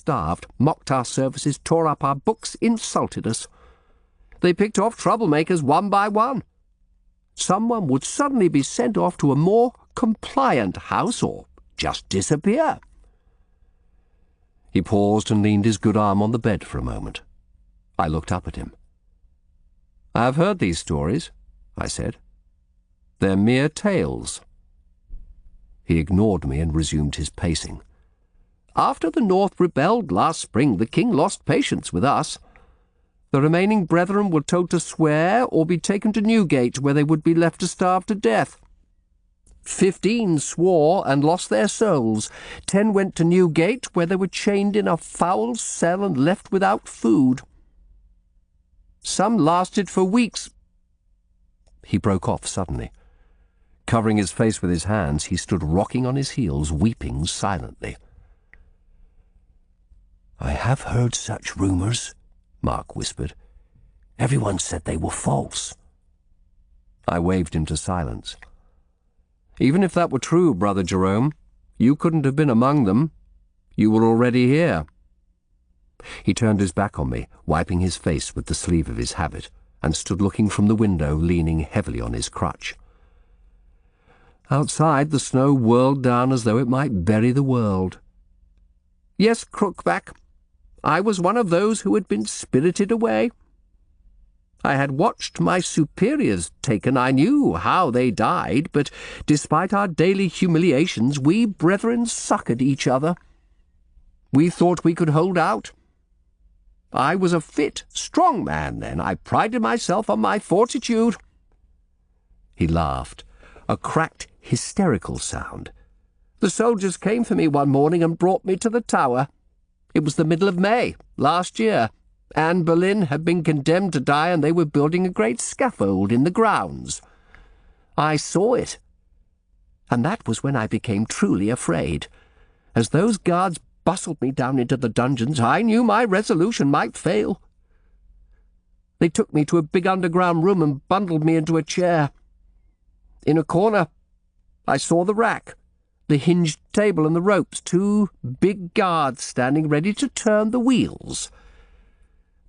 starved, mocked our services, tore up our books, insulted us. They picked off troublemakers one by one. Someone would suddenly be sent off to a more compliant house or just disappear. He paused and leaned his good arm on the bed for a moment. I looked up at him. "I have heard these stories," I said. "They're mere tales." He ignored me and resumed his pacing. "After the North rebelled last spring, the king lost patience with us. The remaining brethren were told to swear or be taken to Newgate, where they would be left to starve to death. 15 swore and lost their souls. 10 went to Newgate, where they were chained in a foul cell and left without food. Some lasted for weeks." He broke off suddenly. Covering his face with his hands, he stood rocking on his heels, weeping silently. "I have heard such rumours," Mark whispered. "Everyone said they were false." I waved him to silence. "Even if that were true, Brother Jerome, you couldn't have been among them. You were already here." He turned his back on me, wiping his face with the sleeve of his habit, and stood looking from the window, leaning heavily on his crutch. Outside, the snow whirled down as though it might bury the world. "Yes, Crookback, I was one of those who had been spirited away. I had watched my superiors taken. I knew how they died, but despite our daily humiliations, we brethren succoured each other. We thought we could hold out. I was a fit, strong man then. I prided myself on my fortitude." He laughed, a cracked, hysterical sound. "The soldiers came for me one morning and brought me to the Tower. It was the middle of May, last year. Anne Boleyn had been condemned to die, and they were building a great scaffold in the grounds. I saw it, and that was when I became truly afraid. As those guards bustled me down into the dungeons, I knew my resolution might fail. They took me to a big underground room and bundled me into a chair. In a corner, I saw the rack, the hinged table and the ropes, 2 big guards standing ready to turn the wheels.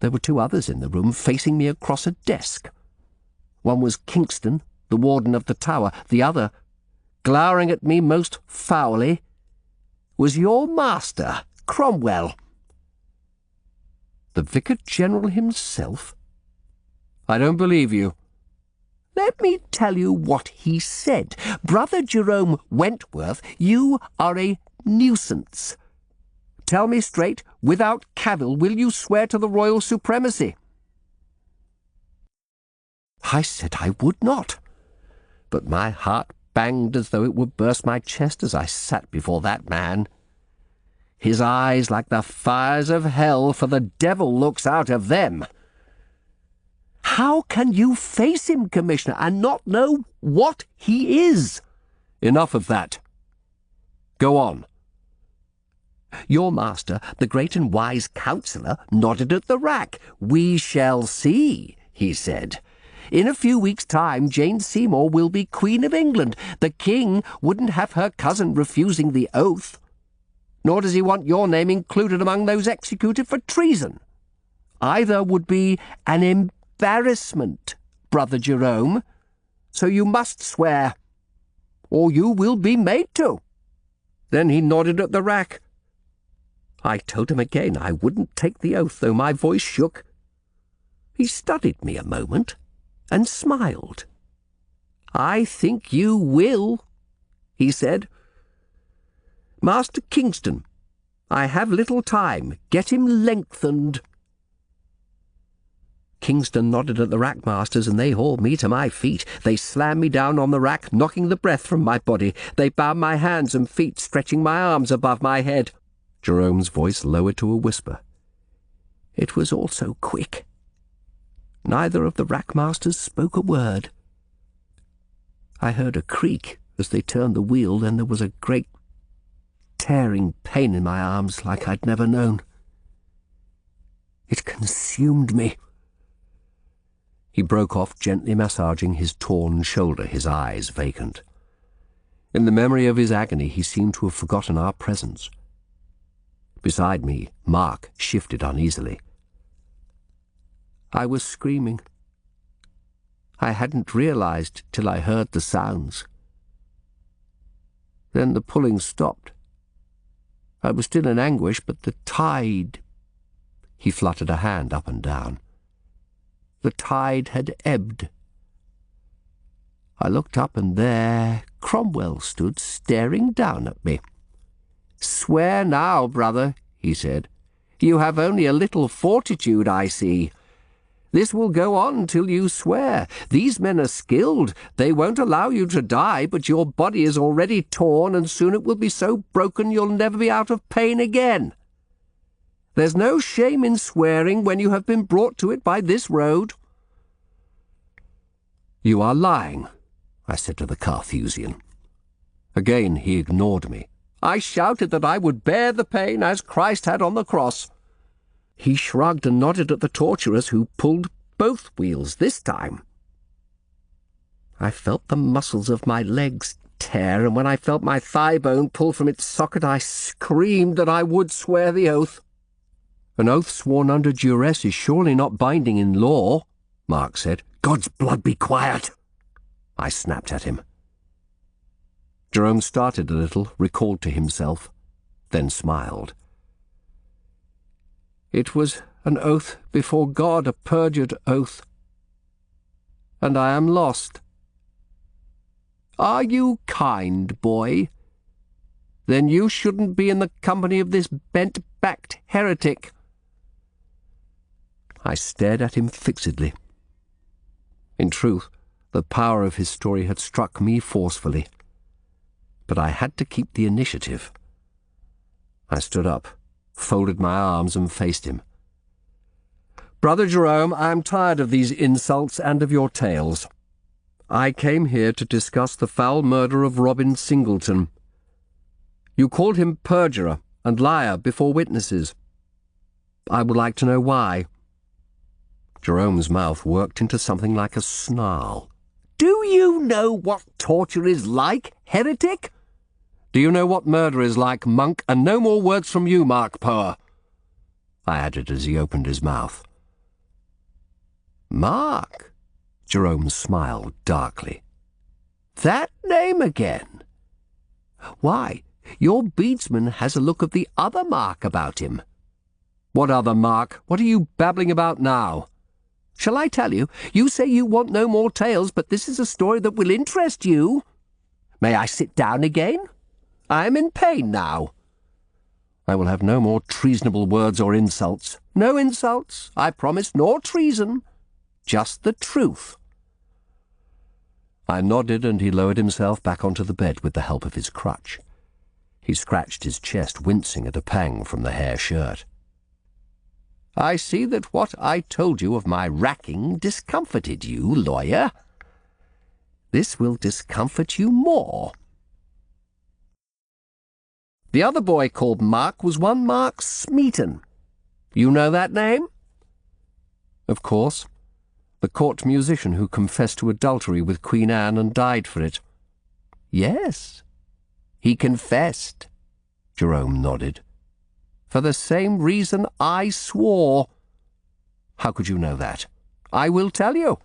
There were 2 others in the room, facing me across a desk. One was Kingston, the warden of the Tower. The other, glowering at me most foully, was your master, Cromwell." "The Vicar-General himself? I don't believe you." "Let me tell you what he said. Brother Jerome Wentworth, you are a nuisance. Tell me straight, without cavil, will you swear to the royal supremacy?" I said I would not, but my heart banged as though it would burst my chest as I sat before that man. His eyes like the fires of hell, for the devil looks out of them. How can you face him, Commissioner, and not know what he is? Enough of that. Go on. Your master, the great and wise counsellor, nodded at the rack. "We shall see," he said. "In a few weeks' time, Jane Seymour will be Queen of England. The king wouldn't have her cousin refusing the oath. Nor does he want your name included among those executed for treason. Either would be an embarrassment, Brother Jerome. So you must swear, or you will be made to." Then he nodded at the rack. I told him again I wouldn't take the oath, though my voice shook. He studied me a moment and smiled. "I think you will," he said. "Master Kingston, I have little time. Get him lengthened." Kingston nodded at the rackmasters, and they hauled me to my feet. They slammed me down on the rack, knocking the breath from my body. They bound my hands and feet, stretching my arms above my head. Jerome's voice lowered to a whisper. It was all so quick. Neither of the rackmasters spoke a word. I heard a creak as they turned the wheel, then there was a great tearing pain in my arms like I'd never known. It consumed me. He broke off, gently massaging his torn shoulder, his eyes vacant. In the memory of his agony, he seemed to have forgotten our presence. Beside me, Mark shifted uneasily. I was screaming. I hadn't realized till I heard the sounds. Then the pulling stopped. I was still in anguish, but the tide... He fluttered a hand up and down. The tide had ebbed. I looked up, and there Cromwell stood staring down at me. "Swear now, brother," he said. "You have only a little fortitude, I see. This will go on till you swear. These men are skilled. They won't allow you to die, but your body is already torn, and soon it will be so broken you'll never be out of pain again. There's no shame in swearing when you have been brought to it by this road." "You are lying," I said to the Carthusian. Again he ignored me. I shouted that I would bear the pain as Christ had on the cross. He shrugged and nodded at the torturers, who pulled both wheels this time. I felt the muscles of my legs tear, and when I felt my thigh bone pull from its socket, I screamed that I would swear the oath. "An oath sworn under duress is surely not binding in law," Mark said. "God's blood, be quiet!" I snapped at him. Jerome started a little, recalled to himself, then smiled. "It was an oath before God, a perjured oath, and I am lost." "Are you kind, boy? Then you shouldn't be in the company of this bent-backed heretic." I stared at him fixedly. In truth, the power of his story had struck me forcefully, but I had to keep the initiative. I stood up, folded my arms, and faced him. "Brother Jerome, I am tired of these insults and of your tales. I came here to discuss the foul murder of Robin Singleton. You called him perjurer and liar before witnesses. I would like to know why." Jerome's mouth worked into something like a snarl. "Do you know what torture is like, heretic?" "Do you know what murder is like, monk? And no more words from you, Mark Poer," I added as he opened his mouth. "Mark?" Jerome smiled darkly. "That name again? Why, your beadsman has a look of the other Mark about him." "What other Mark? What are you babbling about now?" "Shall I tell you? You say you want no more tales, but this is a story that will interest you. May I sit down again? I am in pain now." "I will have no more treasonable words or insults." "No insults, I promise, nor treason. Just the truth." I nodded, and he lowered himself back onto the bed with the help of his crutch. He scratched his chest, wincing at a pang from the hair shirt. "I see that what I told you of my racking discomforted you, lawyer. This will discomfort you more. The other boy called Mark was one Mark Smeaton. You know that name?" "Of course. The court musician who confessed to adultery with Queen Anne and died for it." "Yes, he confessed," Jerome nodded. "For the same reason I swore." "How could you know that?" "I will tell you.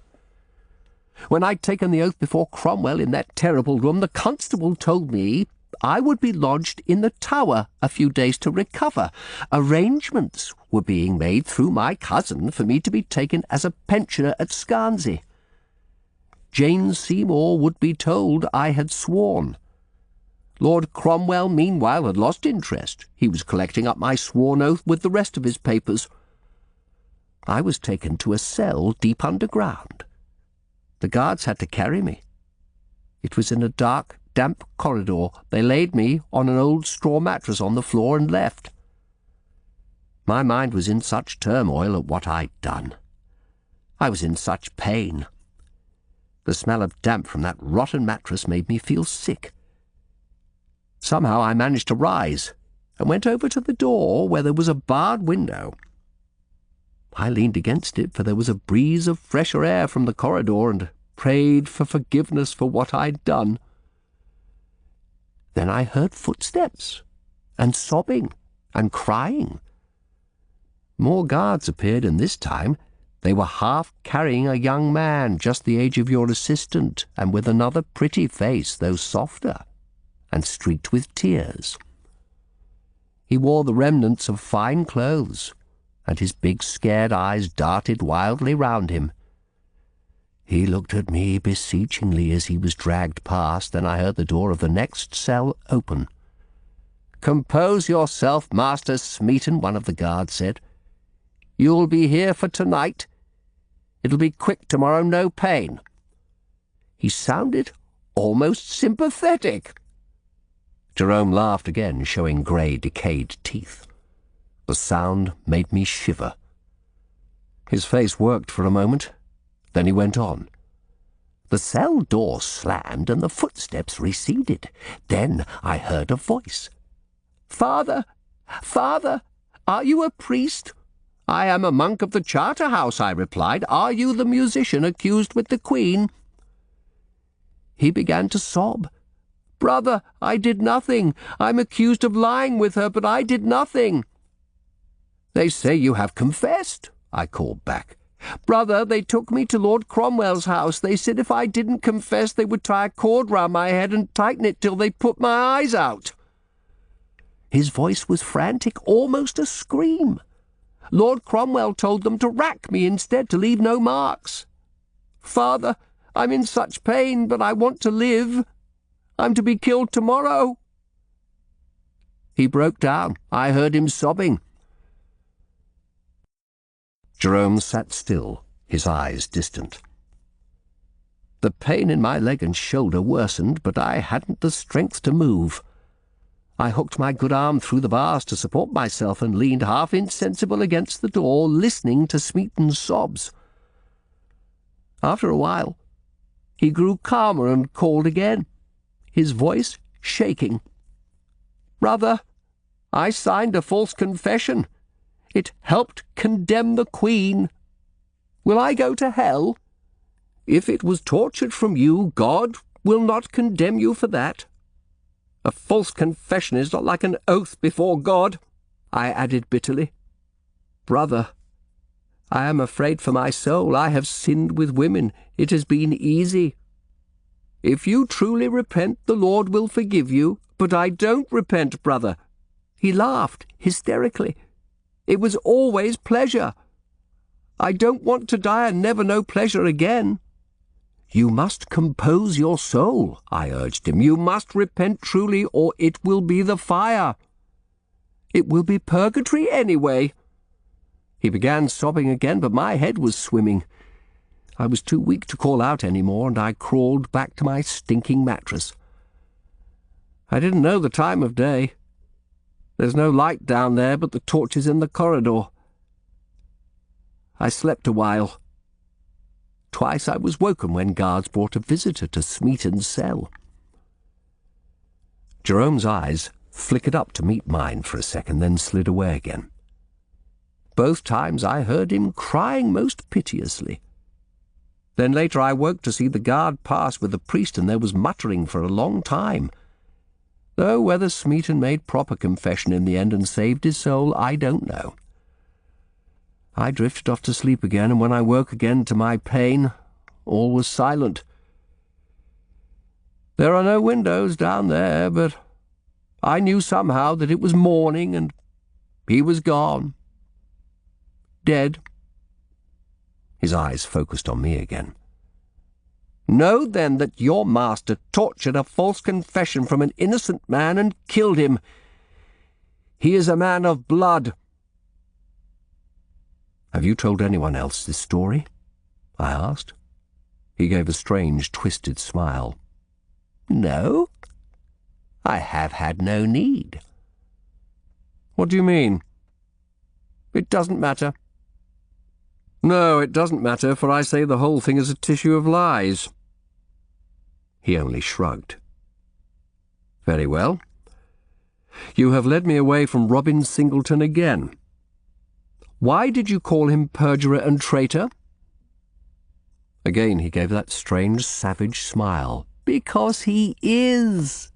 When I'd taken the oath before Cromwell in that terrible room, the constable told me I would be lodged in the Tower a few days to recover. Arrangements were being made through my cousin for me to be taken as a pensioner at Scarnsea. Jane Seymour would be told I had sworn. Lord Cromwell, meanwhile, had lost interest. He was collecting up my sworn oath with the rest of his papers. I was taken to a cell deep underground. The guards had to carry me. It was in a dark, damp corridor. They laid me on an old straw mattress on the floor and left. My mind was in such turmoil at what I'd done. I was in such pain. The smell of damp from that rotten mattress made me feel sick. Somehow I managed to rise and went over to the door where there was a barred window. I leaned against it, for there was a breeze of fresher air from the corridor, and prayed for forgiveness for what I'd done. Then I heard footsteps and sobbing and crying. More guards appeared, and this time they were half carrying a young man just the age of your assistant, and with another pretty face, though softer, and streaked with tears. He wore the remnants of fine clothes, and his big scared eyes darted wildly round him. He looked at me beseechingly as he was dragged past, and I heard the door of the next cell open. "Compose yourself, Master Smeaton," one of the guards said. "You'll be here for tonight. It'll be quick tomorrow, no pain." He sounded almost sympathetic. Jerome laughed again, showing grey, decayed teeth. The sound made me shiver. His face worked for a moment. Then he went on. The cell door slammed and the footsteps receded. Then I heard a voice. "Father, Father, are you a priest?" "I am a monk of the Charterhouse," I replied. "Are you the musician accused with the Queen?" He began to sob. "Brother, I did nothing. I'm accused of lying with her, but I did nothing." "They say you have confessed," I called back. "Brother, they took me to Lord Cromwell's house. They said if I didn't confess they would tie a cord round my head and tighten it till they put my eyes out." His voice was frantic, almost a scream. "Lord Cromwell told them to rack me instead, to leave no marks. Father, I'm in such pain, but I want to live. I'm to be killed tomorrow." He broke down. I heard him sobbing. Jerome sat still, his eyes distant. The pain in my leg and shoulder worsened, but I hadn't the strength to move. I hooked my good arm through the bars to support myself and leaned half insensible against the door, listening to Smeaton's sobs. After a while, he grew calmer and called again, his voice shaking. "Brother, I signed a false confession. It helped condemn the Queen. Will I go to hell? If it was tortured from you, God will not condemn you for that. A false confession is not like an oath before God," I added bitterly. "Brother, I am afraid for my soul. I have sinned with women. It has been easy. If you truly repent, the Lord will forgive you. But I don't repent, brother." He laughed hysterically. "It was always pleasure. I don't want to die and never know pleasure again." "You must compose your soul," I urged him. "You must repent truly, or it will be the fire. It will be purgatory anyway." He began sobbing again, but my head was swimming. I was too weak to call out any more, and I crawled back to my stinking mattress. I didn't know the time of day. There's no light down there but the torches in the corridor. I slept a while. Twice I was woken when guards brought a visitor to Smeaton's cell. Jerome's eyes flickered up to meet mine for a second, then slid away again. Both times I heard him crying most piteously. Then later I woke to see the guard pass with the priest, and there was muttering for a long time. Though whether Smeaton made proper confession in the end and saved his soul, I don't know. I drifted off to sleep again, and when I woke again to my pain, all was silent. There are no windows down there, but I knew somehow that it was morning, and he was gone. Dead. His eyes focused on me again. "Know, then, that your master tortured a false confession from an innocent man and killed him. He is a man of blood." "Have you told anyone else this story?" I asked. He gave a strange, twisted smile. "No, I have had no need." "What do you mean?" "It doesn't matter." "No, it doesn't matter, for I say the whole thing is a tissue of lies." He only shrugged. "Very well. You have led me away from Robin Singleton again. Why did you call him perjurer and traitor?" Again he gave that strange, savage smile. "Because he is.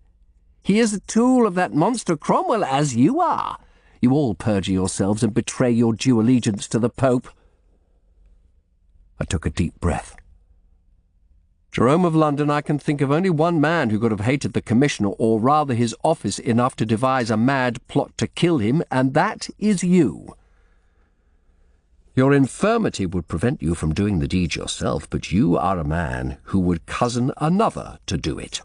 He is a tool of that monster Cromwell, as you are. You all perjure yourselves and betray your due allegiance to the Pope." I took a deep breath. "Jerome of London, I can think of only one man who could have hated the Commissioner, or rather his office, enough to devise a mad plot to kill him, and that is you. Your infirmity would prevent you from doing the deed yourself, but you are a man who would cozen another to do it.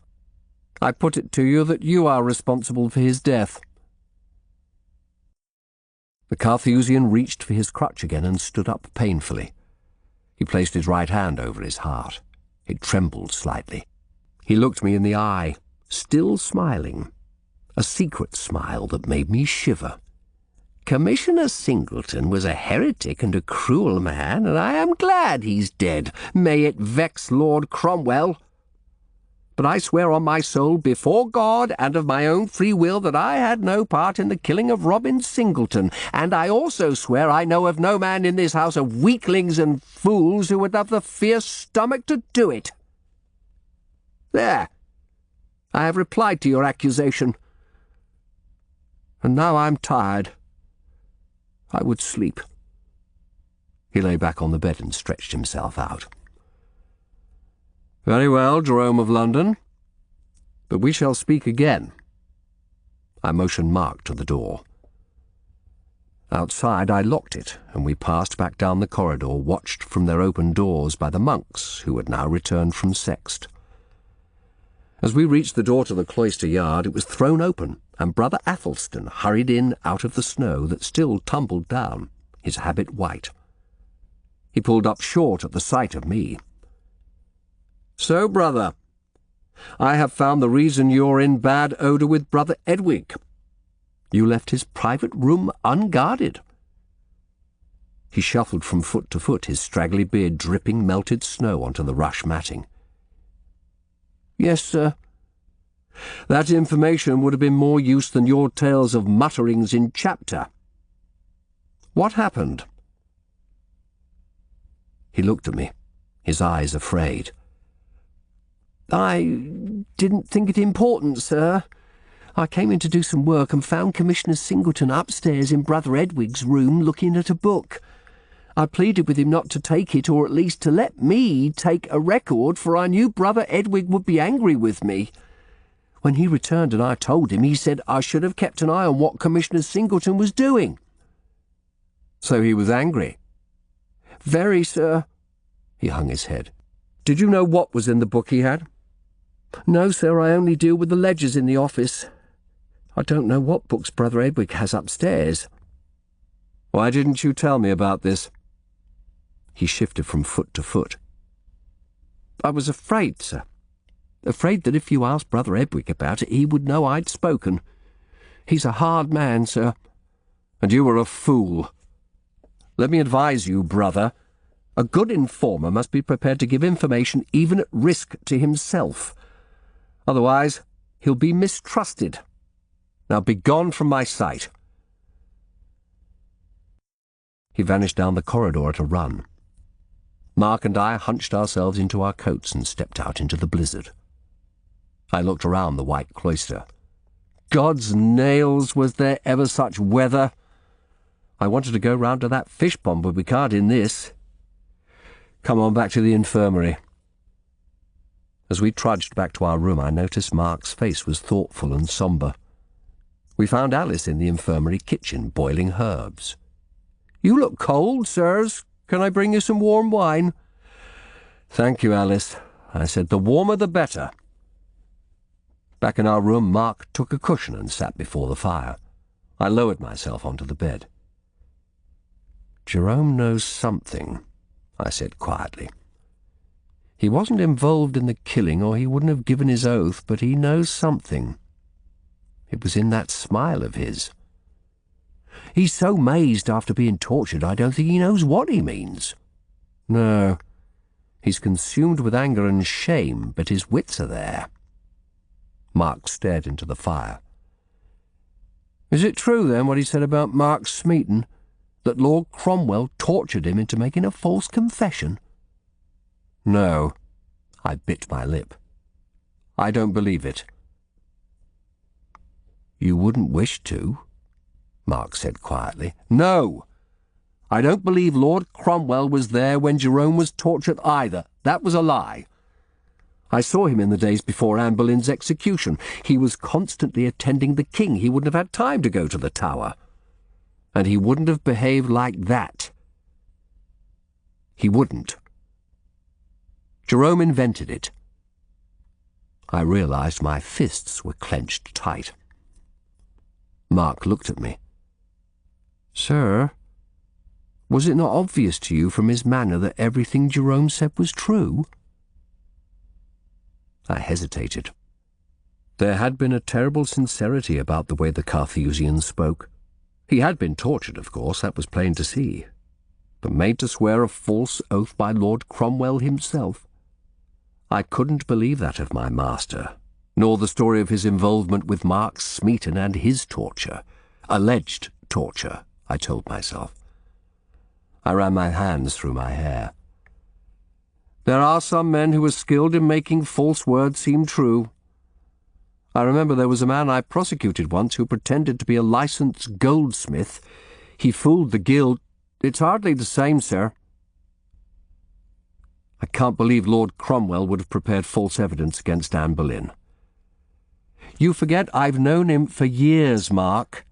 I put it to you that you are responsible for his death." The Carthusian reached for his crutch again and stood up painfully. He placed his right hand over his heart. It trembled slightly. He looked me in the eye, still smiling, a secret smile that made me shiver. "Commissioner Singleton was a heretic and a cruel man, and I am glad he's dead. May it vex Lord Cromwell. But I swear on my soul, before God and of my own free will, that I had no part in the killing of Robin Singleton, and I also swear I know of no man in this house of weaklings and fools who would have the fierce stomach to do it. There, I have replied to your accusation, and now I'm tired. I would sleep." He lay back on the bed and stretched himself out. "Very well, Jerome of London, but we shall speak again." I motioned Mark to the door. Outside I locked it, and we passed back down the corridor, watched from their open doors by the monks, who had now returned from sext. As we reached the door to the cloister yard, it was thrown open, and Brother Athelstan hurried in out of the snow that still tumbled down, his habit white. He pulled up short at the sight of me. "So, brother, I have found the reason you're in bad odour with Brother Edwig. You left his private room unguarded." He shuffled from foot to foot, his straggly beard dripping melted snow onto the rush matting. "Yes, sir. That information would have been more use than your tales of mutterings in chapter. What happened?" He looked at me, his eyes afraid. "I didn't think it important, sir. I came in to do some work and found Commissioner Singleton upstairs in Brother Edwig's room looking at a book. I pleaded with him not to take it, or at least to let me take a record, for I knew Brother Edwig would be angry with me. When he returned and I told him, he said I should have kept an eye on what Commissioner Singleton was doing." "So he was angry?" "Very, sir." He hung his head. "Did you know what was in the book he had?" "No, sir, I only deal with the ledgers in the office. I don't know what books Brother Edwig has upstairs." "Why didn't you tell me about this?" He shifted from foot to foot. "I was afraid, sir. Afraid that if you asked Brother Edwig about it, he would know I'd spoken. He's a hard man, sir." "And you were a fool. Let me advise you, brother. A good informer must be prepared to give information even at risk to himself. Otherwise, he'll be mistrusted. Now be gone from my sight." He vanished down the corridor at a run. Mark and I hunched ourselves into our coats and stepped out into the blizzard. I looked around the white cloister. God's nails, was there ever such weather? I wanted to go round to that fish pond, but we can't in this. Come on back to the infirmary. As we trudged back to our room, I noticed Mark's face was thoughtful and sombre. We found Alice in the infirmary kitchen, boiling herbs. "You look cold, sirs. Can I bring you some warm wine?" "Thank you, Alice," I said. "The warmer the better." Back in our room, Mark took a cushion and sat before the fire. I lowered myself onto the bed. "Jerome knows something," I said quietly. "He wasn't involved in the killing, or he wouldn't have given his oath, but he knows something. It was in that smile of his. He's so mazed after being tortured, I don't think he knows what he means. No, he's consumed with anger and shame, but his wits are there." Mark stared into the fire. "Is it true, then, what he said about Mark Smeaton, that Lord Cromwell tortured him into making a false confession?" "No." I bit my lip. "I don't believe it." "You wouldn't wish to?" Mark said quietly. No. I don't believe Lord Cromwell was there when Jerome was tortured either. That was a lie. I saw him in the days before Anne Boleyn's execution. He was constantly attending the king. He wouldn't have had time to go to the Tower. And he wouldn't have behaved like that. He wouldn't. Jerome invented it. I realized my fists were clenched tight. Mark looked at me. Sir, was it not obvious to you from his manner that everything Jerome said was true? I hesitated. There had been a terrible sincerity about the way the Carthusian spoke. He had been tortured, of course, that was plain to see, but made to swear a false oath by Lord Cromwell himself. I couldn't believe that of my master, nor the story of his involvement with Mark Smeaton and his torture. Alleged torture, I told myself. I ran my hands through my hair. There are some men who are skilled in making false words seem true. I remember there was a man I prosecuted once who pretended to be a licensed goldsmith. He fooled the guild. It's hardly the same, sir. I can't believe Lord Cromwell would have prepared false evidence against Anne Boleyn. You forget I've known him for years, Mark.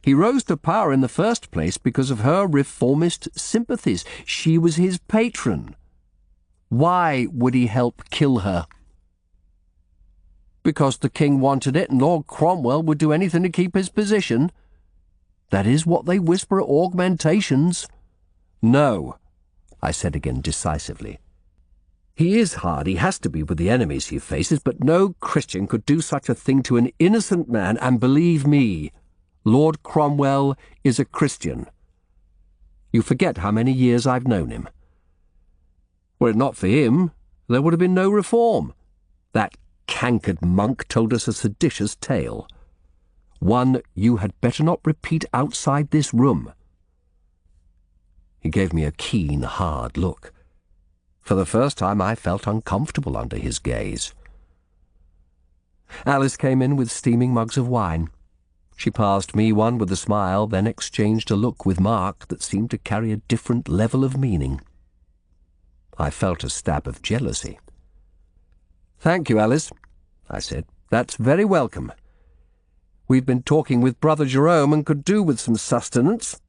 He rose to power in the first place because of her reformist sympathies. She was his patron. Why would he help kill her? Because the king wanted it and Lord Cromwell would do anything to keep his position. That is what they whisper at augmentations. No, I said again decisively. He is hard, he has to be with the enemies he faces, but no Christian could do such a thing to an innocent man, and believe me, Lord Cromwell is a Christian. You forget how many years I've known him. Were it not for him, there would have been no reform. That cankered monk told us a seditious tale. One you had better not repeat outside this room. He gave me a keen, hard look. For the first time I felt uncomfortable under his gaze. Alice came in with steaming mugs of wine. She passed me one with a smile, then exchanged a look with Mark that seemed to carry a different level of meaning. I felt a stab of jealousy. "Thank you, Alice," I said. "That's very welcome. We've been talking with Brother Jerome and could do with some sustenance."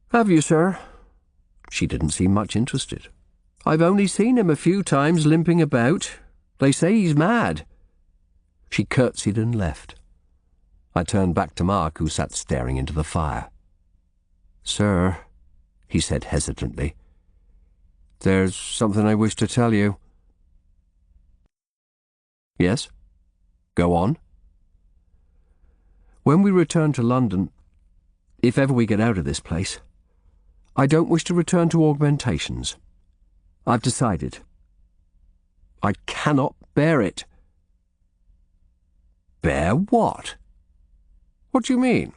"Have you, sir?" She didn't seem much interested. "I've only seen him a few times limping about. They say he's mad." She curtsied and left. I turned back to Mark, who sat staring into the fire. "Sir," he said hesitantly, "there's something I wish to tell you." "Yes? Go on." "When we return to London, if ever we get out of this place, I don't wish to return to augmentations. I've decided. I cannot bear it." "Bear what? What do you mean?"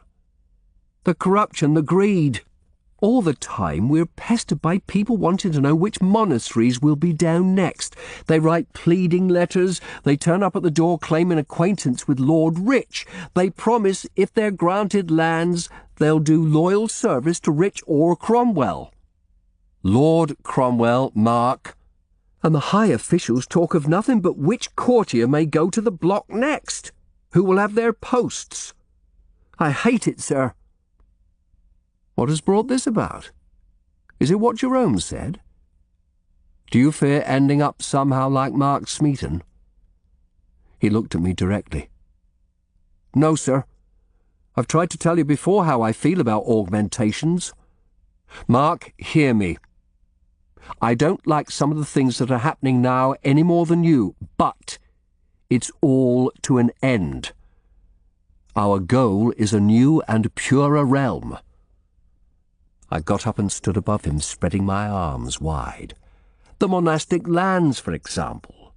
"The corruption, the greed. All the time we're pestered by people wanting to know which monasteries will be down next. They write pleading letters. They turn up at the door claiming acquaintance with Lord Rich. They promise if they're granted lands, they'll do loyal service to Rich or Cromwell. Lord Cromwell, Mark. And the high officials talk of nothing but which courtier may go to the block next, who will have their posts. I hate it, sir." "What has brought this about? Is it what Jerome said? Do you fear ending up somehow like Mark Smeaton?" He looked at me directly. "No, sir. I've tried to tell you before how I feel about augmentations. Mark, hear me. I don't like some of the things that are happening now any more than you, but it's all to an end. Our goal is a new and purer realm." I got up and stood above him, spreading my arms wide. "The monastic lands, for example.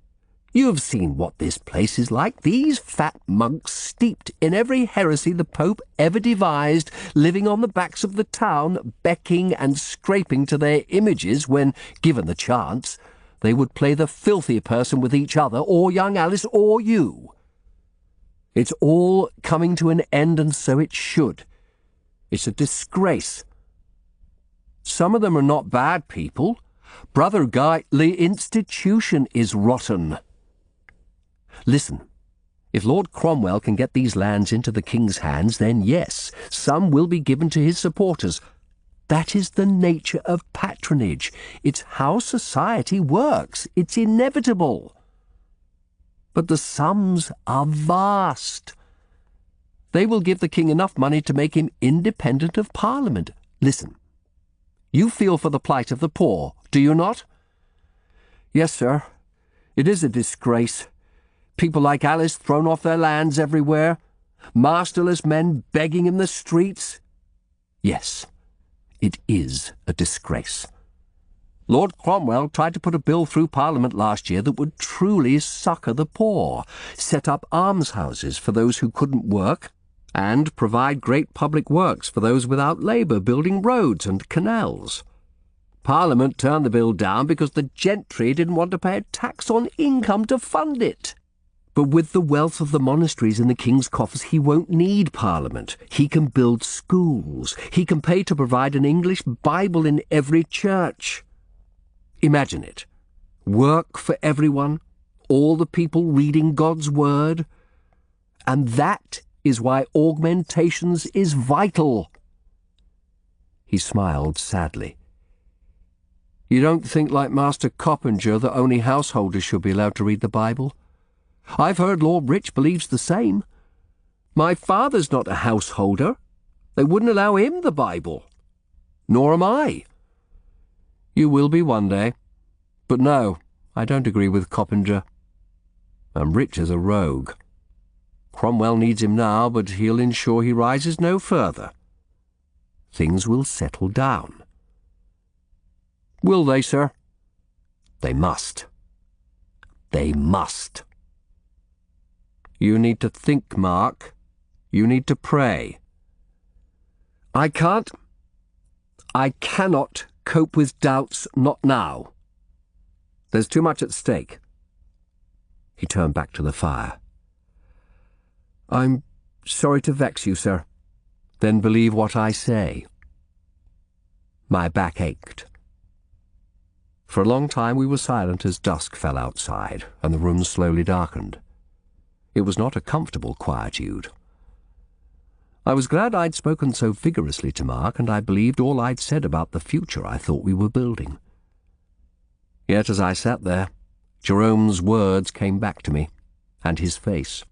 You have seen what this place is like. These fat monks steeped in every heresy the Pope ever devised, living on the backs of the town, becking and scraping to their images when, given the chance, they would play the filthy person with each other, or young Alice, or you. It's all coming to an end, and so it should. It's a disgrace. Some of them are not bad people. Brother Guy, the institution is rotten. Listen, if Lord Cromwell can get these lands into the king's hands, then yes, some will be given to his supporters. That is the nature of patronage. It's how society works. It's inevitable. But the sums are vast. They will give the king enough money to make him independent of Parliament. Listen, you feel for the plight of the poor, do you not? Yes, sir. It is a disgrace. People like Alice thrown off their lands everywhere. Masterless men begging in the streets. Yes, it is a disgrace. Lord Cromwell tried to put a bill through Parliament last year that would truly succour the poor, set up almshouses for those who couldn't work, and provide great public works for those without labour, building roads and canals. Parliament turned the bill down because the gentry didn't want to pay a tax on income to fund it. But with the wealth of the monasteries in the king's coffers, he won't need Parliament. He can build schools. He can pay to provide an English Bible in every church. Imagine it. Work for everyone, all the people reading God's word. And that is why augmentations is vital. He smiled sadly. You don't think like Master Coppinger that only householders should be allowed to read the Bible? I've heard Lord Rich believes the same. My father's not a householder. They wouldn't allow him the Bible. Nor am I. You will be one day. But no, I don't agree with Coppinger. And Rich is a rogue. Cromwell needs him now, but he'll ensure he rises no further. Things will settle down. Will they, sir? They must. They must. You need to think, Mark. You need to pray. I cannot cope with doubts, not now. There's too much at stake. He turned back to the fire. I'm sorry to vex you, sir. Then believe what I say. My back ached. For a long time we were silent as dusk fell outside, and the room slowly darkened. It was not a comfortable quietude. I was glad I'd spoken so vigorously to Mark, and I believed all I'd said about the future I thought we were building. Yet as I sat there, Jerome's words came back to me, and his face,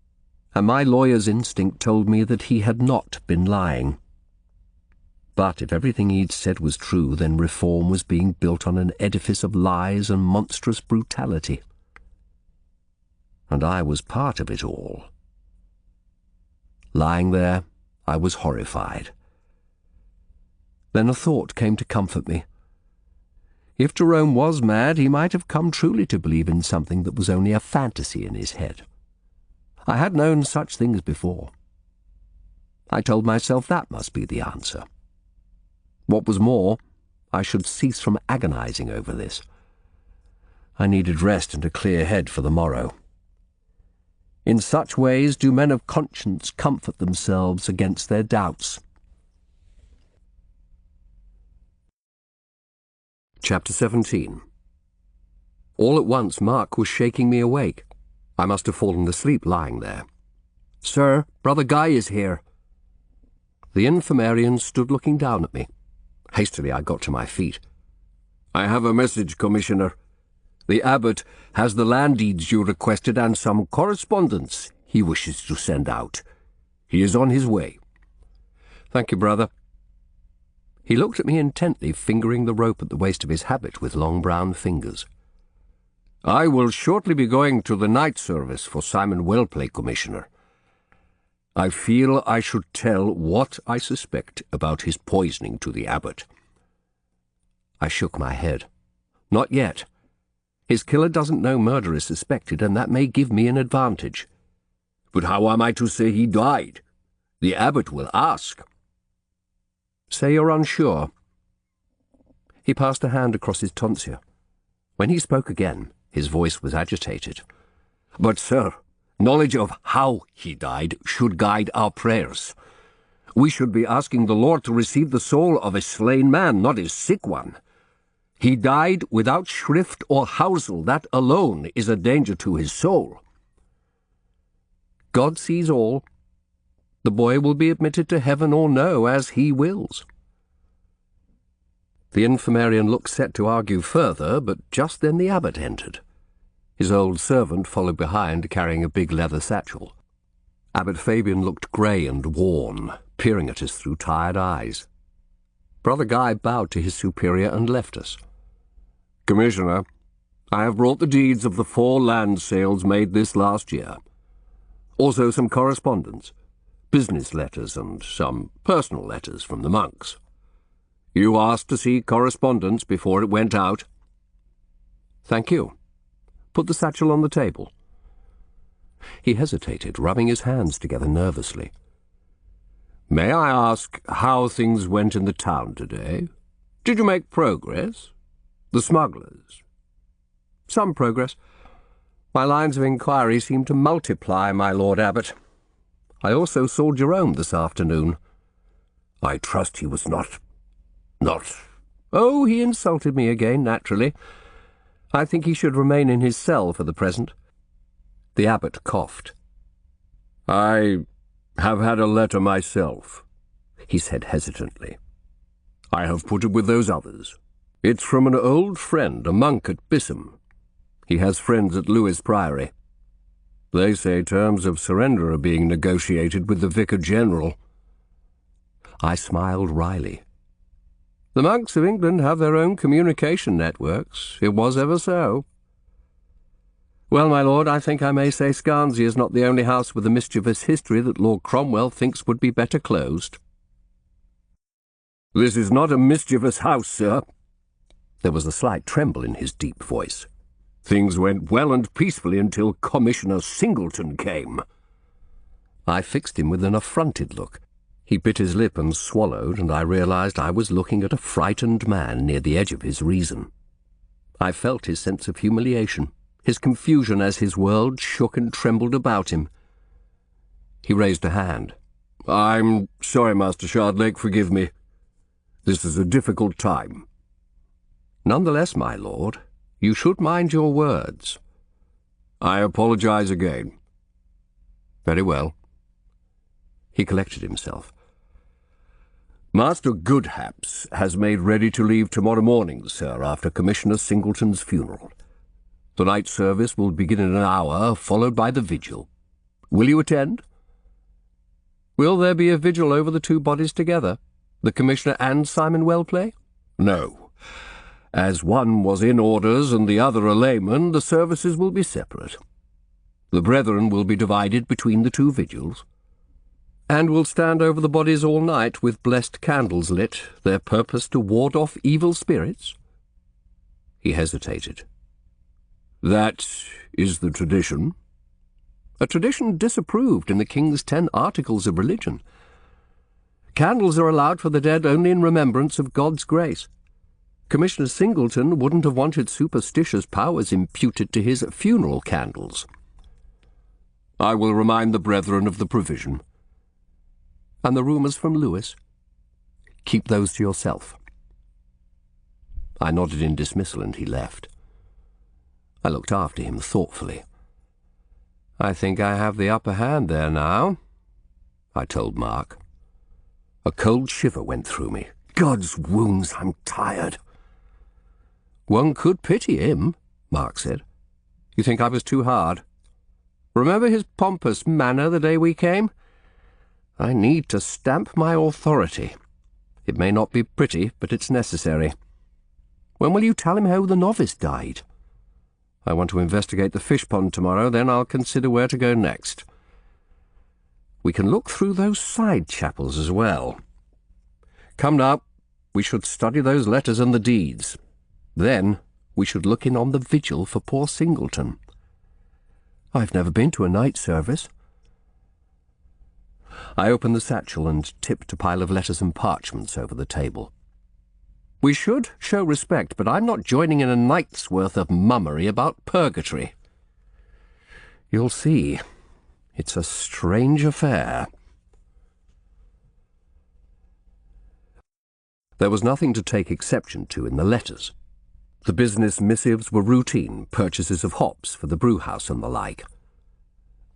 and my lawyer's instinct told me that he had not been lying. But if everything he'd said was true, then reform was being built on an edifice of lies and monstrous brutality. And I was part of it all. Lying there, I was horrified. Then a thought came to comfort me. If Jerome was mad, he might have come truly to believe in something that was only a fantasy in his head. I had known such things before. I told myself that must be the answer. What was more, I should cease from agonizing over this. I needed rest and a clear head for the morrow. In such ways do men of conscience comfort themselves against their doubts. Chapter 17. All at once Mark was shaking me awake. I must have fallen asleep lying there. "Sir, Brother Guy is here." The infirmarian stood looking down at me. Hastily I got to my feet. "I have a message, Commissioner. The abbot has the land deeds you requested and some correspondence he wishes to send out. He is on his way." "Thank you, brother." He looked at me intently, fingering the rope at the waist of his habit with long brown fingers. "I will shortly be going to the night service for Simon Wellplay, Commissioner. I feel I should tell what I suspect about his poisoning to the abbot." I shook my head. "Not yet. His killer doesn't know murder is suspected, and that may give me an advantage." "But how am I to say he died? The abbot will ask." "Say you're unsure." He passed a hand across his tonsure. When he spoke again, his voice was agitated. "But, sir, knowledge of how he died should guide our prayers. We should be asking the Lord to receive the soul of a slain man, not his sick one. He died without shrift or housel. That alone is a danger to his soul. God sees all. The boy will be admitted to heaven or no, as he wills. The infirmarian looked set to argue further, but just then the abbot entered. His old servant followed behind, carrying a big leather satchel. Abbot Fabian looked grey and worn, peering at us through tired eyes. Brother Guy bowed to his superior and left us. "Commissioner, I have brought the deeds of the 4 land sales made this last year. Also some correspondence, business letters and some personal letters from the monks. You asked to see correspondence before it went out." "Thank you. Put the satchel on the table." He hesitated, rubbing his hands together nervously. "May I ask how things went in the town today? Did you make progress? The smugglers?" "Some progress. My lines of inquiry seem to multiply, my Lord Abbot. I also saw Jerome this afternoon." "I trust he was not... "Oh, he insulted me again, naturally. I think he should remain in his cell for the present." The abbot coughed. "I have had a letter myself," he said hesitantly. "I have put it with those others. It's from an old friend, a monk at Bissam. He has friends at Lewes Priory. They say terms of surrender are being negotiated with the Vicar General." I smiled wryly. "The monks of England have their own communication networks. It was ever so." "Well, my lord, I think I may say Scarnsea is not the only house with a mischievous history that Lord Cromwell thinks would be better closed." "This is not a mischievous house, sir." There was a slight tremble in his deep voice. "Things went well and peacefully until Commissioner Singleton came." I fixed him with an affronted look. He bit his lip and swallowed, and I realized I was looking at a frightened man near the edge of his reason. I felt his sense of humiliation, his confusion as his world shook and trembled about him. He raised a hand. "I'm sorry, Master Shardlake, forgive me. This is a difficult time." "Nonetheless, my lord, you should mind your words." "I apologize again." "Very well." He collected himself. "Master Goodhaps has made ready to leave tomorrow morning, sir, after Commissioner Singleton's funeral. The night service will begin in an hour, followed by the vigil. Will you attend?" "Will there be a vigil over the 2 bodies together, the Commissioner and Simon Wellplay?" "No. As one was in orders and the other a layman, the services will be separate. The brethren will be divided between the 2 vigils." "And will stand over the bodies all night with blessed candles lit, their purpose to ward off evil spirits?" He hesitated. "That is the tradition." "A tradition disapproved in the King's 10 Articles of Religion. Candles are allowed for the dead only in remembrance of God's grace. Commissioner Singleton wouldn't have wanted superstitious powers imputed to his funeral candles." "I will remind the brethren of the provision." "And the rumours from Lewes? Keep those to yourself." I nodded in dismissal and he left. I looked after him thoughtfully. "I think I have the upper hand there now," I told Mark. A cold shiver went through me. God's wounds, I'm tired. "One could pity him," Mark said. "You think I was too hard? Remember his pompous manner the day we came? I need to stamp my authority. It may not be pretty, but it's necessary. When will you tell him how the novice died?" "I want to investigate the fish pond tomorrow, then I'll consider where to go next. We can look through those side chapels as well. Come now, we should study those letters and the deeds. Then we should look in on the vigil for poor Singleton." "I've never been to a night service." I opened the satchel and tipped a pile of letters and parchments over the table. "We should show respect, but I'm not joining in a night's worth of mummery about purgatory. You'll see, it's a strange affair." There was nothing to take exception to in the letters. The business missives were routine, purchases of hops for the brewhouse and the like.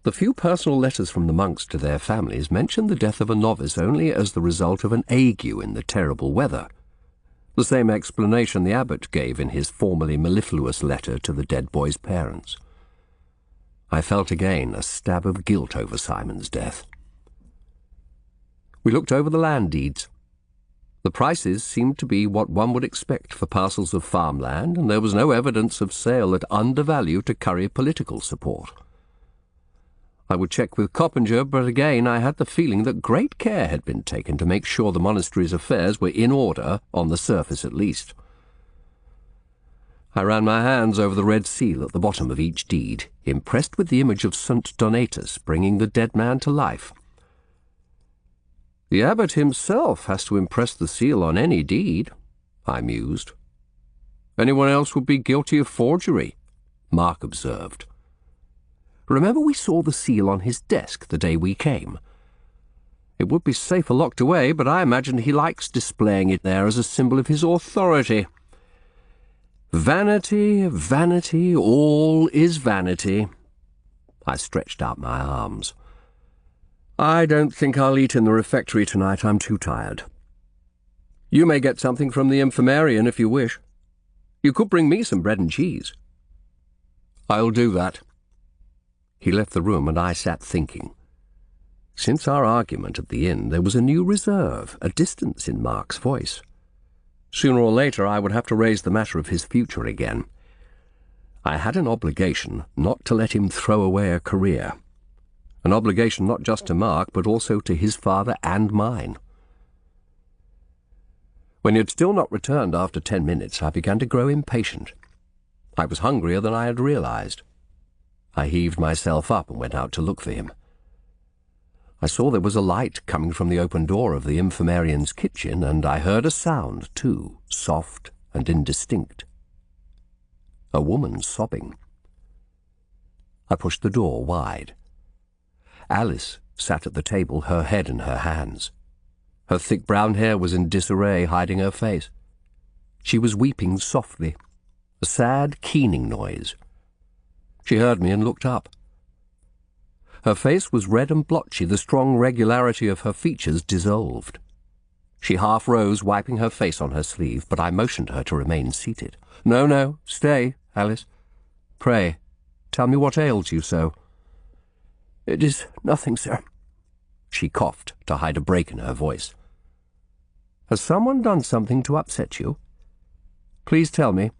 The few personal letters from the monks to their families mentioned the death of a novice only as the result of an ague in the terrible weather. The same explanation the abbot gave in his formerly mellifluous letter to the dead boy's parents. I felt again a stab of guilt over Simon's death. We looked over the land deeds. The prices seemed to be what one would expect for parcels of farmland, and there was no evidence of sale at undervalue to curry political support. I would check with Coppinger, but again I had the feeling that great care had been taken to make sure the monastery's affairs were in order, on the surface at least. I ran my hands over the red seal at the bottom of each deed, impressed with the image of St. Donatus bringing the dead man to life. The abbot himself has to impress the seal on any deed, I mused. Anyone else would be guilty of forgery, Mark observed. Remember we saw the seal on his desk the day we came. It would be safer locked away, but I imagine he likes displaying it there as a symbol of his authority. Vanity, vanity, all is vanity. I stretched out my arms. I don't think I'll eat in the refectory tonight. I'm too tired. You may get something from the infirmarian if you wish. You could bring me some bread and cheese. I'll do that. He left the room, and I sat thinking. Since our argument at the inn, there was a new reserve, a distance in Mark's voice. Sooner or later I would have to raise the matter of his future again. I had an obligation not to let him throw away a career. An obligation not just to Mark, but also to his father and mine. When he had still not returned after 10 minutes, I began to grow impatient. I was hungrier than I had realized. I heaved myself up and went out to look for him. I saw there was a light coming from the open door of the infirmarian's kitchen, and I heard a sound, too, soft and indistinct. A woman sobbing. I pushed the door wide. Alice sat at the table, her head in her hands. Her thick brown hair was in disarray, hiding her face. She was weeping softly, a sad, keening noise. She heard me and looked up. Her face was red and blotchy, the strong regularity of her features dissolved. She half rose, wiping her face on her sleeve, but I motioned her to remain seated. "No, no, stay, Alice. Pray, tell me what ails you so." "It is nothing, sir." She coughed to hide a break in her voice. "Has someone done something to upset you? Please tell me.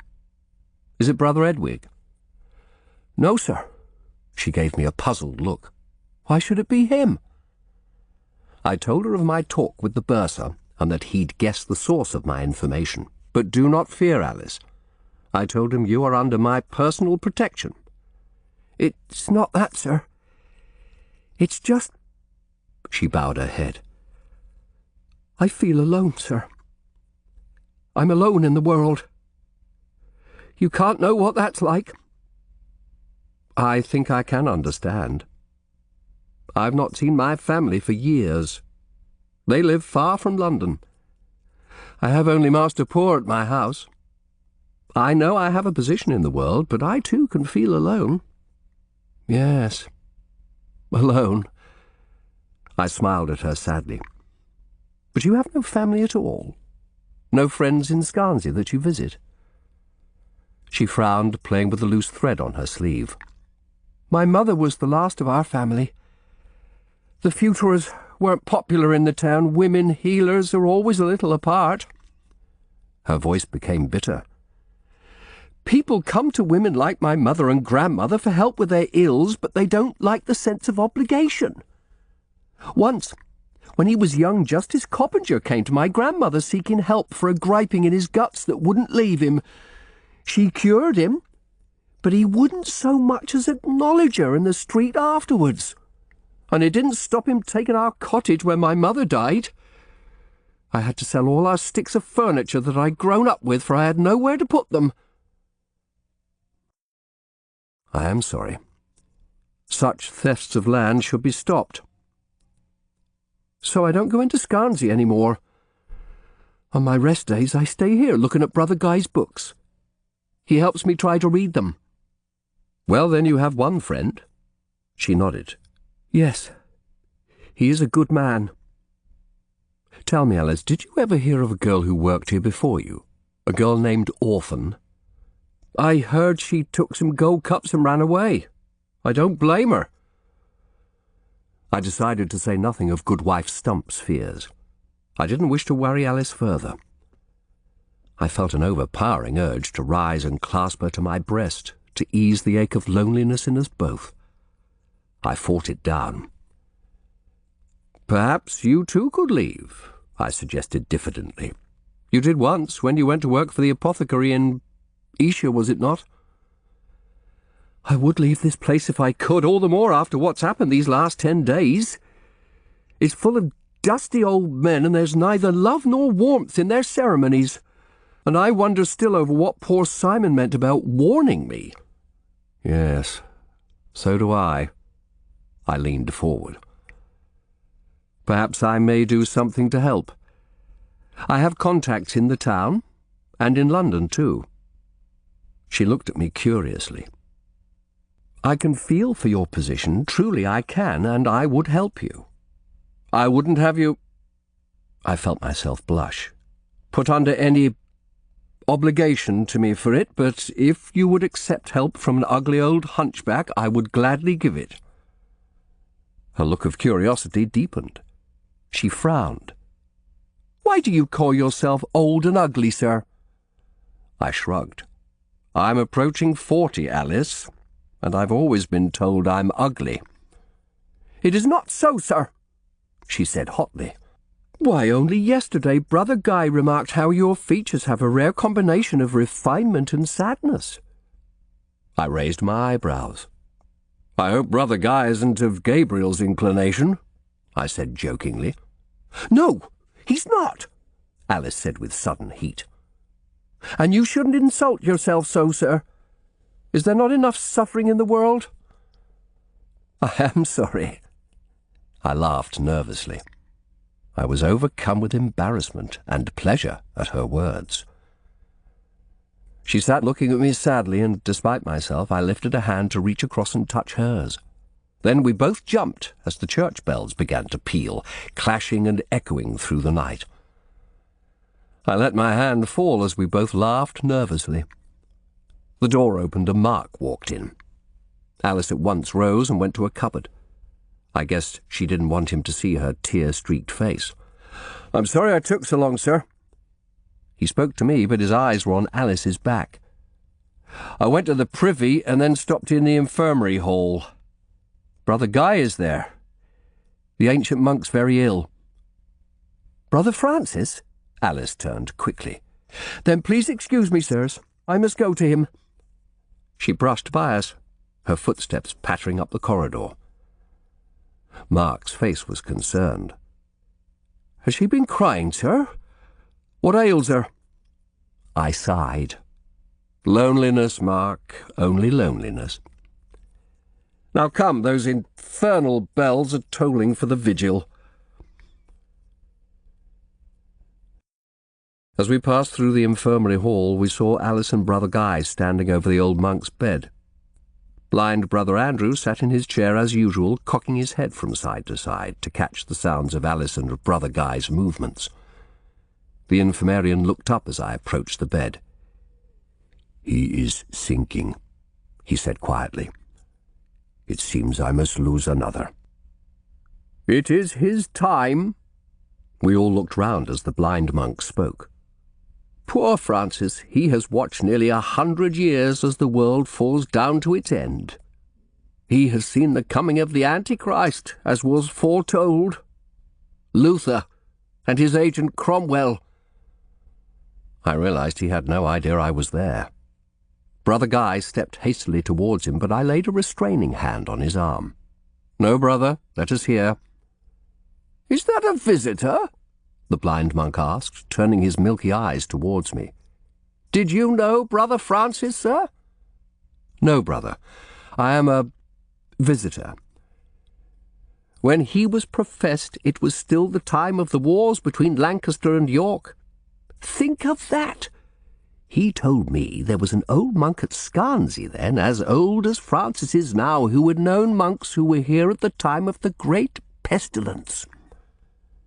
Is it Brother Edwig?" "No, sir." She gave me a puzzled look. "Why should it be him?" I told her of my talk with the bursar, and that he'd guessed the source of my information. "But do not fear, Alice. I told him you are under my personal protection." "It's not that, sir. It's just—" She bowed her head. "I feel alone, sir. I'm alone in the world. You can't know what that's like." "I think I can understand. I've not seen my family for years. They live far from London. I have only Master Poor at my house. I know I have a position in the world, but I too can feel alone. Yes, alone." I smiled at her sadly. "But you have no family at all? No friends in Scarnsea that you visit?" She frowned, playing with the loose thread on her sleeve. "My mother was the last of our family. The Futurers weren't popular in the town. Women healers are always a little apart." Her voice became bitter. "People come to women like my mother and grandmother for help with their ills, but they don't like the sense of obligation. Once, when he was young, Justice Coppinger came to my grandmother seeking help for a griping in his guts that wouldn't leave him. She cured him, but he wouldn't so much as acknowledge her in the street afterwards. And it didn't stop him taking our cottage when my mother died. I had to sell all our sticks of furniture that I'd grown up with, for I had nowhere to put them." "I am sorry. Such thefts of land should be stopped." "So I don't go into Scarnsea any more. On my rest days, I stay here looking at Brother Guy's books. He helps me try to read them. Well, then you have one friend. She nodded. Yes, he is a good man. Tell me, Alice, did you ever hear of a girl who worked here before you? A girl named Orphan? I heard she took some gold cups and ran away. I don't blame her. I decided to say nothing of Goodwife Stump's fears. I didn't wish to worry Alice further. I felt an overpowering urge to rise and clasp her to my breast, to ease the ache of loneliness in us both. I fought it down. Perhaps you too could leave, I suggested diffidently. You did once, when you went to work for the apothecary in Esher, was it not? I would leave this place if I could, all the more after what's happened these last 10 days. It's full of dusty old men, and there's neither love nor warmth in their ceremonies. And I wonder still over what poor Simon meant about warning me. Yes, so do I. I leaned forward. Perhaps I may do something to help. I have contacts in the town, and in London too. She looked at me curiously. I can feel for your position, truly I can, and I would help you. I wouldn't have you— I felt myself blush— put under any obligation to me for it, but if you would accept help from an ugly old hunchback, I would gladly give it. Her look of curiosity deepened. She frowned. Why do you call yourself old and ugly, sir? I shrugged. I'm approaching 40, Alice, and I've always been told I'm ugly. It is not so, sir, she said hotly. Why, only yesterday Brother Guy remarked how your features have a rare combination of refinement and sadness. I raised my eyebrows. I hope Brother Guy isn't of Gabriel's inclination, I said jokingly. No, he's not, Alice said with sudden heat. And you shouldn't insult yourself so, sir. Is there not enough suffering in the world? I am sorry. I laughed nervously. I was overcome with embarrassment and pleasure at her words. She sat looking at me sadly, and despite myself, I lifted a hand to reach across and touch hers. Then we both jumped as the church bells began to peal, clashing and echoing through the night. I let my hand fall as we both laughed nervously. The door opened and Mark walked in. Alice at once rose and went to a cupboard. I guessed she didn't want him to see her tear-streaked face. I'm sorry I took so long, sir. He spoke to me, but his eyes were on Alice's back. I went to the privy and then stopped in the infirmary hall. Brother Guy is there. The ancient monk's very ill. Brother Francis? Alice turned quickly. Then please excuse me, sirs. I must go to him. She brushed by us, her footsteps pattering up the corridor. Mark's face was concerned. Has she been crying, sir? What ails her? I sighed. Loneliness, Mark, only loneliness. Now come, those infernal bells are tolling for the vigil. As we passed through the infirmary hall, we saw Alice and Brother Guy standing over the old monk's bed. Blind Brother Andrew sat in his chair as usual, cocking his head from side to side to catch the sounds of Alice and Brother Guy's movements. The infirmarian looked up as I approached the bed. He is sinking, he said quietly. It seems I must lose another. It is his time. We all looked round as the blind monk spoke. Poor Francis, he has watched nearly 100 years as the world falls down to its end. He has seen the coming of the Antichrist, as was foretold. Luther, and his agent Cromwell. I realized he had no idea I was there. Brother Guy stepped hastily towards him, but I laid a restraining hand on his arm. No, brother, let us hear. Is that a visitor? The blind monk asked, turning his milky eyes towards me. Did you know Brother Francis, sir? No, brother. I am a visitor. When he was professed, it was still the time of the wars between Lancaster and York. Think of that! He told me there was an old monk at Scarnsea then, as old as Francis is now, who had known monks who were here at the time of the great pestilence.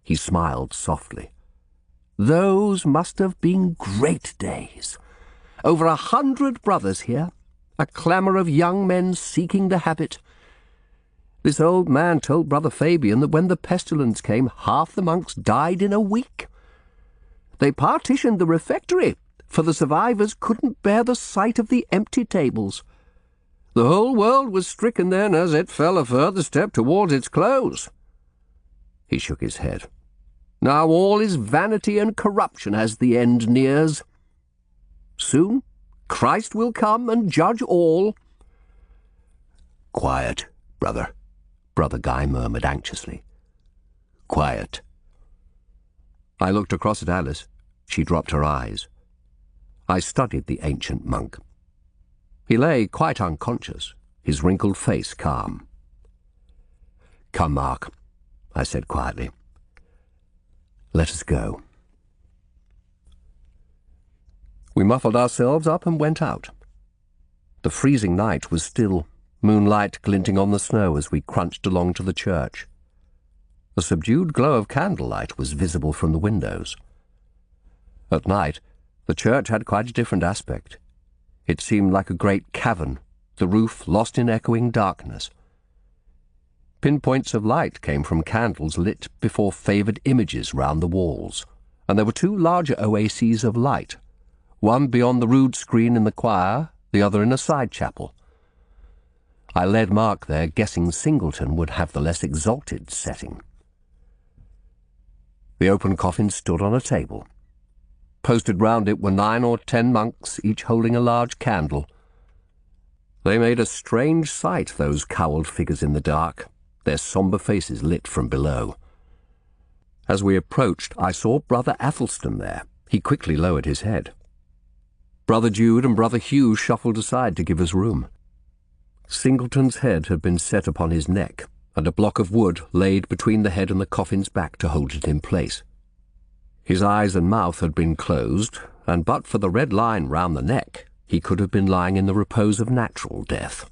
He smiled softly. Those must have been great days. Over 100 brothers here, a clamour of young men seeking the habit. This old man told Brother Fabian that when the pestilence came, half the monks died in a week. They partitioned the refectory, for the survivors couldn't bear the sight of the empty tables. The whole world was stricken then as it fell a further step towards its close. He shook his head. Now all is vanity and corruption as the end nears. Soon Christ will come and judge all. Quiet, brother, Brother Guy murmured anxiously. Quiet. I looked across at Alice. She dropped her eyes. I studied the ancient monk. He lay quite unconscious, his wrinkled face calm. Come, Mark, I said quietly. Let us go. We muffled ourselves up and went out. The freezing night was still, moonlight glinting on the snow as we crunched along to the church. A subdued glow of candlelight was visible from the windows. At night, the church had quite a different aspect. It seemed like a great cavern, the roof lost in echoing darkness. Pinpoints of light came from candles lit before favoured images round the walls, and there were two larger oases of light, one beyond the rood screen in the choir, the other in a side chapel. I led Mark there, guessing Singleton would have the less exalted setting. The open coffin stood on a table. Posted round it were 9 or 10 monks, each holding a large candle. They made a strange sight, those cowled figures in the dark, their sombre faces lit from below. As we approached, I saw Brother Athelstan there. He quickly lowered his head. Brother Jude and Brother Hugh shuffled aside to give us room. Singleton's head had been set upon his neck, and a block of wood laid between the head and the coffin's back to hold it in place. His eyes and mouth had been closed, and but for the red line round the neck, he could have been lying in the repose of natural death.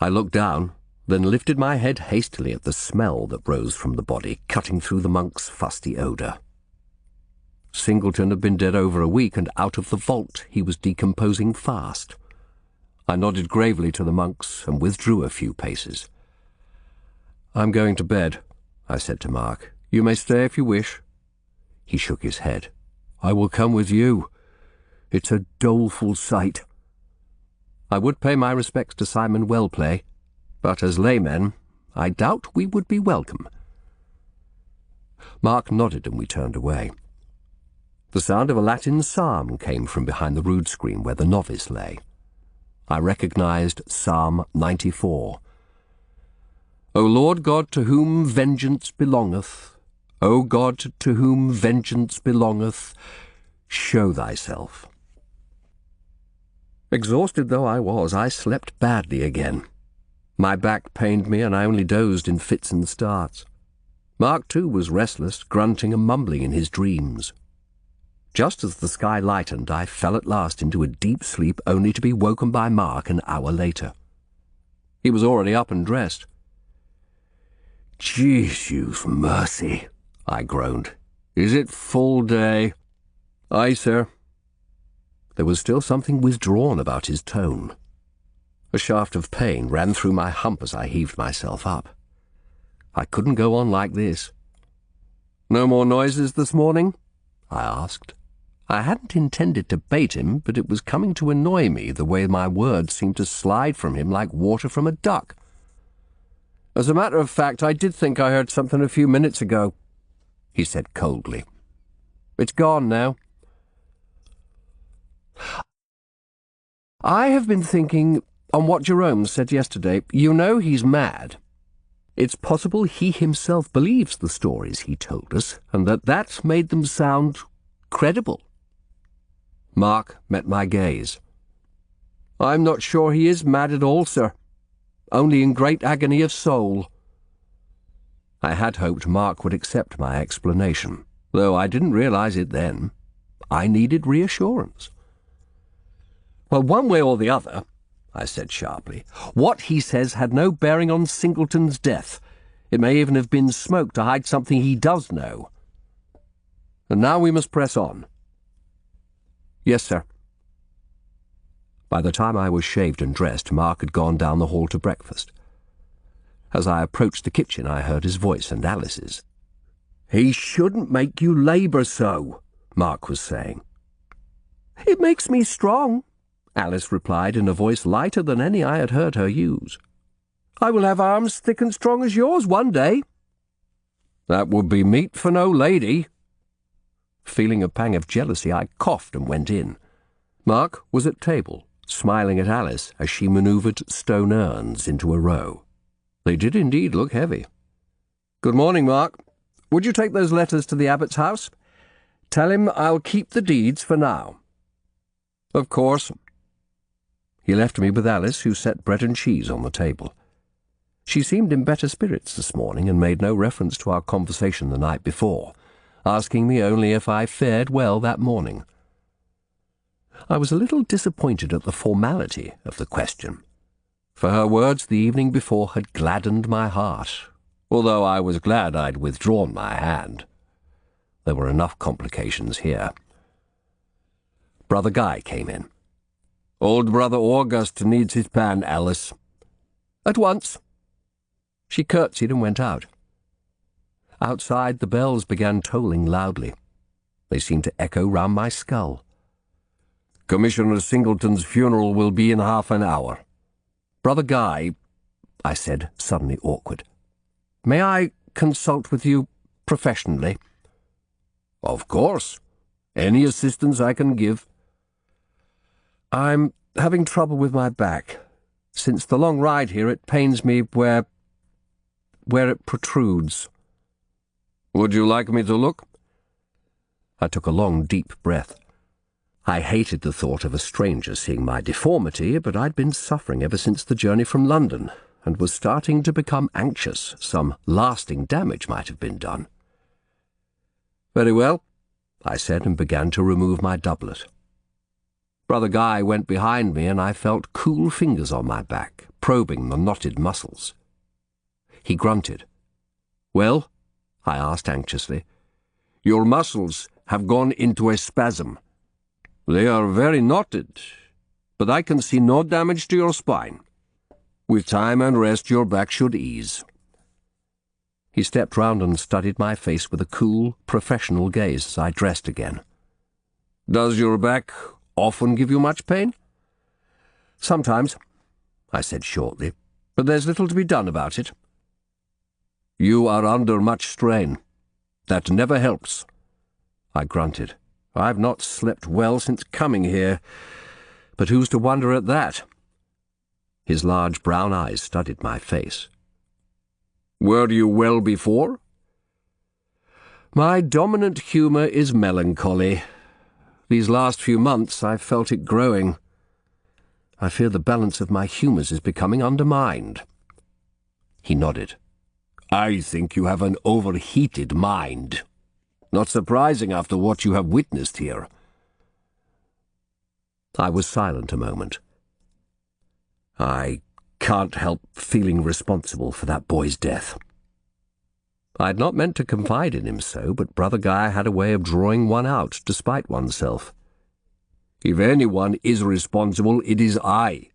I looked down, then lifted my head hastily at the smell that rose from the body, cutting through the monk's fusty odour. Singleton had been dead over a week, and out of the vault he was decomposing fast. I nodded gravely to the monks and withdrew a few paces. I'm going to bed, I said to Mark. You may stay if you wish. He shook his head. I will come with you. It's a doleful sight. I would pay my respects to Simon Wellplay, but as laymen, I doubt we would be welcome. Mark nodded and we turned away. The sound of a Latin psalm came from behind the rood screen where the novice lay. I recognized Psalm 94. O Lord God, to whom vengeance belongeth, O God, to whom vengeance belongeth, show thyself. Exhausted though I was, I slept badly again. My back pained me, and I only dozed in fits and starts. Mark, too, was restless, grunting and mumbling in his dreams. Just as the sky lightened, I fell at last into a deep sleep, only to be woken by Mark an hour later. He was already up and dressed. "Jesus mercy," I groaned. "Is it full day?" "Aye, sir." There was still something withdrawn about his tone. A shaft of pain ran through my hump as I heaved myself up. I couldn't go on like this. "No more noises this morning?" I asked. I hadn't intended to bait him, but it was coming to annoy me the way my words seemed to slide from him like water from a duck. "As a matter of fact, I did think I heard something a few minutes ago," he said coldly. "It's gone now." "I have been thinking on what Jerome said yesterday. You know he's mad. It's possible he himself believes the stories he told us, and that made them sound credible." Mark met my gaze. "I'm not sure he is mad at all, sir. Only in great agony of soul." I had hoped Mark would accept my explanation, though I didn't realize it then. I needed reassurance. "Well, one way or the other," I said sharply, "what he says had no bearing on Singleton's death. It may even have been smoke to hide something he does know. And now we must press on." "Yes, sir." By the time I was shaved and dressed, Mark had gone down the hall to breakfast. As I approached the kitchen, I heard his voice and Alice's. "He shouldn't make you labour so," Mark was saying. "It makes me strong," Alice replied in a voice lighter than any I had heard her use. "I will have arms thick and strong as yours one day." "That would be meat for no lady." Feeling a pang of jealousy, I coughed and went in. Mark was at table, smiling at Alice as she manoeuvred stone urns into a row. They did indeed look heavy. "Good morning, Mark. Would you take those letters to the abbot's house? Tell him I'll keep the deeds for now." "Of course." He left me with Alice, who set bread and cheese on the table. She seemed in better spirits this morning and made no reference to our conversation the night before, asking me only if I fared well that morning. I was a little disappointed at the formality of the question, for her words the evening before had gladdened my heart, although I was glad I'd withdrawn my hand. There were enough complications here. Brother Guy came in. "Old Brother August needs his pan, Alice." "At once." She curtsied and went out. Outside, the bells began tolling loudly. They seemed to echo round my skull. "Commissioner Singleton's funeral will be in half an hour." "Brother Guy," I said, suddenly awkward, "may I consult with you professionally?" "Of course. Any assistance I can give." "I'm having trouble with my back. Since the long ride here, it pains me where it protrudes." "Would you like me to look?" I took a long, deep breath. I hated the thought of a stranger seeing my deformity, but I'd been suffering ever since the journey from London, and was starting to become anxious some lasting damage might have been done. "Very well," I said, and began to remove my doublet. Brother Guy went behind me, and I felt cool fingers on my back, probing the knotted muscles. He grunted. "Well?" I asked anxiously. "Your muscles have gone into a spasm. They are very knotted, but I can see no damage to your spine. With time and rest, your back should ease." He stepped round and studied my face with a cool, professional gaze as I dressed again. "Does your back often give you much pain?" "Sometimes," I said shortly, "but there's little to be done about it." "You are under much strain. That never helps." I grunted. "I've not slept well since coming here, but who's to wonder at that?" His large brown eyes studied my face. "Were you well before?" "My dominant humour is melancholy. These last few months I've felt it growing. I fear the balance of my humours is becoming undermined." He nodded. "I think you have an overheated mind. Not surprising after what you have witnessed here." I was silent a moment. "I can't help feeling responsible for that boy's death." I had not meant to confide in him so, but Brother Guy had a way of drawing one out despite oneself. "If anyone is responsible, it is I.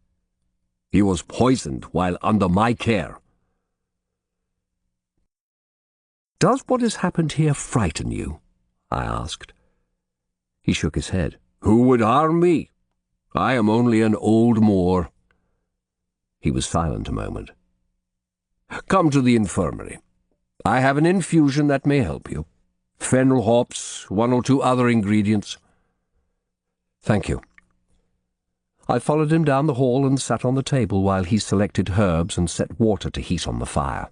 He was poisoned while under my care." "Does what has happened here frighten you?" I asked. He shook his head. "Who would harm me? I am only an old Moor." He was silent a moment. "Come to the infirmary. I have an infusion that may help you. Fennel hops, 1 or 2 other ingredients." "Thank you." I followed him down the hall and sat on the table while he selected herbs and set water to heat on the fire.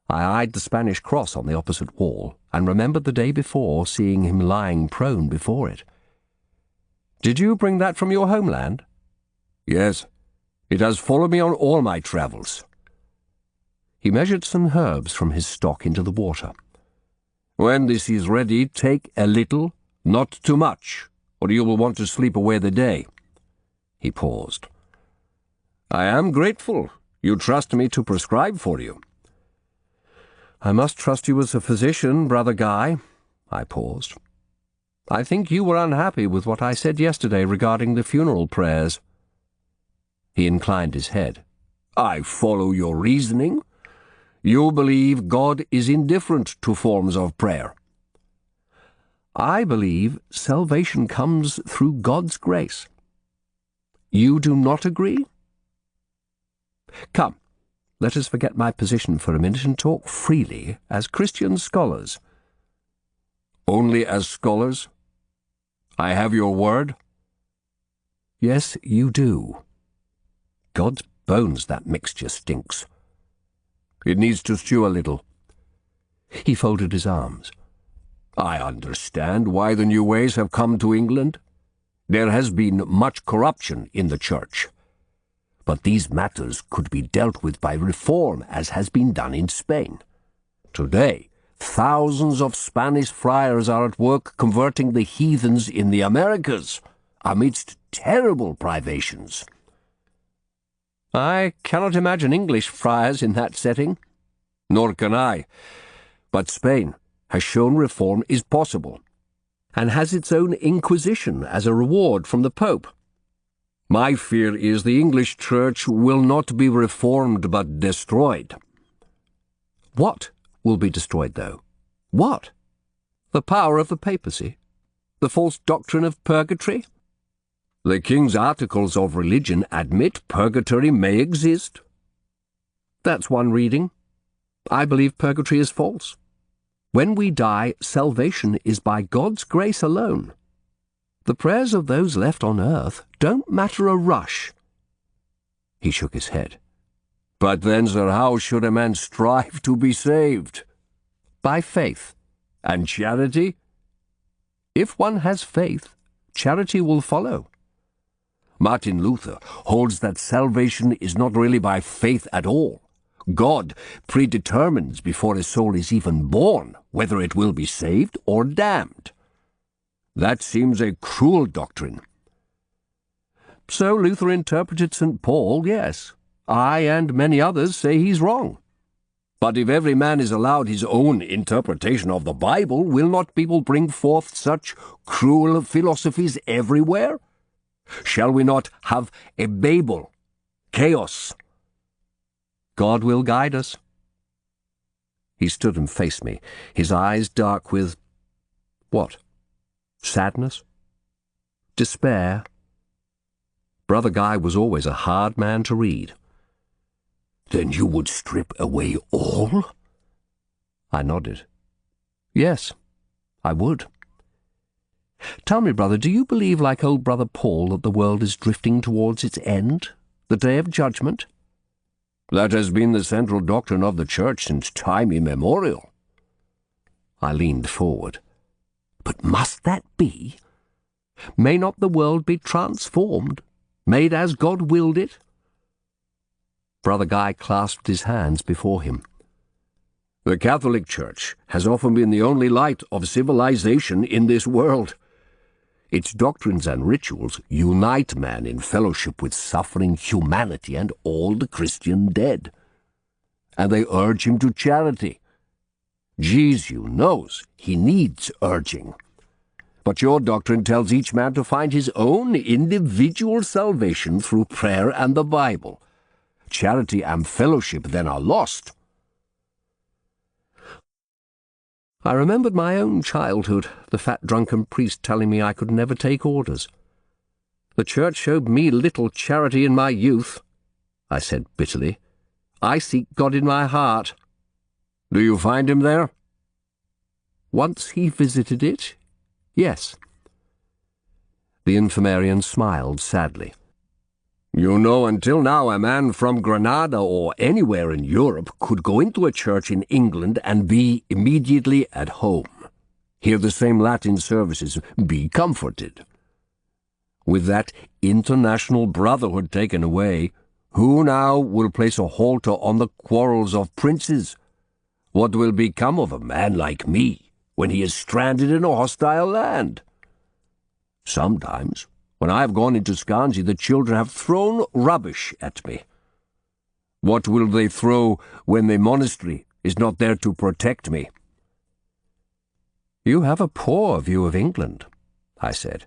I eyed the Spanish cross on the opposite wall, and remembered the day before seeing him lying prone before it. "Did you bring that from your homeland?" "Yes. It has followed me on all my travels." He measured some herbs from his stock into the water. "When this is ready, take a little, Not too much, or you will want to sleep away the day." He paused. "I am grateful. You trust me to prescribe for you." "I must trust you as a physician, Brother Guy." I paused. "I think you were unhappy with what I said yesterday regarding the funeral prayers." He inclined his head. "I follow your reasoning. You believe God is indifferent to forms of prayer." "I believe salvation comes through God's grace. You do not agree? Come, let us forget my position for a minute and talk freely as Christian scholars." "Only as scholars? I have your word?" "Yes, you do. God's bones, that mixture stinks." "It needs to stew a little." He folded his arms. "I understand why the new ways have come to England. There has been much corruption in the Church. But these matters could be dealt with by reform, as has been done in Spain. Today, thousands of Spanish friars are at work converting the heathens in the Americas, amidst terrible privations." "I cannot imagine English friars in that setting." "Nor can I. But Spain has shown reform is possible, and has its own Inquisition as a reward from the Pope. My fear is the English Church will not be reformed but destroyed." "What will be destroyed, though? What? The power of the papacy? The false doctrine of purgatory?" "The King's articles of religion admit purgatory may exist." "That's one reading. I believe purgatory is false. When we die, salvation is by God's grace alone. The prayers of those left on earth don't matter a rush." He shook his head. "But then, sir, how should a man strive to be saved?" "By faith." "And charity?" "If one has faith, charity will follow." Martin Luther holds that salvation is not really by faith at all. God predetermines before a soul is even born whether it will be saved or damned. That seems a cruel doctrine. "So Luther interpreted St. Paul, yes. I and many others say he's wrong." "But if every man is allowed his own interpretation of the Bible, will not people bring forth such cruel philosophies everywhere? Shall we not have a Babel, chaos?" "God will guide us." He stood and faced me, his eyes dark with... what? Sadness? Despair? Brother Guy was always a hard man to read. "Then you would strip away all?" I nodded. "Yes, I would." "Tell me, brother, do you believe, like old Brother Paul, that the world is drifting towards its end, the day of judgment?" "That has been the central doctrine of the Church since time immemorial." I leaned forward. "But must that be? May not the world be transformed, made as God willed it?" Brother Guy clasped his hands before him. "The Catholic Church has often been the only light of civilization in this world. Its doctrines and rituals unite man in fellowship with suffering humanity and all the Christian dead. And they urge him to charity. Jesus knows he needs urging. But your doctrine tells each man to find his own individual salvation through prayer and the Bible. Charity and fellowship then are lost." I remembered my own childhood, the fat drunken priest telling me I could never take orders. "The Church showed me little charity in my youth," I said bitterly. "I seek God in my heart." "Do you find him there?" "Once he visited it, yes." The infirmarian smiled sadly. "You know, until now a man from Granada or anywhere in Europe could go into a church in England and be immediately at home, hear the same Latin services, be comforted. With that international brotherhood taken away, who now will place a halter on the quarrels of princes? What will become of a man like me when he is stranded in a hostile land?" Sometimes, when I have gone into Scarnsea, the children have thrown rubbish at me. What will they throw when the monastery is not there to protect me?" "You have a poor view of England," I said.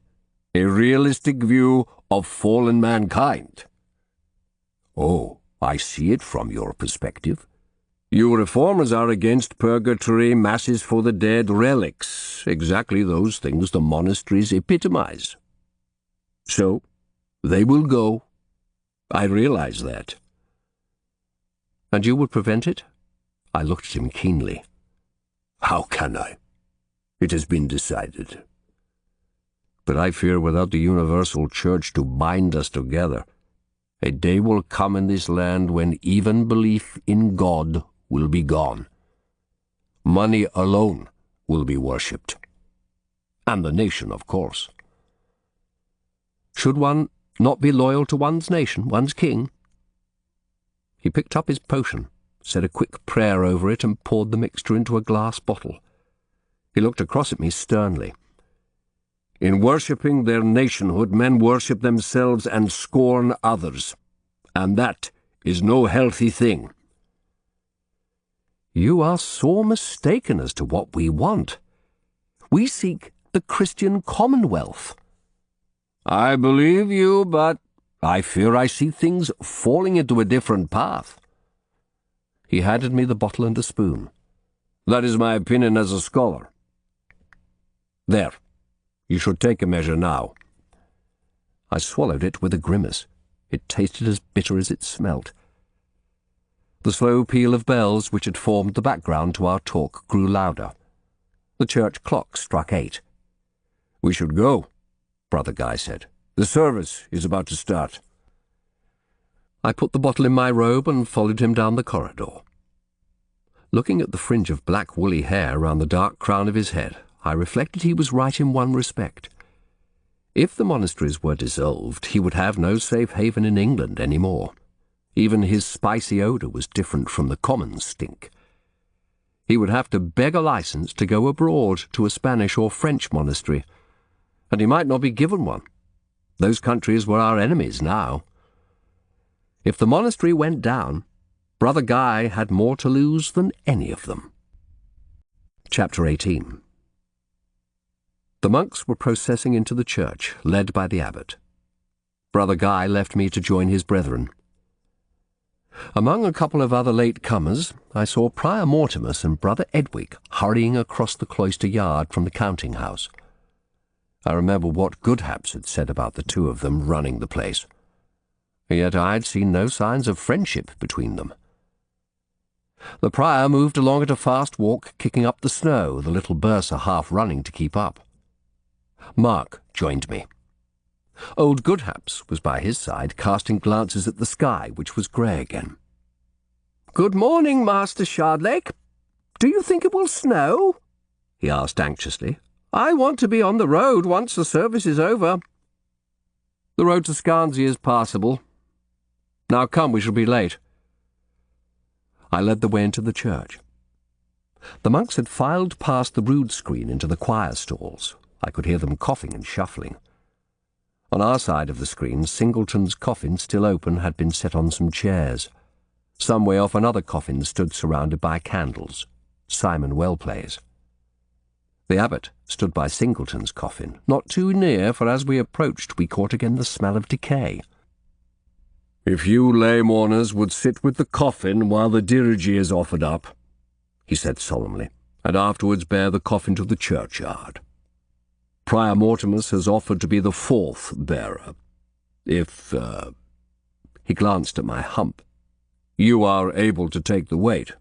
"A realistic view of fallen mankind." "Oh, I see it from your perspective. You reformers are against purgatory, masses for the dead, relics, exactly those things the monasteries epitomize. So, they will go. I realize that." "And you would prevent it?" I looked at him keenly. "How can I? It has been decided. But I fear without the universal church to bind us together, a day will come in this land when even belief in God will be gone. Money alone will be worshipped. And the nation, of course." "Should one not be loyal to one's nation, one's king?" He picked up his potion, said a quick prayer over it, and poured the mixture into a glass bottle. He looked across at me sternly. "In worshipping their nationhood, men worship themselves and scorn others. And that is no healthy thing." "You are sore mistaken as to what we want. We seek the Christian Commonwealth." "I believe you, but I fear I see things falling into a different path." He handed me the bottle and a spoon. "That is my opinion as a scholar. There, you should take a measure now." I swallowed it with a grimace. It tasted as bitter as it smelt. The slow peal of bells which had formed the background to our talk grew louder. The church clock struck 8. "We should go," Brother Guy said. "The service is about to start." I put the bottle in my robe and followed him down the corridor. Looking at the fringe of black woolly hair round the dark crown of his head, I reflected he was right in one respect. If the monasteries were dissolved, he would have no safe haven in England any more. Even his spicy odour was different from the common stink. He would have to beg a license to go abroad to a Spanish or French monastery, and he might not be given one. Those countries were our enemies now. If the monastery went down, Brother Guy had more to lose than any of them. Chapter 18. The monks were processing into the church, led by the abbot. Brother Guy left me to join his brethren. Among a couple of other late-comers, I saw Prior Mortimus and Brother Edwig hurrying across the cloister yard from the counting-house. I remember what Goodhaps had said about the two of them running the place. Yet I had seen no signs of friendship between them. The prior moved along at a fast walk, kicking up the snow, the little bursar half running to keep up. Mark joined me. Old Goodhaps was by his side, casting glances at the sky, which was grey again. "Good morning, Master Shardlake. Do you think it will snow?" he asked anxiously. "I want to be on the road once the service is over." "The road to Scarnsea is passable. Now come, we shall be late." I led the way into the church. The monks had filed past the rood screen into the choir stalls. I could hear them coughing and shuffling. On our side of the screen, Singleton's coffin, still open, had been set on some chairs. Some way off another coffin stood surrounded by candles. Simon Wellplays. The abbot stood by Singleton's coffin, not too near, for as we approached we caught again the smell of decay. "If you lay mourners would sit with the coffin while the dirigy is offered up," he said solemnly, "and afterwards bear the coffin to the churchyard. Prior Mortimus has offered to be the fourth bearer. If, he glanced at my hump, "you are able to take the weight."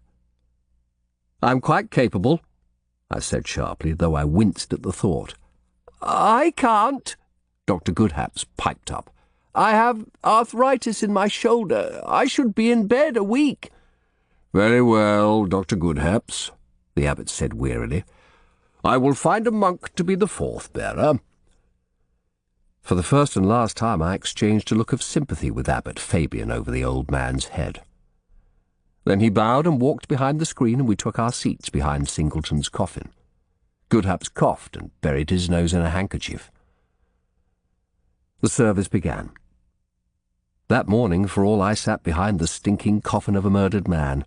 "I'm quite capable," I said sharply, though I winced at the thought. "I can't," Dr. Goodhaps piped up. "I have arthritis in my shoulder. I should be in bed a week." "Very well, Dr. Goodhaps," the abbot said wearily. "I will find a monk to be the fourth bearer." For the first and last time I exchanged a look of sympathy with Abbot Fabian over the old man's head. Then he bowed and walked behind the screen, and we took our seats behind Singleton's coffin. Goodhaps coughed and buried his nose in a handkerchief. The service began. That morning, for all I sat behind the stinking coffin of a murdered man,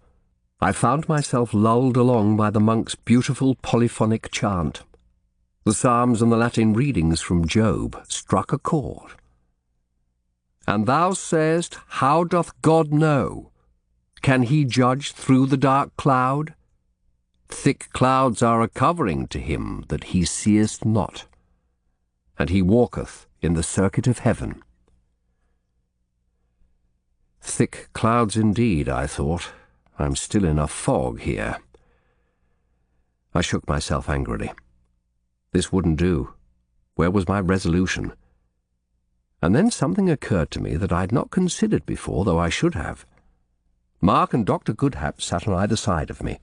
I found myself lulled along by the monk's beautiful polyphonic chant. The Psalms and the Latin readings from Job struck a chord. And thou sayest, how doth God know? Can he judge through the dark cloud? Thick clouds are a covering to him that he seest not, and he walketh in the circuit of heaven. Thick clouds indeed, I thought. I'm still in a fog here. I shook myself angrily. This wouldn't do. Where was my resolution? And then something occurred to me that I'd not considered before, though I should have. Mark and Dr. Goodhap sat on either side of me.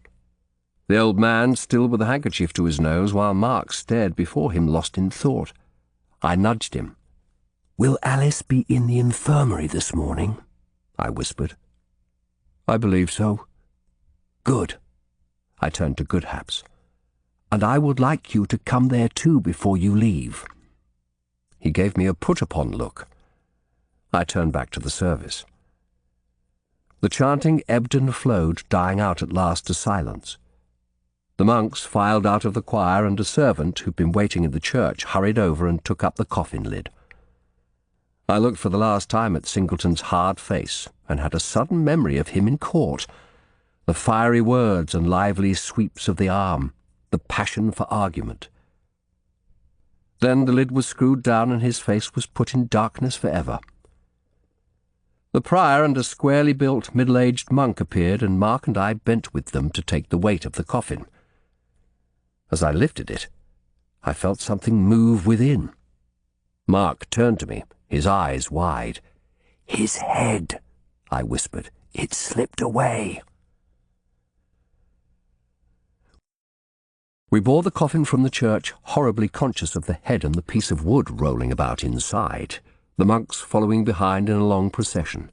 The old man still with a handkerchief to his nose, while Mark stared before him, lost in thought. I nudged him. "Will Alice be in the infirmary this morning?" I whispered. "I believe so." "Good." I turned to Goodhaps. "And I would like you to come there too before you leave." He gave me a put-upon look. I turned back to the service. The chanting ebbed and flowed, dying out at last to silence. The monks filed out of the choir, and a servant, who'd been waiting in the church, hurried over and took up the coffin lid. I looked for the last time at Singleton's hard face, and had a sudden memory of him in court, the fiery words and lively sweeps of the arm, the passion for argument. Then the lid was screwed down and his face was put in darkness forever. The prior and a squarely built middle-aged monk appeared, and Mark and I bent with them to take the weight of the coffin. As I lifted it, I felt something move within. Mark turned to me, his eyes wide. "His head," I whispered. "It slipped away." We bore the coffin from the church, horribly conscious of the head and the piece of wood rolling about inside, the monks following behind in a long procession.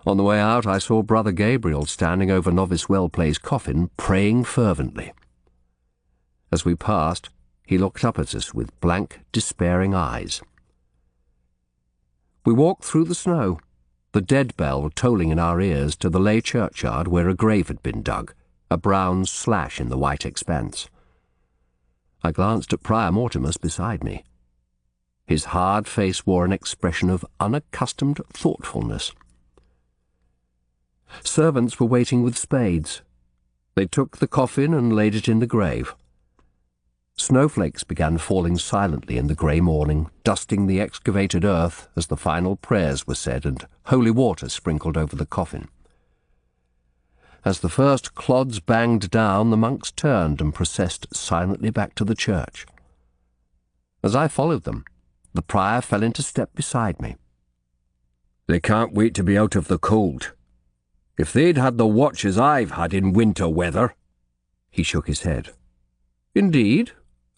On the way out, I saw Brother Gabriel standing over Novice Wellplay's coffin, praying fervently. As we passed, he looked up at us with blank, despairing eyes. We walked through the snow, the dead bell tolling in our ears, to the lay churchyard where a grave had been dug, a brown slash in the white expanse. I glanced at Prior Mortimus beside me. His hard face wore an expression of unaccustomed thoughtfulness. Servants were waiting with spades. They took the coffin and laid it in the grave. Snowflakes began falling silently in the grey morning, dusting the excavated earth as the final prayers were said and holy water sprinkled over the coffin. As the first clods banged down, the monks turned and processed silently back to the church. As I followed them, the prior fell into step beside me. "They can't wait to be out of the cold. If they'd had the watches I've had in winter weather—" He shook his head. "Indeed?"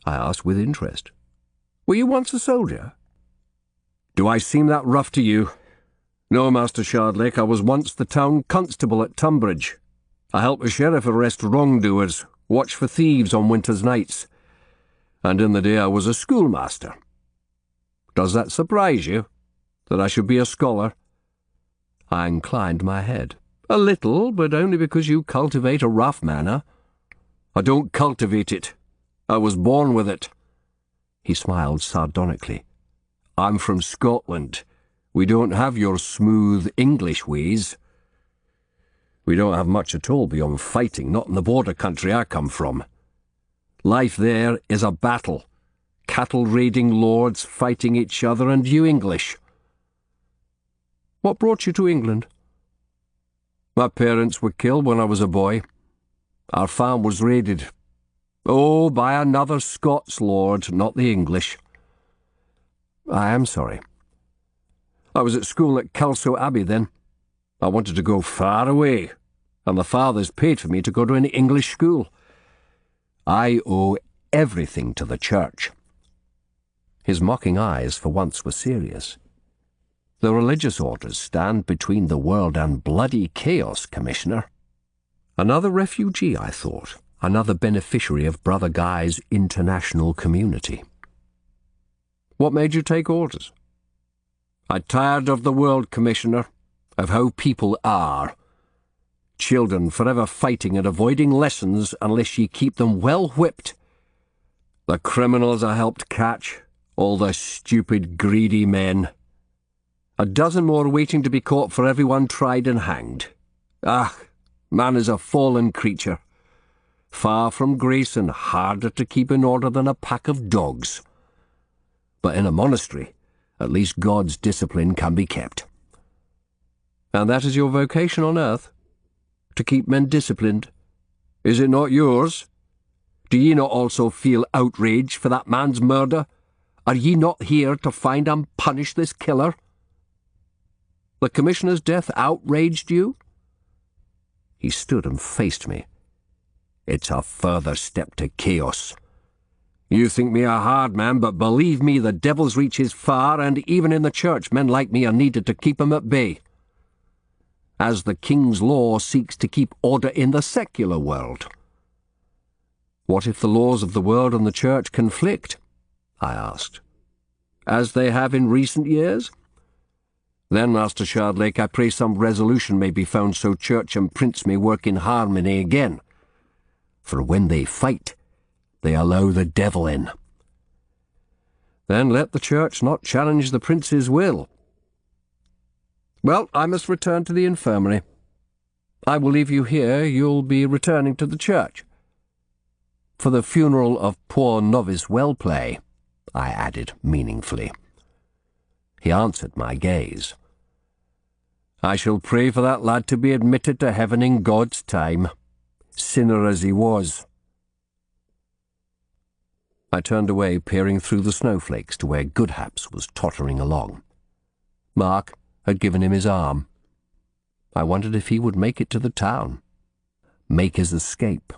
I asked with interest. "Were you once a soldier?" "Do I seem that rough to you? No, Master Shardlake, I was once the town constable at Tunbridge. I helped the sheriff arrest wrongdoers, watch for thieves on winter's nights, and in the day I was a schoolmaster. Does that surprise you, that I should be a scholar?" I inclined my head. "A little, but only because you cultivate a rough manner." "I don't cultivate it. I was born with it." He smiled sardonically. "I'm from Scotland. We don't have your smooth English ways. We don't have much at all beyond fighting, not in the border country I come from. Life there is a battle, cattle-raiding lords fighting each other, and you English." "What brought you to England?" "My parents were killed when I was a boy. Our farm was raided. Oh, by another Scots lord, not the English." "I am sorry." "I was at school at Kelso Abbey then. I wanted to go far away, and the fathers paid for me to go to an English school. I owe everything to the church." His mocking eyes for once were serious. "The religious orders stand between the world and bloody chaos, Commissioner." Another refugee, I thought, another beneficiary of Brother Guy's international community. What made you take orders? I'm tired of the world, Commissioner, of how people are. Children forever fighting and avoiding lessons unless ye keep them well whipped. The criminals I helped catch, all the stupid, greedy men. A dozen more waiting to be caught for everyone tried and hanged. Ah, man is a fallen creature, far from grace and harder to keep in order than a pack of dogs. But in a monastery, at least God's discipline can be kept. And that is your vocation on earth? To keep men disciplined? Is it not yours? Do ye not also feel outrage for that man's murder? Are ye not here to find and punish this killer? The Commissioner's death outraged you? He stood and faced me. It's a further step to chaos. You think me a hard man, but believe me, the devil's reach is far, and even in the church men like me are needed to keep him at bay. As the king's law seeks to keep order in the secular world. What if the laws of the world and the church conflict? I asked. As they have in recent years? Then, Master Shardlake, I pray some resolution may be found so church and prince may work in harmony again. For when they fight, they allow the devil in. Then let the church not challenge the prince's will. Well, I must return to the infirmary. I will leave you here. You'll be returning to the church. For the funeral of poor novice Wellplay, I added meaningfully. He answered my gaze. I shall pray for that lad to be admitted to heaven in God's time, sinner as he was. I turned away, peering through the snowflakes to where Goodhaps was tottering along. Mark had given him his arm. I wondered if he would make it to the town, make his escape.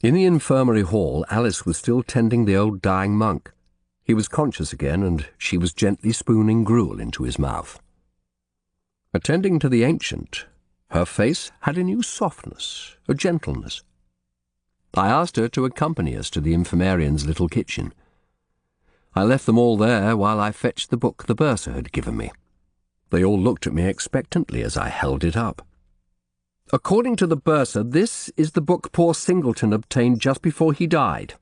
In the infirmary hall, Alice was still tending the old dying monk. He was conscious again, and she was gently spooning gruel into his mouth. Attending to the ancient, her face had a new softness, a gentleness. I asked her to accompany us to the infirmarian's little kitchen. I left them all there while I fetched the book the bursar had given me. They all looked at me expectantly as I held it up. According to the bursar, this is the book poor Singleton obtained just before he died.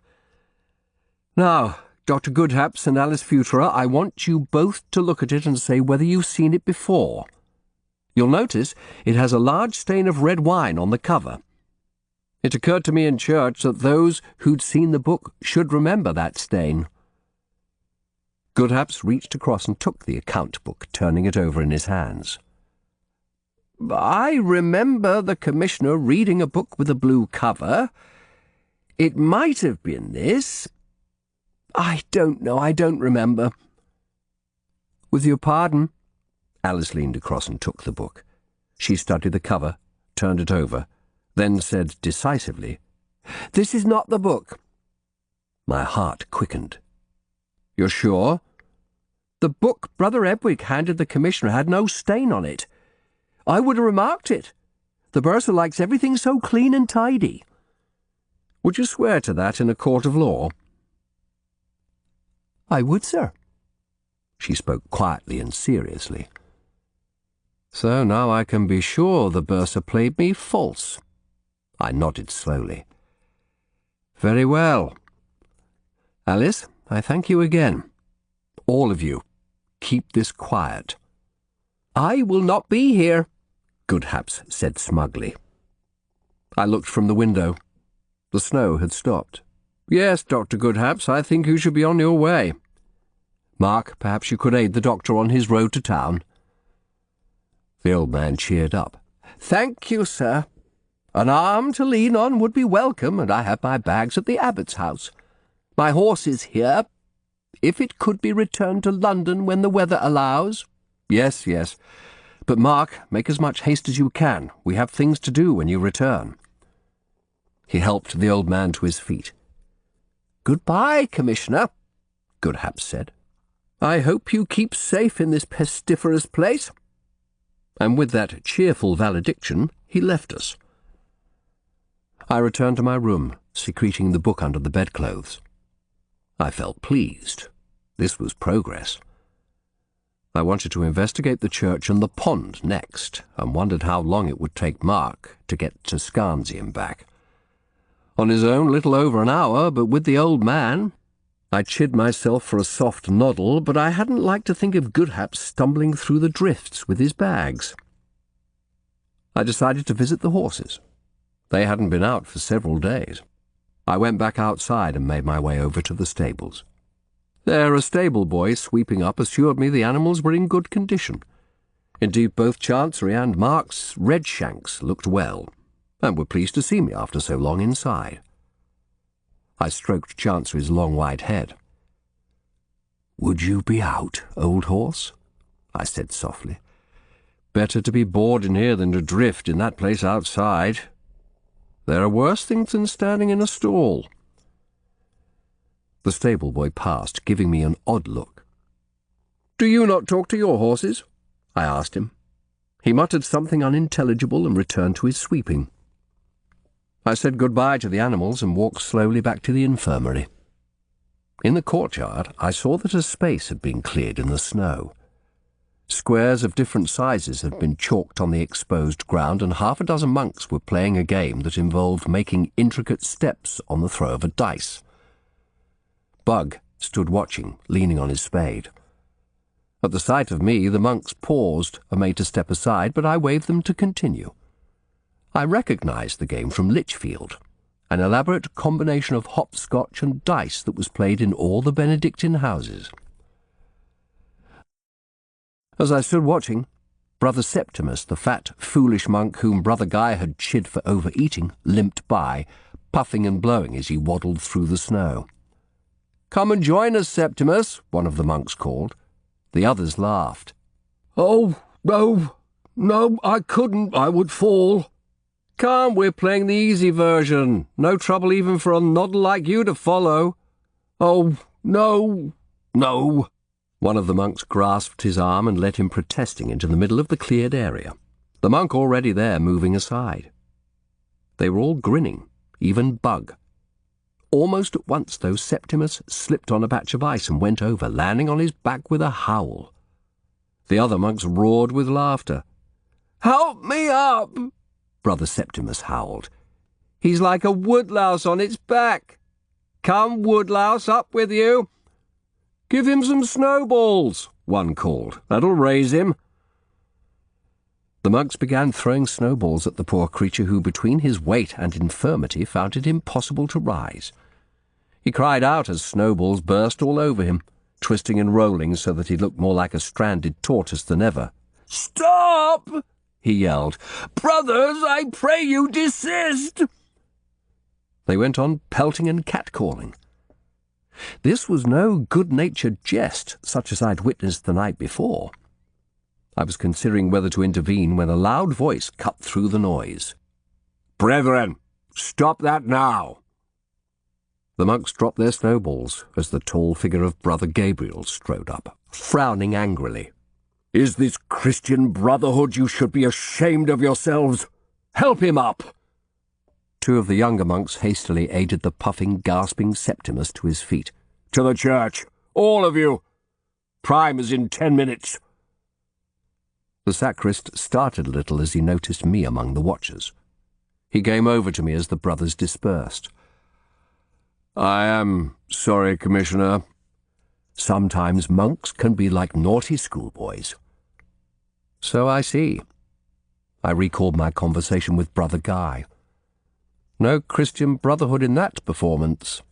Now, Dr. Goodhaps and Alice Futura, I want you both to look at it and say whether you've seen it before. You'll notice it has a large stain of red wine on the cover. It occurred to me in church that those who'd seen the book should remember that stain. Goodhaps reached across and took the account book, turning it over in his hands. I remember the Commissioner reading a book with a blue cover. It might have been this. I don't know, I don't remember. With your pardon. Alice leaned across and took the book. She studied the cover, turned it over, then said decisively, This is not the book. My heart quickened. You're sure? The book Brother Ebwick handed the Commissioner had no stain on it. I would have remarked it. The bursar likes everything so clean and tidy. Would you swear to that in a court of law? I would, sir. She spoke quietly and seriously. So now I can be sure the bursar played me false. I nodded slowly. Very well. Alice, I thank you again. All of you, keep this quiet. I will not be here, Goodhaps said smugly. I looked from the window. The snow had stopped. Yes, Dr. Goodhaps, I think you should be on your way. Mark, perhaps you could aid the doctor on his road to town. The old man cheered up. Thank you, sir. An arm to lean on would be welcome, and I have my bags at the abbot's house. My horse is here. If it could be returned to London when the weather allows. Yes, yes. But, Mark, make as much haste as you can. We have things to do when you return. He helped the old man to his feet. Goodbye, Commissioner, Goodhaps said. I hope you keep safe in this pestiferous place. And with that cheerful valediction, he left us. I returned to my room, secreting the book under the bedclothes. I felt pleased. This was progress. I wanted to investigate the church and the pond next, and wondered how long it would take Mark to get to Scarnsea and back. On his own, little over an hour, but with the old man, I chid myself for a soft noddle, but I hadn't liked to think of Goodhap stumbling through the drifts with his bags. I decided to visit the horses. They hadn't been out for several days. I went back outside and made my way over to the stables. There, a stable boy sweeping up assured me the animals were in good condition. Indeed, both Chancery and Mark's Redshanks looked well, and were pleased to see me after so long inside. I stroked Chancery's long white head. "Would you be out, old horse?" I said softly. "Better to be bored in here than to drift in that place outside. There are worse things than standing in a stall." The stable boy passed, giving me an odd look. "Do you not talk to your horses?" I asked him. He muttered something unintelligible and returned to his sweeping. I said goodbye to the animals and walked slowly back to the infirmary. In the courtyard, I saw that a space had been cleared in the snow. Squares of different sizes had been chalked on the exposed ground, and half a dozen monks were playing a game that involved making intricate steps on the throw of a dice. Bug stood watching, leaning on his spade. At the sight of me, the monks paused and made to step aside, but I waved them to continue. I recognized the game from Lichfield, an elaborate combination of hopscotch and dice that was played in all the Benedictine houses. As I stood watching, Brother Septimus, the fat, foolish monk whom Brother Guy had chid for overeating, limped by, puffing and blowing as he waddled through the snow. "Come and join us, Septimus," one of the monks called. The others laughed. "Oh, no, I couldn't, I would fall." "Come, we're playing the easy version. No trouble even for a noddle like you to follow." "Oh, no." One of the monks grasped his arm and led him protesting into the middle of the cleared area, the monk already there moving aside. They were all grinning, even Bug. Almost at once, though, Septimus slipped on a patch of ice and went over, landing on his back with a howl. The other monks roared with laughter. "Help me up!" Brother Septimus howled. "He's like a woodlouse on its back. Come, woodlouse, up with you." "Give him some snowballs," one called. "That'll raise him." The monks began throwing snowballs at the poor creature who, between his weight and infirmity, found it impossible to rise. He cried out as snowballs burst all over him, twisting and rolling so that he looked more like a stranded tortoise than ever. "Stop!" he yelled. "Brothers, I pray you, desist!" They went on pelting and catcalling. This was no good-natured jest such as I'd witnessed the night before. I was considering whether to intervene when a loud voice cut through the noise. "Brethren, stop that now!" The monks dropped their snowballs as the tall figure of Brother Gabriel strode up, frowning angrily. "Is this Christian brotherhood? You should be ashamed of yourselves! Help him up!" Two of the younger monks hastily aided the puffing, gasping Septimus to his feet. "To the church, all of you! Prime is in 10 minutes. The sacrist started a little as he noticed me among the watchers. He came over to me as the brothers dispersed. "I am sorry, Commissioner. Sometimes monks can be like naughty schoolboys." "So I see." I recalled my conversation with Brother Guy. No Christian brotherhood in that performance.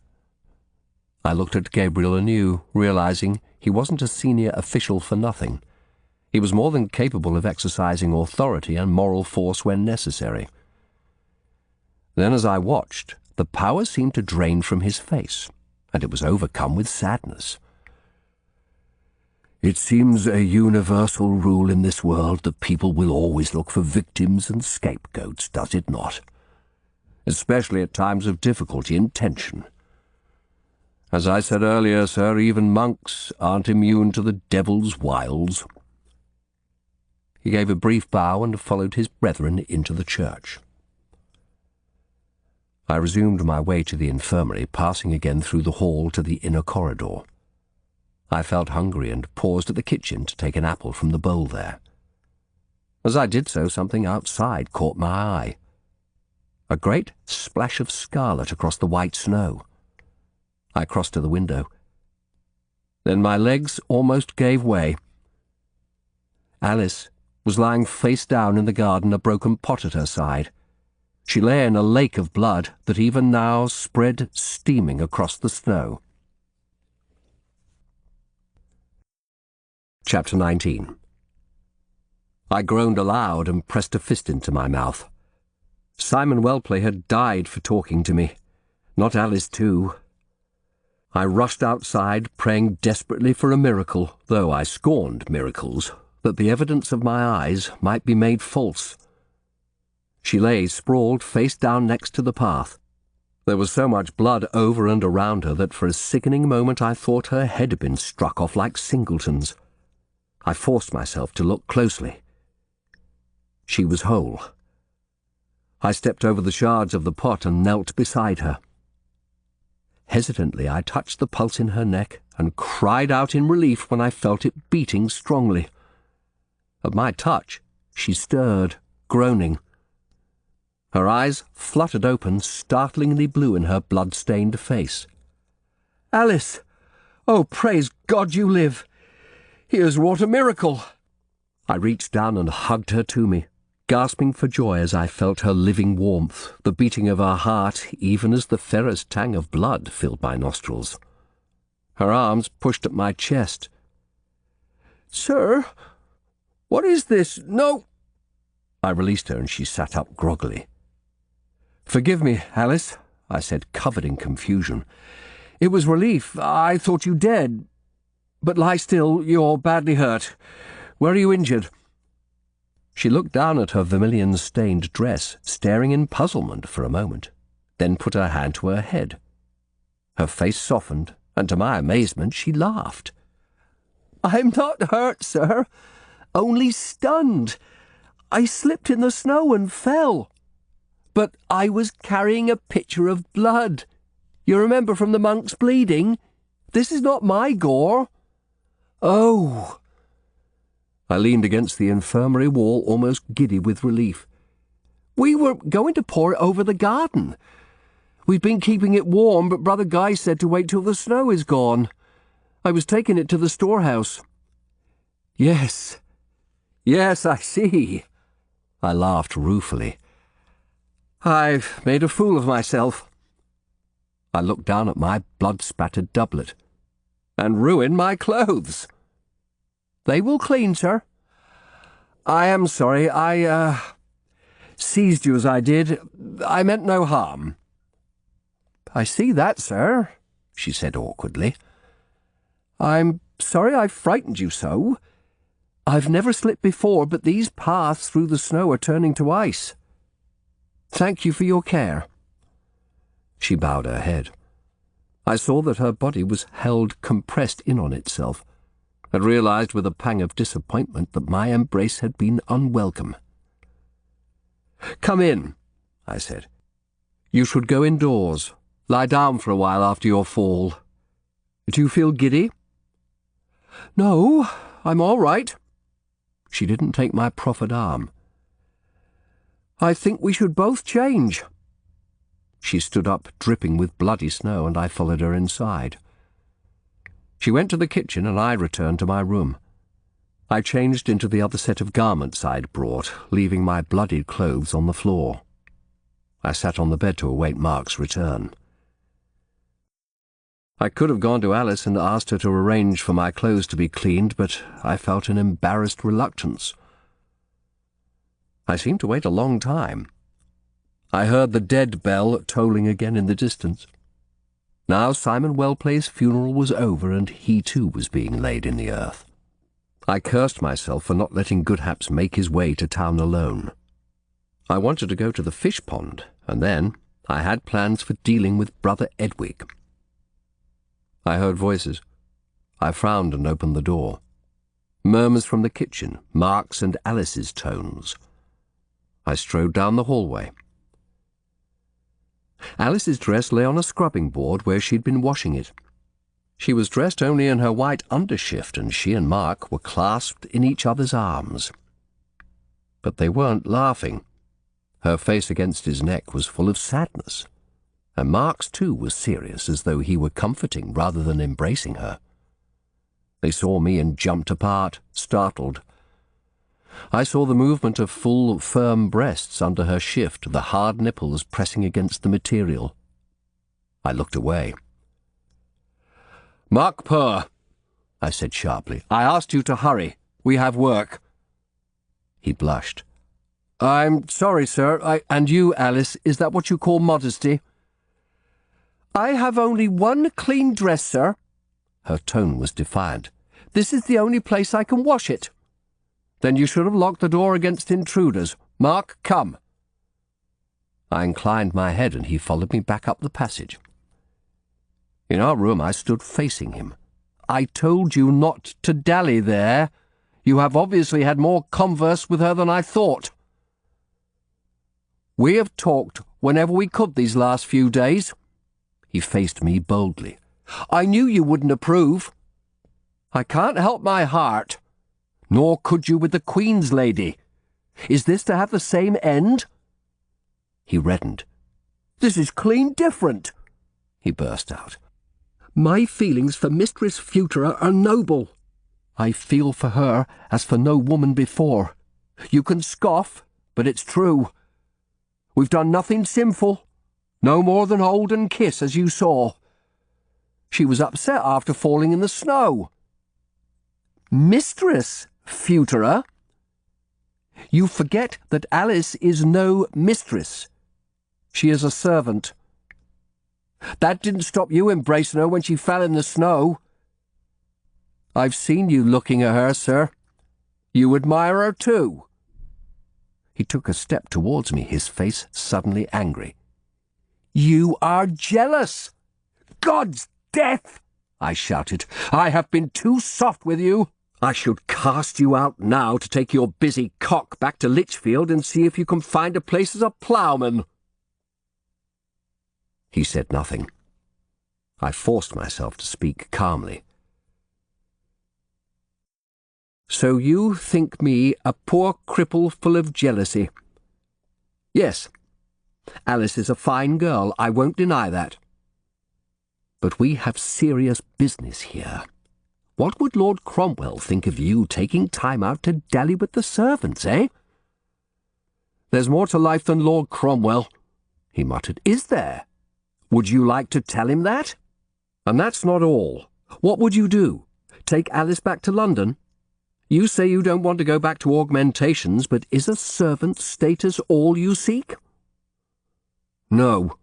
I looked at Gabriel anew, realizing he wasn't a senior official for nothing. He was more than capable of exercising authority and moral force when necessary. Then, as I watched, the power seemed to drain from his face, and it was overcome with sadness. "It seems a universal rule in this world that people will always look for victims and scapegoats, does it not? Especially at times of difficulty and tension. As I said earlier, sir, even monks aren't immune to the devil's wiles." He gave a brief bow and followed his brethren into the church. I resumed my way to the infirmary, passing again through the hall to the inner corridor. I felt hungry and paused at the kitchen to take an apple from the bowl there. As I did so, something outside caught my eye. A great splash of scarlet across the white snow. I crossed to the window. Then my legs almost gave way. Alice was lying face down in the garden, a broken pot at her side. She lay in a lake of blood that even now spread steaming across the snow. Chapter 19. I groaned aloud and pressed a fist into my mouth. Simon Wellplay had died for talking to me, not Alice too. I rushed outside, praying desperately for a miracle, though I scorned miracles, that the evidence of my eyes might be made false. She lay sprawled face down next to the path. There was so much blood over and around her that for a sickening moment I thought her head had been struck off like Singleton's. I forced myself to look closely. She was whole. I stepped over the shards of the pot and knelt beside her. Hesitantly I touched the pulse in her neck and cried out in relief when I felt it beating strongly. At my touch, she stirred, groaning. Her eyes fluttered open, startlingly blue in her blood-stained face. "Alice! Oh, praise God you live! He has wrought a miracle!" I reached down and hugged her to me, gasping for joy as I felt her living warmth, the beating of her heart, even as the ferrous tang of blood filled my nostrils. Her arms pushed at my chest. "Sir, what is this? No!" I released her and she sat up groggily. "Forgive me, Alice," I said, covered in confusion. "It was relief. I thought you dead. But lie still, you're badly hurt. Where are you injured?" She looked down at her vermilion-stained dress, staring in puzzlement for a moment, then put her hand to her head. Her face softened, and to my amazement she laughed. "I'm not hurt, sir. Only stunned. I slipped in the snow and fell. But I was carrying a pitcher of blood. You remember from the monk's bleeding? This is not my gore." "Oh!" I leaned against the infirmary wall, almost giddy with relief. "We were going to pour it over the garden. We've been keeping it warm, but Brother Guy said to wait till the snow is gone. I was taking it to the storehouse." Yes, I see." I laughed ruefully. "I've made a fool of myself." I looked down at my blood-spattered doublet. "And ruined my clothes." "They will clean, sir." "I am sorry. I seized you as I did. I meant no harm." "I see that, sir," she said awkwardly. "I'm sorry I frightened you so. I've never slipped before, but these paths through the snow are turning to ice. Thank you for your care." She bowed her head. I saw that her body was held compressed in on itself, and realized with a pang of disappointment that my embrace had been unwelcome. "Come in," I said. "You should go indoors. Lie down for a while after your fall. Do you feel giddy?" "No, I'm all right." She didn't take my proffered arm. "I think we should both change." She stood up, dripping with bloody snow, and I followed her inside. She went to the kitchen, and I returned to my room. I changed into the other set of garments I'd brought, leaving my bloodied clothes on the floor. I sat on the bed to await Mark's return. I could have gone to Alice and asked her to arrange for my clothes to be cleaned, but I felt an embarrassed reluctance. I seemed to wait a long time. I heard the dead bell tolling again in the distance. Now Simon Wellplay's funeral was over, and he too was being laid in the earth. I cursed myself for not letting Goodhaps make his way to town alone. I wanted to go to the fish pond, and then I had plans for dealing with Brother Edwig. I heard voices. I frowned and opened the door. Murmurs from the kitchen, Mark's and Alice's tones. I strode down the hallway. Alice's dress lay on a scrubbing board where she'd been washing it. She was dressed only in her white undershift, and she and Mark were clasped in each other's arms. But they weren't laughing. Her face against his neck was full of sadness, and Mark's too was serious, as though he were comforting rather than embracing her. They saw me and jumped apart, startled. I saw the movement of full, firm breasts under her shift, the hard nipples pressing against the material. I looked away. "Mark Purr," I said sharply, "I asked you to hurry. We have work." He blushed. "I'm sorry, sir. And you, Alice, is that what you call modesty?" "I have only one clean dress, sir." Her tone was defiant. "This is the only place I can wash it." "Then you should have locked the door against intruders. Mark, come." I inclined my head, and he followed me back up the passage. In our room I stood facing him. "I told you not to dally there. You have obviously had more converse with her than I thought." "We have talked whenever we could these last few days." He faced me boldly. "I knew you wouldn't approve." "I can't help my heart." "Nor could you with the Queen's lady. Is this to have the same end?" He reddened. "This is clean different," he burst out. "My feelings for Mistress Futura are noble. I feel for her as for no woman before. You can scoff, but it's true. We've done nothing sinful, no more than hold and kiss, as you saw. She was upset after falling in the snow." "Mistress Futura?" "You forget that Alice is no mistress. She is a servant. That didn't stop you embracing her when she fell in the snow. I've seen you looking at her, sir. You admire her too." He took a step towards me, his face suddenly angry. "You are jealous." "God's death!" I shouted. "I have been too soft with you. I should cast you out now to take your busy cock back to Lichfield and see if you can find a place as a ploughman." He said nothing. I forced myself to speak calmly. "So you think me a poor cripple full of jealousy?" "Yes. Alice is a fine girl, I won't deny that. But we have serious business here. What would Lord Cromwell think of you taking time out to dally with the servants, eh?" "There's more to life than Lord Cromwell," he muttered. "Is there? Would you like to tell him that? And that's not all. What would you do? Take Alice back to London? You say you don't want to go back to augmentations, but is a servant's status all you seek?" "No."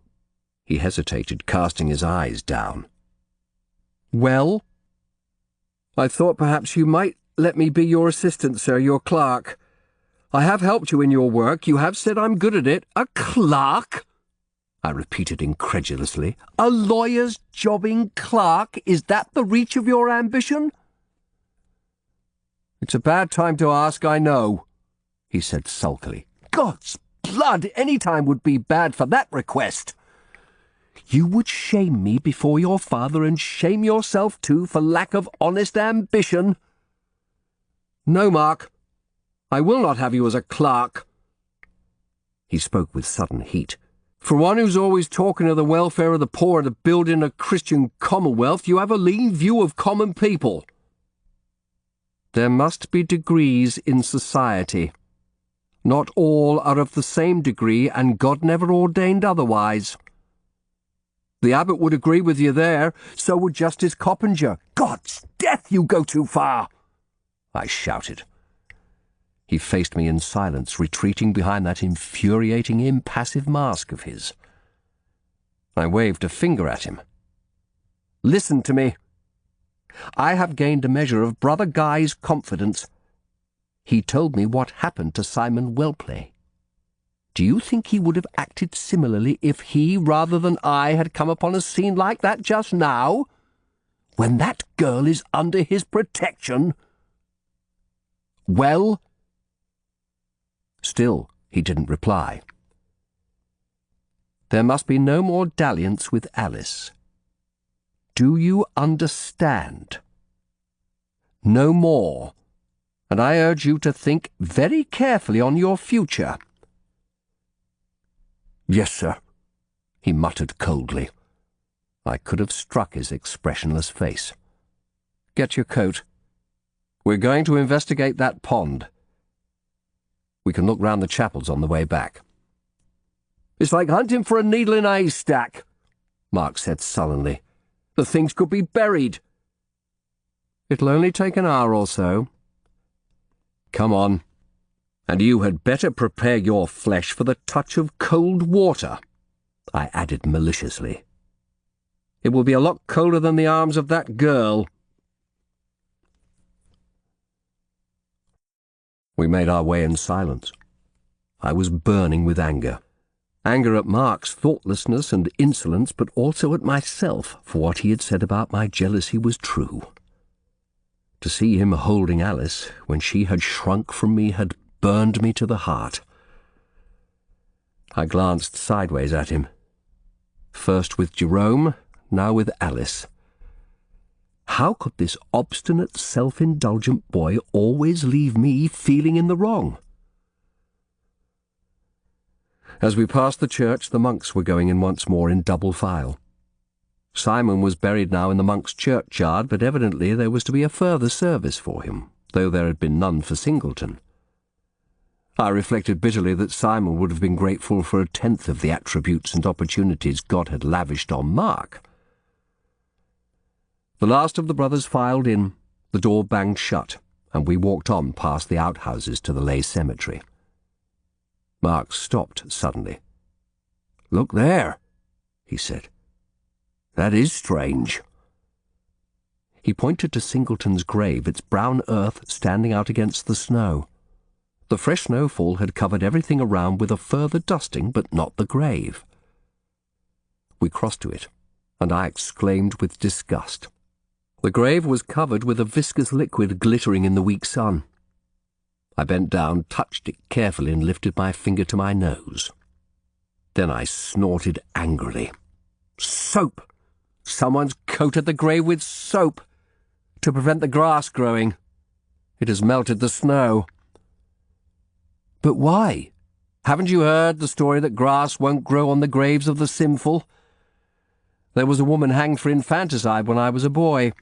He hesitated, casting his eyes down. "Well?" "I thought perhaps you might let me be your assistant, sir, your clerk. I have helped you in your work. You have said I'm good at it." "A clerk?" I repeated incredulously. "A lawyer's jobbing clerk? Is that the reach of your ambition?" "It's a bad time to ask, I know," he said sulkily. "God's blood, any time would be bad for that request." "You would shame me before your father and shame yourself too for lack of honest ambition." "No, Mark, I will not have you as a clerk." He spoke with sudden heat. "For one who's always talking of the welfare of the poor and of building a Christian commonwealth, you have a lean view of common people." "There must be degrees in society. Not all are of the same degree, and God never ordained otherwise." "The abbot would agree with you there. So would Justice Coppinger." "God's death, you go too far!" I shouted. He faced me in silence, retreating behind that infuriating, impassive mask of his. I waved a finger at him. "Listen to me. I have gained a measure of Brother Guy's confidence. He told me what happened to Simon Whelpley. Do you think he would have acted similarly if he, rather than I, had come upon a scene like that just now? When that girl is under his protection?" "Well?" Still he didn't reply. There must be no more dalliance with Alice. Do you understand? No more. And I urge you to think very carefully on your future. Yes, sir, he muttered coldly. I could have struck his expressionless face. Get your coat. We're going to investigate that pond. We can look round the chapels on the way back. It's like hunting for a needle in a haystack, Mark said sullenly. The things could be buried. It'll only take an hour or so. Come on. And you had better prepare your flesh for the touch of cold water, I added maliciously. It will be a lot colder than the arms of that girl. We made our way in silence. I was burning with anger. Anger at Mark's thoughtlessness and insolence, but also at myself, for what he had said about my jealousy was true. To see him holding Alice, when she had shrunk from me, had burned me to the heart. I glanced sideways at him. First with Jerome, now with Alice. How could this obstinate, self-indulgent boy always leave me feeling in the wrong? As we passed the church, the monks were going in once more in double file. Simon was buried now in the monks' churchyard, but evidently there was to be a further service for him, though there had been none for Singleton. I reflected bitterly that Simon would have been grateful for a tenth of the attributes and opportunities God had lavished on Mark. The last of the brothers filed in, the door banged shut, and we walked on past the outhouses to the lay cemetery. Mark stopped suddenly. "Look there," he said. "That is strange." He pointed to Singleton's grave, its brown earth standing out against the snow. The fresh snowfall had covered everything around with a further dusting, but not the grave. We crossed to it, and I exclaimed with disgust. The grave was covered with a viscous liquid glittering in the weak sun. I bent down, touched it carefully, and lifted my finger to my nose. Then I snorted angrily. Soap! Someone's coated the grave with soap to prevent the grass growing. It has melted the snow. But why? Haven't you heard the story that grass won't grow on the graves of the sinful? There was a woman hanged for infanticide when I was a boy.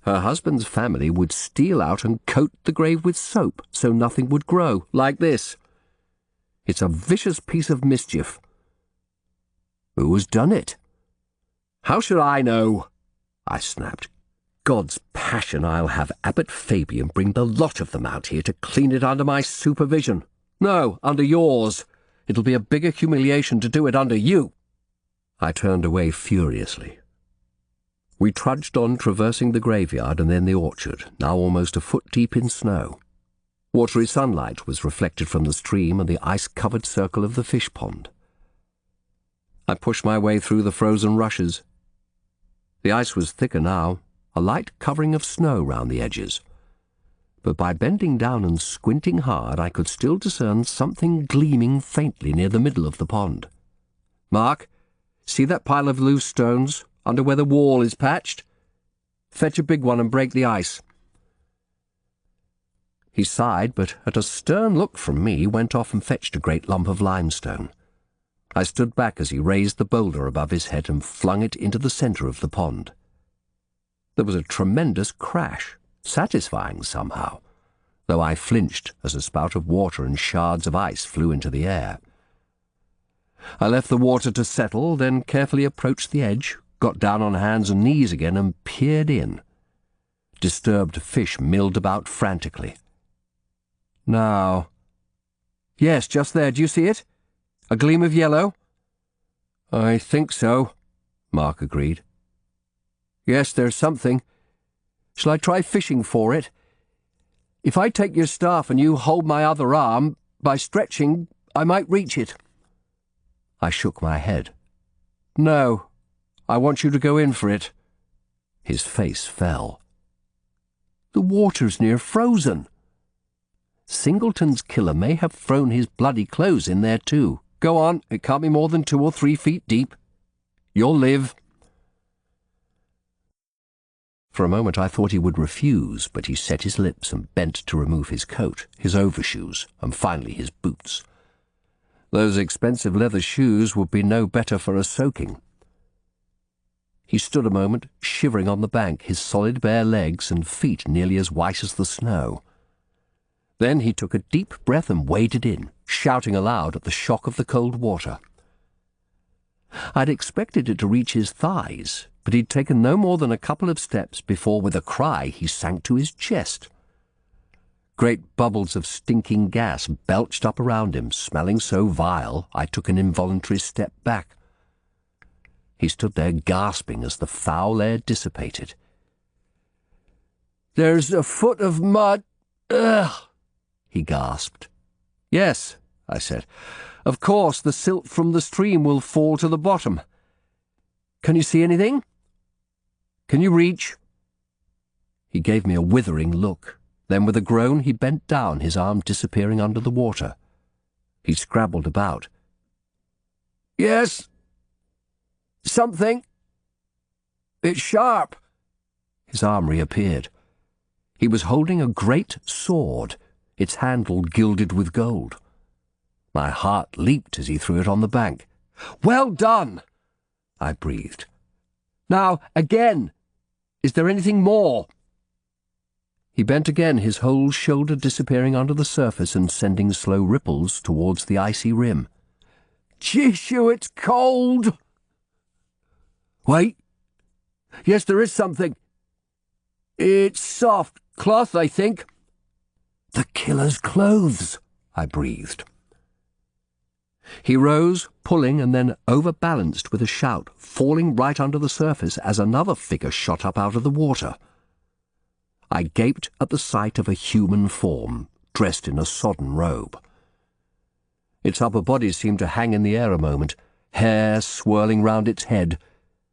Her husband's family would steal out and coat the grave with soap so nothing would grow, like this. It's a vicious piece of mischief. Who has done it? How should I know? I snapped. God's passion, I'll have Abbot Fabian bring the lot of them out here to clean it under my supervision. No, under yours. It'll be a bigger humiliation to do it under you. I turned away furiously. We trudged on, traversing the graveyard and then the orchard, now almost a foot deep in snow. Watery sunlight was reflected from the stream and the ice-covered circle of the fish pond. I pushed my way through the frozen rushes. The ice was thicker now, a light covering of snow round the edges. But by bending down and squinting hard, I could still discern something gleaming faintly near the middle of the pond. Mark, see that pile of loose stones under where the wall is patched? Fetch a big one and break the ice. He sighed, but at a stern look from me went off and fetched a great lump of limestone. I stood back as he raised the boulder above his head and flung it into the centre of the pond. There was a tremendous crash, satisfying somehow, though I flinched as a spout of water and shards of ice flew into the air. I left the water to settle, then carefully approached the edge, got down on hands and knees again and peered in. Disturbed fish milled about frantically. Now. Yes, just there. Do you see it? A gleam of yellow? I think so, Mark agreed. Yes, there's something. Shall I try fishing for it? If I take your staff and you hold my other arm, by stretching, I might reach it. I shook my head. No, I want you to go in for it. His face fell. The water's near frozen. Singleton's killer may have thrown his bloody clothes in there too, Go on, it can't be more than 2 or 3 feet deep. You'll live." For a moment I thought he would refuse, but he set his lips and bent to remove his coat, his overshoes, and finally his boots. Those expensive leather shoes would be no better for a soaking. He stood a moment, shivering on the bank, his solid bare legs and feet nearly as white as the snow. Then he took a deep breath and waded in, shouting aloud at the shock of the cold water. I'd expected it to reach his thighs, but he'd taken no more than a couple of steps before, with a cry, he sank to his chest. Great bubbles of stinking gas belched up around him, smelling so vile I took an involuntary step back. He stood there gasping as the foul air dissipated. "There's a foot of mud. Ugh!" he gasped. "Yes," I said. "Of course the silt from the stream will fall to the bottom. Can you see anything? Can you reach?" He gave me a withering look. Then with a groan he bent down, his arm disappearing under the water. He scrabbled about. "Yes. Something. It's sharp." His arm reappeared. He was holding a great sword, its handle gilded with gold. My heart leaped as he threw it on the bank. "Well done!" I breathed. "Now, again. Is there anything more?" He bent again, his whole shoulder disappearing under the surface and sending slow ripples towards the icy rim. "Jisoo, it's cold!" "Wait. Yes, there is something. It's soft cloth, I think." "The killer's clothes," I breathed. He rose, pulling, and then overbalanced with a shout, falling right under the surface as another figure shot up out of the water. I gaped at the sight of a human form, dressed in a sodden robe. Its upper body seemed to hang in the air a moment, hair swirling round its head.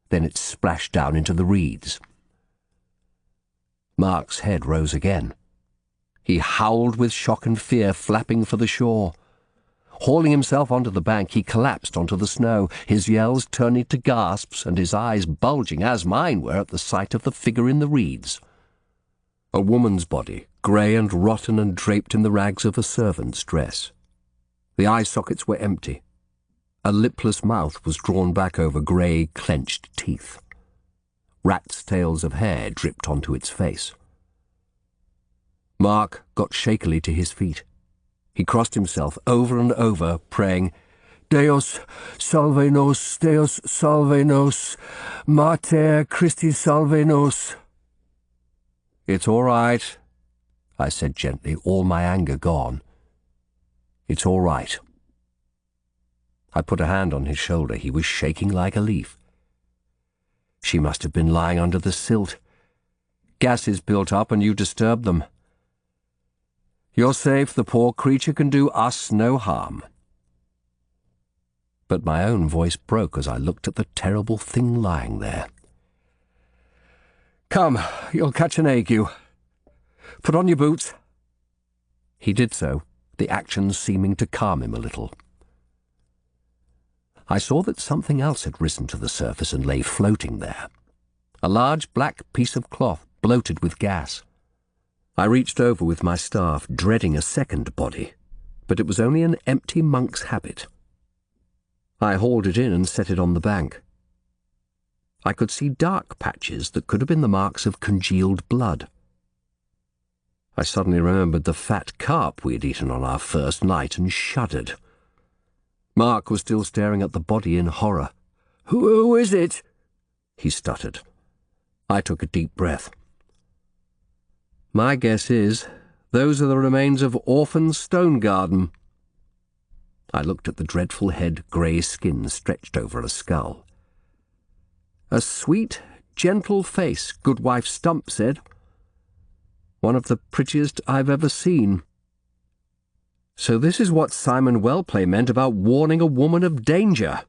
Then it splashed down into the reeds. Mark's head rose again. He howled with shock and fear, flapping for the shore. Hauling himself onto the bank, he collapsed onto the snow, his yells turning to gasps and his eyes bulging, as mine were, at the sight of the figure in the reeds. A woman's body, grey and rotten and draped in the rags of a servant's dress. The eye sockets were empty. A lipless mouth was drawn back over grey, clenched teeth. Rats' tails of hair dripped onto its face. Mark got shakily to his feet. He crossed himself over and over, praying, "Deus salve nos, Deus salve nos, Mater Christi salve nos." "It's all right," I said gently, all my anger gone. "It's all right." I put a hand on his shoulder. He was shaking like a leaf. "She must have been lying under the silt. Gases built up and you disturbed them. You're safe. The poor creature can do us no harm." But my own voice broke as I looked at the terrible thing lying there. "Come, you'll catch an ague. Put on your boots." He did so, the action seeming to calm him a little. I saw that something else had risen to the surface and lay floating there. A large black piece of cloth, bloated with gas. I reached over with my staff, dreading a second body, but it was only an empty monk's habit. I hauled it in and set it on the bank. I could see dark patches that could have been the marks of congealed blood. I suddenly remembered the fat carp we had eaten on our first night and shuddered. Mark was still staring at the body in horror. Who is it?" he stuttered. I took a deep breath. "My guess is those are the remains of Orphan Stonegarden." I looked at the dreadful head, grey skin stretched over a skull. "A sweet, gentle face, Goodwife Stump said. One of the prettiest I've ever seen. So this is what Simon Wellplay meant about warning a woman of danger.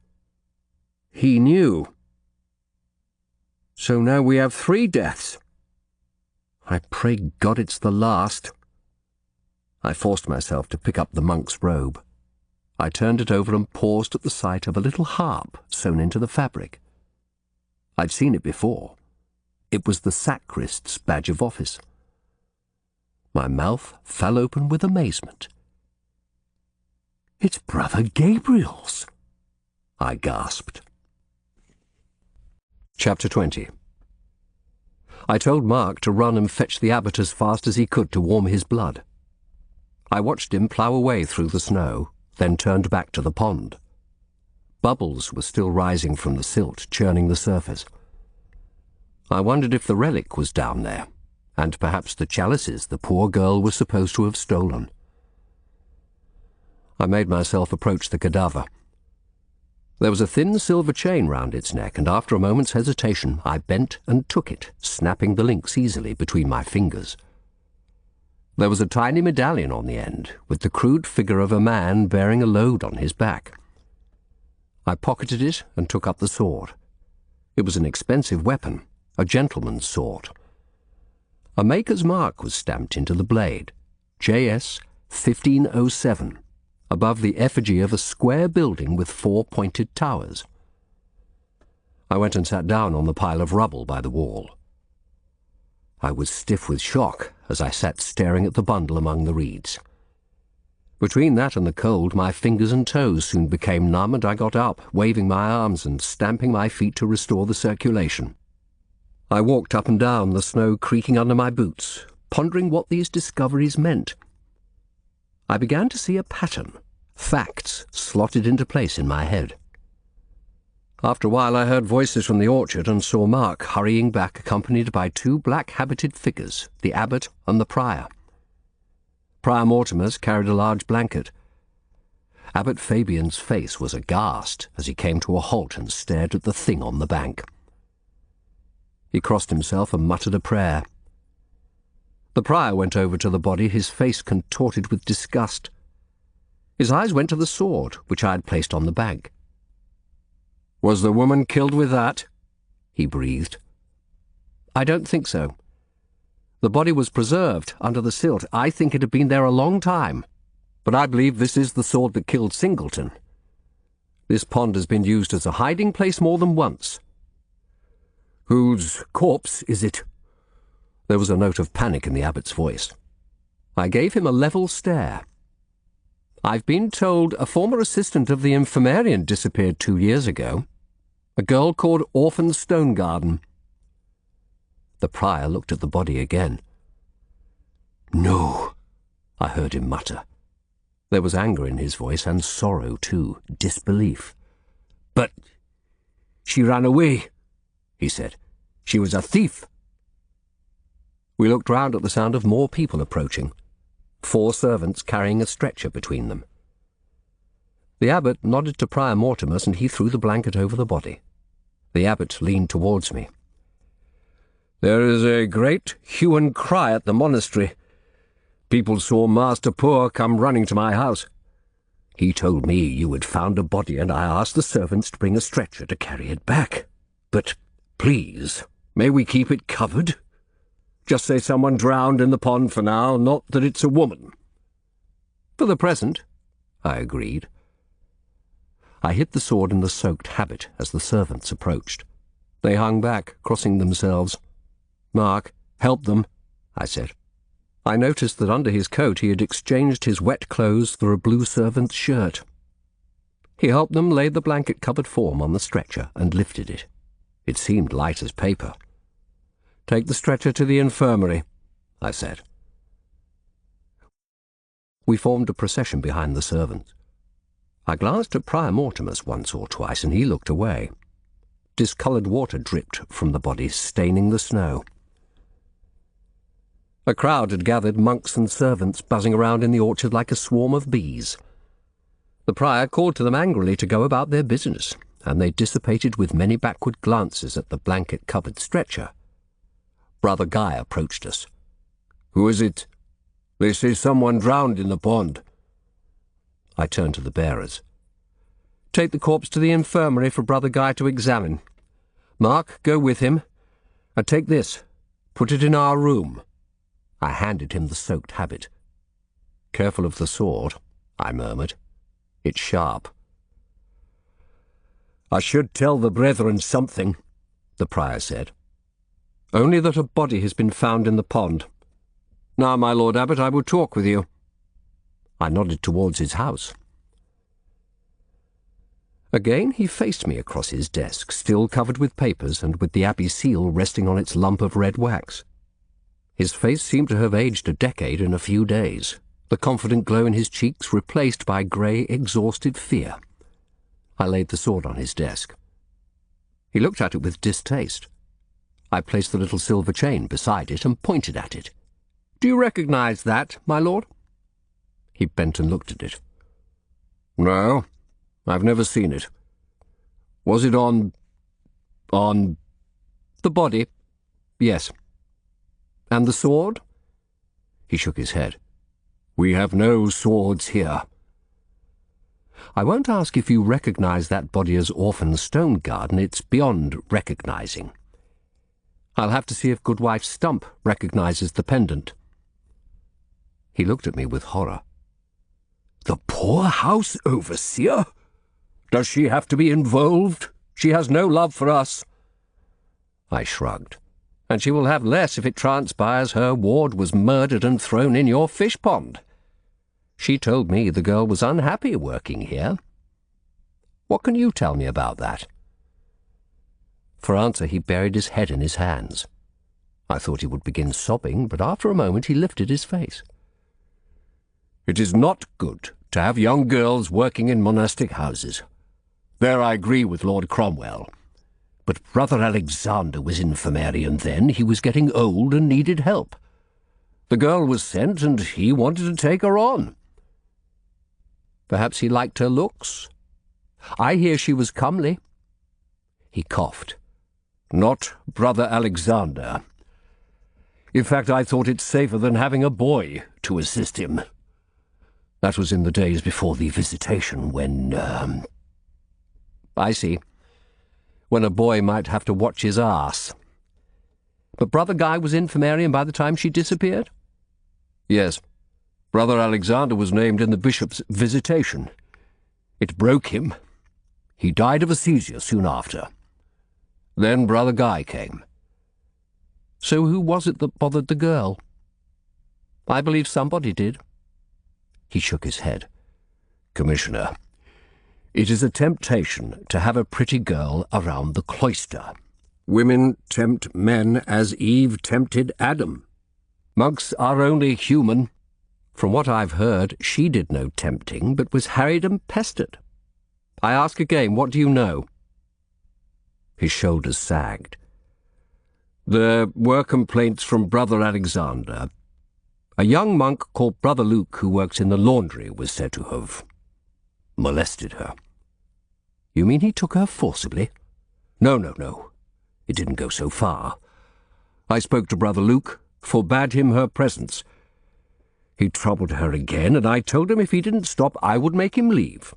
He knew. So now we have 3 deaths. I pray God it's the last." I forced myself to pick up the monk's robe. I turned it over and paused at the sight of a little harp sewn into the fabric. I'd seen it before. It was the sacrist's badge of office. My mouth fell open with amazement. "It's Brother Gabriel's," I gasped. Chapter 20. I told Mark to run and fetch the abbot as fast as he could to warm his blood. I watched him plough away through the snow, then turned back to the pond. Bubbles were still rising from the silt, churning the surface. I wondered if the relic was down there, and perhaps the chalices the poor girl was supposed to have stolen. I made myself approach the cadaver. There was a thin silver chain round its neck, and after a moment's hesitation I bent and took it, snapping the links easily between my fingers. There was a tiny medallion on the end, with the crude figure of a man bearing a load on his back. I pocketed it and took up the sword. It was an expensive weapon, a gentleman's sword. A maker's mark was stamped into the blade, JS 1507. Above the effigy of a square building with 4 pointed towers. I went and sat down on the pile of rubble by the wall. I was stiff with shock as I sat staring at the bundle among the reeds. Between that and the cold, my fingers and toes soon became numb, and I got up, waving my arms and stamping my feet to restore the circulation. I walked up and down, the snow creaking under my boots, pondering what these discoveries meant. I began to see a pattern, facts slotted into place in my head. After a while I heard voices from the orchard and saw Mark hurrying back, accompanied by 2 black-habited figures, the abbot and the prior. Prior Mortimer's carried a large blanket. Abbot Fabian's face was aghast as he came to a halt and stared at the thing on the bank. He crossed himself and muttered a prayer. The prior went over to the body, his face contorted with disgust. His eyes went to the sword, which I had placed on the bank. "Was the woman killed with that?" he breathed. "I don't think so. The body was preserved under the silt. I think it had been there a long time. But I believe this is the sword that killed Singleton. This pond has been used as a hiding place more than once." "Whose corpse is it?" There was a note of panic in the abbot's voice. I gave him a level stare. "I've been told a former assistant of the infirmarian disappeared 2 years ago. A girl called Orphan Stonegarden." The prior looked at the body again. "No," I heard him mutter. There was anger in his voice, and sorrow too, disbelief. "But she ran away," he said. "She was a thief." We looked round at the sound of more people approaching, 4 servants carrying a stretcher between them. The abbot nodded to Prior Mortimer, and he threw the blanket over the body. The abbot leaned towards me. "There is a great hue and cry at the monastery. People saw Master Poor come running to my house. He told me you had found a body, and I asked the servants to bring a stretcher to carry it back. But, please, may we keep it covered? Just say someone drowned in the pond for now, not that it's a woman." "For the present," I agreed. I hid the sword in the soaked habit as the servants approached. They hung back, crossing themselves. "Mark, help them," I said. I noticed that under his coat he had exchanged his wet clothes for a blue servant's shirt. He helped them lay the blanket-covered form on the stretcher and lifted it. It seemed light as paper. "Take the stretcher to the infirmary," I said. We formed a procession behind the servants. I glanced at Prior Mortimer's once or twice, and he looked away. Discoloured water dripped from the body, staining the snow. A crowd had gathered, monks and servants buzzing around in the orchard like a swarm of bees. The prior called to them angrily to go about their business, and they dissipated with many backward glances at the blanket-covered stretcher. Brother Guy approached us. "Who is it? They say someone drowned in the pond." I turned to the bearers. "Take the corpse to the infirmary for Brother Guy to examine. Mark, go with him. And take this. Put it in our room." I handed him the soaked habit. "Careful of the sword," I murmured. It's sharp. "I should tell the brethren something," the prior said. "Only that a body has been found in the pond. Now, my Lord Abbot, I will talk with you." I nodded towards his house. Again he faced me across his desk, still covered with papers and with the Abbey seal resting on its lump of red wax. His face seemed to have aged a decade in a few days, the confident glow in his cheeks replaced by grey, exhausted fear. I laid the sword on his desk. He looked at it with distaste. I placed the little silver chain beside it and pointed at it. "Do you recognize that, my lord?" He bent and looked at it. "No, I've never seen it. Was it on the body?" "Yes." "And the sword?" He shook his head. "We have no swords here." "I won't ask if you recognize that body as Orphan Stone Garden. It's beyond recognizing. I'll have to see if Goodwife Stump recognizes the pendant." He looked at me with horror. "The poor house overseer? Does she have to be involved? She has no love for us." I shrugged. "And she will have less if it transpires her ward was murdered and thrown in your fish pond. She told me the girl was unhappy working here. What can you tell me about that?" For answer he buried his head in his hands. I thought he would begin sobbing, but after a moment he lifted his face. "It is not good to have young girls working in monastic houses. There I agree with Lord Cromwell. But Brother Alexander was infirmarian then. He was getting old and needed help. The girl was sent, and he wanted to take her on." "Perhaps he liked her looks. I hear she was comely." He coughed. "Not Brother Alexander. In fact, I thought it safer than having a boy to assist him. That was in the days before the visitation, when, I see. When a boy might have to watch his arse. But Brother Guy was infirmarian by the time she disappeared?" "Yes. Brother Alexander was named in the bishop's visitation. It broke him. He died of a seizure soon after. Then Brother Guy came." "So who was it that bothered the girl?" "I believe somebody did." He shook his head. "Commissioner, it is a temptation to have a pretty girl around the cloister. Women tempt men as Eve tempted Adam. Monks are only human. From what I've heard, she did no tempting, but was harried and pestered. I ask again, what do you know?" His shoulders sagged. "There were complaints from Brother Alexander. A young monk called Brother Luke, who works in the laundry, was said to have molested her." "You mean he took her forcibly?" No. It didn't go so far. I spoke to Brother Luke, forbade him her presence. He troubled her again, and I told him if he didn't stop, I would make him leave."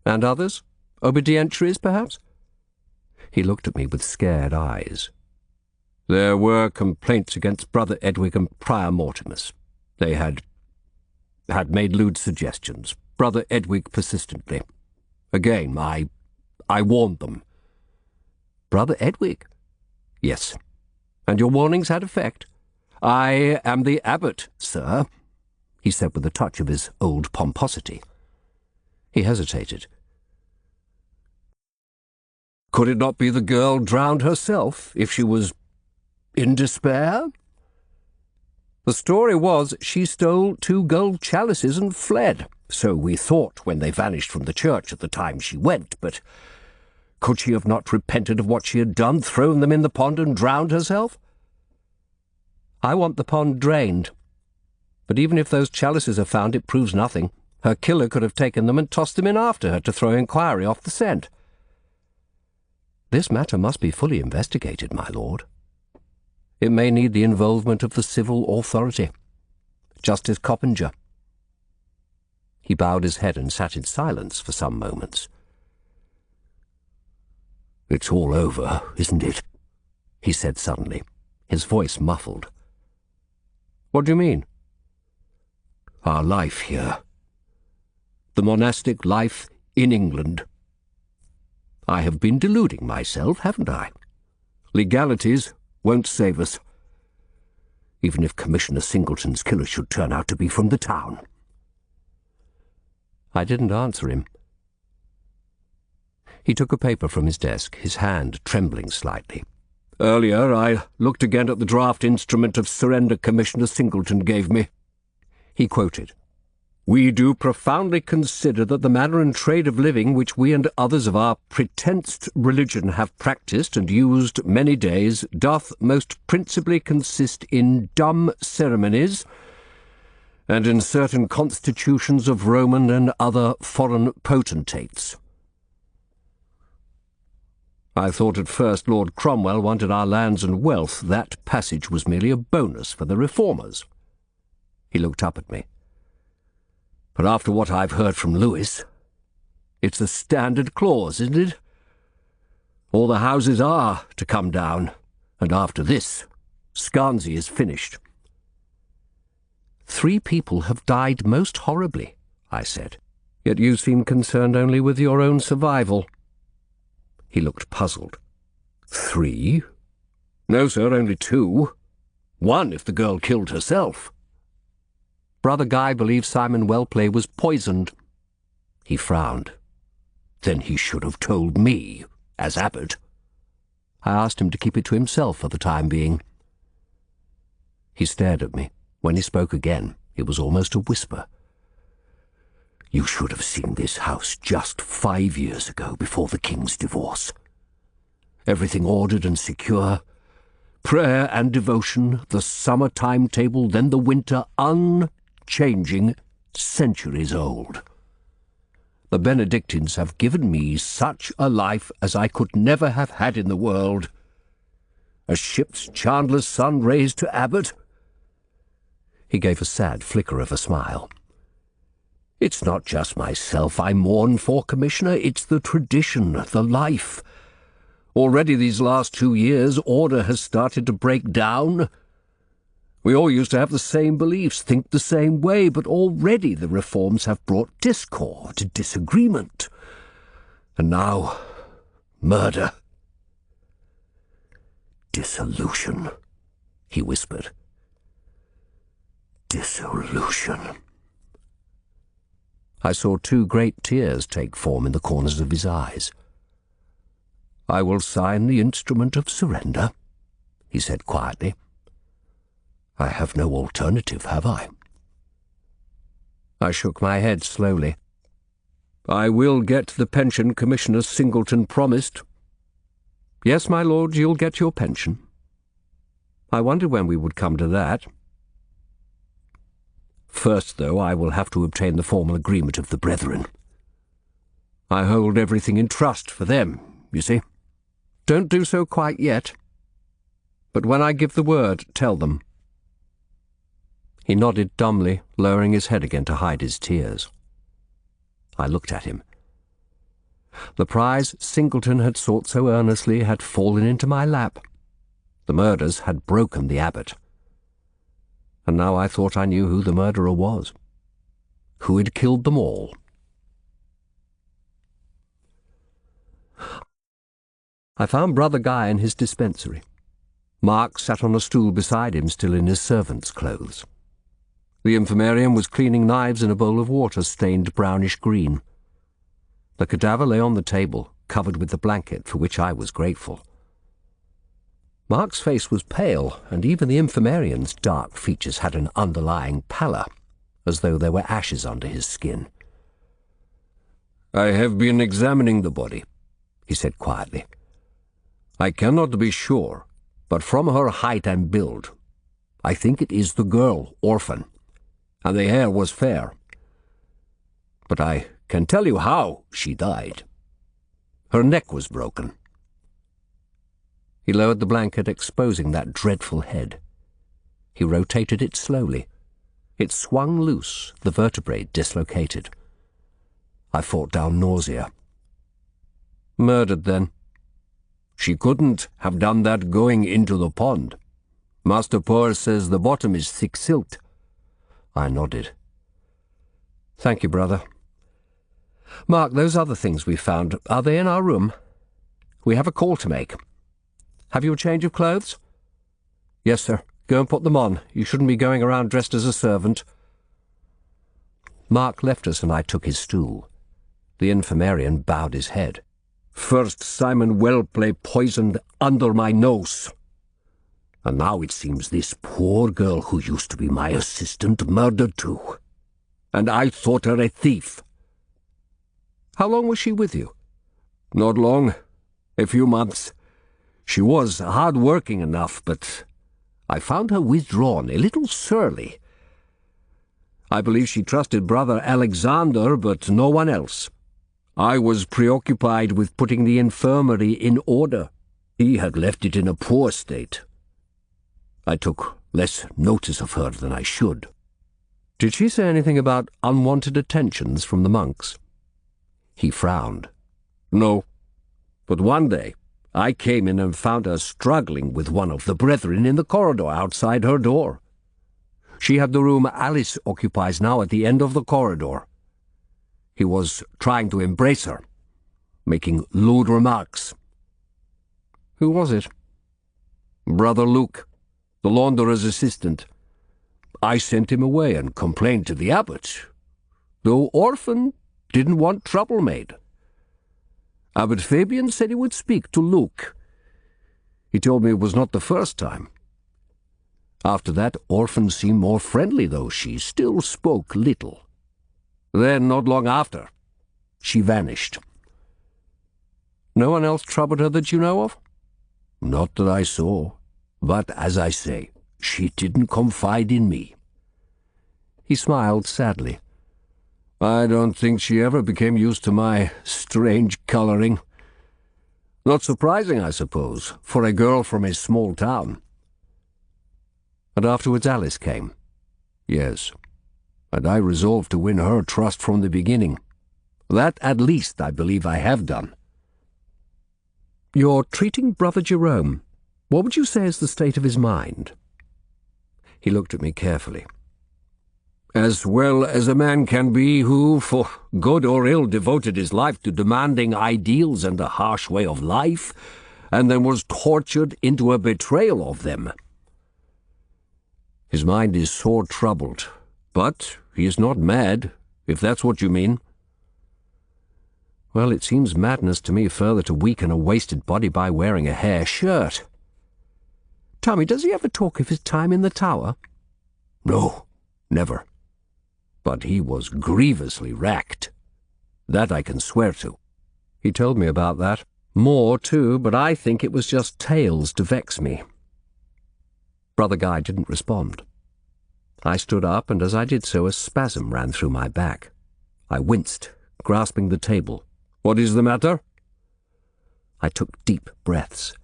"And others? Obedientiaries, perhaps?" He looked at me with scared eyes. "There were complaints against Brother Edwig and Prior Mortimus. They had made lewd suggestions. Brother Edwig persistently. Again, I warned them." "Brother Edwig?" "Yes. And your warnings had effect?" "I am the abbot, sir," he said with a touch of his old pomposity. He hesitated. "Could it not be the girl drowned herself, if she was in despair?" "The story was she stole 2 gold chalices and fled. So we thought when they vanished from the church at the time she went, but could she have not repented of what she had done, thrown them in the pond and drowned herself?" "I want the pond drained. But even if those chalices are found, it proves nothing. Her killer could have taken them and tossed them in after her to throw inquiry off the scent." "This matter must be fully investigated, my lord. It may need the involvement of the civil authority. Justice Coppinger." He bowed his head and sat in silence for some moments. "It's all over, isn't it?" he said suddenly, his voice muffled. "What do you mean?" "Our life here. the monastic life in England. I have been deluding myself, haven't I? Legalities won't save us, even if Commissioner Singleton's killer should turn out to be from the town. I didn't answer him. He took a paper from his desk, his hand trembling slightly. Earlier I looked again at the draft instrument of surrender Commissioner Singleton gave me. He quoted, "We do profoundly consider that the manner and trade of living which we and others of our pretensed religion have practised and used many days doth most principally consist in dumb ceremonies and in certain constitutions of Roman and other foreign potentates." I thought at first Lord Cromwell wanted our lands and wealth. That passage was merely a bonus for the reformers. He looked up at me. But after what I've heard from Lewis, it's a standard clause, isn't it? All the houses are to come down, and after this, Scarnsea is finished. 3 people have died most horribly, I said. Yet you seem concerned only with your own survival. He looked puzzled. 3? No, sir, only 2. 1 if the girl killed herself. Brother Guy believes Simon Wellplay was poisoned. He frowned. Then he should have told me, as abbot. I asked him to keep it to himself for the time being. He stared at me. When he spoke again, it was almost a whisper. You should have seen this house just 5 years ago, before the king's divorce. Everything ordered and secure. Prayer and devotion, the summer timetable, then the winter, unchanging, centuries old. The Benedictines have given me such a life as I could never have had in the world. A ship's chandler's son raised to abbot. He gave a sad flicker of a smile. It's not just myself I mourn for, Commissioner. It's the tradition, the life. Already these last 2 years, order has started to break down. We all used to have the same beliefs, think the same way, but already the reforms have brought discord, disagreement. And now, murder. Dissolution, he whispered. Dissolution. I saw 2 great tears take form in the corners of his eyes. I will sign the instrument of surrender, he said quietly. I have no alternative, have I? I shook my head slowly. I will get the pension Commissioner Singleton promised. Yes, my lord, you'll get your pension. I wondered when we would come to that. First, though, I will have to obtain the formal agreement of the brethren. I hold everything in trust for them, you see. Don't do so quite yet. But when I give the word, tell them. He nodded dumbly, lowering his head again to hide his tears. I looked at him. The prize Singleton had sought so earnestly had fallen into my lap. The murders had broken the abbot. And now I thought I knew who the murderer was. Who had killed them all. I found Brother Guy in his dispensary. Mark sat on a stool beside him, still in his servant's clothes. The infirmarian was cleaning knives in a bowl of water stained brownish-green. The cadaver lay on the table, covered with the blanket, for which I was grateful. Mark's face was pale, and even the infirmarian's dark features had an underlying pallor, as though there were ashes under his skin. I have been examining the body, he said quietly. I cannot be sure, but from her height and build, I think it is the girl, orphan, and the hair was fair. But I can tell you how she died. Her neck was broken. He lowered the blanket, exposing that dreadful head. He rotated it slowly. It swung loose, the vertebrae dislocated. I fought down nausea. Murdered, then. She couldn't have done that going into the pond. Master Poor says the bottom is thick silt. I nodded. Thank you, brother. Mark, those other things we found, are they in our room? We have a call to make. Have you a change of clothes? Yes, sir. Go and put them on. You shouldn't be going around dressed as a servant. Mark left us and I took his stool. The infirmarian bowed his head. First Simon Wellplay poisoned under my nose. And now it seems this poor girl who used to be my assistant murdered too. And I thought her a thief. How long was she with you? Not long. A few months. She was hard-working enough, but I found her withdrawn, a little surly. I believe she trusted Brother Alexander, but no one else. I was preoccupied with putting the infirmary in order. He had left it in a poor state. I took less notice of her than I should. Did she say anything about unwanted attentions from the monks? He frowned. No, but one day I came in and found her struggling with one of the brethren in the corridor outside her door. She had the room Alice occupies now at the end of the corridor. He was trying to embrace her, making lewd remarks. Who was it? Brother Luke, the launderer's assistant. I sent him away and complained to the abbot, though Orphan didn't want trouble made. Abbot Fabian said he would speak to Luke. He told me it was not the first time. After that, Orphan seemed more friendly, though she still spoke little. Then, not long after, she vanished. No one else troubled her that you know of? Not that I saw, but, as I say, she didn't confide in me. He smiled sadly. I don't think she ever became used to my strange colouring. Not surprising, I suppose, for a girl from a small town. And afterwards Alice came. Yes, and I resolved to win her trust from the beginning. That, at least, I believe I have done. You're treating Brother Jerome. What would you say is the state of his mind? He looked at me carefully. As well as a man can be who, for good or ill, devoted his life to demanding ideals and a harsh way of life, and then was tortured into a betrayal of them. His mind is sore troubled, but he is not mad, if that's what you mean. Well, it seems madness to me further to weaken a wasted body by wearing a hair shirt. Tell me, does he ever talk of his time in the tower? No, never. But he was grievously racked. That I can swear to. He told me about that. More, too, but I think it was just tales to vex me. Brother Guy didn't respond. I stood up, and as I did so, a spasm ran through my back. I winced, grasping the table. What is the matter? I took deep breaths.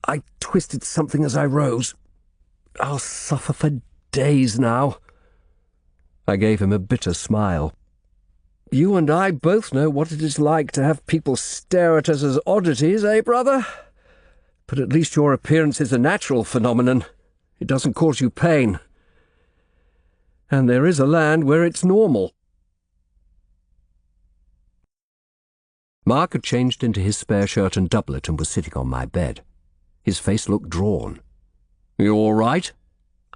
I twisted something as I rose. I'll suffer for days now. I gave him a bitter smile. You and I both know what it is like to have people stare at us as oddities, eh, brother? But at least your appearance is a natural phenomenon. It doesn't cause you pain. And there is a land where it's normal. Mark had changed into his spare shirt and doublet and was sitting on my bed. His face looked drawn. You all right?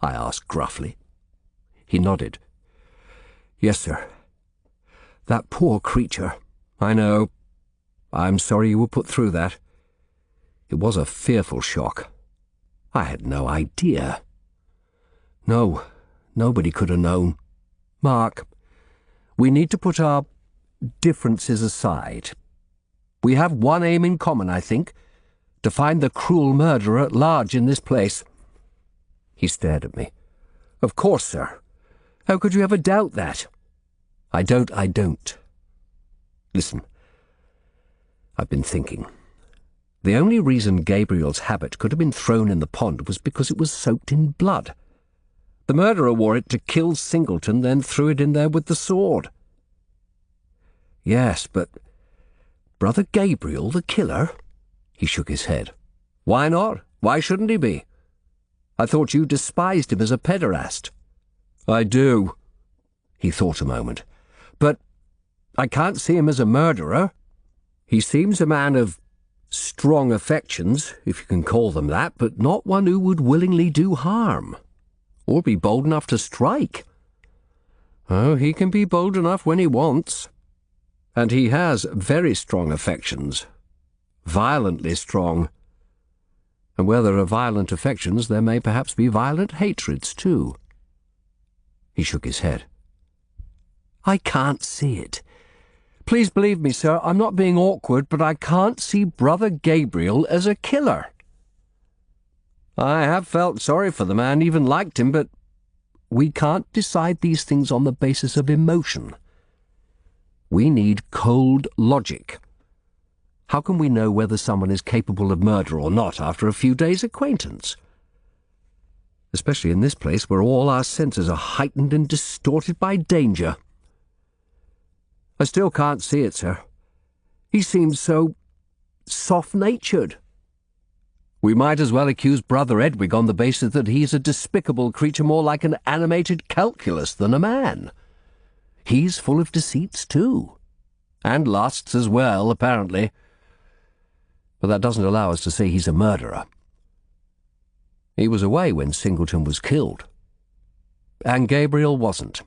I asked gruffly. He nodded. Yes, sir. That poor creature. I know. I'm sorry you were put through that. It was a fearful shock. I had no idea. No, nobody could have known. Mark, we need to put our differences aside. We have one aim in common, I think, to find the cruel murderer at large in this place. He stared at me. Of course, sir. How could you ever doubt that? I don't. Listen. I've been thinking. The only reason Gabriel's habit could have been thrown in the pond was because it was soaked in blood. The murderer wore it to kill Singleton, then threw it in there with the sword. Yes, but Brother Gabriel, the killer? He shook his head. Why not? Why shouldn't he be? I thought you despised him as a pederast. I do. He thought a moment. But I can't see him as a murderer. He seems a man of strong affections, if you can call them that, but not one who would willingly do harm, or be bold enough to strike. Oh, he can be bold enough when he wants. And he has very strong affections. Violently strong. And where there are violent affections, there may perhaps be violent hatreds too. He shook his head. I can't see it. Please believe me, sir, I'm not being awkward, but I can't see Brother Gabriel as a killer. I have felt sorry for the man, even liked him, but we can't decide these things on the basis of emotion. We need cold logic. How can we know whether someone is capable of murder or not after a few days' acquaintance? Especially in this place where all our senses are heightened and distorted by danger. I still can't see it, sir. He seems so soft-natured. We might as well accuse Brother Edwig on the basis that he's a despicable creature more like an animated calculus than a man. He's full of deceits too, and lusts as well, apparently. But that doesn't allow us to say he's a murderer. He was away when Singleton was killed. And Gabriel wasn't,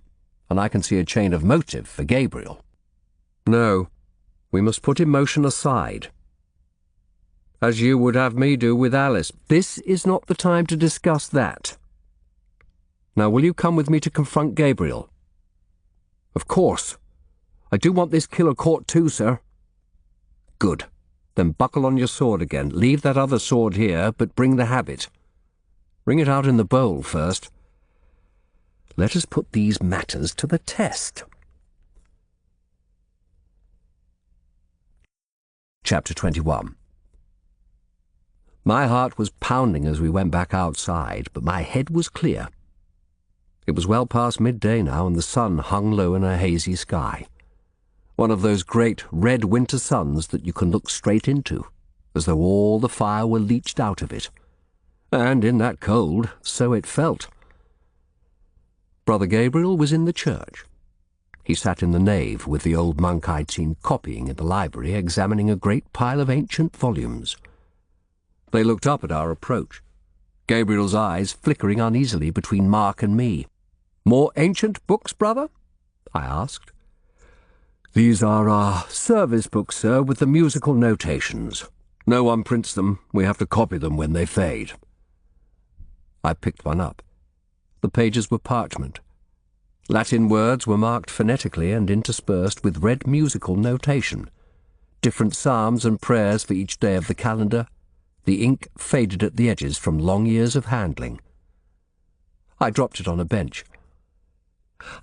and I can see a chain of motive for Gabriel. No, we must put emotion aside. As you would have me do with Alice. This is not the time to discuss that. Now, will you come with me to confront Gabriel? Of course. I do want this killer caught too, sir. Good. Then buckle on your sword again. Leave that other sword here, but bring the habit. Bring it out in the bowl first. Let us put these matters to the test. Chapter 21. My heart was pounding as we went back outside, but my head was clear. It was well past midday now, and the sun hung low in a hazy sky. One of those great red winter suns that you can look straight into, as though all the fire were leached out of it. And in that cold, so it felt. Brother Gabriel was in the church. He sat in the nave with the old monk I'd seen copying in the library, examining a great pile of ancient volumes. They looked up at our approach, Gabriel's eyes flickering uneasily between Mark and me. "More ancient books, brother?" I asked. "These are our service books, sir, with the musical notations. No one prints them. We have to copy them when they fade." I picked one up. The pages were parchment. Latin words were marked phonetically and interspersed with red musical notation. Different psalms and prayers for each day of the calendar. The ink faded at the edges from long years of handling. I dropped it on a bench.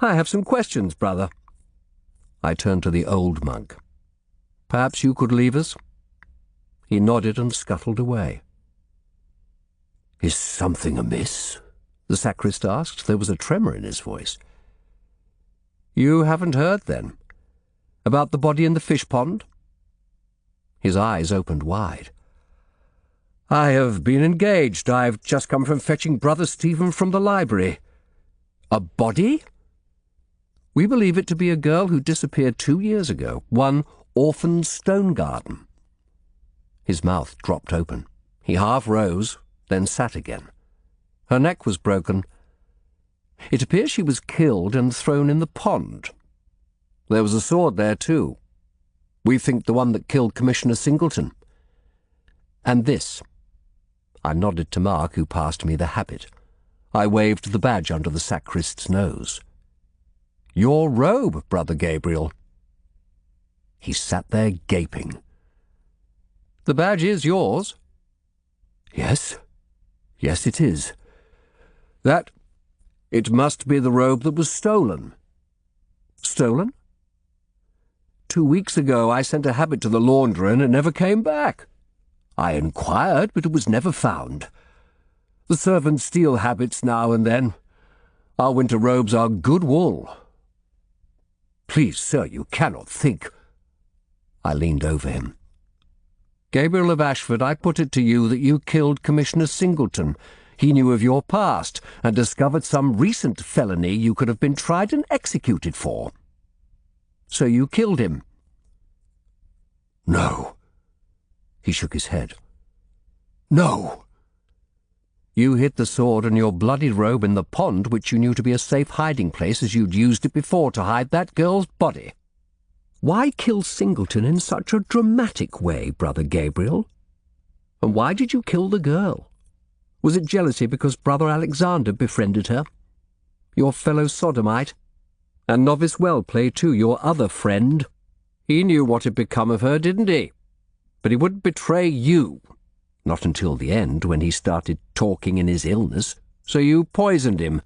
"I have some questions, brother." I turned to the old monk. "Perhaps you could leave us?" He nodded and scuttled away. "Is something amiss?" the sacrist asked. There was a tremor in his voice. "You haven't heard, then? About the body in the fish pond?" His eyes opened wide. "I have been engaged. I've just come from fetching Brother Stephen from the library." "A body?" "We believe it to be a girl who disappeared 2 years ago, one Orphan Stone Garden." His mouth dropped open. He half rose, then sat again. Her neck was broken. It appears she was killed and thrown in the pond. There was a sword there, too. We think the one that killed Commissioner Singleton. And this. I nodded to Mark, who passed me the habit. I waved the badge under the sacrist's nose. "Your robe, Brother Gabriel." He sat there gaping. "The badge is yours?" "Yes. Yes, it is. That... It must be the robe that was stolen." "Stolen?" 2 weeks ago I sent a habit to the launderer and it never came back. I inquired, but it was never found. The servants steal habits now and then. Our winter robes are good wool." "Please, sir, you cannot think—" I leaned over him. "Gabriel of Ashford, I put it to you that you killed Commissioner Singleton. He knew of your past and discovered some recent felony you could have been tried and executed for." So you killed him." "No." He shook his head. "No." "You hid the sword and your bloody robe in the pond which you knew to be a safe hiding place as you'd used it before to hide that girl's body. Why kill Singleton in such a dramatic way, Brother Gabriel? And why did you kill the girl? Was it jealousy because Brother Alexander befriended her? Your fellow sodomite? And Novice Wellplay too, your other friend? He knew what had become of her, didn't he? But he wouldn't betray you. Not until the end, when he started talking in his illness, so you poisoned him.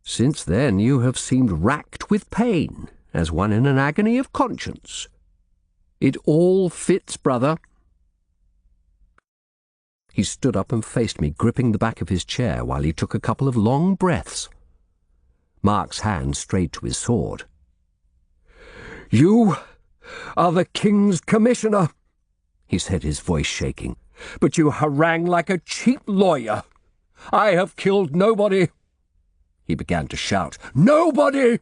Since then you have seemed racked with pain, as one in an agony of conscience. It all fits, brother." He stood up and faced me, gripping the back of his chair while he took a couple of long breaths. Mark's hand strayed to his sword. "You are the King's Commissioner," he said, his voice shaking, "but you harangue like a cheap lawyer. I have killed nobody." He began to shout, "Nobody!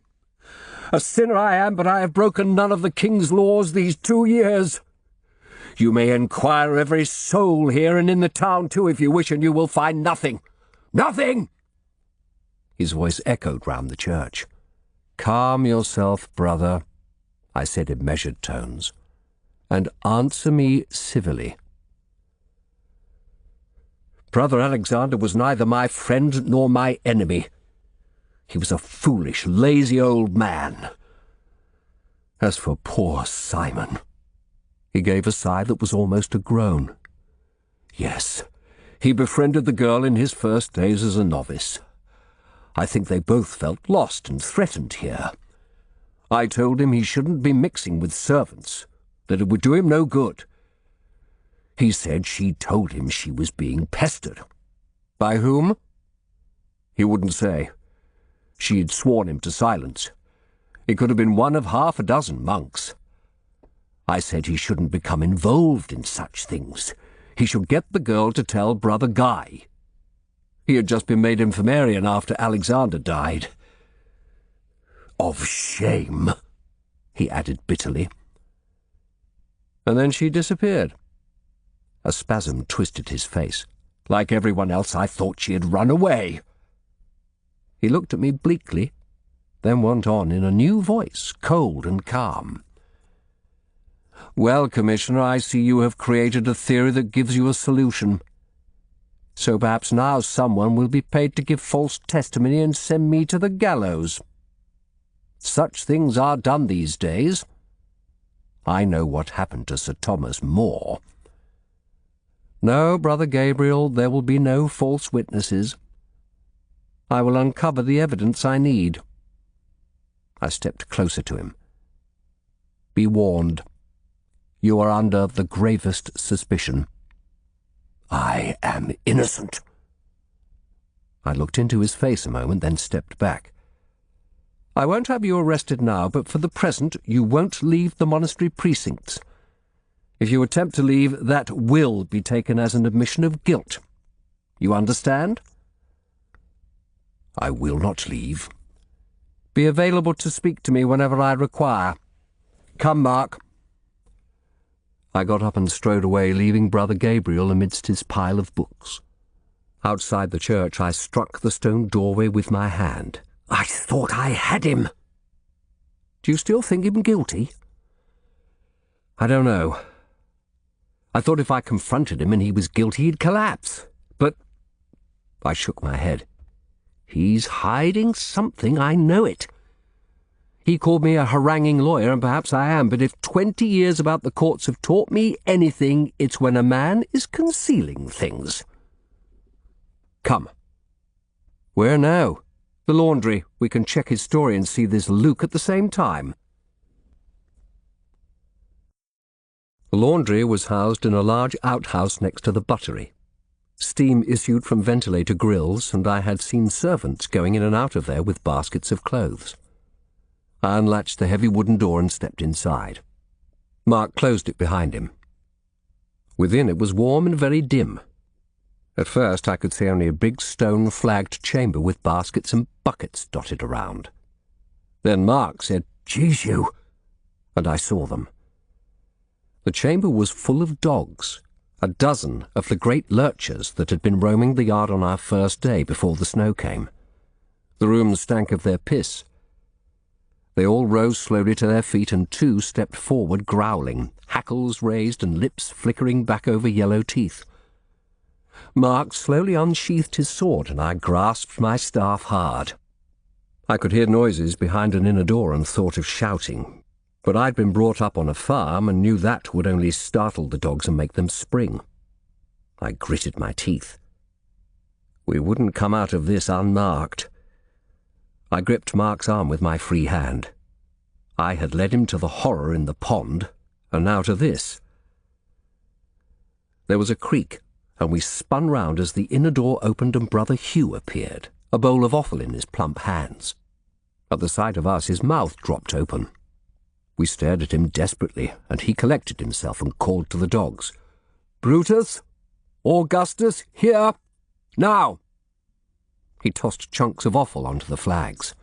A sinner I am, but I have broken none of the King's laws these 2 years. You may inquire every soul here and in the town too if you wish, and you will find nothing. Nothing!" His voice echoed round the church. "Calm yourself, brother," I said in measured tones, "and answer me civilly. Brother Alexander was neither my friend nor my enemy. He was a foolish, lazy old man. As for poor Simon—" He gave a sigh that was almost a groan. "Yes, he befriended the girl in his first days as a novice. I think they both felt lost and threatened here. I told him he shouldn't be mixing with servants, that it would do him no good. He said she told him she was being pestered. By whom? He wouldn't say. She had sworn him to silence. It could have been one of half a dozen monks. I said he shouldn't become involved in such things. He should get the girl to tell Brother Guy. He had just been made infirmarian after Alexander died. Of shame, he added bitterly. And then she disappeared. A spasm twisted his face. Like everyone else, I thought she had run away. He looked at me bleakly, then went on in a new voice, cold and calm. "Well, Commissioner, I see you have created a theory that gives you a solution. So perhaps now someone will be paid to give false testimony and send me to the gallows. Such things are done these days. I know what happened to Sir Thomas More. No, Brother Gabriel, there will be no false witnesses. I will uncover the evidence I need." I stepped closer to him. "Be warned. You are under the gravest suspicion." "I am innocent." I looked into his face a moment, then stepped back. "I won't have you arrested now, but for the present you won't leave the monastery precincts. If you attempt to leave, that will be taken as an admission of guilt. You understand?" "I will not leave." "Be available to speak to me whenever I require. Come, Mark." I got up and strode away, leaving Brother Gabriel amidst his pile of books. Outside the church, I struck the stone doorway with my hand. "I thought I had him." "Do you still think him guilty?" "I don't know. I thought if I confronted him and he was guilty, he'd collapse. But—" I shook my head. "He's hiding something, I know it. He called me a haranguing lawyer, and perhaps I am, but if 20 years about the courts have taught me anything, it's when a man is concealing things. Come." "Where now?" "The laundry. We can check his story and see this Luke at the same time." The laundry was housed in a large outhouse next to the buttery. Steam issued from ventilator grills, and I had seen servants going in and out of there with baskets of clothes. I unlatched the heavy wooden door and stepped inside. Mark closed it behind him. Within it was warm and very dim. At first I could see only a big stone-flagged chamber with baskets and buckets dotted around. Then Mark said, "Jesu, and I saw them. The chamber was full of dogs, a dozen of the great lurchers that had been roaming the yard on our first day before the snow came. The room stank of their piss. They all rose slowly to their feet, and 2 stepped forward growling, hackles raised and lips flickering back over yellow teeth. Mark slowly unsheathed his sword, and I grasped my staff hard. I could hear noises behind an inner door and thought of shouting, but I'd been brought up on a farm and knew that would only startle the dogs and make them spring. I gritted my teeth. We wouldn't come out of this unmarked. I gripped Mark's arm with my free hand. I had led him to the horror in the pond, and now to this. There was a creak, and we spun round as the inner door opened and Brother Hugh appeared, a bowl of offal in his plump hands. At the sight of us, his mouth dropped open. We stared at him desperately, and he collected himself and called to the dogs. "Brutus! Augustus! Here! Now!" He tossed chunks of offal onto the flags.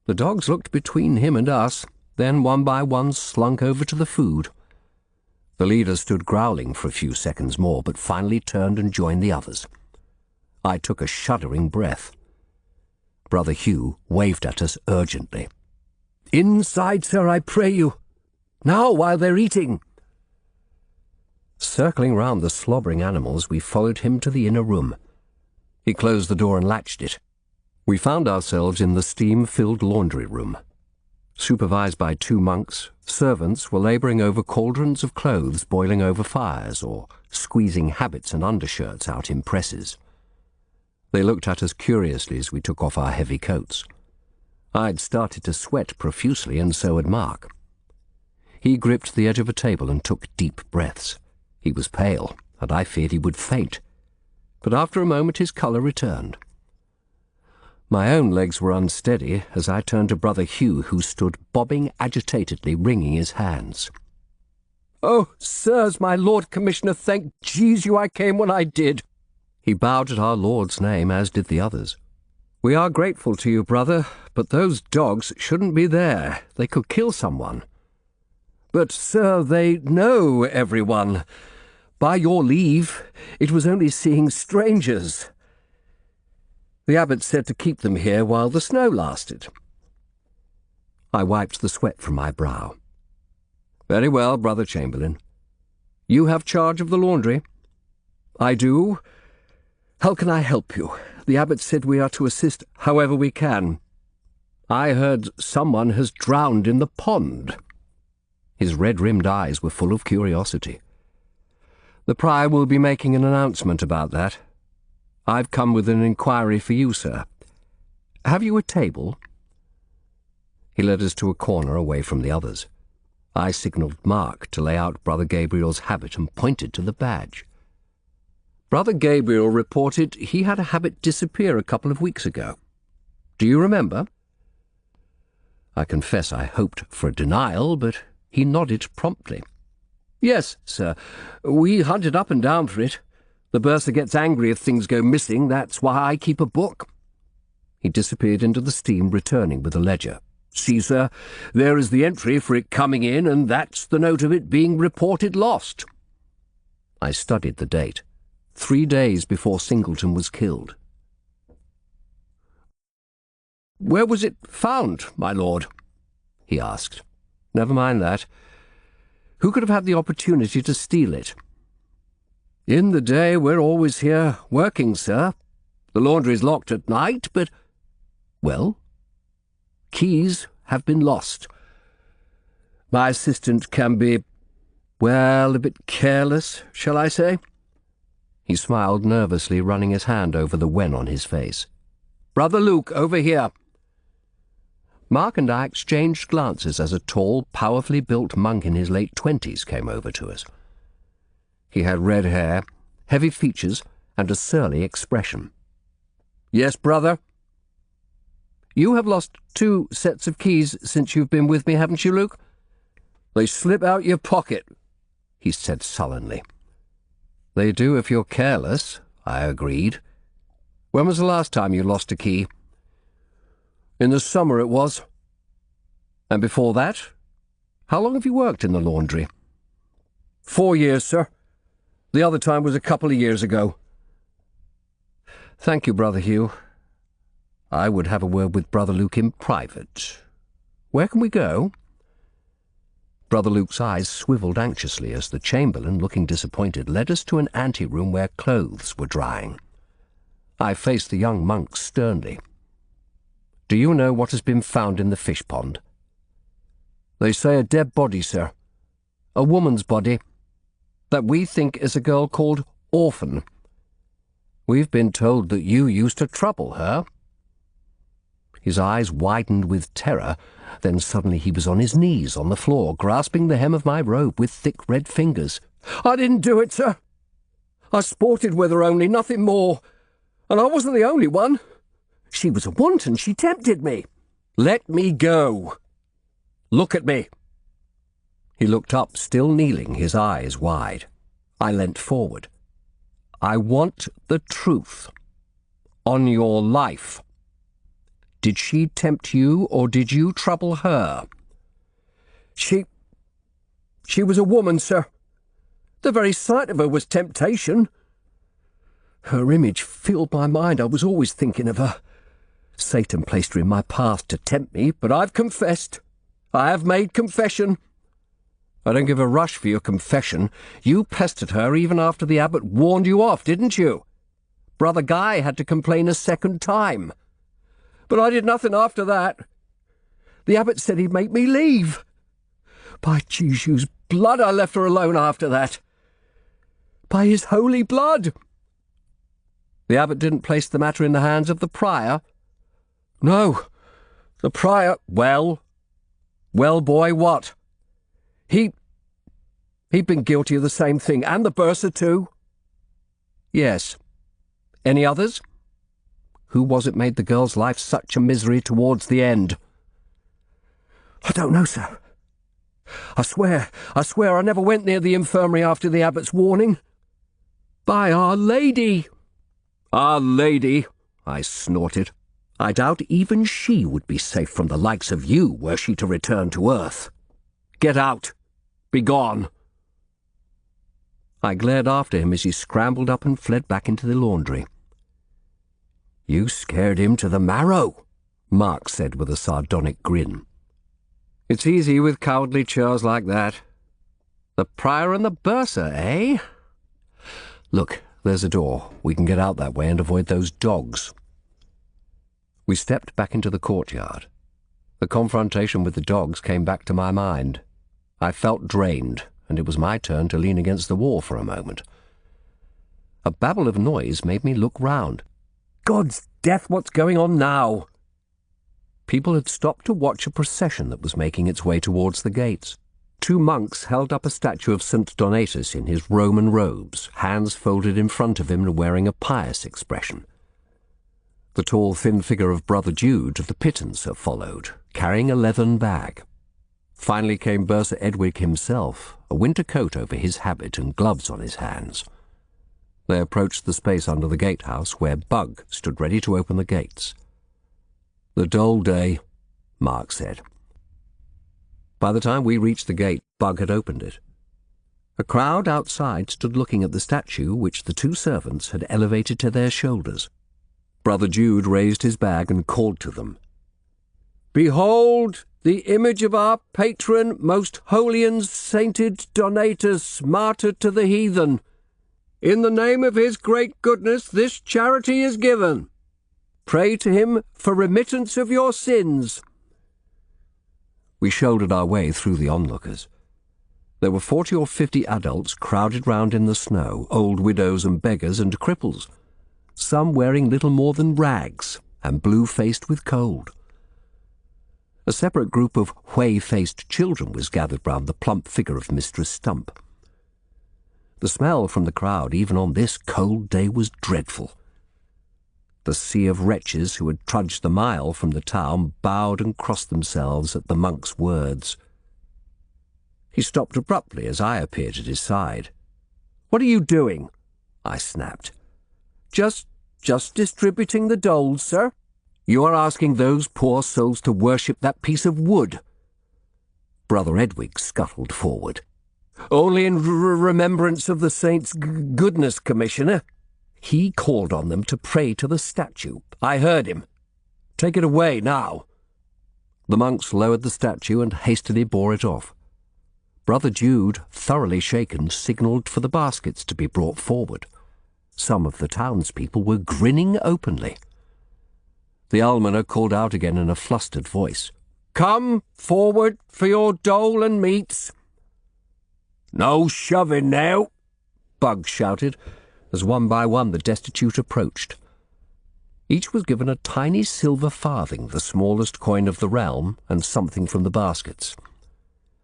The dogs looked between him and us, then one by one slunk over to the food. The leader stood growling for a few seconds more, but finally turned and joined the others. I took a shuddering breath. Brother Hugh waved at us urgently. "Inside, sir, I pray you. Now, while they're eating." Circling round the slobbering animals, we followed him to the inner room. He closed the door and latched it. We found ourselves in the steam-filled laundry room. Supervised by 2 monks, servants were labouring over cauldrons of clothes boiling over fires, or squeezing habits and undershirts out in presses. They looked at us curiously as we took off our heavy coats. I'd started to sweat profusely, and so had Mark. He gripped the edge of a table and took deep breaths. He was pale, and I feared he would faint. But after a moment his colour returned. My own legs were unsteady as I turned to Brother Hugh, who stood bobbing agitatedly, wringing his hands. "Oh, sirs, my Lord Commissioner, thank Jesu I came when I did." He bowed at our Lord's name, as did the others. "We are grateful to you, brother, but those dogs shouldn't be there. They could kill someone." "But, sir, they know everyone. By your leave, it was only seeing strangers. The abbot said to keep them here while the snow lasted." I wiped the sweat from my brow. "Very well, Brother Chamberlain. You have charge of the laundry?" "I do. How can I help you? The abbot said we are to assist however we can. I heard someone has drowned in the pond." His red-rimmed eyes were full of curiosity. "The prior will be making an announcement about that. I've come with an inquiry for you, sir. Have you a table?" He led us to a corner away from the others. I signalled Mark to lay out Brother Gabriel's habit and pointed to the badge. Brother Gabriel reported he had a habit disappear a couple of weeks ago. Do you remember? I confess I hoped for a denial, but he nodded promptly. "Yes, sir. We hunted up and down for it. The bursar gets angry if things go missing. That's why I keep a book." He disappeared into the steam, returning with a ledger. "See, sir, there is the entry for it coming in, and that's the note of it being reported lost." I studied the date. 3 days before Singleton was killed. "Where was it found, my lord?" he asked. "Never mind that. Who could have had the opportunity to steal it?" "In the day we're always here working, sir. The laundry's locked at night, but—" "Well?" "Keys have been lost. My assistant can be, well, a bit careless, shall I say?" He smiled nervously, running his hand over the wen on his face. "Brother Luke, over here." Mark and I exchanged glances as a tall, powerfully built monk in his late 20s came over to us. He had red hair, heavy features, and a surly expression. "Yes, brother?" "You have lost 2 sets of keys since you've been with me, haven't you, Luke?" "They slip out your pocket," he said sullenly. "They do if you're careless," I agreed. "When was the last time you lost a key?" "In the summer it was." "And before that?" How long have you worked in the laundry? 4 years, sir. The other time was a couple of years ago. Thank you, Brother Hugh. I would have a word with Brother Luke in private. Where can we go? Brother Luke's eyes swivelled anxiously as the chamberlain, looking disappointed, led us to an anteroom where clothes were drying. I faced the young monk sternly. Do you know what has been found in the fish pond? They say a dead body, sir. A woman's body, that we think is a girl called Orphan. We've been told that you used to trouble her. His eyes widened with terror, then suddenly he was on his knees on the floor, grasping the hem of my robe with thick red fingers. I didn't do it, sir. I sported with her only, nothing more. And I wasn't the only one. She was a wanton. She tempted me. Let me go. Look at me. He looked up, still kneeling, his eyes wide. I leant forward. I want the truth. On your life. Did she tempt you, or did you trouble her? She was a woman, sir. The very sight of her was temptation. Her image filled my mind. I was always thinking of her. Satan placed her in my path to tempt me, but I've confessed. I have made confession. I don't give a rush for your confession. You pestered her even after the abbot warned you off, didn't you? Brother Guy had to complain a second time. But I did nothing after that. The abbot said he'd make me leave. By Jesu's blood, I left her alone after that. By his holy blood. The abbot didn't place the matter in the hands of the prior? No, the prior... Well, boy, what? He'd been guilty of the same thing, and the bursar too. Yes. Any others? Who was it made the girl's life such a misery towards the end? I don't know, sir. I swear I never went near the infirmary after the abbot's warning. By Our Lady! Our Lady, I snorted. I doubt even she would be safe from the likes of you were she to return to earth. Get out. Be gone. I glared after him as he scrambled up and fled back into the laundry. You scared him to the marrow, Mark said with a sardonic grin. It's easy with cowardly churls like that. The prior and the bursar, eh? Look, there's a door. We can get out that way and avoid those dogs. We stepped back into the courtyard. The confrontation with the dogs came back to my mind. I felt drained, and it was my turn to lean against the wall for a moment. A babble of noise made me look round. God's death, what's going on now? People had stopped to watch a procession that was making its way towards the gates. 2 monks held up a statue of St. Donatus in his Roman robes, hands folded in front of him and wearing a pious expression. The tall, thin figure of Brother Jude, the pittenser, followed, carrying a leathern bag. Finally came Bursar Edwig himself, a winter coat over his habit and gloves on his hands. They approached the space under the gatehouse where Bug stood ready to open the gates. The dull day, Mark said. By the time we reached the gate, Bug had opened it. A crowd outside stood looking at the statue which the 2 servants had elevated to their shoulders. Brother Jude raised his bag and called to them. Behold the image of our patron, most holy and sainted Donatus, martyred to the heathen. In the name of his great goodness this charity is given. Pray to him for remittance of your sins. We shouldered our way through the onlookers. There were 40 or 50 adults crowded round in the snow, old widows and beggars and cripples, some wearing little more than rags and blue-faced with cold. A separate group of whey-faced children was gathered round the plump figure of Mistress Stump. The smell from the crowd, even on this cold day, was dreadful. The sea of wretches who had trudged the mile from the town bowed and crossed themselves at the monk's words. He stopped abruptly as I appeared at his side. "What are you doing?" I snapped. Just distributing the doles, sir." "You are asking those poor souls to worship that piece of wood." Brother Edwig scuttled forward. "Only in remembrance of the saints' goodness, Commissioner. He called on them to pray to the statue. I heard him. Take it away now." The monks lowered the statue and hastily bore it off. Brother Jude, thoroughly shaken, signalled for the baskets to be brought forward. Some of the townspeople were grinning openly. The almoner called out again in a flustered voice, "Come forward for your dole and meats." "No shoving now," Buggs shouted, as one by one the destitute approached. Each was given a tiny silver farthing, the smallest coin of the realm, and something from the baskets.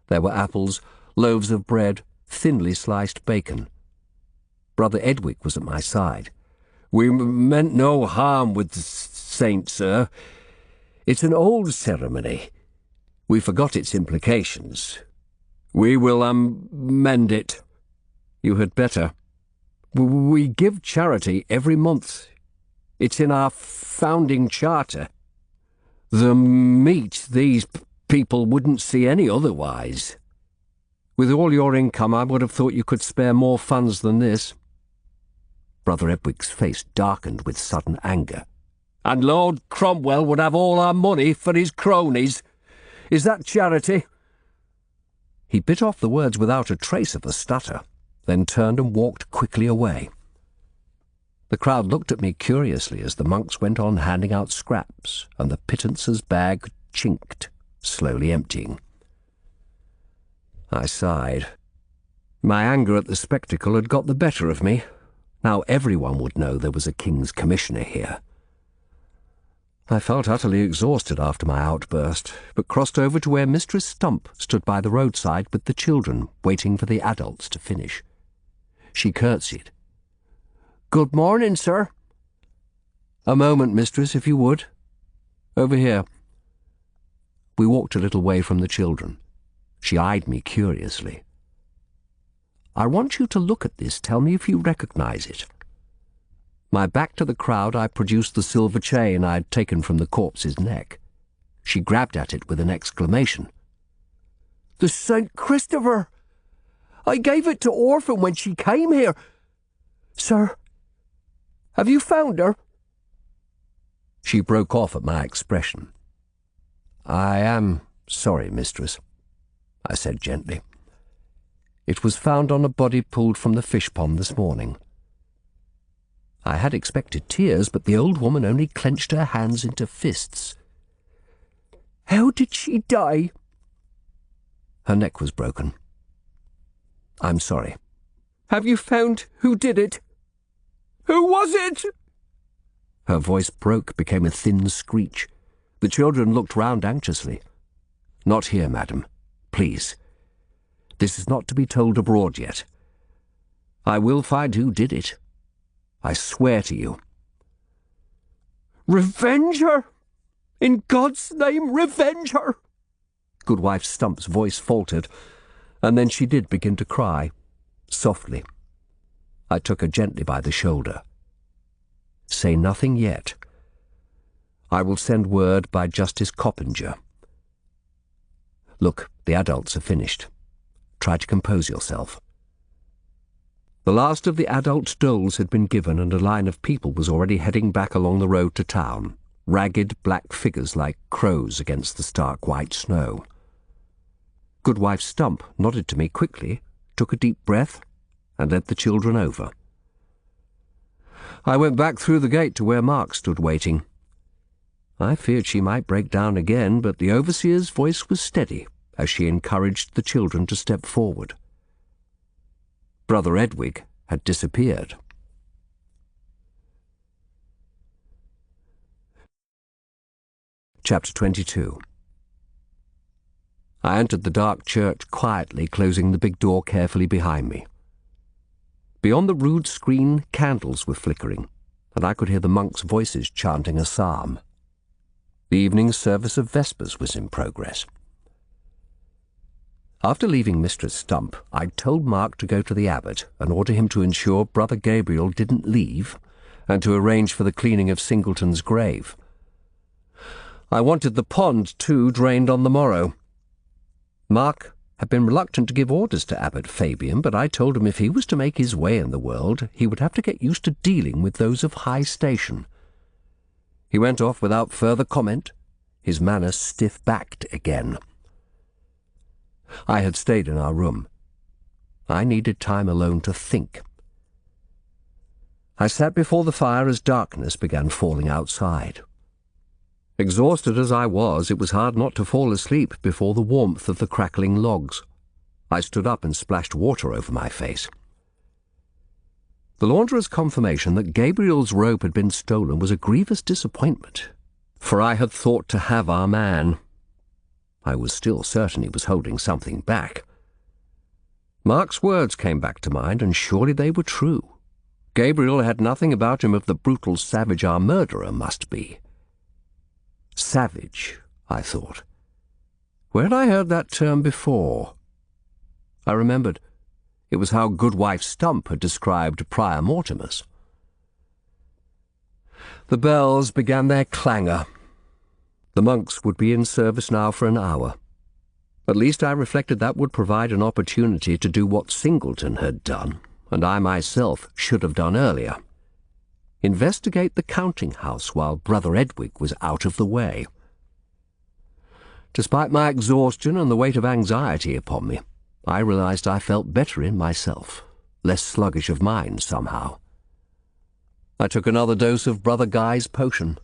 There were apples, loaves of bread, thinly sliced bacon. Brother Edwig was at my side. "We meant no harm with the saint, sir. It's an old ceremony. We forgot its implications. We will mend it." "You had better. We give charity every month. It's in our founding charter. The meat these people wouldn't see any otherwise. With all your income, I would have thought you could spare more funds than this." Brother Edwig's face darkened with sudden anger. "And Lord Cromwell would have all our money for his cronies. Is that charity?" He bit off the words without a trace of a stutter, then turned and walked quickly away. The crowd looked at me curiously as the monks went on handing out scraps, and the pittancer's bag chinked, slowly emptying. I sighed. My anger at the spectacle had got the better of me. Now everyone would know there was a King's Commissioner here. I felt utterly exhausted after my outburst, but crossed over to where Mistress Stump stood by the roadside with the children, waiting for the adults to finish. She curtsied. "Good morning, sir." "A moment, mistress, if you would. Over here." We walked a little way from the children. She eyed me curiously. "I want you to look at this. Tell me if you recognize it." My back to the crowd, I produced the silver chain I had taken from the corpse's neck. She grabbed at it with an exclamation. "The St. Christopher! I gave it to Orphan when she came here. Sir, have you found her?" She broke off at my expression. "I am sorry, mistress," I said gently. "It was found on a body pulled from the fish pond this morning." I had expected tears, but the old woman only clenched her hands into fists. "How did she die?" "Her neck was broken." "I'm sorry." "Have you found who did it? Who was it?" Her voice broke, became a thin screech. The children looked round anxiously. "Not here, madam. Please. This is not to be told abroad yet. I will find who did it. I swear to you." "Revenge her! In God's name, revenge her!" Goodwife Stump's voice faltered, and then she did begin to cry, softly. I took her gently by the shoulder. "Say nothing yet. I will send word by Justice Coppinger. Look, the adults are finished. Try to compose yourself." The last of the adult doles had been given, and a line of people was already heading back along the road to town, ragged black figures like crows against the stark white snow. Goodwife Stump nodded to me quickly, took a deep breath, and led the children over. I went back through the gate to where Mark stood waiting. I feared she might break down again, but the overseer's voice was steady as she encouraged the children to step forward. Brother Edwig had disappeared. Chapter 22. I entered the dark church quietly, closing the big door carefully behind me. Beyond the rude screen, candles were flickering, and I could hear the monks' voices chanting a psalm. The evening service of Vespers was in progress. After leaving Mistress Stump, I told Mark to go to the abbot and order him to ensure Brother Gabriel didn't leave, and to arrange for the cleaning of Singleton's grave. I wanted the pond, too, drained on the morrow. Mark had been reluctant to give orders to Abbot Fabian, but I told him if he was to make his way in the world, he would have to get used to dealing with those of high station. He went off without further comment, his manner stiff-backed again. I had stayed in our room. I needed time alone to think. I sat before the fire as darkness began falling outside. Exhausted as I was, it was hard not to fall asleep before the warmth of the crackling logs. I stood up and splashed water over my face. The launderer's confirmation that Gabriel's rope had been stolen was a grievous disappointment, for I had thought to have our man. I was still certain he was holding something back. Mark's words came back to mind, and surely they were true. Gabriel had nothing about him of the brutal savage our murderer must be. Savage, I thought. Where had I heard that term before? I remembered. It was how Goodwife Stump had described Prior Mortimer's. The bells began their clangour. The monks would be in service now for an hour. At least I reflected that would provide an opportunity to do what Singleton had done, and I myself should have done earlier. Investigate the counting-house while Brother Edwig was out of the way. Despite my exhaustion and the weight of anxiety upon me, I realized I felt better in myself, less sluggish of mind somehow. I took another dose of Brother Guy's potion.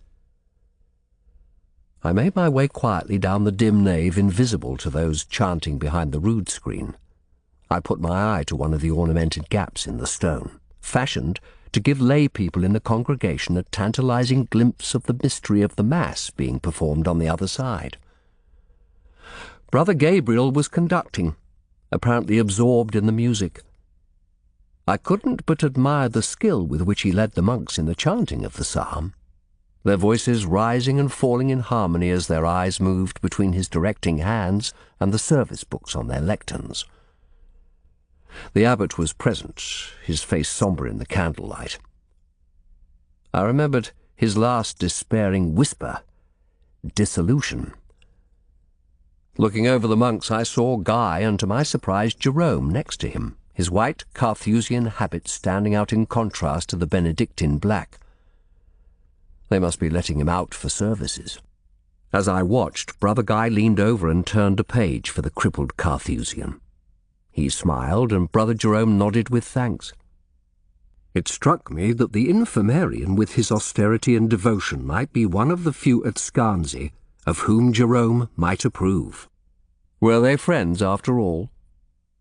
I made my way quietly down the dim nave, invisible to those chanting behind the rood screen. I put my eye to one of the ornamented gaps in the stone, fashioned to give lay people in the congregation a tantalizing glimpse of the mystery of the Mass being performed on the other side. Brother Gabriel was conducting, apparently absorbed in the music. I couldn't but admire the skill with which he led the monks in the chanting of the psalm, their voices rising and falling in harmony as their eyes moved between his directing hands and the service books on their lecterns. The abbot was present, his face sombre in the candlelight. I remembered his last despairing whisper, "Dissolution." Looking over the monks, I saw Guy, and to my surprise Jerome next to him, his white Carthusian habit standing out in contrast to the Benedictine black. They must be letting him out for services. As I watched, Brother Guy leaned over and turned a page for the crippled Carthusian. He smiled, and Brother Jerome nodded with thanks. It struck me that the infirmarian with his austerity and devotion might be one of the few at Scarnsea of whom Jerome might approve. Were they friends, after all?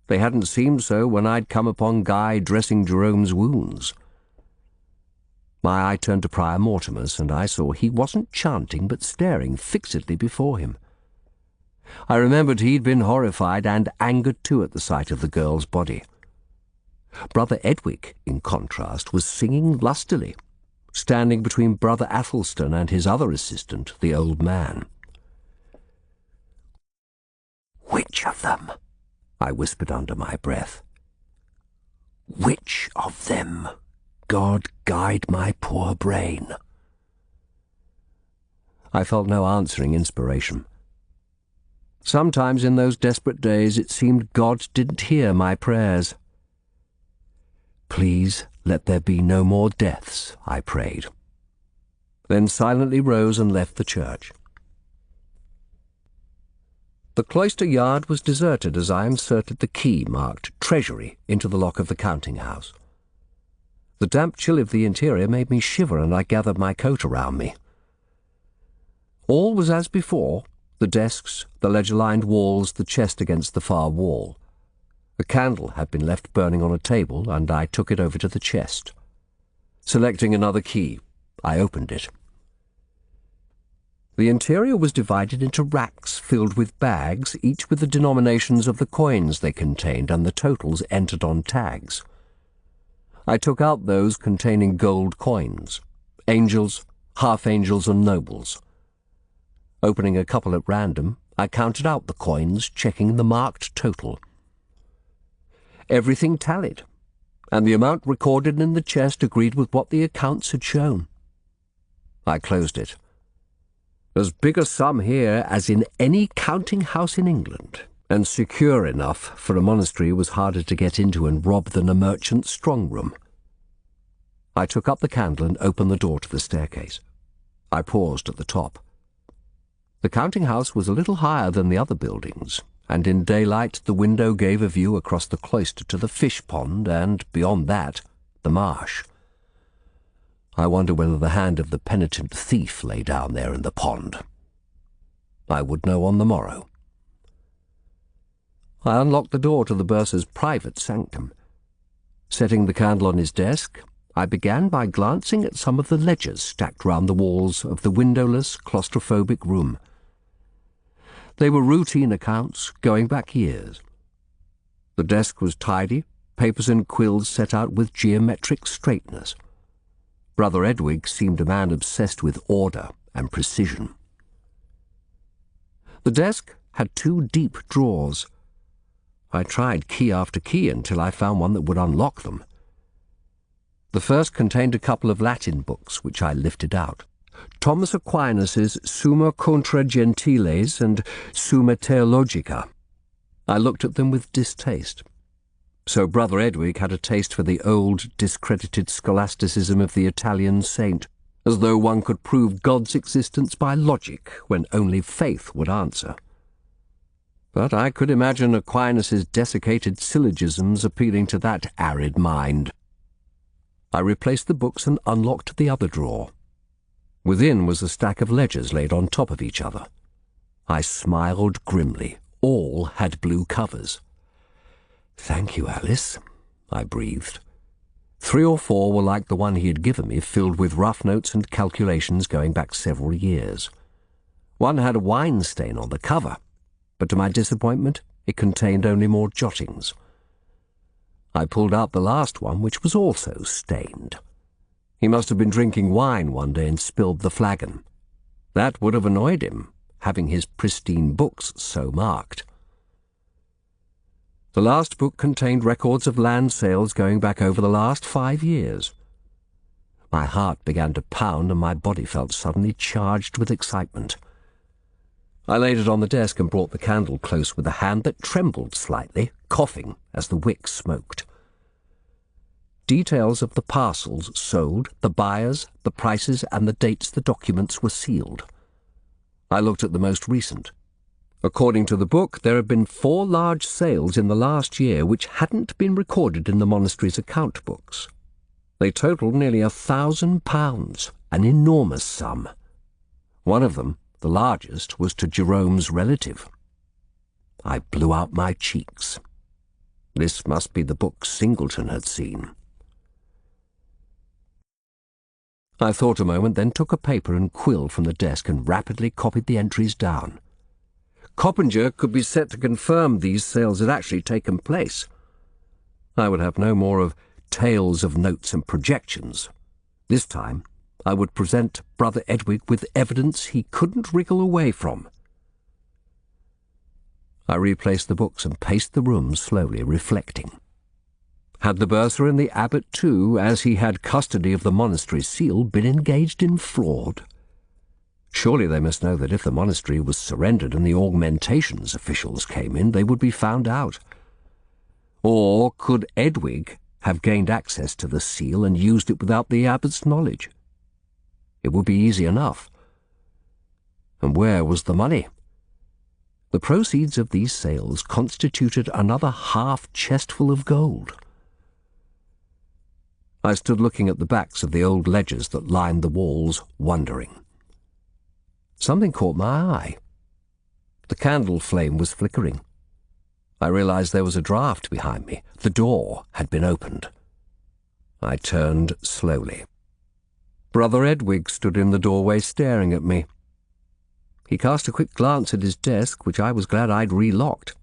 They hadn't seemed so when I'd come upon Guy dressing Jerome's wounds. My eye turned to Prior Mortimer's, and I saw he wasn't chanting but staring fixedly before him. I remembered he'd been horrified and angered too at the sight of the girl's body. Brother Edwig, in contrast, was singing lustily, standing between Brother Athelstan and his other assistant, the old man. "Which of them?" I whispered under my breath. "Which of them? God guide my poor brain." I felt no answering inspiration. Sometimes in those desperate days it seemed God didn't hear my prayers. "Please let there be no more deaths," I prayed, then silently rose and left the church. The cloister yard was deserted as I inserted the key marked Treasury into the lock of the counting-house. The damp chill of the interior made me shiver, and I gathered my coat around me. All was as before. The desks, the ledger-lined walls, the chest against the far wall. A candle had been left burning on a table, and I took it over to the chest. Selecting another key, I opened it. The interior was divided into racks filled with bags, each with the denominations of the coins they contained and the totals entered on tags. I took out those containing gold coins, angels, half-angels, and nobles. Opening a couple at random, I counted out the coins, checking the marked total. Everything tallied, and the amount recorded in the chest agreed with what the accounts had shown. I closed it. As big a sum here as in any counting-house in England, and secure enough for a monastery was harder to get into and rob than a merchant's strong room. I took up the candle and opened the door to the staircase. I paused at the top. The counting-house was a little higher than the other buildings, and in daylight the window gave a view across the cloister to the fish pond and, beyond that, the marsh. I wonder whether the hand of the penitent thief lay down there in the pond. I would know on the morrow. I unlocked the door to the bursar's private sanctum. Setting the candle on his desk, I began by glancing at some of the ledgers stacked round the walls of the windowless, claustrophobic room. They were routine accounts going back years. The desk was tidy, papers and quills set out with geometric straightness. Brother Edwig seemed a man obsessed with order and precision. The desk had 2 deep drawers. I tried key after key until I found one that would unlock them. The first contained a couple of Latin books, which I lifted out. Thomas Aquinas's Summa Contra Gentiles and Summa Theologica. I looked at them with distaste. So Brother Edwig had a taste for the old, discredited scholasticism of the Italian saint, as though one could prove God's existence by logic when only faith would answer. But I could imagine Aquinas's desiccated syllogisms appealing to that arid mind. I replaced the books and unlocked the other drawer. Within was a stack of ledgers laid on top of each other. I smiled grimly. All had blue covers. "Thank you, Alice," I breathed. 3 or 4 were like the one he had given me, filled with rough notes and calculations going back several years. One had a wine stain on the cover, but to my disappointment it contained only more jottings. I pulled out the last one, which was also stained. He must have been drinking wine one day and spilled the flagon. That would have annoyed him, having his pristine books so marked. The last book contained records of land sales going back over the last 5 years. My heart began to pound and my body felt suddenly charged with excitement. I laid it on the desk and brought the candle close with a hand that trembled slightly, coughing as the wick smoked. Details of the parcels sold, the buyers, the prices, and the dates the documents were sealed. I looked at the most recent. According to the book, there had been 4 large sales in the last year which hadn't been recorded in the monastery's account books. They totalled nearly £1,000, an enormous sum. One of them, the largest, was to Jerome's relative. I blew out my cheeks. This must be the book Singleton had seen. I thought a moment, then took a paper and quill from the desk and rapidly copied the entries down. Coppinger could be set to confirm these sales had actually taken place. I would have no more of tales of notes and projections. This time I would present Brother Edwig with evidence he couldn't wriggle away from. I replaced the books and paced the room slowly, reflecting. Had the bursar and the abbot too, as he had custody of the monastery seal, been engaged in fraud? Surely they must know that if the monastery was surrendered and the augmentations officials came in, they would be found out. Or could Edwig have gained access to the seal and used it without the abbot's knowledge? It would be easy enough. And where was the money? The proceeds of these sales constituted another half-chestful of gold. I stood looking at the backs of the old ledgers that lined the walls, wondering. Something caught my eye. The candle flame was flickering. I realized there was a draught behind me. The door had been opened. I turned slowly. Brother Edwig stood in the doorway staring at me. He cast a quick glance at his desk, which I was glad I'd relocked.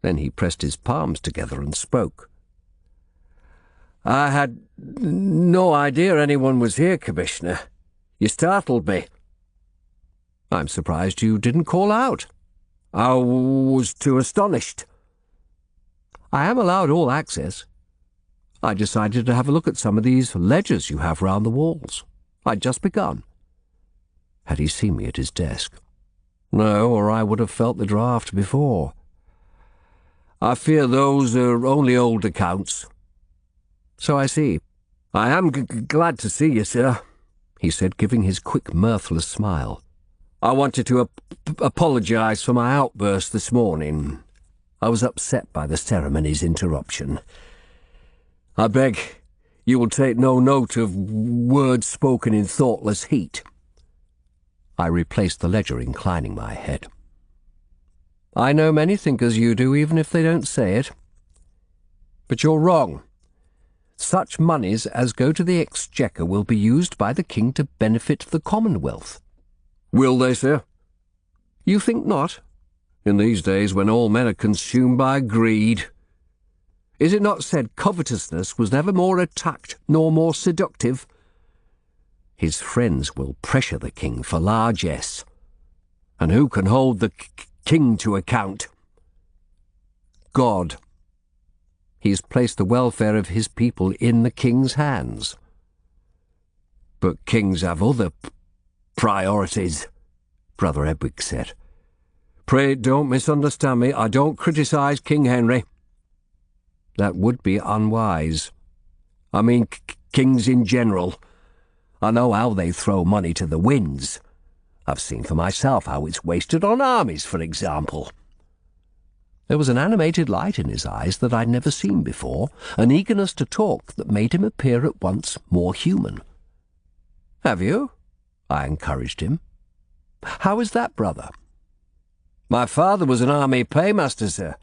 Then he pressed his palms together and spoke. "I had no idea anyone was here, Commissioner. You startled me." "I'm surprised you didn't call out." "I was too astonished." "I am allowed all access. I decided to have a look at some of these ledgers you have round the walls. I'd just begun." Had he seen me at his desk? No, or I would have felt the draught before. I fear those are only old accounts." "So I see. "I am glad to see you, sir," he said, giving his quick, mirthless smile. "I wanted to apologise for my outburst this morning. I was upset by the ceremony's interruption. I beg you will take no note of words spoken in thoughtless heat." I replaced the ledger, inclining my head. "I know many think as you do, even if they don't say it. But you're wrong. Such moneys as go to the exchequer will be used by the king to benefit the Commonwealth." "Will they, sir?" "You think not?" "In these days when all men are consumed by greed. Is it not said covetousness was never more attacked nor more seductive? His friends will pressure the king for largesse. And who can hold the king to account?" "God. He's placed the welfare of his people in the king's hands." "But kings have other priorities," Brother Edwig said. "Pray don't misunderstand me. I don't criticise King Henry." "That would be unwise." "I mean kings in general. I know how they throw money to the winds. I've seen for myself how it's wasted on armies, for example." There was an animated light in his eyes that I'd never seen before, an eagerness to talk that made him appear at once more human. "Have you?" I encouraged him. "How is that, brother?" "My father was an army paymaster, sir.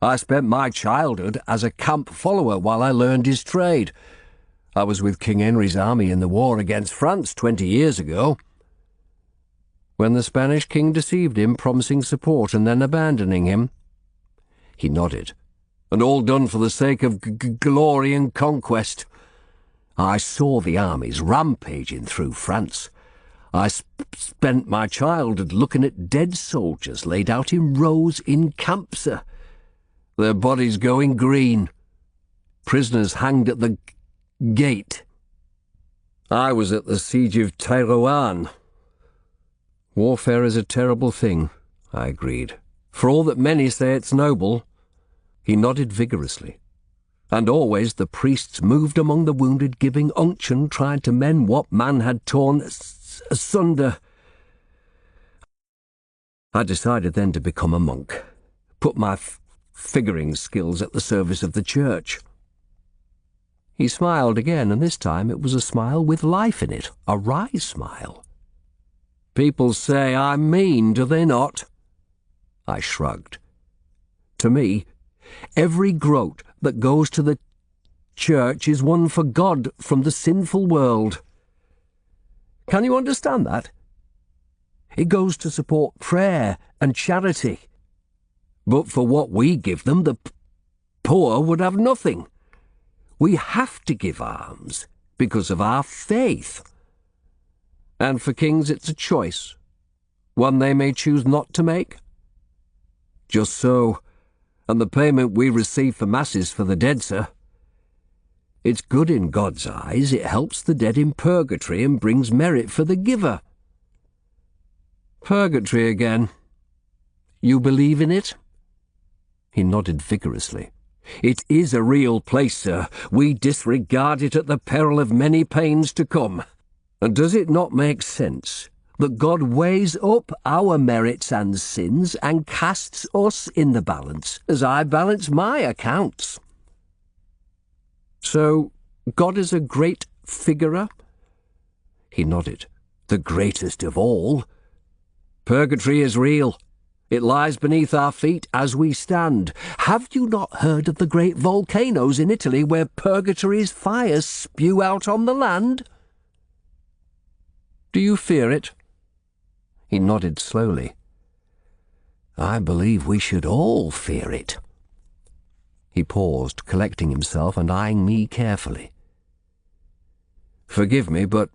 I spent my childhood as a camp follower while I learned his trade. I was with King Henry's army in the war against France 20 years ago. When the Spanish king deceived him, promising support and then abandoning him?" He nodded. "And all done for the sake of glory and conquest. I saw the armies rampaging through France. I spent my childhood looking at dead soldiers laid out in rows in camps, sir. Their bodies going green. Prisoners hanged at the gate. I was at the siege of Terouanne." "Warfare is a terrible thing," I agreed. "For all that many say it's noble." He nodded vigorously. "And always the priests moved among the wounded, giving unction, trying to mend what man had torn asunder." I decided then to become a monk, put my figuring skills at the service of the church. He smiled again, and this time it was a smile with life in it, a wry smile. "People say I'm mean, do they not?" I shrugged. "To me, every groat that goes to the church is one for God from the sinful world. Can you understand that? It goes to support prayer and charity. But for what we give them, the poor would have nothing. We have to give alms because of our faith. And for kings it's a choice, one they may choose not to make?" "Just so. And the payment we receive for masses for the dead, sir. It's good in God's eyes. It helps the dead in purgatory and brings merit for the giver." "Purgatory again. You believe in it?" He nodded vigorously. "It is a real place, sir. We disregard it at the peril of many pains to come. And does it not make sense that God weighs up our merits and sins and casts us in the balance, as I balance my accounts?" "So God is a great figurer?" He nodded. "The greatest of all. Purgatory is real. It lies beneath our feet as we stand. Have you not heard of the great volcanoes in Italy where purgatory's fires spew out on the land?" "Do you fear it?" He nodded slowly. "I believe we should all fear it." He paused, collecting himself and eyeing me carefully. "Forgive me, but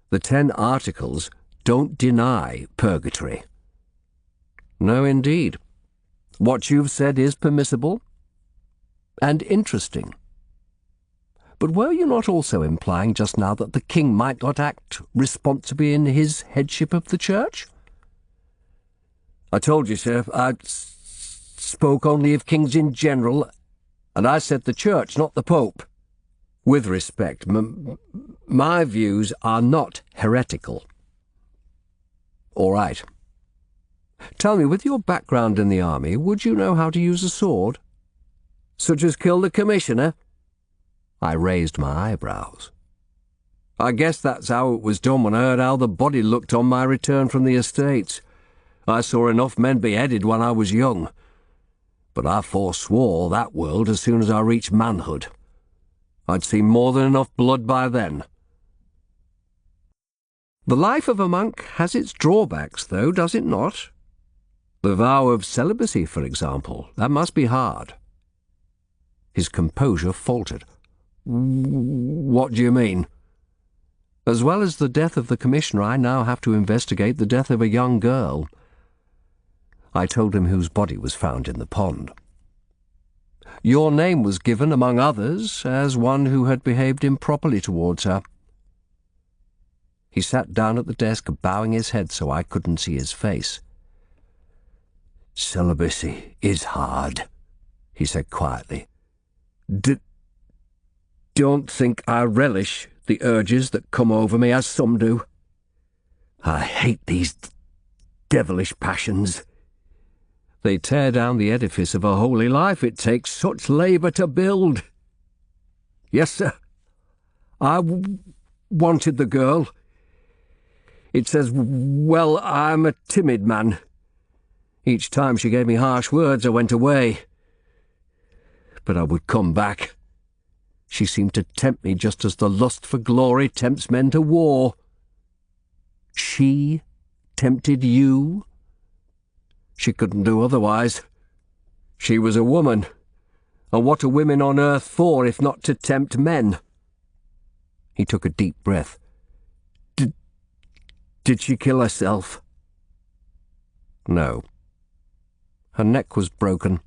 the 10 Articles don't deny purgatory." "No, indeed. What you've said is permissible and interesting. But were you not also implying just now that the king might not act responsibly in his headship of the church?" "I told you, sir, I spoke only of kings in general, and I said the Church, not the Pope. With respect, my views are not heretical. All right. Tell me, with your background in the army, would you know how to use a sword? Such as kill the Commissioner? I raised my eyebrows. I guess that's how it was done when I heard how the body looked on my return from the estates. I saw enough men beheaded when I was young, but I forswore that world as soon as I reached manhood. I'd seen more than enough blood by then. The life of a monk has its drawbacks, though, does it not? The vow of celibacy, for example, that must be hard. His composure faltered. What do you mean? As well as the death of the Commissioner, I now have to investigate the death of a young girl. I told him whose body was found in the pond. Your name was given, among others, as one who had behaved improperly towards her. He sat down at the desk, bowing his head so I couldn't see his face. Celibacy is hard, he said quietly. Don't think I relish the urges that come over me as some do. I hate these devilish passions. They tear down the edifice of a holy life it takes such labour to build. Yes, sir, I wanted the girl. It's as well I'm a timid man. Each time she gave me harsh words, I went away. But I would come back. She seemed to tempt me just as the lust for glory tempts men to war. She tempted you? She couldn't do otherwise. She was a woman, and what are women on earth for if not to tempt men? He took a deep breath. Did she kill herself? No. Her neck was broken.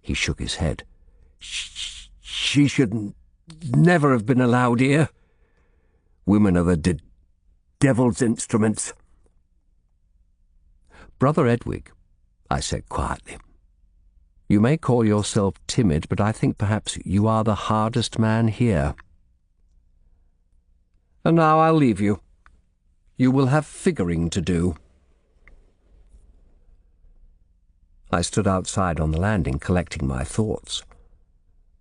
He shook his head. She should never have been allowed here. Women are the devil's instruments. Brother Edwig, I said quietly, you may call yourself timid, but I think perhaps you are the hardest man here. And now I'll leave you. You will have figuring to do. I stood outside on the landing, collecting my thoughts.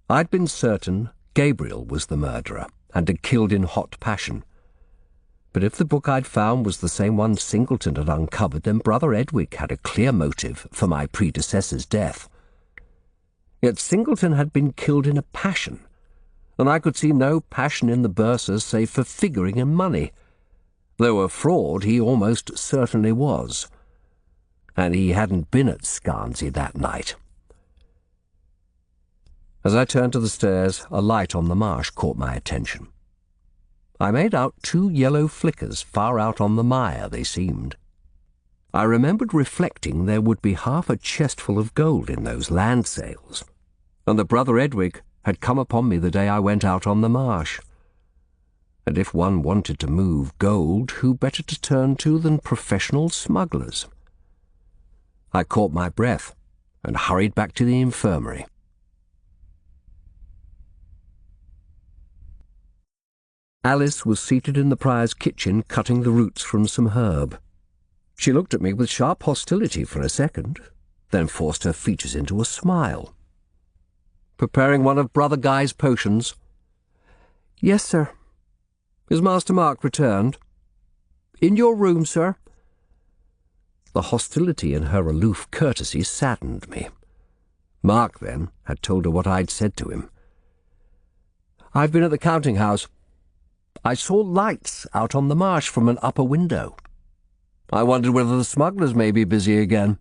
I'd been certain Gabriel was the murderer, and had killed in hot passion. But if the book I'd found was the same one Singleton had uncovered, then Brother Edwig had a clear motive for my predecessor's death. Yet Singleton had been killed in a passion, and I could see no passion in the bursar save for figuring and money, though a fraud he almost certainly was. And he hadn't been at Scarnsea that night. As I turned to the stairs, a light on the marsh caught my attention. I made out 2 yellow flickers far out on the mire, they seemed. I remembered reflecting there would be half a chestful of gold in those land sales, and that Brother Edwig had come upon me the day I went out on the marsh. And if one wanted to move gold, who better to turn to than professional smugglers? I caught my breath and hurried back to the infirmary. Alice was seated in the Prior's kitchen cutting the roots from some herb. She looked at me with sharp hostility for a second, then forced her features into a smile. Preparing one of Brother Guy's potions? Yes, sir. Is Master Mark returned? In your room, sir. The hostility in her aloof courtesy saddened me. Mark, then, had told her what I'd said to him. I've been at the counting-house. I saw lights out on the marsh from an upper window. I wondered whether the smugglers may be busy again.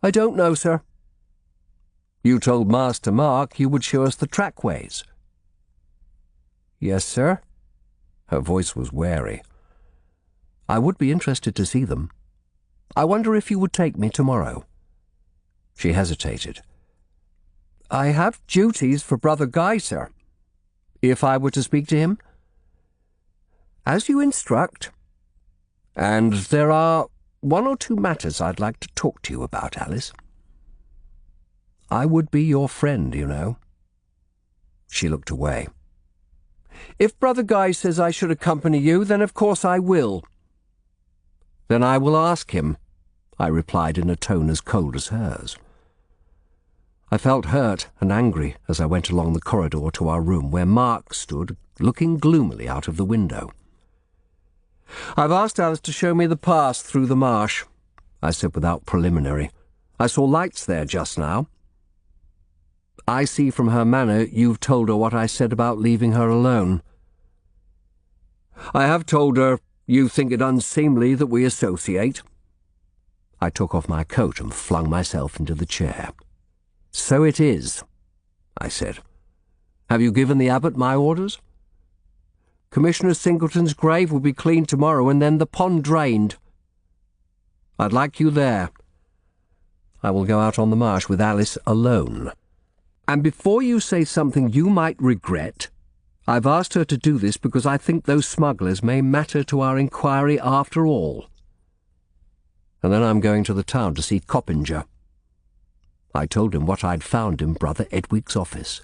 I don't know, sir. You told Master Mark you would show us the trackways. Yes, sir. Her voice was wary. I would be interested to see them. I wonder if you would take me tomorrow. She hesitated. I have duties for Brother Guy, sir. If I were to speak to him? As you instruct. And there are one or two matters I'd like to talk to you about, Alice. I would be your friend, you know." She looked away. "If Brother Guy says I should accompany you, then of course I will." "Then I will ask him," I replied in a tone as cold as hers. I felt hurt and angry as I went along the corridor to our room, where Mark stood, looking gloomily out of the window. "I've asked Alice to show me the pass through the marsh," I said without preliminary. "I saw lights there just now." "I see from her manner you've told her what I said about leaving her alone." "I have told her you think it unseemly that we associate." I took off my coat and flung myself into the chair. "So it is," I said. "Have you given the abbot my orders?" "Commissioner Singleton's grave will be cleaned tomorrow and then the pond drained." "I'd like you there. I will go out on the marsh with Alice alone. And before you say something you might regret, I've asked her to do this because I think those smugglers may matter to our inquiry after all. And then I'm going to the town to see Coppinger." I told him what I'd found in Brother Edwig's office.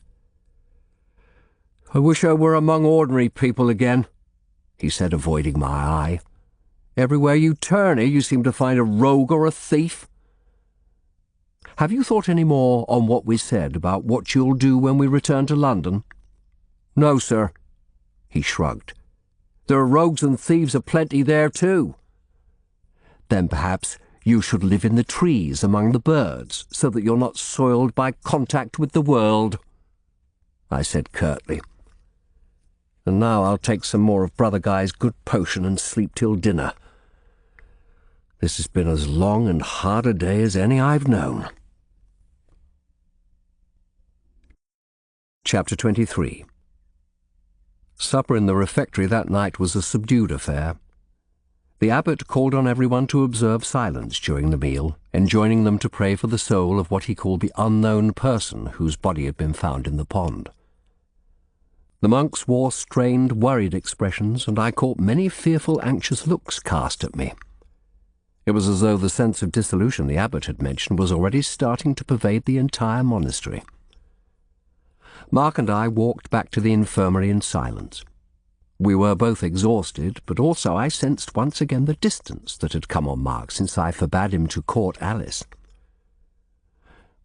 "I wish I were among ordinary people again," he said, avoiding my eye. "Everywhere you turn here you seem to find a rogue or a thief." "Have you thought any more on what we said about what you'll do when we return to London?" "No, sir." He shrugged. "There are rogues and thieves aplenty there too." "Then perhaps you should live in the trees among the birds, so that you're not soiled by contact with the world," I said curtly. "And now I'll take some more of Brother Guy's good potion and sleep till dinner. This has been as long and hard a day as any I've known." Chapter 23. Supper in the refectory that night was a subdued affair. The abbot called on everyone to observe silence during the meal, enjoining them to pray for the soul of what he called the unknown person whose body had been found in the pond. The monks wore strained, worried expressions, and I caught many fearful, anxious looks cast at me. It was as though the sense of dissolution the abbot had mentioned was already starting to pervade the entire monastery. Mark and I walked back to the infirmary in silence. We were both exhausted, but also I sensed once again the distance that had come on Mark since I forbade him to court Alice.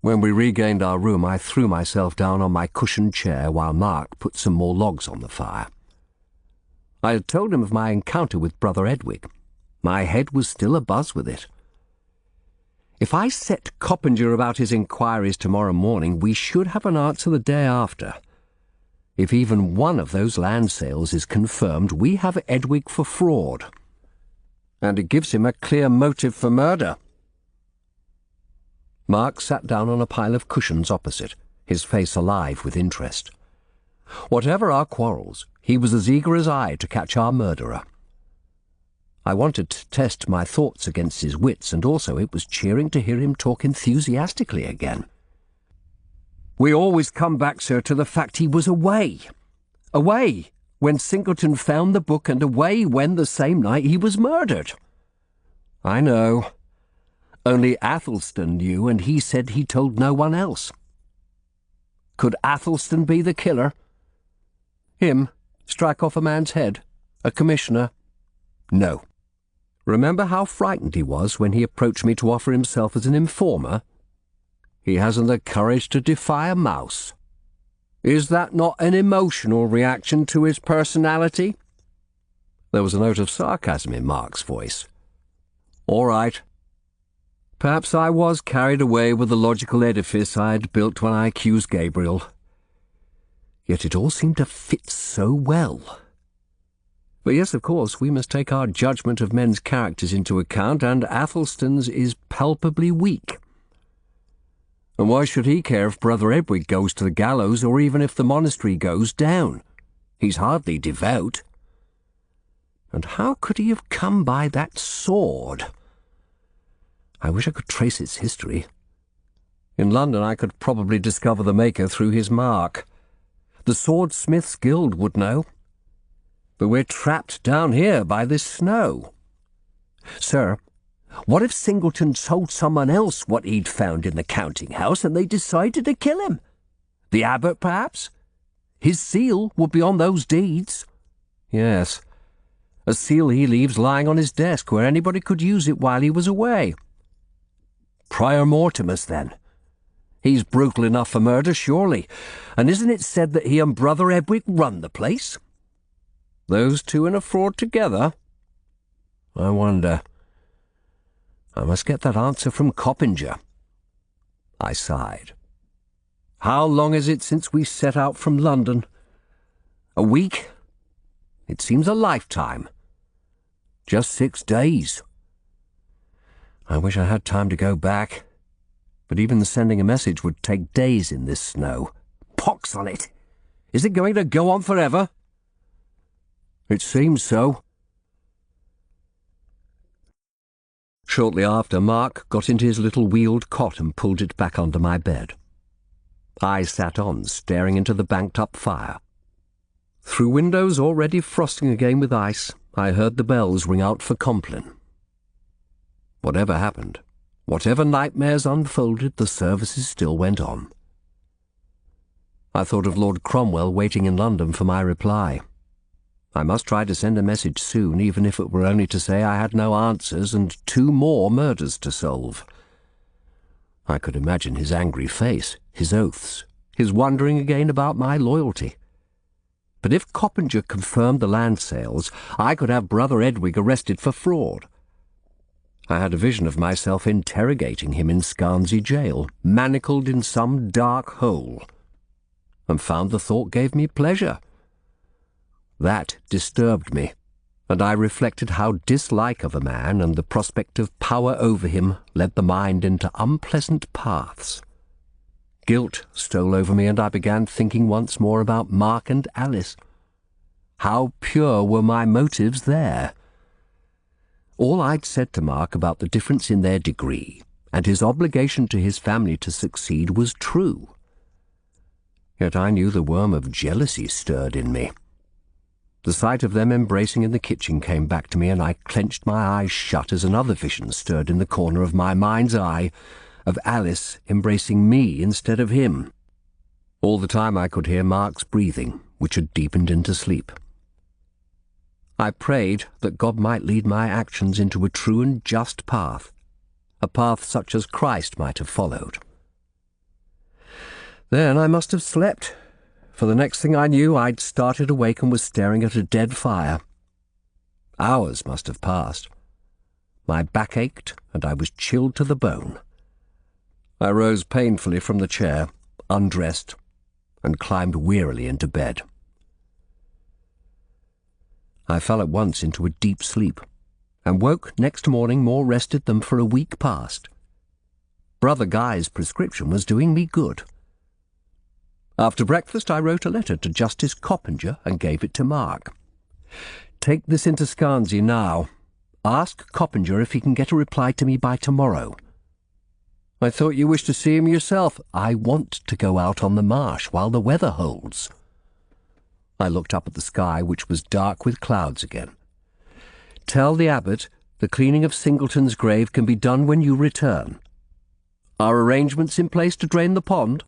When we regained our room, I threw myself down on my cushioned chair while Mark put some more logs on the fire. I had told him of my encounter with Brother Edwig. My head was still abuzz with it. If I set Coppinger about his inquiries tomorrow morning, we should have an answer the day after. If even one of those land sales is confirmed, we have Edwig for fraud. And it gives him a clear motive for murder. Mark sat down on a pile of cushions opposite, his face alive with interest. Whatever our quarrels, he was as eager as I to catch our murderer. I wanted to test my thoughts against his wits, and also it was cheering to hear him talk enthusiastically again. "We always come back, sir, to the fact he was away. Away when Singleton found the book, and away when, the same night, he was murdered." "I know. Only Athelstan knew, and he said he told no one else." "Could Athelstan be the killer? Him strike off a man's head? A commissioner?" "No. Remember how frightened he was when he approached me to offer himself as an informer? He hasn't the courage to defy a mouse. Is that not an emotional reaction to his personality?" There was a note of sarcasm in Mark's voice. "All right. Perhaps I was carried away with the logical edifice I'd built when I accused Gabriel. Yet it all seemed to fit so well. But yes, of course, we must take our judgment of men's characters into account, and Athelstan's is palpably weak. And why should he care if Brother Edwig goes to the gallows, or even if the monastery goes down? He's hardly devout. And how could he have come by that sword? I wish I could trace its history. In London I could probably discover the maker through his mark. The Swordsmiths' Guild would know. But we're trapped down here by this snow. Sir, What if Singleton told someone else what he'd found in the counting house and they decided to kill him? The abbot, perhaps? His seal would be on those deeds. Yes, a seal he leaves lying on his desk where anybody could use it while he was away. Prior Mortimus, then. He's brutal enough for murder, surely. And isn't it said that he and Brother Edwig run the place? Those two in a fraud together? I wonder. I must get that answer from Coppinger. I sighed. How long is it since we set out from London? A week? It seems a lifetime. Just 6 days. I wish I had time to go back. But even sending a message would take days in this snow. Pox on it! Is it going to go on forever? It seems so. Shortly after, Mark got into his little wheeled cot and pulled it back under my bed. I sat on, staring into the banked-up fire. Through windows already frosting again with ice, I heard the bells ring out for Compline. Whatever happened, whatever nightmares unfolded, the services still went on. I thought of Lord Cromwell waiting in London for my reply. I must try to send a message soon, even if it were only to say I had no answers and 2 more murders to solve. I could imagine his angry face, his oaths, his wondering again about my loyalty. But if Coppinger confirmed the land sales, I could have Brother Edwig arrested for fraud. I had a vision of myself interrogating him in Scarnsea jail, manacled in some dark hole, and found the thought gave me pleasure. That disturbed me, and I reflected how dislike of a man and the prospect of power over him led the mind into unpleasant paths. Guilt stole over me, and I began thinking once more about Mark and Alice. How pure were my motives there? All I'd said to Mark about the difference in their degree and his obligation to his family to succeed was true. Yet I knew the worm of jealousy stirred in me. The sight of them embracing in the kitchen came back to me, and I clenched my eyes shut as another vision stirred in the corner of my mind's eye, of Alice embracing me instead of him. All the time I could hear Mark's breathing, which had deepened into sleep. I prayed that God might lead my actions into a true and just path, a path such as Christ might have followed. Then I must have slept, for the next thing I knew I'd started awake and was staring at a dead fire. Hours must have passed. My back ached, and I was chilled to the bone. I rose painfully from the chair, undressed, and climbed wearily into bed. I fell at once into a deep sleep, and woke next morning more rested than for a week past. Brother Guy's prescription was doing me good. After breakfast I wrote a letter to Justice Coppinger and gave it to Mark. Take this into Scarnsea now. Ask Coppinger if he can get a reply to me by tomorrow. I thought you wished to see him yourself. I want to go out on the marsh while the weather holds. I looked up at the sky, which was dark with clouds again. Tell the abbot the cleaning of Singleton's grave can be done when you return. Are arrangements in place to drain the pond?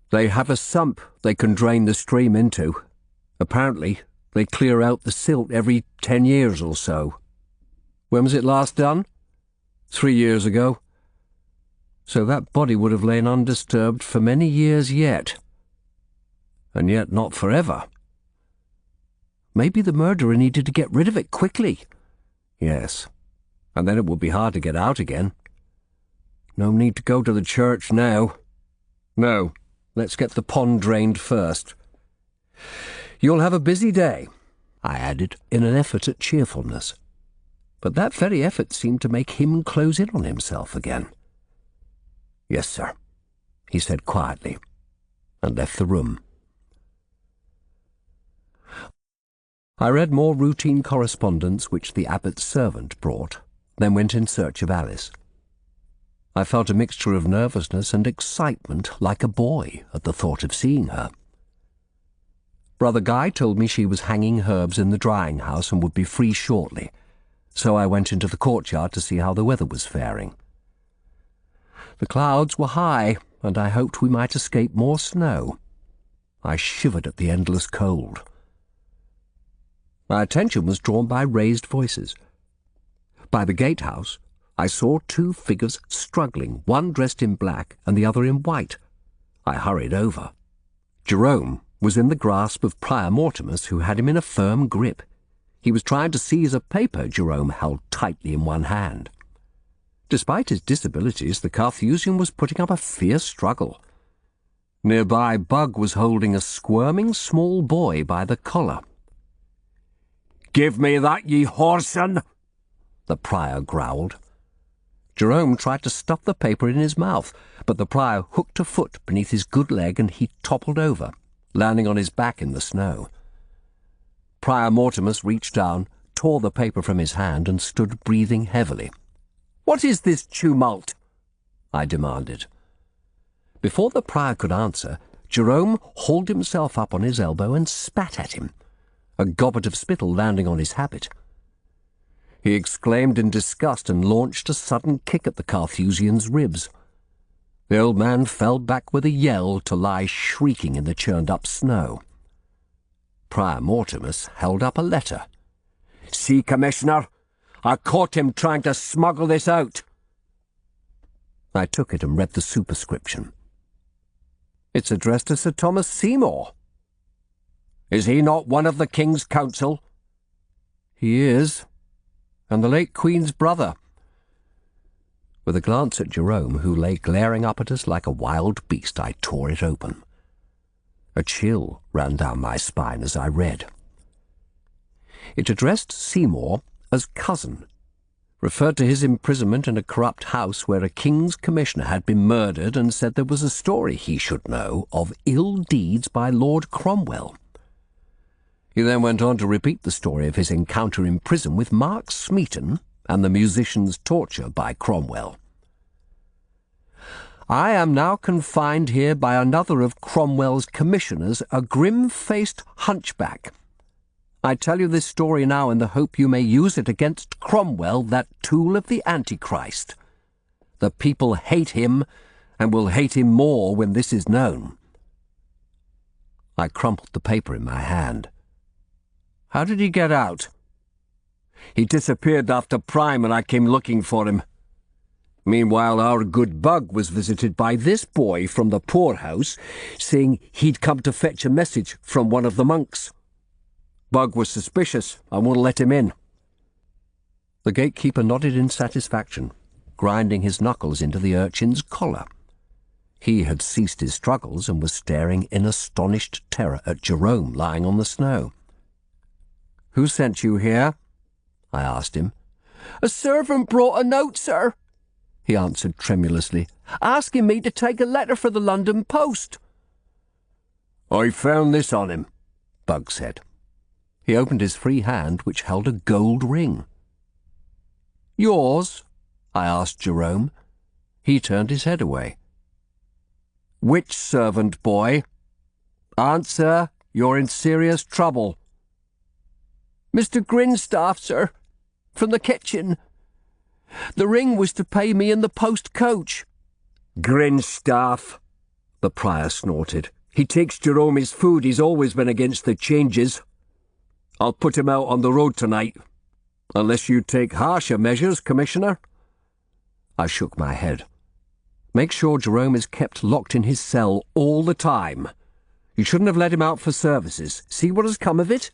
They have a sump they can drain the stream into. Apparently, they clear out the silt every 10 years or so. When was it last done? 3 years ago. So that body would have lain undisturbed for many years yet. And yet not forever. Maybe the murderer needed to get rid of it quickly. Yes, and then it would be hard to get out again. No need to go to the church now. No. Let's get the pond drained first. You'll have a busy day, I added, in an effort at cheerfulness. But that very effort seemed to make him close in on himself again. Yes, sir, he said quietly, and left the room. I read more routine correspondence which the abbot's servant brought, then went in search of Alice. I felt a mixture of nervousness and excitement like a boy at the thought of seeing her. Brother Guy told me she was hanging herbs in the drying house and would be free shortly, so I went into the courtyard to see how the weather was faring. The clouds were high, and I hoped we might escape more snow. I shivered at the endless cold. My attention was drawn by raised voices. By the gatehouse, I saw two figures struggling, one dressed in black and the other in white. I hurried over. Jerome was in the grasp of Prior Mortimus, who had him in a firm grip. He was trying to seize a paper Jerome held tightly in one hand. Despite his disabilities, the Carthusian was putting up a fierce struggle. Nearby, Bug was holding a squirming small boy by the collar. "Give me that, ye whoreson!" the prior growled. Jerome tried to stuff the paper in his mouth, but the prior hooked a foot beneath his good leg and he toppled over, landing on his back in the snow. Prior Mortimus reached down, tore the paper from his hand, and stood breathing heavily. "What is this tumult?" I demanded. Before the prior could answer, Jerome hauled himself up on his elbow and spat at him, a gobbet of spittle landing on his habit. He exclaimed in disgust and launched a sudden kick at the Carthusian's ribs. The old man fell back with a yell to lie shrieking in the churned-up snow. Prior Mortimus held up a letter. "See, Commissioner, I caught him trying to smuggle this out." I took it and read the superscription. "It's addressed to Sir Thomas Seymour." "Is he not one of the King's Council?" "He is, and the late Queen's brother." With a glance at Jerome, who lay glaring up at us like a wild beast, I tore it open. A chill ran down my spine as I read. It addressed Seymour as cousin, referred to his imprisonment in a corrupt house where a King's Commissioner had been murdered, and said there was a story he should know of ill deeds by Lord Cromwell. He then went on to repeat the story of his encounter in prison with Mark Smeaton and the musician's torture by Cromwell. "I am now confined here by another of Cromwell's commissioners, a grim-faced hunchback. I tell you this story now in the hope you may use it against Cromwell, that tool of the Antichrist. The people hate him, and will hate him more when this is known." I crumpled the paper in my hand. "How did he get out?" "He disappeared after Prime and I came looking for him. Meanwhile, our good Bug was visited by this boy from the poorhouse, saying he'd come to fetch a message from one of the monks. Bug was suspicious and wouldn't let him in." The gatekeeper nodded in satisfaction, grinding his knuckles into the urchin's collar. He had ceased his struggles and was staring in astonished terror at Jerome lying on the snow. "Who sent you here?" I asked him. "A servant brought a note, sir," he answered tremulously, "asking me to take a letter for the London post." "I found this on him," Bug said. He opened his free hand, which held a gold ring. "Yours?" I asked Jerome. He turned his head away. "Which servant, boy? Answer, you're in serious trouble." "Mr. Grinstaff, sir, from the kitchen. The ring was to pay me in the post-coach." "Grinstaff," the prior snorted. "He takes Jerome his food. He's always been against the changes. I'll put him out on the road tonight, unless you take harsher measures, Commissioner." I shook my head. "Make sure Jerome is kept locked in his cell all the time. You shouldn't have let him out for services. See what has come of it?"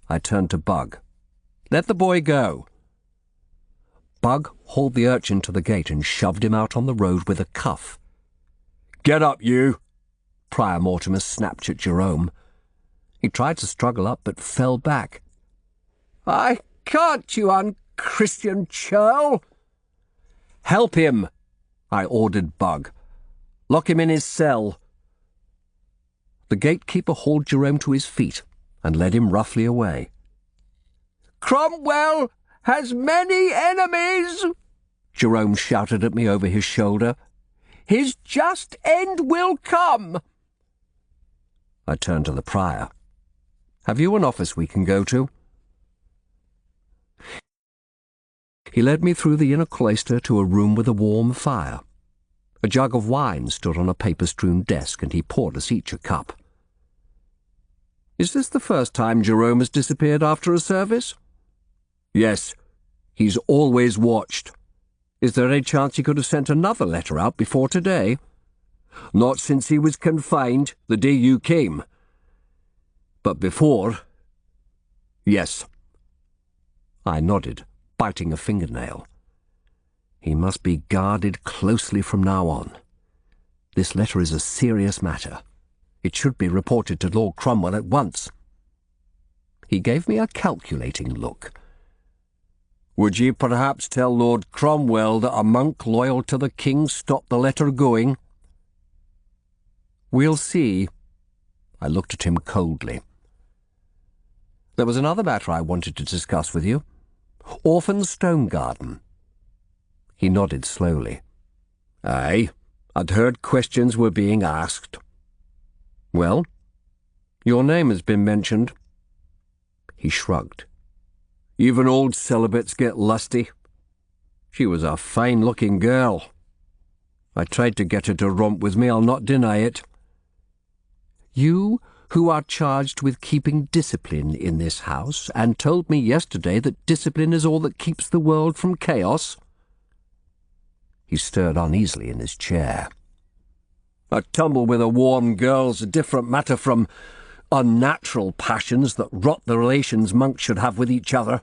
I turned to Bug. "Let the boy go." Bug hauled the urchin to the gate and shoved him out on the road with a cuff. "Get up, you!" Prior Mortimus snapped at Jerome. He tried to struggle up, but fell back. "I can't, you unchristian churl!" "Help him!" I ordered Bug. "Lock him in his cell." The gatekeeper hauled Jerome to his feet and led him roughly away. "Cromwell has many enemies," Jerome shouted at me over his shoulder. "His just end will come." I turned to the prior. "Have you an office we can go to?" He led me through the inner cloister to a room with a warm fire. A jug of wine stood on a paper-strewn desk, and he poured us each a cup. "Is this the first time Jerome has disappeared after a service?" "Yes. He's always watched." "Is there any chance he could have sent another letter out before today?" "Not since he was confined, the day you came. But before, yes." I nodded, biting a fingernail. He must be guarded closely from now on. This letter is a serious matter. It should be reported to Lord Cromwell at once. He gave me a calculating look. "Would ye perhaps tell Lord Cromwell that a monk loyal to the king stopped the letter going?" "We'll see." I looked at him coldly. "There was another matter I wanted to discuss with you. Orphan Stone Garden." He nodded slowly. "Aye, I'd heard questions were being asked." "Well, your name has been mentioned." He shrugged. "Even old celibates get lusty. She was a fine-looking girl. I tried to get her to romp with me, I'll not deny it." "You, who are charged with keeping discipline in this house, and told me yesterday that discipline is all that keeps the world from chaos?" He stirred uneasily in his chair. "A tumble with a warm girl's a different matter from unnatural passions that rot the relations monks should have with each other,"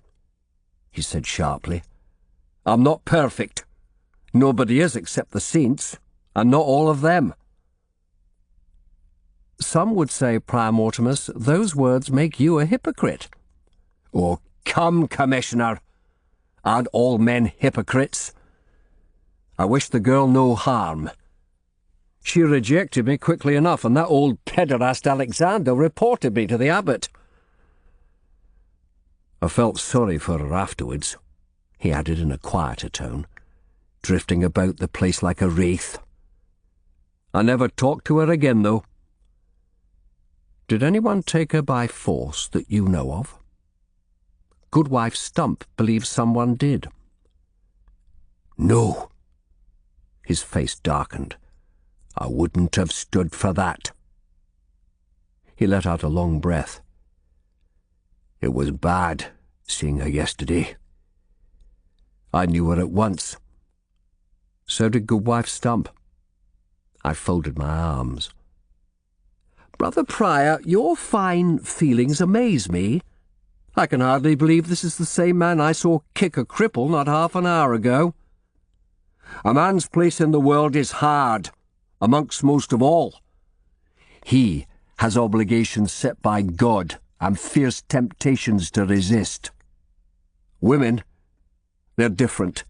he said sharply. "I'm not perfect. Nobody is except the saints, and not all of them." "Some would say, Prior Mortimus, those words make you a hypocrite." "Oh, come, Commissioner. Aren't all men hypocrites? I wish the girl no harm. She rejected me quickly enough, and that old pederast Alexander reported me to the abbot." "I felt sorry for her afterwards," he added in a quieter tone, "drifting about the place like a wraith. I never talked to her again, though." "Did anyone take her by force that you know of?" "Goodwife Stump believes someone did." "No." His face darkened. "I wouldn't have stood for that." He let out a long breath. "It was bad, seeing her yesterday. I knew her at once." "So did Goodwife Stump." I folded my arms. "Brother Prior, your fine feelings amaze me. I can hardly believe this is the same man I saw kick a cripple not half an hour ago." "A man's place in the world is hard, amongst most of all. He has obligations set by God and fierce temptations to resist. Women, they're different.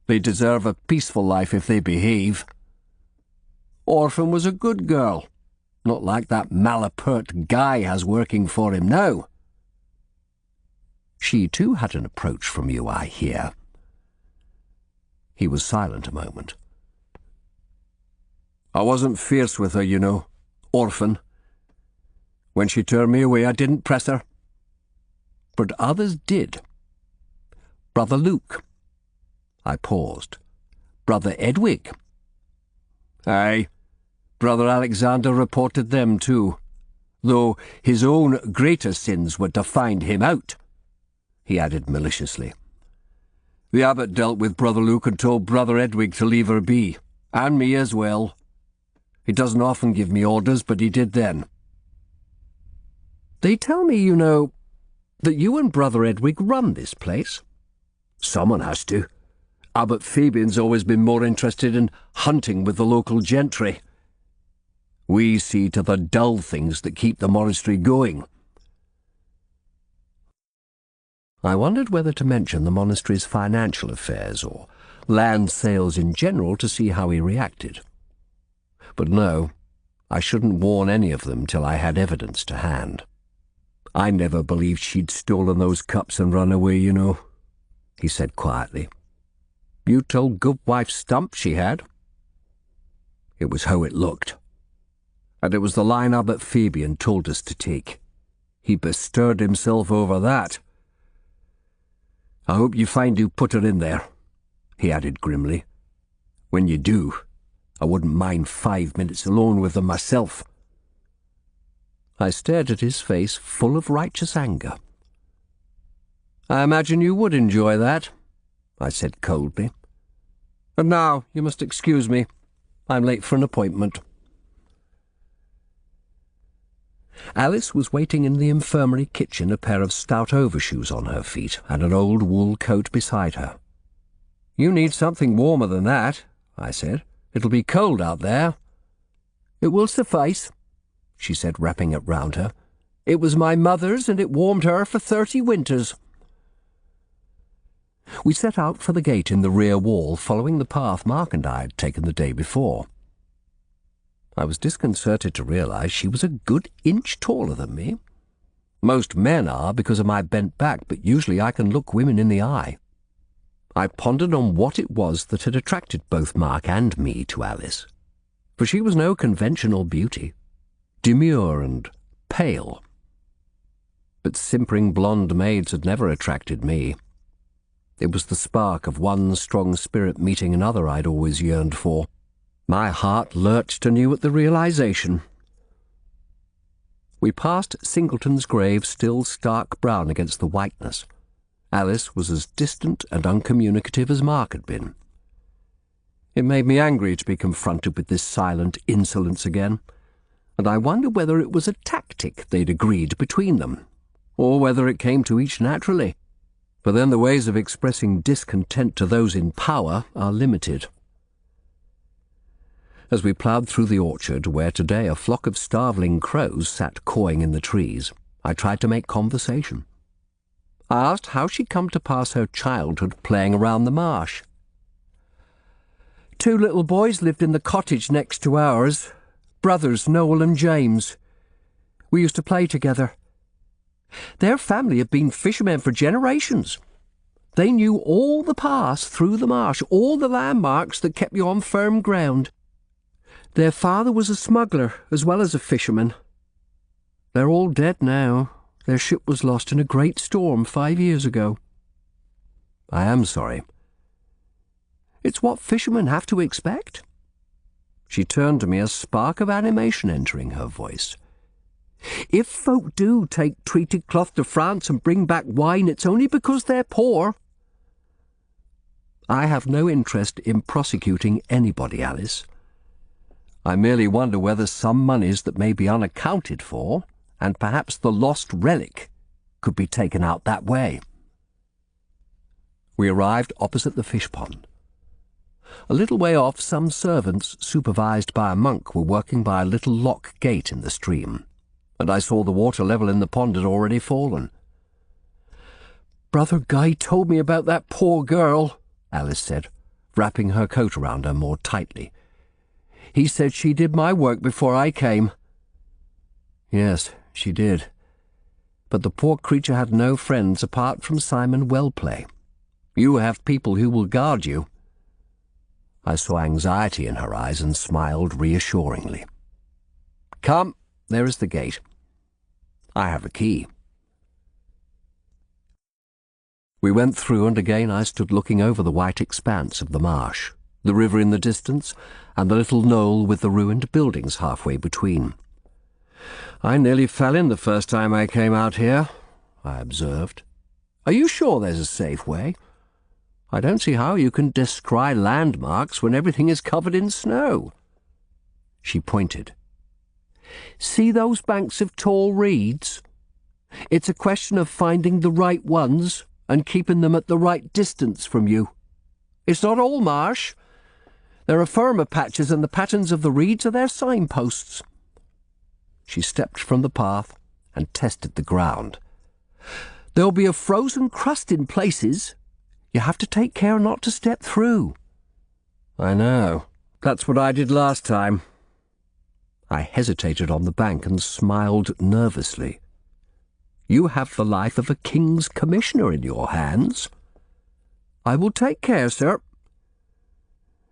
They deserve a peaceful life if they behave. Orphan was a good girl, not like that malapert guy has working for him now." "She too had an approach from you, I hear." He was silent a moment. "I wasn't fierce with her, you know, Orphan. When she turned me away, I didn't press her. But others did. Brother Luke." I paused. "Brother Edwig." "Aye, Brother Alexander reported them too, though his own greater sins were to find him out," he added maliciously. "The abbot dealt with Brother Luke and told Brother Edwig to leave her be, and me as well. He doesn't often give me orders, but he did then." "They tell me, you know, that you and Brother Edwig run this place." "Someone has to. Abbot Fabian's always been more interested in hunting with the local gentry. We see to the dull things that keep the monastery going." I wondered whether to mention the monastery's financial affairs or land sales in general to see how he reacted. But no, I shouldn't warn any of them till I had evidence to hand. "I never believed she'd stolen those cups and run away, you know," he said quietly. "You told Goodwife Stump she had." "It was how it looked. And it was the line Abbot Fabian told us to take. He bestirred himself over that. I hope you find who put her in there," he added grimly. "When you do, I wouldn't mind 5 minutes alone with them myself." I stared at his face, full of righteous anger. "I imagine you would enjoy that," I said coldly. "And now you must excuse me. I'm late for an appointment." Alice was waiting in the infirmary kitchen, a pair of stout overshoes on her feet and an old wool coat beside her. "You need something warmer than that," I said. "It'll be cold out there." "It will suffice," she said, wrapping it round her. "It was my mother's, and it warmed her for 30 winters. We set out for the gate in the rear wall, following the path Mark and I had taken the day before. I was disconcerted to realize she was a good inch taller than me. Most men are because of my bent back, but usually I can look women in the eye. I pondered on what it was that had attracted both Mark and me to Alice, for she was no conventional beauty, demure and pale. But simpering blonde maids had never attracted me. It was the spark of one strong spirit meeting another I'd always yearned for. My heart lurched anew at the realization. We passed Singleton's grave, still stark brown against the whiteness. Alice was as distant and uncommunicative as Mark had been. It made me angry to be confronted with this silent insolence again, and I wondered whether it was a tactic they'd agreed between them, or whether it came to each naturally, for then the ways of expressing discontent to those in power are limited. As we ploughed through the orchard, where today a flock of starveling crows sat cawing in the trees, I tried to make conversation. I asked how she'd come to pass her childhood playing around the marsh. 2 little boys lived in the cottage next to ours, brothers Noel and James. We used to play together. Their family had been fishermen for generations. They knew all the paths through the marsh, all the landmarks that kept you on firm ground. Their father was a smuggler as well as a fisherman. They're all dead now. Their ship was lost in a great storm 5 years ago." "I am sorry." "It's what fishermen have to expect." She turned to me, a spark of animation entering her voice. "If folk do take treated cloth to France and bring back wine, it's only because they're poor." "I have no interest in prosecuting anybody, Alice. I merely wonder whether some moneys that may be unaccounted for, and perhaps the lost relic, could be taken out that way." We arrived opposite the fish pond. A little way off, some servants, supervised by a monk, were working by a little lock gate in the stream, and I saw the water level in the pond had already fallen. "Brother Guy told me about that poor girl," Alice said, wrapping her coat around her more tightly. "He said she did my work before I came." "Yes, she did. But the poor creature had no friends apart from Simon Wellplay. You have people who will guard you." I saw anxiety in her eyes and smiled reassuringly. "Come, there is the gate. I have a key." We went through, and again I stood looking over the white expanse of the marsh, the river in the distance, and the little knoll with the ruined buildings halfway between. "I nearly fell in the first time I came out here," I observed. "Are you sure there's a safe way? I don't see how you can descry landmarks when everything is covered in snow." She pointed. "See those banks of tall reeds? It's a question of finding the right ones and keeping them at the right distance from you. It's not all marsh. There are firmer patches, and the patterns of the reeds are their signposts." She stepped from the path and tested the ground. "There'll be a frozen crust in places. You have to take care not to step through." "I know. That's what I did last time." I hesitated on the bank and smiled nervously. "You have the life of a king's commissioner in your hands." "I will take care, sir."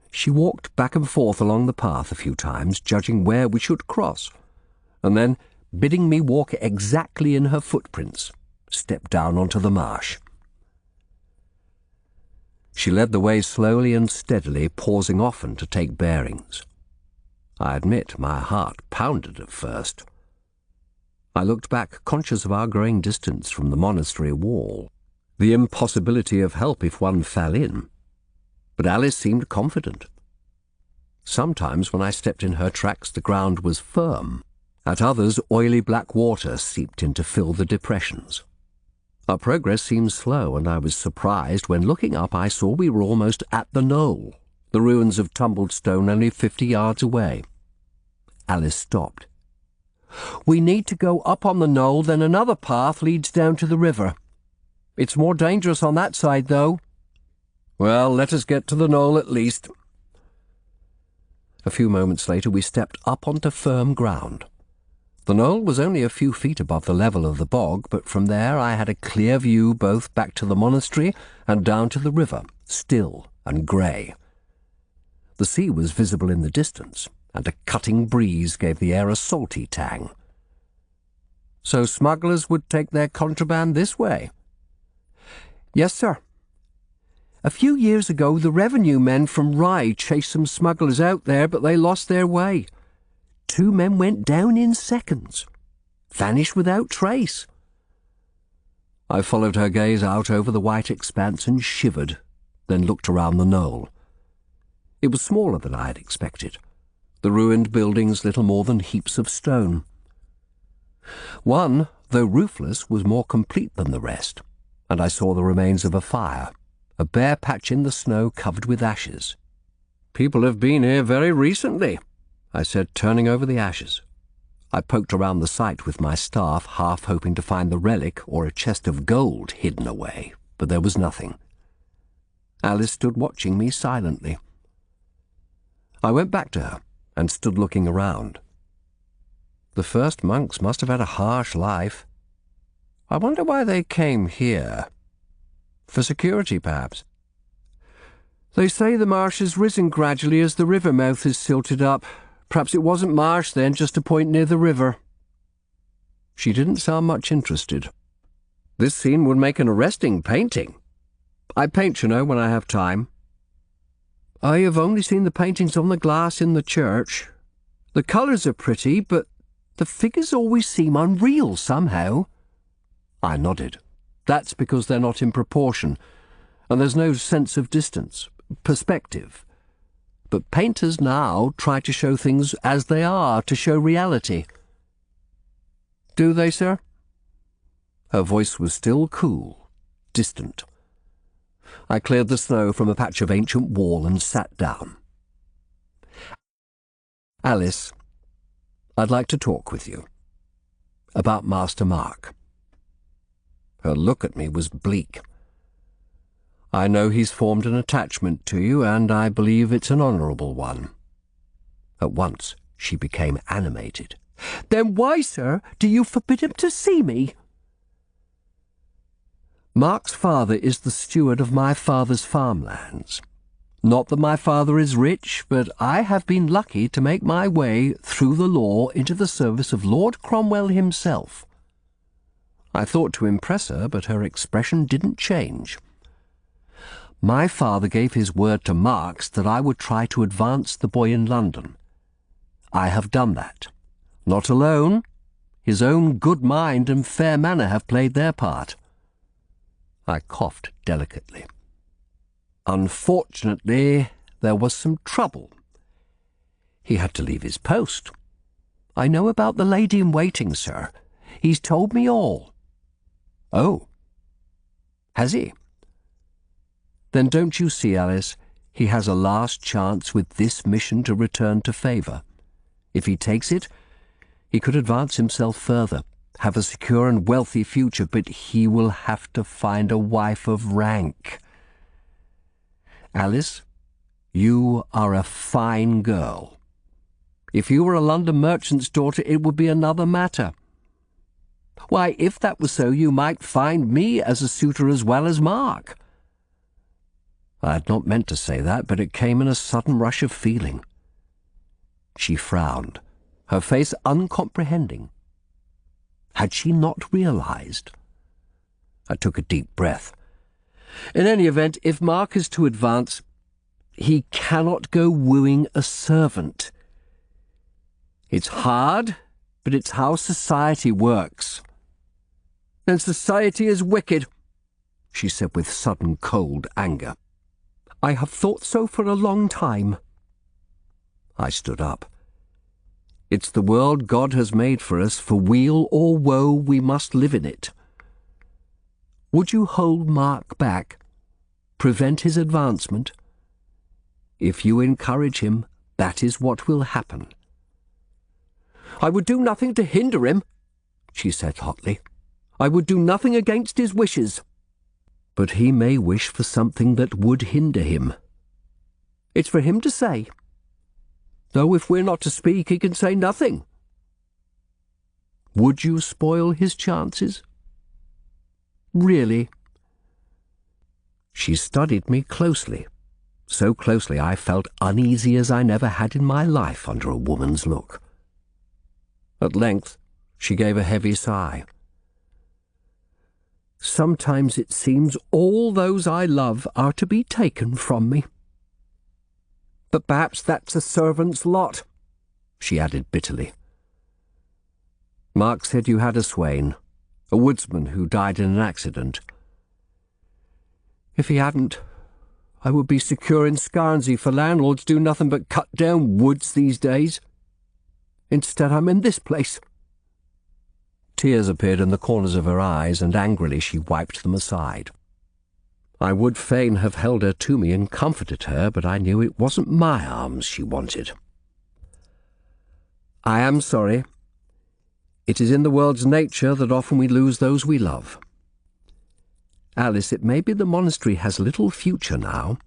She walked back and forth along the path a few times, judging where we should cross, and then, bidding me walk exactly in her footprints, stepped down onto the marsh. She led the way slowly and steadily, pausing often to take bearings. I admit my heart pounded at first. I looked back, conscious of our growing distance from the monastery wall, the impossibility of help if one fell in. But Alice seemed confident. Sometimes when I stepped in her tracks the ground was firm. At others oily black water seeped in to fill the depressions. Our progress seemed slow, and I was surprised when looking up I saw we were almost at the knoll, the ruins of tumbled stone only 50 yards away. Alice stopped. "We need to go up on the knoll, then another path leads down to the river. It's more dangerous on that side, though." "Well, let us get to the knoll at least." A few moments later we stepped up onto firm ground. The knoll was only a few feet above the level of the bog, but from there I had a clear view both back to the monastery and down to the river, still and grey. The sea was visible in the distance, and a cutting breeze gave the air a salty tang. "So smugglers would take their contraband this way?" "Yes, sir. A few years ago the revenue men from Rye chased some smugglers out there, but they lost their way. 2 men went down in seconds, vanished without trace." I followed her gaze out over the white expanse and shivered, then looked around the knoll. It was smaller than I had expected, the ruined buildings little more than heaps of stone. One, though roofless, was more complete than the rest, and I saw the remains of a fire, a bare patch in the snow covered with ashes. "People have been here very recently," I said, turning over the ashes. I poked around the site with my staff, half hoping to find the relic or a chest of gold hidden away, but there was nothing. Alice stood watching me silently. I went back to her and stood looking around. The first monks must have had a harsh life. I wonder why they came here. For security, perhaps. "They say the marsh has risen gradually as the river mouth is silted up. Perhaps it wasn't marsh then, just a point near the river." She didn't sound much interested. "This scene would make an arresting painting. I paint, you know, when I have time." "I have only seen the paintings on the glass in the church. The colours are pretty, but the figures always seem unreal somehow." I nodded. "That's because they're not in proportion, and there's no sense of distance, perspective. But painters now try to show things as they are, to show reality." "Do they, sir?" Her voice was still cool, distant. I cleared the snow from a patch of ancient wall and sat down. "Alice, I'd like to talk with you. About Master Mark." Her look at me was bleak. "I know he's formed an attachment to you, and I believe it's an honourable one." At once she became animated. "Then why, sir, do you forbid him to see me?" "Mark's father is the steward of my father's farmlands. Not that my father is rich, but I have been lucky to make my way through the law into the service of Lord Cromwell himself." I thought to impress her, but her expression didn't change. "My father gave his word to Marks that I would try to advance the boy in London. I have done that. Not alone. His own good mind and fair manner have played their part." I coughed delicately. "Unfortunately, there was some trouble. He had to leave his post. I know about the lady-in-waiting, sir. He's told me all." "Oh, has he? Then don't you see, Alice, he has a last chance with this mission to return to favour. If he takes it, he could advance himself further, have a secure and wealthy future, but he will have to find a wife of rank. Alice, you are a fine girl. If you were a London merchant's daughter, it would be another matter. Why, if that was so, you might find me as a suitor as well as Mark." I had not meant to say that, but it came in a sudden rush of feeling. She frowned, her face uncomprehending. Had she not realized? I took a deep breath. In any event, if Mark is to advance, he cannot go wooing a servant. It's hard, but it's how society works. And society is wicked, she said with sudden cold anger. I have thought so for a long time. I stood up. It's the world God has made for us. For weal or woe, we must live in it. Would you hold Mark back? Prevent his advancement? If you encourage him, that is what will happen. I would do nothing to hinder him, she said hotly. I would do nothing against his wishes. But he may wish for something that would hinder him. It's for him to say. Though if we're not to speak, he can say nothing. Would you spoil his chances? Really? She studied me closely, so closely I felt uneasy as I never had in my life under a woman's look. At length, she gave a heavy sigh. Sometimes it seems all those I love are to be taken from me. But perhaps that's a servant's lot, she added bitterly. Mark said you had a swain, a woodsman who died in an accident. If he hadn't, I would be secure in Scarnsea, for landlords do nothing but cut down woods these days. Instead, I'm in this place. Tears appeared in the corners of her eyes, and angrily she wiped them aside. I would fain have held her to me and comforted her, but I knew it wasn't my arms she wanted. I am sorry. It is in the world's nature that often we lose those we love. Alice, it may be the monastery has little future now.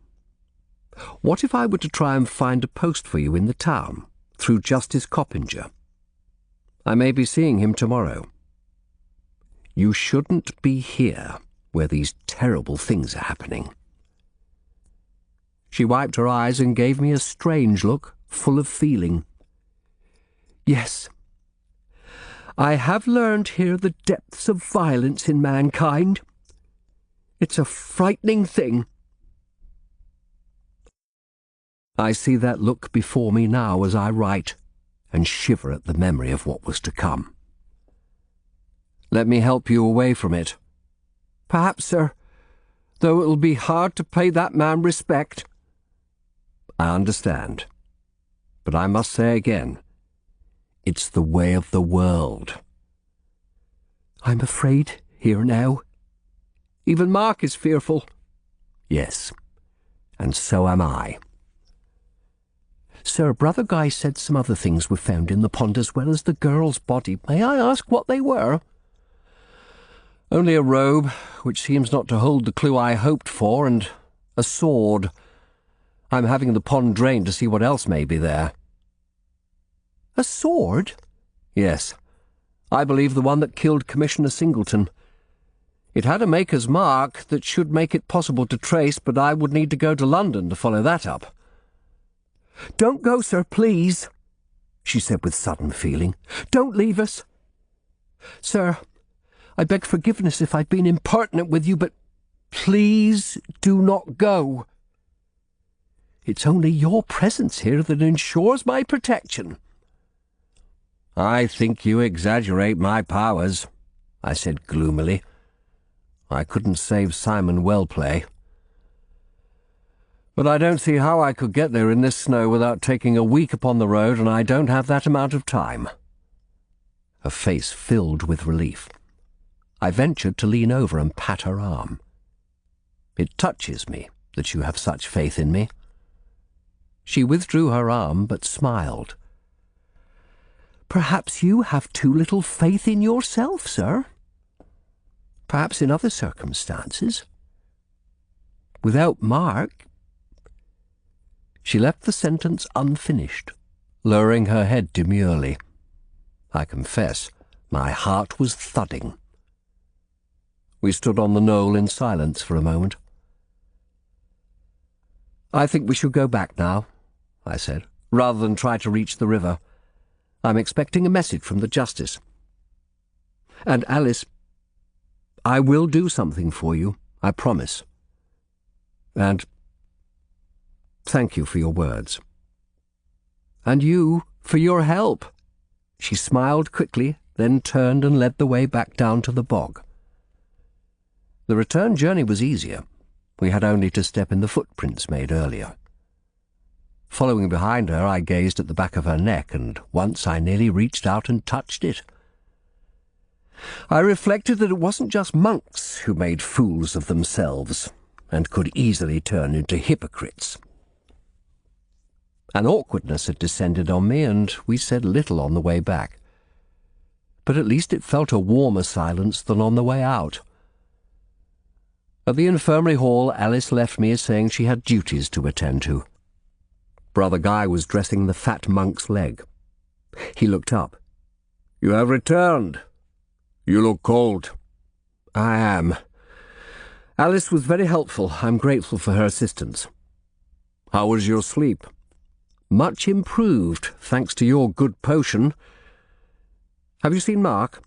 What if I were to try and find a post for you in the town, through Justice Coppinger? I may be seeing him tomorrow. You shouldn't be here, where these terrible things are happening. She wiped her eyes and gave me a strange look, full of feeling. Yes, I have learned here the depths of violence in mankind. It's a frightening thing. I see that look before me now as I write, and shiver at the memory of what was to come. Let me help you away from it. Perhaps, sir, though it'll be hard to pay that man respect. I understand. But I must say again, it's the way of the world. I'm afraid here now. Even Mark is fearful. Yes, and so am I. Sir, Brother Guy said some other things were found in the pond as well as the girl's body. May I ask what they were? Only a robe, which seems not to hold the clue I hoped for, and a sword. I'm having the pond drained to see what else may be there. A sword? Yes. I believe the one that killed Commissioner Singleton. It had a maker's mark that should make it possible to trace, but I would need to go to London to follow that up. Don't go, sir, please, she said with sudden feeling. Don't leave us. Sir, I beg forgiveness if I've been impertinent with you, but please do not go. It's only your presence here that ensures my protection. I think you exaggerate my powers, I said gloomily. I couldn't save Simon Wellplay. But I don't see how I could get there in this snow without taking a week upon the road, and I don't have that amount of time. Her face filled with relief. I ventured to lean over and pat her arm. It touches me that you have such faith in me. She withdrew her arm, but smiled. Perhaps you have too little faith in yourself, sir. Perhaps in other circumstances. Without Mark... She left the sentence unfinished, lowering her head demurely. I confess, my heart was thudding. We stood on the knoll in silence for a moment. I think we should go back now, I said, rather than try to reach the river. I'm expecting a message from the Justice. And Alice, I will do something for you, I promise. And thank you for your words. And you for your help." She smiled quickly, then turned and led the way back down to the bog. The return journey was easier. We had only to step in the footprints made earlier. Following behind her, I gazed at the back of her neck, and once I nearly reached out and touched it. I reflected that it wasn't just monks who made fools of themselves and could easily turn into hypocrites. An awkwardness had descended on me, and we said little on the way back. But at least it felt a warmer silence than on the way out. At the infirmary hall, Alice left me saying she had duties to attend to. Brother Guy was dressing the fat monk's leg. He looked up. "You have returned. You look cold." "I am. Alice was very helpful. I'm grateful for her assistance." "How was your sleep?" "Much improved, thanks to your good potion. Have you seen Mark?"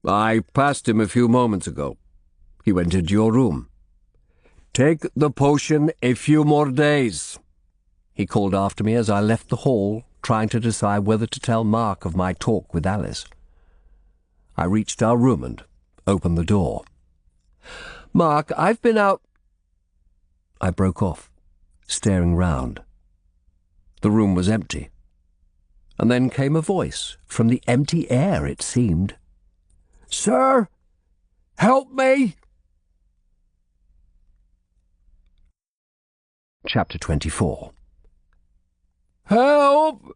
"I passed him a few moments ago. He went into your room." "Take the potion a few more days," he called after me as I left the hall, trying to decide whether to tell Mark of my talk with Alice. I reached our room and opened the door. "Mark, I've been out—" I broke off, staring round. The room was empty. And then came a voice, from the empty air, it seemed. "Sir, help me!" Chapter 24. "Help!"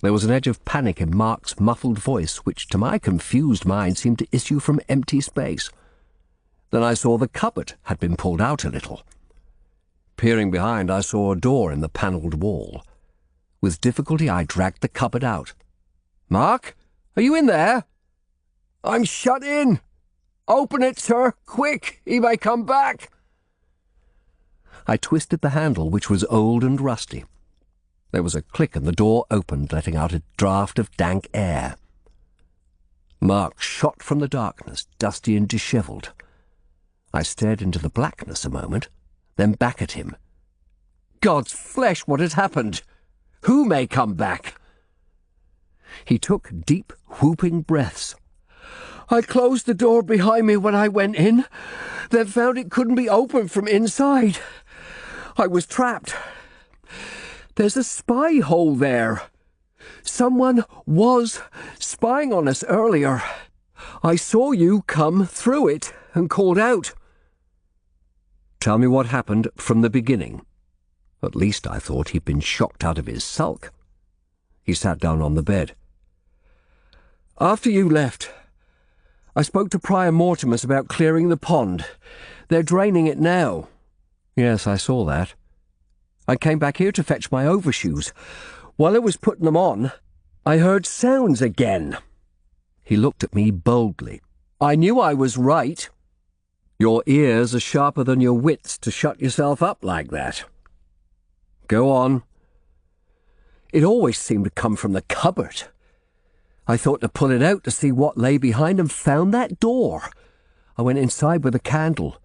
There was an edge of panic in Mark's muffled voice, which to my confused mind seemed to issue from empty space. Then I saw the cupboard had been pulled out a little. Peering behind, I saw a door in the panelled wall. With difficulty, I dragged the cupboard out. "Mark, are you in there?" "I'm shut in. Open it, sir. Quick, he may come back." I twisted the handle, which was old and rusty. There was a click and the door opened, letting out a draught of dank air. Mark shot from the darkness, dusty and dishevelled. I stared into the blackness a moment, then back at him. God's flesh, what had happened? Who may come back? He took deep, whooping breaths. "I closed the door behind me when I went in, then found it couldn't be opened from inside. I was trapped. There's a spy hole there. Someone was spying on us earlier. I saw you come through it and called out." Tell me what happened from the beginning. At least I thought he'd been shocked out of his sulk. He sat down on the bed. "After you left, I spoke to Prior Mortimus about clearing the pond. They're draining it now." "Yes, I saw that. I came back here to fetch my overshoes. While I was putting them on, I heard sounds again." He looked at me boldly. "I knew I was right." "Your ears are sharper than your wits to shut yourself up like that." "Go on." "It always seemed to come from the cupboard. I thought to pull it out to see what lay behind and found that door. I went inside with a candle.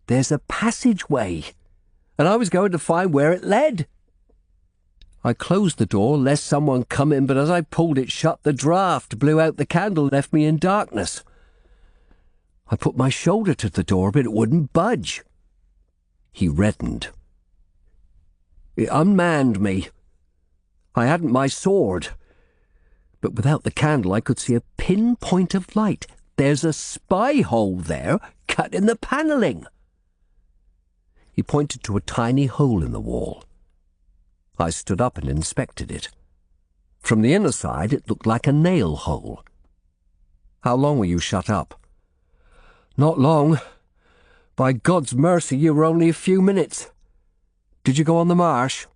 There's a passageway, and I was going to find where it led. I closed the door lest someone come in, but as I pulled it shut, the draught blew out the candle and left me in darkness. I put my shoulder to the door, but it wouldn't budge." He reddened. "It unmanned me. I hadn't my sword, but without the candle I could see a pinpoint of light. There's a spy hole there, cut in the panelling." He pointed to a tiny hole in the wall. I stood up and inspected it. From the inner side it looked like a nail hole. "How long were you shut up?" "Not long. By God's mercy, you were only a few minutes. Did you go on the marsh?"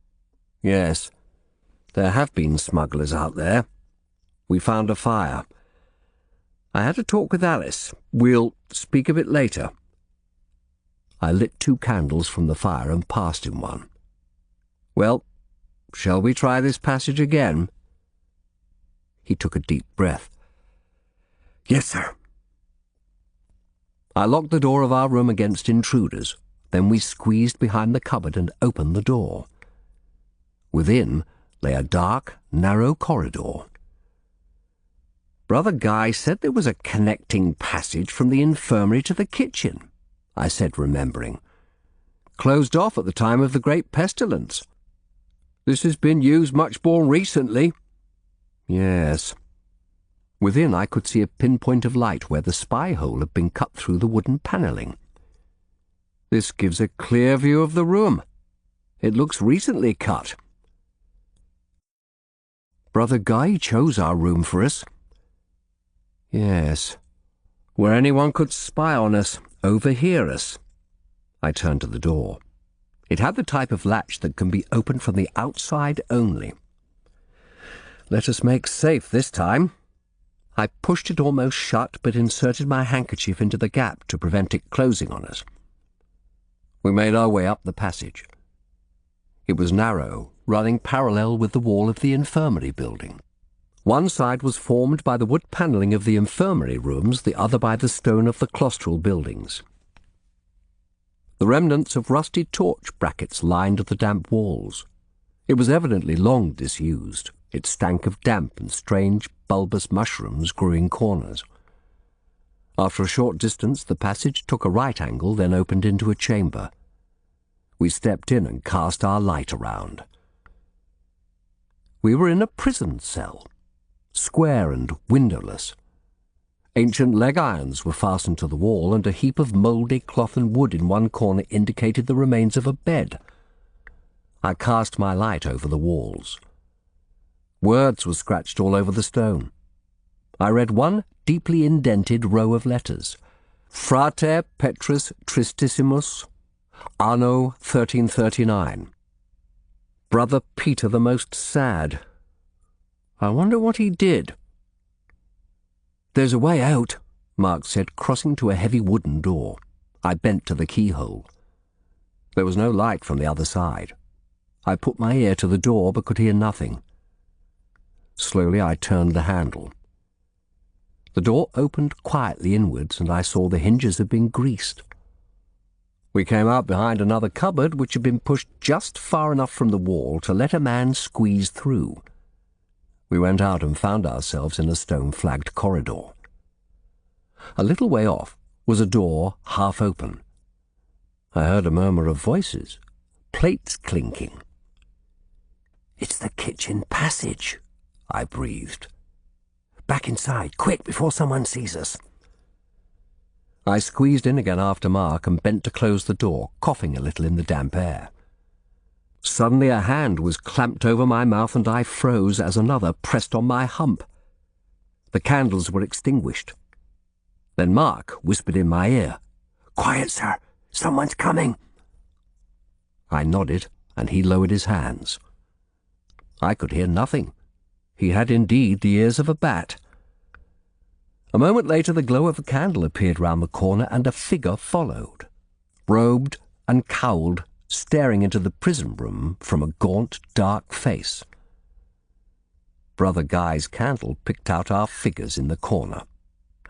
"Yes. There have been smugglers out there. We found a fire. I had a talk with Alice. We'll speak of it later." I lit 2 candles from the fire and passed him one. "Well, shall we try this passage again?" He took a deep breath. "Yes, sir." I locked the door of our room against intruders, Then we squeezed behind the cupboard and opened the door. Within lay a dark, narrow corridor. Brother Guy said there was a connecting passage from the infirmary to the kitchen, I said, remembering. Closed off at the time of the great pestilence. This has been used much more recently. Yes. Within I could see a pinpoint of light where the spy hole had been cut through the wooden panelling. This gives a clear view of the room. It looks recently cut. Brother Guy chose our room for us. Yes, where anyone could spy on us, overhear us. I turned to the door. It had the type of latch that can be opened from the outside only. Let us make safe this time. I pushed it almost shut, but inserted my handkerchief into the gap to prevent it closing on us. We made our way up the passage. It was narrow, running parallel with the wall of the infirmary building. One side was formed by the wood panelling of the infirmary rooms, the other by the stone of the claustral buildings. The remnants of rusty torch brackets lined the damp walls. It was evidently long disused. It stank of damp, and strange bulbous mushrooms grew in corners. After a short distance, the passage took a right angle, then opened into a chamber. We stepped in and cast our light around. We were in a prison cell, square and windowless. Ancient leg irons were fastened to the wall, and a heap of mouldy cloth and wood in one corner indicated the remains of a bed. I cast my light over the walls. Words were scratched all over the stone. I read one deeply indented row of letters. Frate Petrus Tristissimus, Anno 1339. Brother Peter the most sad. I wonder what he did. There's a way out, Mark said, crossing to a heavy wooden door. I bent to the keyhole. There was no light from the other side. I put my ear to the door but could hear nothing. Slowly I turned the handle. The door opened quietly inwards, and I saw the hinges had been greased. We came out behind another cupboard which had been pushed just far enough from the wall to let a man squeeze through. We went out and found ourselves in a stone-flagged corridor. A little way off was a door half open. I heard a murmur of voices, plates clinking. "It's the kitchen passage," I breathed. "Back inside, quick, before someone sees us." I squeezed in again after Mark and bent to close the door, coughing a little in the damp air. Suddenly a hand was clamped over my mouth and I froze as another pressed on my hump. The candles were extinguished. Then Mark whispered in my ear, "Quiet, sir. Someone's coming." I nodded, and he lowered his hands. I could hear nothing. He had indeed the ears of a bat. A moment later the glow of a candle appeared round the corner, and a figure followed, robed and cowled, staring into the prison room from a gaunt, dark face. Brother Guy's candle picked out our figures in the corner,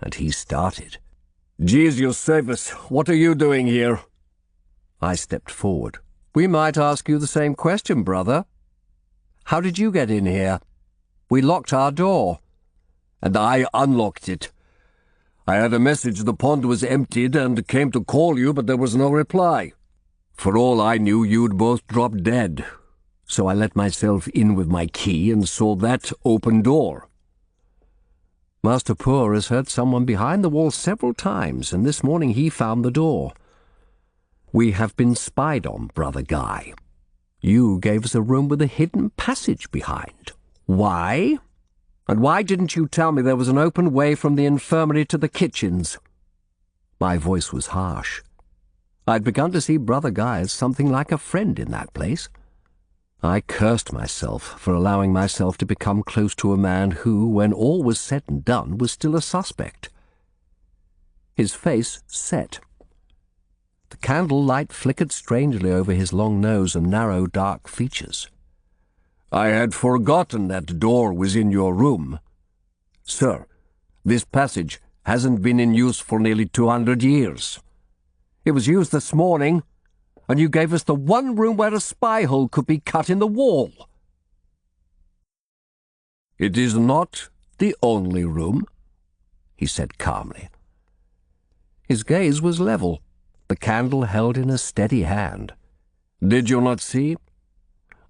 and he started. "Jesus save us, what are you doing here?" I stepped forward. "We might ask you the same question, brother. How did you get in here? We locked our door." "And I unlocked it. I had a message the pond was emptied and came to call you, but there was no reply. For all I knew, you'd both dropped dead. So I let myself in with my key and saw that open door." Master Poor has heard someone behind the wall several times, and this morning he found the door. We have been spied on, Brother Guy. You gave us a room with a hidden passage behind. Why? And why didn't you tell me there was an open way from the infirmary to the kitchens?" My voice was harsh. I'd begun to see Brother Guy as something like a friend in that place. I cursed myself for allowing myself to become close to a man who, when all was said and done, was still a suspect. His face set. The candle light flickered strangely over his long nose and narrow, dark features. "I had forgotten that door was in your room. Sir, this passage hasn't been in use for nearly 200 years. It was used this morning, and you gave us the one room where a spy hole could be cut in the wall. It is not the only room, he said calmly. His gaze was level, the candle held in a steady hand. Did you not see?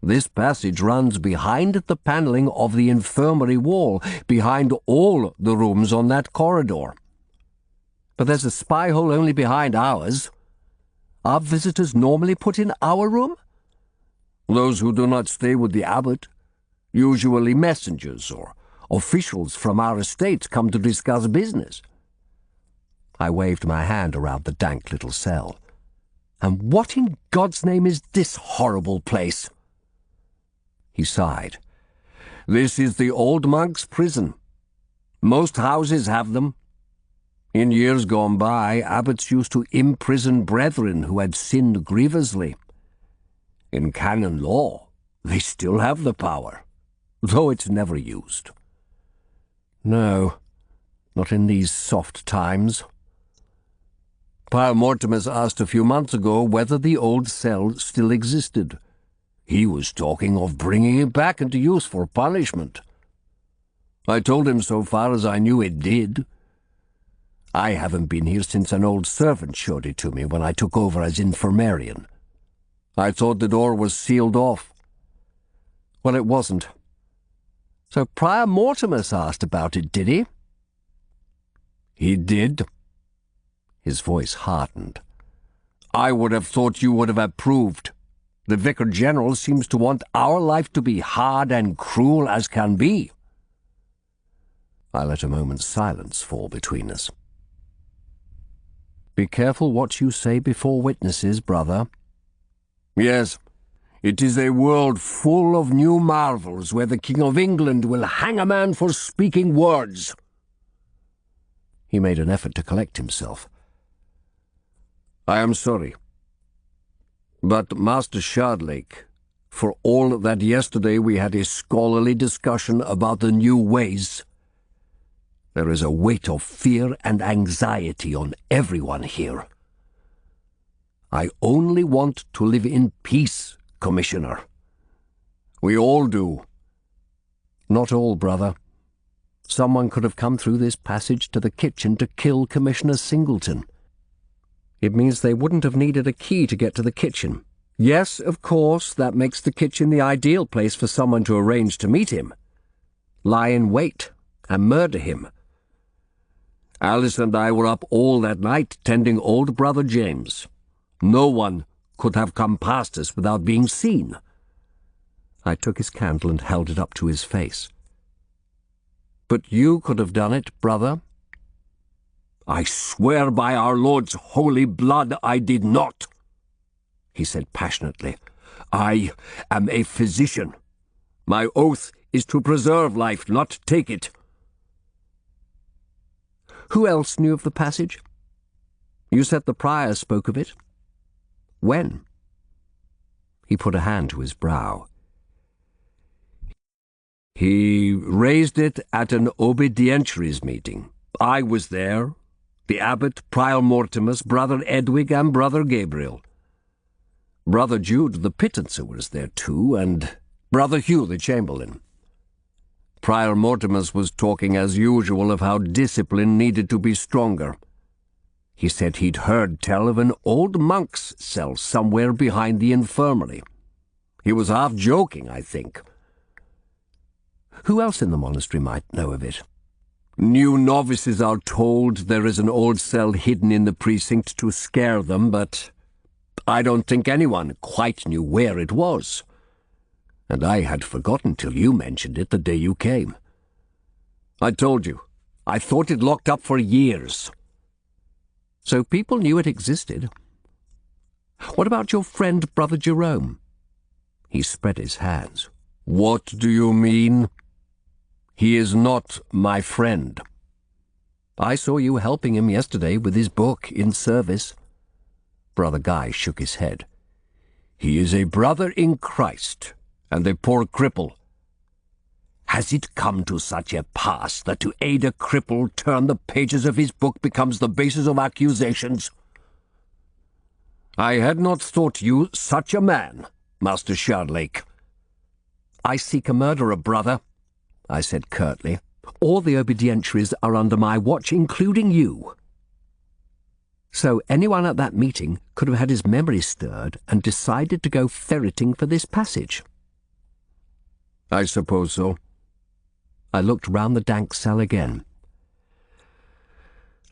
This passage runs behind the panelling of the infirmary wall, behind all the rooms on that corridor. But there's a spy hole only behind ours. Are visitors normally put in our room? Those who do not stay with the abbot, usually messengers or officials from our estates, come to discuss business. I waved my hand around the dank little cell. And what in God's name is this horrible place? He sighed. This is the old monk's prison. Most houses have them. In years gone by, abbots used to imprison brethren who had sinned grievously. In canon law, they still have the power, though it's never used. No, not in these soft times. Prior Mortimer asked a few months ago whether the old cell still existed. He was talking of bringing it back into use for punishment. I told him so far as I knew it did. I haven't been here since an old servant showed it to me when I took over as infirmarian. I thought the door was sealed off. Well, it wasn't. So Prior Mortimer asked about it, did he? He did. His voice hardened. I would have thought you would have approved. The Vicar General seems to want our life to be hard and cruel as can be. I let a moment's silence fall between us. Be careful what you say before witnesses, brother. Yes, it is a world full of new marvels where the King of England will hang a man for speaking words. He made an effort to collect himself. I am sorry. But, Master Shardlake, for all that yesterday we had a scholarly discussion about the new ways, there is a weight of fear and anxiety on everyone here. I only want to live in peace, Commissioner. We all do. Not all, brother. Someone could have come through this passage to the kitchen to kill Commissioner Singleton. It means they wouldn't have needed a key to get to the kitchen. Yes, of course, that makes the kitchen the ideal place for someone to arrange to meet him. Lie in wait and murder him. Alice and I were up all that night tending old Brother James. No one could have come past us without being seen. I took his candle and held it up to his face. But you could have done it, brother. I swear by our Lord's holy blood I did not, he said passionately. I am a physician. My oath is to preserve life, not take it. Who else knew of the passage? You said the prior spoke of it. When? He put a hand to his brow. He raised it at an obedientiaries meeting. I was there. The abbot, Prior Mortimer, Brother Edwig, and Brother Gabriel. Brother Jude the Pittenser was there too, and Brother Hugh the Chamberlain. Prior Mortimer was talking as usual of how discipline needed to be stronger. He said he'd heard tell of an old monk's cell somewhere behind the infirmary. He was half joking, I think. Who else in the monastery might know of it? New novices are told there is an old cell hidden in the precinct to scare them, but I don't think anyone quite knew where it was. And I had forgotten till you mentioned it the day you came. I told you, I thought it locked up for years. So people knew it existed. What about your friend, Brother Jerome? He spread his hands. What do you mean? He is not my friend. I saw you helping him yesterday with his book in service. Brother Guy shook his head. He is a brother in Christ, and a poor cripple. Has it come to such a pass that to aid a cripple turn the pages of his book becomes the basis of accusations? I had not thought you such a man, Master Shardlake. I seek a murderer, brother, I said curtly. All the obedientiaries are under my watch, including you. So anyone at that meeting could have had his memory stirred and decided to go ferreting for this passage. I suppose so. I looked round the dank cell again.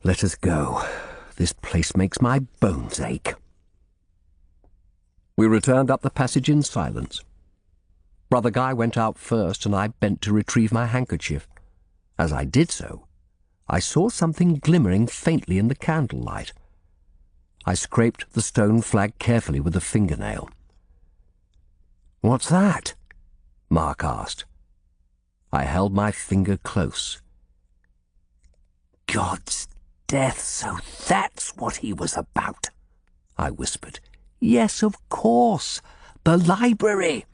Let us go. This place makes my bones ache. We returned up the passage in silence. Brother Guy went out first, and I bent to retrieve my handkerchief. As I did so, I saw something glimmering faintly in the candlelight. I scraped the stone flag carefully with a fingernail. "What's that?" Mark asked. I held my finger close. "God's death, so that's what he was about," I whispered. "Yes, of course. The library."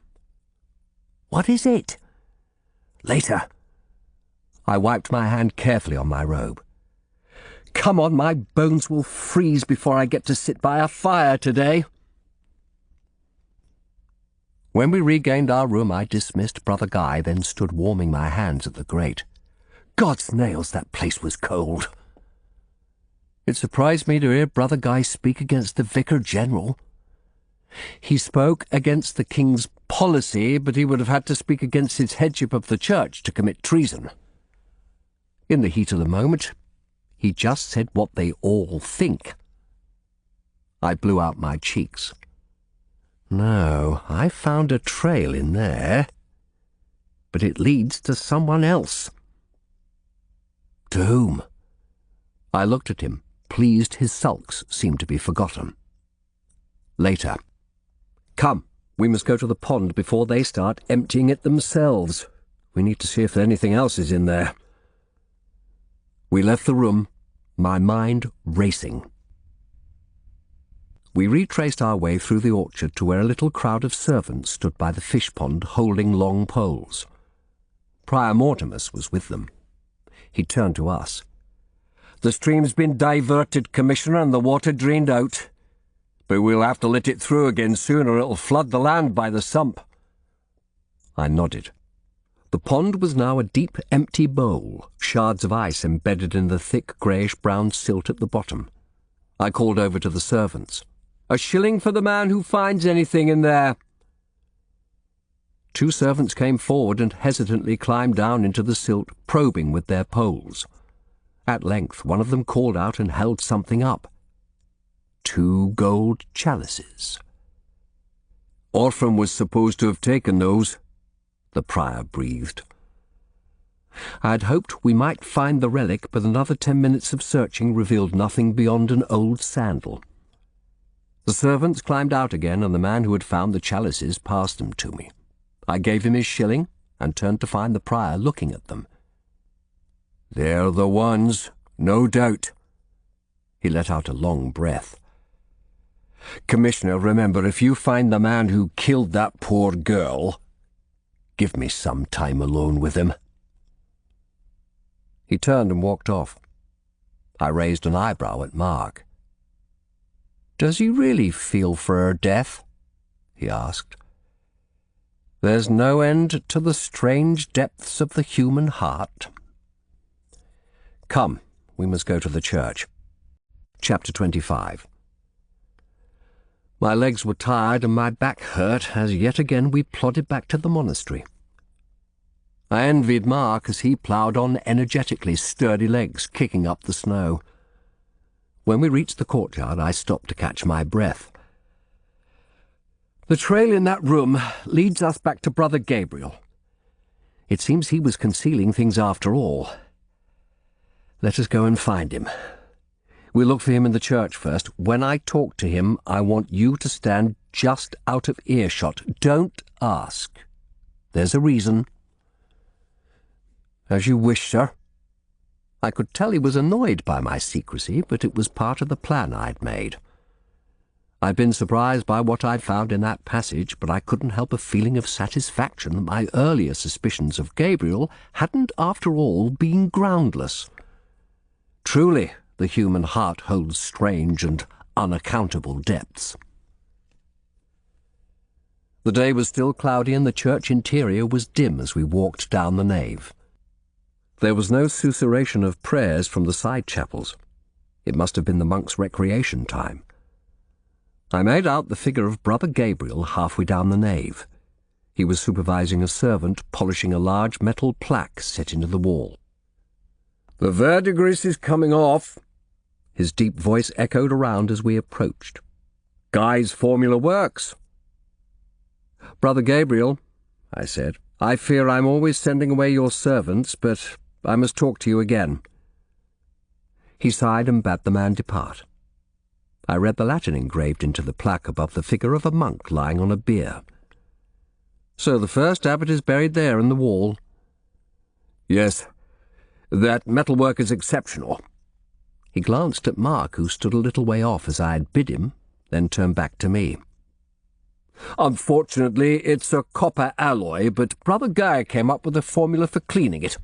"What is it?" "Later." I wiped my hand carefully on my robe. "Come on, my bones will freeze before I get to sit by a fire today." When we regained our room, I dismissed Brother Guy, then stood warming my hands at the grate. God's nails, that place was cold. It surprised me to hear Brother Guy speak against the Vicar General. He spoke against the King's policy, but he would have had to speak against his headship of the Church to commit treason. In the heat of the moment, he just said what they all think. I blew out my cheeks. No, I found a trail in there, but it leads to someone else. To whom? I looked at him, pleased his sulks seemed to be forgotten. Later. Come, we must go to the pond before they start emptying it themselves. We need to see if anything else is in there. We left the room, my mind racing. We retraced our way through the orchard to where a little crowd of servants stood by the fish pond holding long poles. Prior Mortimus was with them. He turned to us. "The stream's been diverted, Commissioner, and the water drained out. But we'll have to let it through again soon, or it'll flood the land by the sump." I nodded. The pond was now a deep, empty bowl, shards of ice embedded in the thick greyish-brown silt at the bottom. I called over to the servants. "A shilling for the man who finds anything in there." Two servants came forward and hesitantly climbed down into the silt, probing with their poles. At length one of them called out and held something up. 2 gold chalices. "Orphan was supposed to have taken those," the prior breathed. I had hoped we might find the relic, but another 10 minutes of searching revealed nothing beyond an old sandal. The servants climbed out again, and the man who had found the chalices passed them to me. I gave him his shilling, and turned to find the prior looking at them. "They're the ones, no doubt." He let out a long breath. "Commissioner, remember, if you find the man who killed that poor girl, give me some time alone with him." He turned and walked off. I raised an eyebrow at Mark. "Does he really feel for her death?" he asked. "There's no end to the strange depths of the human heart." Come, we must go to the church. Chapter 25. My legs were tired and my back hurt as yet again we plodded back to the monastery. I envied Mark as he ploughed on energetically, sturdy legs kicking up the snow. When we reached the courtyard, I stopped to catch my breath. "The trail in that room leads us back to Brother Gabriel. It seems he was concealing things after all. Let us go and find him. We'll look for him in the church first. When I talk to him, I want you to stand just out of earshot. Don't ask. There's a reason." "As you wish, sir." I could tell he was annoyed by my secrecy, but it was part of the plan I'd made. I'd been surprised by what I'd found in that passage, but I couldn't help a feeling of satisfaction that my earlier suspicions of Gabriel hadn't, after all, been groundless. Truly, the human heart holds strange and unaccountable depths. The day was still cloudy and the church interior was dim as we walked down the nave. There was no susurration of prayers from the side chapels. It must have been the monks' recreation time. I made out the figure of Brother Gabriel halfway down the nave. He was supervising a servant polishing a large metal plaque set into the wall. "The verdigris is coming off," his deep voice echoed around as we approached. "Guy's formula works." "Brother Gabriel," I said, "I fear I'm always sending away your servants, but I must talk to you again." He sighed and bade the man depart. I read the Latin engraved into the plaque above the figure of a monk lying on a bier. "So the first abbot is buried there in the wall?" "Yes, that metalwork is exceptional." He glanced at Mark, who stood a little way off as I had bid him, then turned back to me. "Unfortunately, it's a copper alloy, but Brother Guy came up with a formula for cleaning it."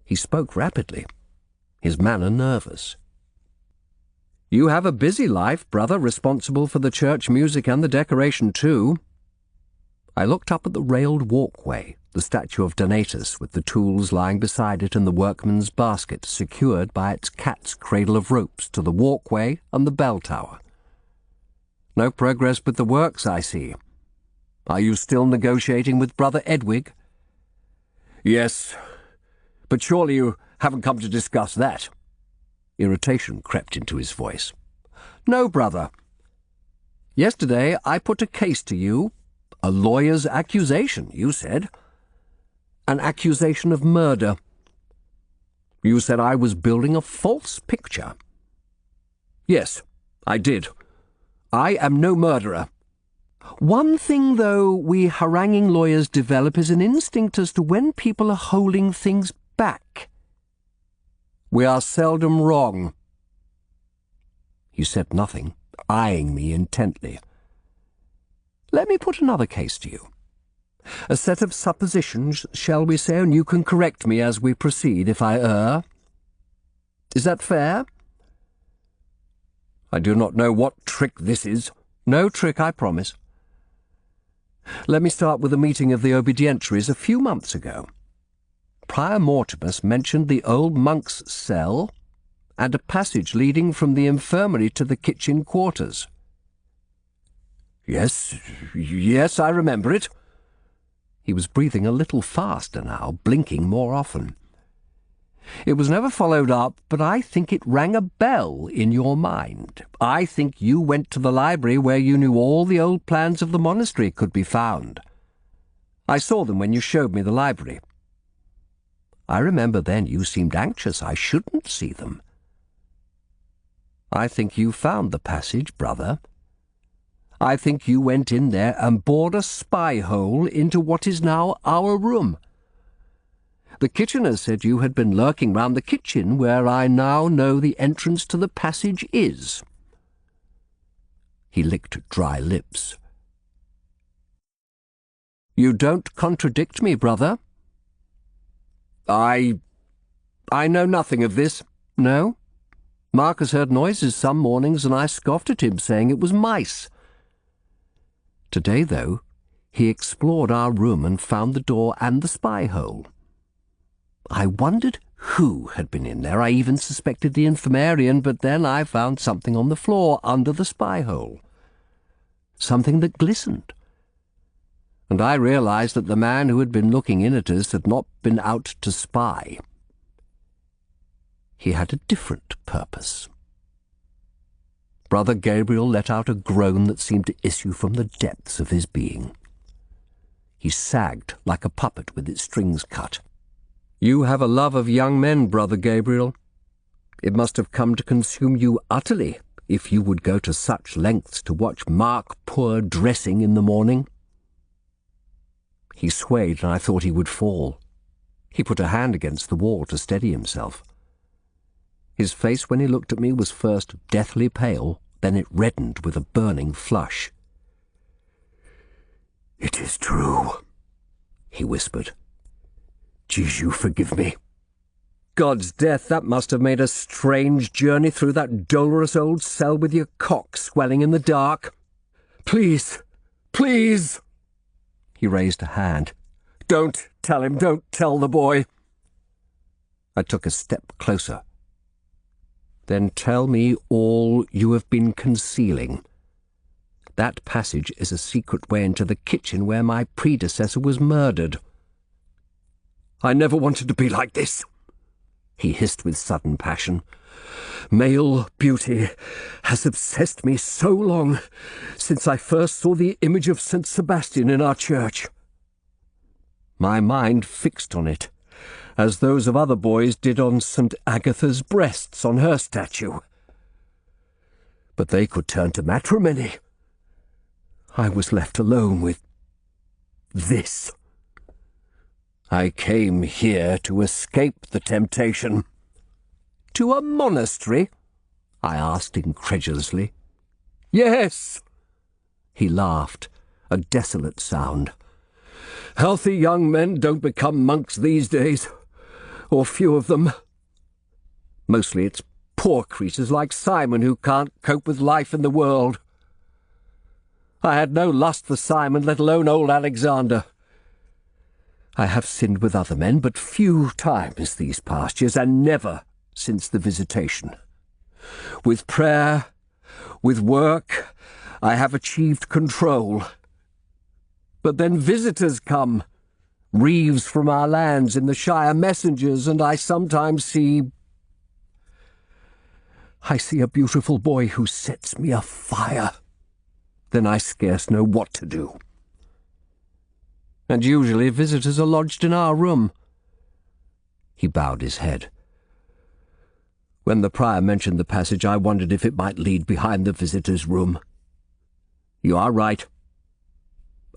He spoke rapidly, his manner nervous. "You have a busy life, brother, responsible for the church music and the decoration too." I looked up at the railed walkway, the statue of Donatus with the tools lying beside it and the workman's basket secured by its cat's cradle of ropes to the walkway and the bell tower. "No progress with the works, I see. Are you still negotiating with Brother Edwig?" "Yes, but surely you haven't come to discuss that." Irritation crept into his voice. "No, brother. Yesterday I put a case to you, a lawyer's accusation, you said. An accusation of murder. You said I was building a false picture." "Yes, I did. I am no murderer." "One thing, though, we haranguing lawyers develop is an instinct as to when people are holding things back. We are seldom wrong." He said nothing, eyeing me intently. "Let me put another case to you. A set of suppositions, shall we say, and you can correct me as we proceed if I err. Is that fair?" "I do not know what trick this is." "No trick, I promise. Let me start with a meeting of the obedientiaries a few months ago. Prior Mortimus mentioned the old monk's cell and a passage leading from the infirmary to the kitchen quarters." Yes, I remember it." He was breathing a little faster now, blinking more often. "It was never followed up, but I think it rang a bell in your mind. I think you went to the library where you knew all the old plans of the monastery could be found. I saw them when you showed me the library. I remember then you seemed anxious I shouldn't see them. I think you found the passage, brother. I think you went in there and bored a spy hole into what is now our room. The kitchener said you had been lurking round the kitchen where I now know the entrance to the passage is." He licked dry lips. "You don't contradict me, brother?" I know nothing of this." "No? Marcus heard noises some mornings and I scoffed at him, saying it was mice. Today, though, he explored our room and found the door and the spy hole. I wondered who had been in there. I even suspected the infirmarian, but then I found something on the floor under the spy hole. Something that glistened. And I realized that the man who had been looking in at us had not been out to spy. He had a different purpose." Brother Gabriel let out a groan that seemed to issue from the depths of his being. He sagged like a puppet with its strings cut. "You have a love of young men, Brother Gabriel. It must have come to consume you utterly if you would go to such lengths to watch Mark poor dressing in the morning." He swayed and I thought he would fall. He put a hand against the wall to steady himself. His face, when he looked at me, was first deathly pale, then it reddened with a burning flush. "It is true," he whispered. "Jesu, forgive me. God's death, that must have made a strange journey through that dolorous old cell with your cock swelling in the dark. Please, please!" He raised a hand. "Don't tell him, don't tell the boy." I took a step closer. "Then tell me all you have been concealing. That passage is a secret way into the kitchen where my predecessor was murdered." "I never wanted to be like this," he hissed with sudden passion. "Male beauty has obsessed me so long, since I first saw the image of St. Sebastian in our church. My mind fixed on it, as those of other boys did on St. Agatha's breasts on her statue. But they could turn to matrimony. I was left alone with this. I came here to escape the temptation." "To a monastery?" I asked incredulously. "Yes." He laughed, a desolate sound. "Healthy young men don't become monks these days, or few of them. Mostly it's poor creatures like Simon who can't cope with life in the world. I had no lust for Simon, let alone old Alexander. I have sinned with other men, but few times these past years, and never since the visitation. With prayer, with work, I have achieved control. But then visitors come, reeves from our lands in the Shire, messengers, and I sometimes see a beautiful boy who sets me afire. Then I scarce know what to do." "And usually visitors are lodged in our room." He bowed his head. "When the prior mentioned the passage, I wondered if it might lead behind the visitors' room. You are right.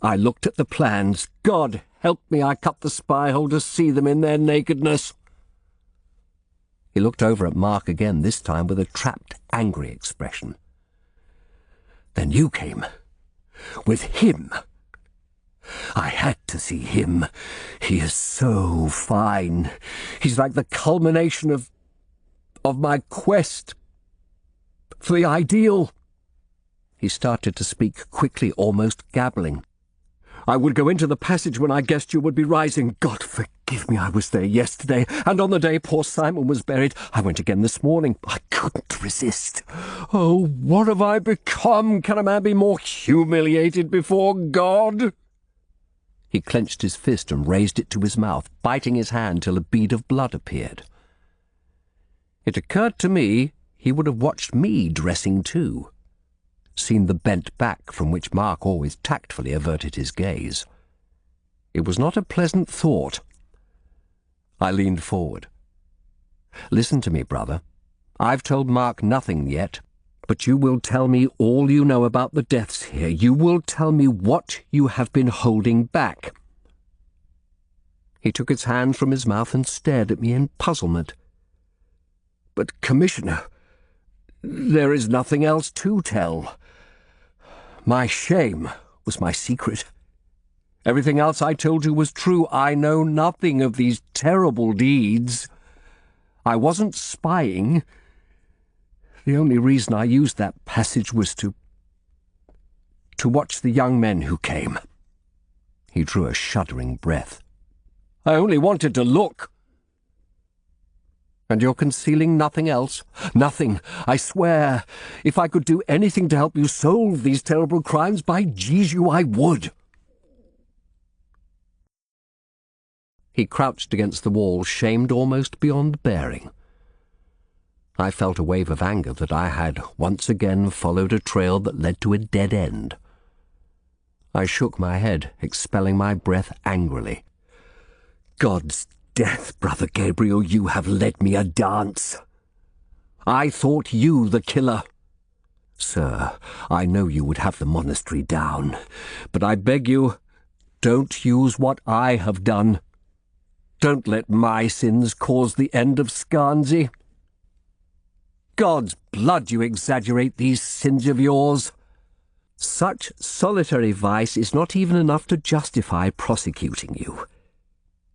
I looked at the plans. God help me, I cut the spy hole to see them in their nakedness." He looked over at Mark again, this time with a trapped, angry expression. "Then you came. With him. I had to see him. He is so fine. He's like the culmination of my quest for the ideal." He started to speak quickly, almost gabbling. "I would go into the passage when I guessed you would be rising. God forgive me, I was there yesterday, and on the day poor Simon was buried. I went again this morning. I couldn't resist. Oh, what have I become? Can a man be more humiliated before God?" He clenched his fist and raised it to his mouth, biting his hand till a bead of blood appeared. It occurred to me he would have watched me dressing too, seen the bent back from which Mark always tactfully averted his gaze. It was not a pleasant thought. I leaned forward. "Listen to me, brother. I've told Mark nothing yet, but you will tell me all you know about the deaths here. You will tell me what you have been holding back." He took his hand from his mouth and stared at me in puzzlement. "But, Commissioner, there is nothing else to tell. My shame was my secret. Everything else I told you was true. I know nothing of these terrible deeds. I wasn't spying. The only reason I used that passage was to watch the young men who came." He drew a shuddering breath. "I only wanted to look." "And you're concealing nothing else?" "Nothing, I swear. If I could do anything to help you solve these terrible crimes, by Jesu, I would." He crouched against the wall, shamed almost beyond bearing. I felt a wave of anger that I had once again followed a trail that led to a dead end. I shook my head, expelling my breath angrily. "God's death, Brother Gabriel, you have led me a dance. I thought you the killer. Sir, I know you would have the monastery down, but I beg you, don't use what I have done. Don't let my sins cause the end of Scarnsea. God's blood, you exaggerate these sins of yours. Such solitary vice is not even enough to justify prosecuting you.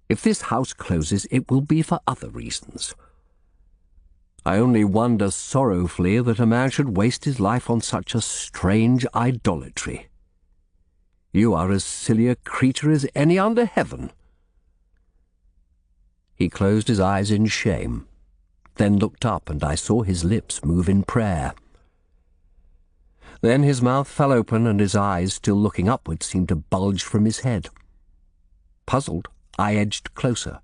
If this house closes, it will be for other reasons. I only wonder sorrowfully that a man should waste his life on such a strange idolatry. You are as silly a creature as any under heaven." He closed his eyes in shame, then looked up, and I saw his lips move in prayer. Then his mouth fell open, and his eyes, still looking upward, seemed to bulge from his head. Puzzled, I edged closer.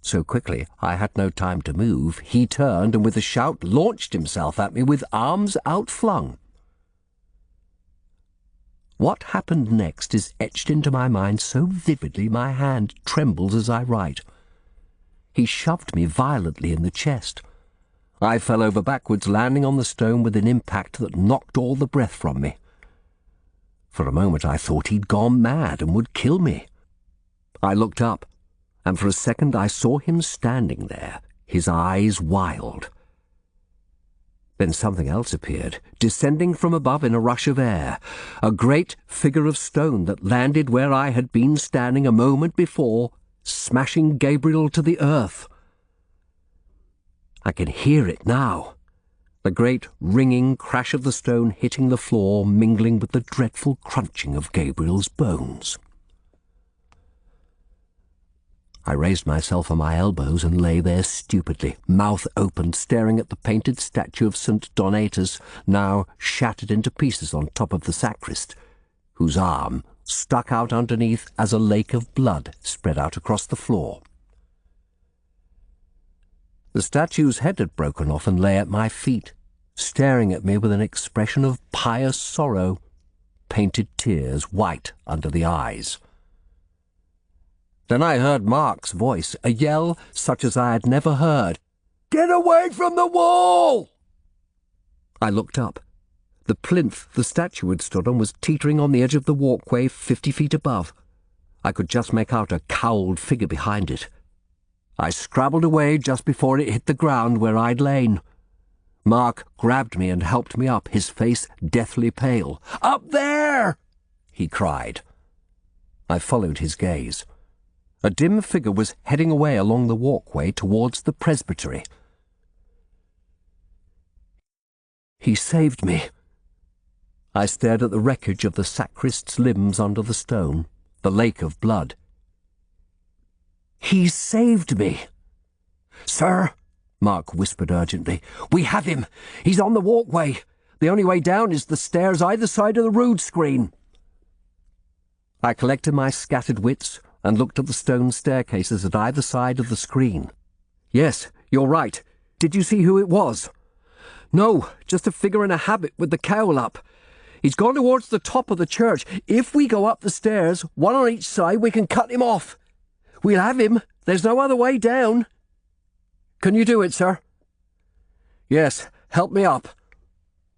So quickly I had no time to move. He turned, and with a shout launched himself at me with arms outflung. What happened next is etched into my mind so vividly my hand trembles as I write. He shoved me violently in the chest. I fell over backwards, landing on the stone with an impact that knocked all the breath from me. For a moment I thought he'd gone mad and would kill me. I looked up, and for a second I saw him standing there, his eyes wild. Then something else appeared, descending from above in a rush of air, a great figure of stone that landed where I had been standing a moment before, smashing Gabriel to the earth. I can hear it now, the great ringing crash of the stone hitting the floor, mingling with the dreadful crunching of Gabriel's bones. I raised myself on my elbows and lay there stupidly, mouth open, staring at the painted statue of St. Donatus, now shattered into pieces on top of the sacrist, whose arm stuck out underneath as a lake of blood spread out across the floor. The statue's head had broken off and lay at my feet, staring at me with an expression of pious sorrow, painted tears white under the eyes. Then I heard Mark's voice, a yell such as I had never heard. "Get away from the wall!" I looked up. The plinth the statue had stood on was teetering on the edge of the walkway 50 feet above. I could just make out a cowled figure behind it. I scrabbled away just before it hit the ground where I'd lain. Mark grabbed me and helped me up, his face deathly pale. "Up there!" he cried. I followed his gaze. A dim figure was heading away along the walkway towards the presbytery. He saved me. I stared at the wreckage of the sacrist's limbs under the stone, the lake of blood. He saved me. "Sir," Mark whispered urgently, "we have him. He's on the walkway. The only way down is the stairs either side of the rood screen." I collected my scattered wits and looked at the stone staircases at either side of the screen. "Yes, you're right. Did you see who it was?" "No, just a figure in a habit with the cowl up. He's gone towards the top of the church. If we go up the stairs, one on each side, we can cut him off. We'll have him. There's no other way down." "Can you do it, sir?" "Yes, help me up."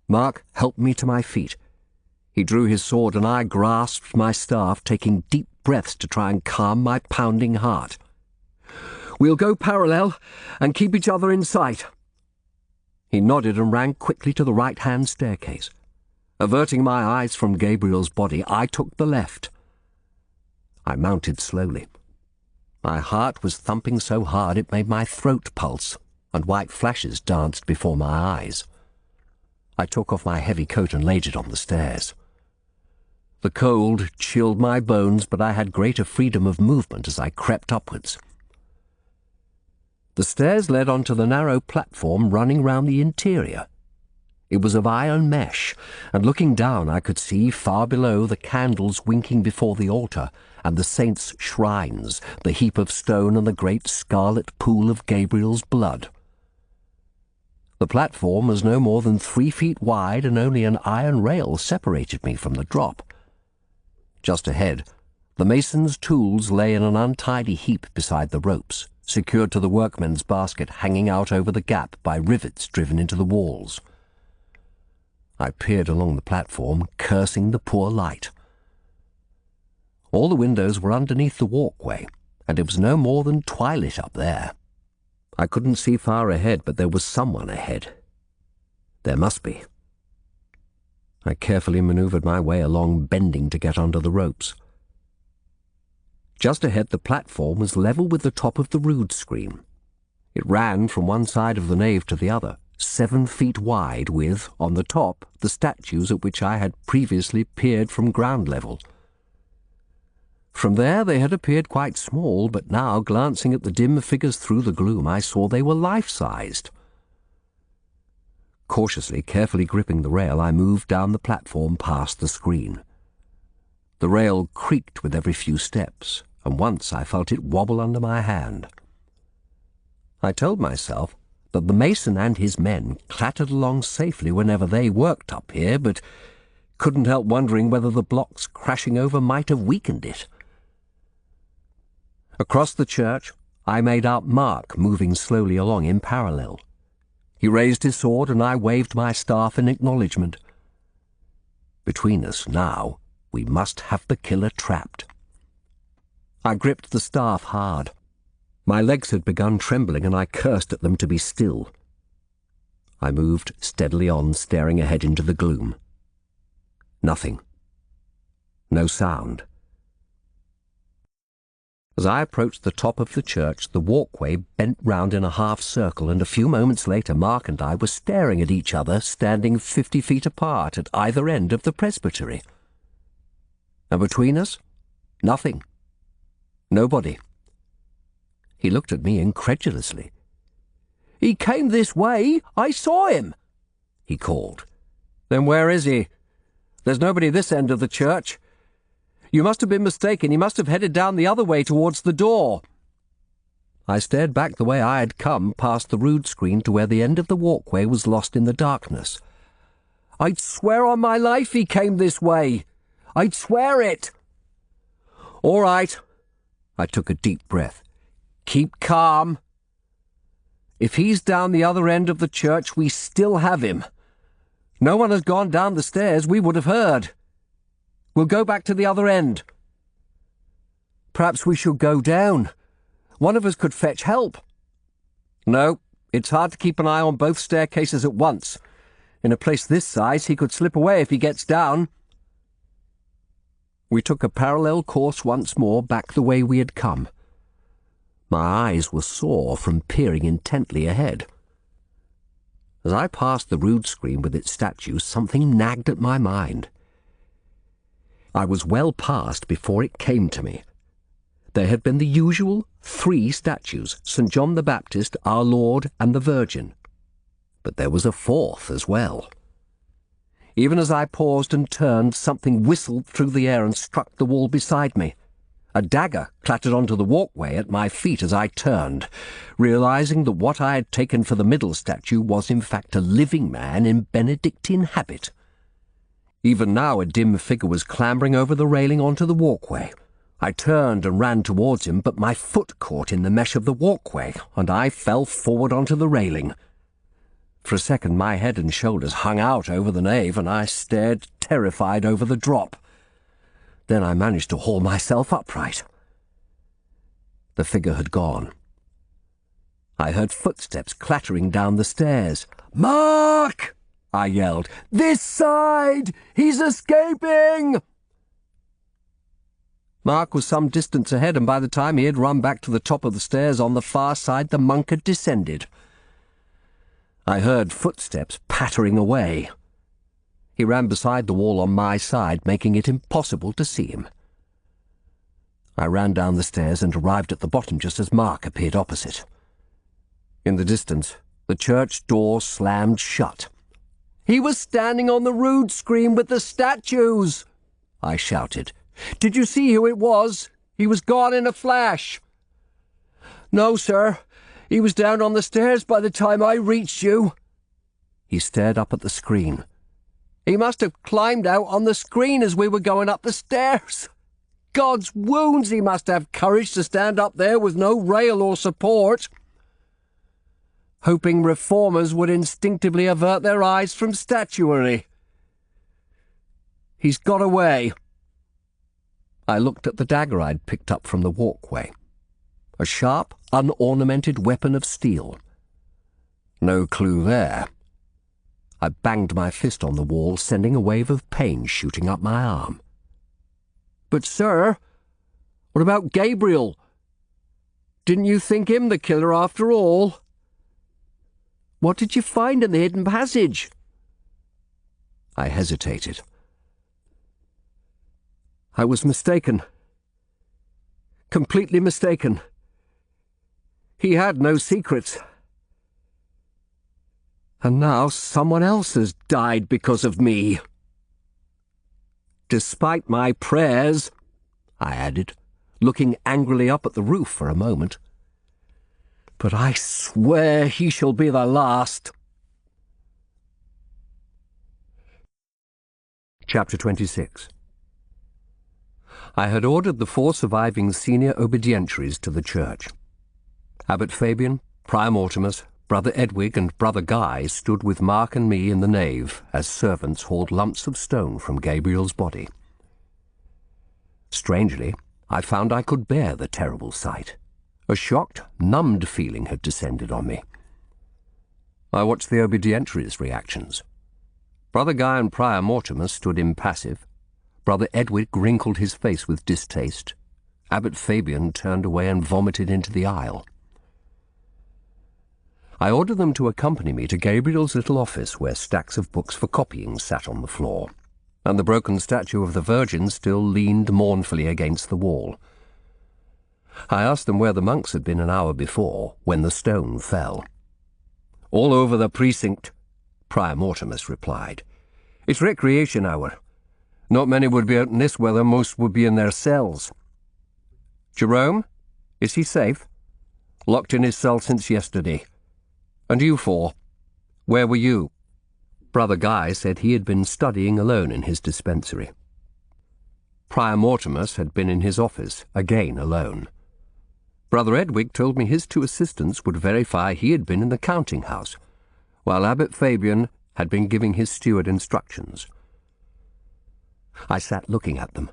Mark helped me to my feet. He drew his sword and I grasped my staff, taking deep breaths to try and calm my pounding heart. "We'll go parallel and keep each other in sight." He nodded and ran quickly to the right-hand staircase. Averting my eyes from Gabriel's body, I took the left. I mounted slowly. My heart was thumping so hard it made my throat pulse, and white flashes danced before my eyes. I took off my heavy coat and laid it on the stairs. The cold chilled my bones, but I had greater freedom of movement as I crept upwards. The stairs led onto the narrow platform running round the interior. It was of iron mesh, and looking down I could see far below the candles winking before the altar, and the saints' shrines, the heap of stone and the great scarlet pool of Gabriel's blood. The platform was no more than 3 feet wide, and only an iron rail separated me from the drop. Just ahead, the mason's tools lay in an untidy heap beside the ropes, secured to the workman's basket hanging out over the gap by rivets driven into the walls. I peered along the platform, cursing the poor light. All the windows were underneath the walkway, and it was no more than twilight up there. I couldn't see far ahead, but there was someone ahead. There must be. I carefully maneuvered my way along, bending to get under the ropes. Just ahead, the platform was level with the top of the rood screen. It ran from one side of the nave to the other, 7 feet wide, with, on the top, the statues at which I had previously peered from ground level. From there they had appeared quite small, but now, glancing at the dim figures through the gloom, I saw they were life-sized. Cautiously, carefully gripping the rail, I moved down the platform past the screen. The rail creaked with every few steps, and once I felt it wobble under my hand. I told myself that the mason and his men clattered along safely whenever they worked up here, but couldn't help wondering whether the blocks crashing over might have weakened it. Across the church, I made out Mark moving slowly along in parallel. He raised his sword, and I waved my staff in acknowledgement. Between us now, we must have the killer trapped. I gripped the staff hard. My legs had begun trembling, and I cursed at them to be still. I moved steadily on, staring ahead into the gloom. Nothing. No sound. As I approached the top of the church, the walkway bent round in a half-circle, and a few moments later Mark and I were staring at each other, standing 50 feet apart at either end of the presbytery. And between us, nothing. Nobody. He looked at me incredulously. "He came this way. I saw him," he called. "Then where is he? There's nobody this end of the church. You must have been mistaken. He must have headed down the other way towards the door." I stared back the way I had come, past the rood screen to where the end of the walkway was lost in the darkness. "I'd swear on my life he came this way. I'd swear it." "All right." I took a deep breath. "Keep calm. If he's down the other end of the church, we still have him. No one has gone down the stairs. We would have heard. We'll go back to the other end." "Perhaps we should go down. One of us could fetch help." "No, it's hard to keep an eye on both staircases at once. In a place this size, he could slip away if he gets down." We took a parallel course once more, back the way we had come. My eyes were sore from peering intently ahead. As I passed the rood screen with its statues, something nagged at my mind. I was well past before it came to me. There had been the usual 3 statues, St. John the Baptist, Our Lord, and the Virgin. But there was a 4th as well. Even as I paused and turned, something whistled through the air and struck the wall beside me. A dagger clattered onto the walkway at my feet as I turned, realizing that what I had taken for the middle statue was in fact a living man in Benedictine habit. Even now a dim figure was clambering over the railing onto the walkway. I turned and ran towards him, but my foot caught in the mesh of the walkway, and I fell forward onto the railing. For a second my head and shoulders hung out over the nave, and I stared terrified over the drop. Then I managed to haul myself upright. The figure had gone. I heard footsteps clattering down the stairs. "Mark!" I yelled. "This side! He's escaping!" Mark was some distance ahead, and by the time he had run back to the top of the stairs on the far side, the monk had descended. I heard footsteps pattering away. He ran beside the wall on my side, making it impossible to see him. I ran down the stairs and arrived at the bottom just as Mark appeared opposite. In the distance, the church door slammed shut. "He was standing on the rood screen with the statues!" I shouted. "Did you see who it was? He was gone in a flash." "No, sir. He was down on the stairs by the time I reached you." He stared up at the screen. "He must have climbed out on the screen as we were going up the stairs. God's wounds, he must have courage to stand up there with no rail or support." Hoping reformers would instinctively avert their eyes from statuary. "He's got away." I looked at the dagger I'd picked up from the walkway. A sharp, unornamented weapon of steel. No clue there. I banged my fist on the wall, sending a wave of pain shooting up my arm. "But, sir, What about Gabriel? Didn't you think him the killer after all? What did you find in the hidden passage? I hesitated. I was mistaken. Completely mistaken. He had no secrets. And now someone else has died because of me. Despite my prayers, I added, looking angrily up at the roof for a moment. But I swear he shall be the last. Chapter 26. I had ordered the 4 surviving senior obedientiaries to the church. Abbot Fabian, Prior Mortimus, Brother Edwig and Brother Guy stood with Mark and me in the nave as servants hauled lumps of stone from Gabriel's body. Strangely, I found I could bear the terrible sight. A shocked, numbed feeling had descended on me. I watched the obedientiaries' reactions. Brother Guy and Prior Mortimer stood impassive. Brother Edwig wrinkled his face with distaste. Abbot Fabian turned away and vomited into the aisle. I ordered them to accompany me to Gabriel's little office where stacks of books for copying sat on the floor, and the broken statue of the Virgin still leaned mournfully against the wall. I asked them where the monks had been an hour before, when the stone fell. "All over the precinct," Prior Mortimus replied. "It's recreation hour. Not many would be out in this weather, most would be in their cells." "Jerome, is he safe?" "Locked in his cell since yesterday. And you 4, where were you?" Brother Guy said he had been studying alone in his dispensary. Prior Mortimus had been in his office, again alone. Brother Edwig told me his 2 assistants would verify he had been in the counting-house, while Abbot Fabian had been giving his steward instructions. I sat looking at them.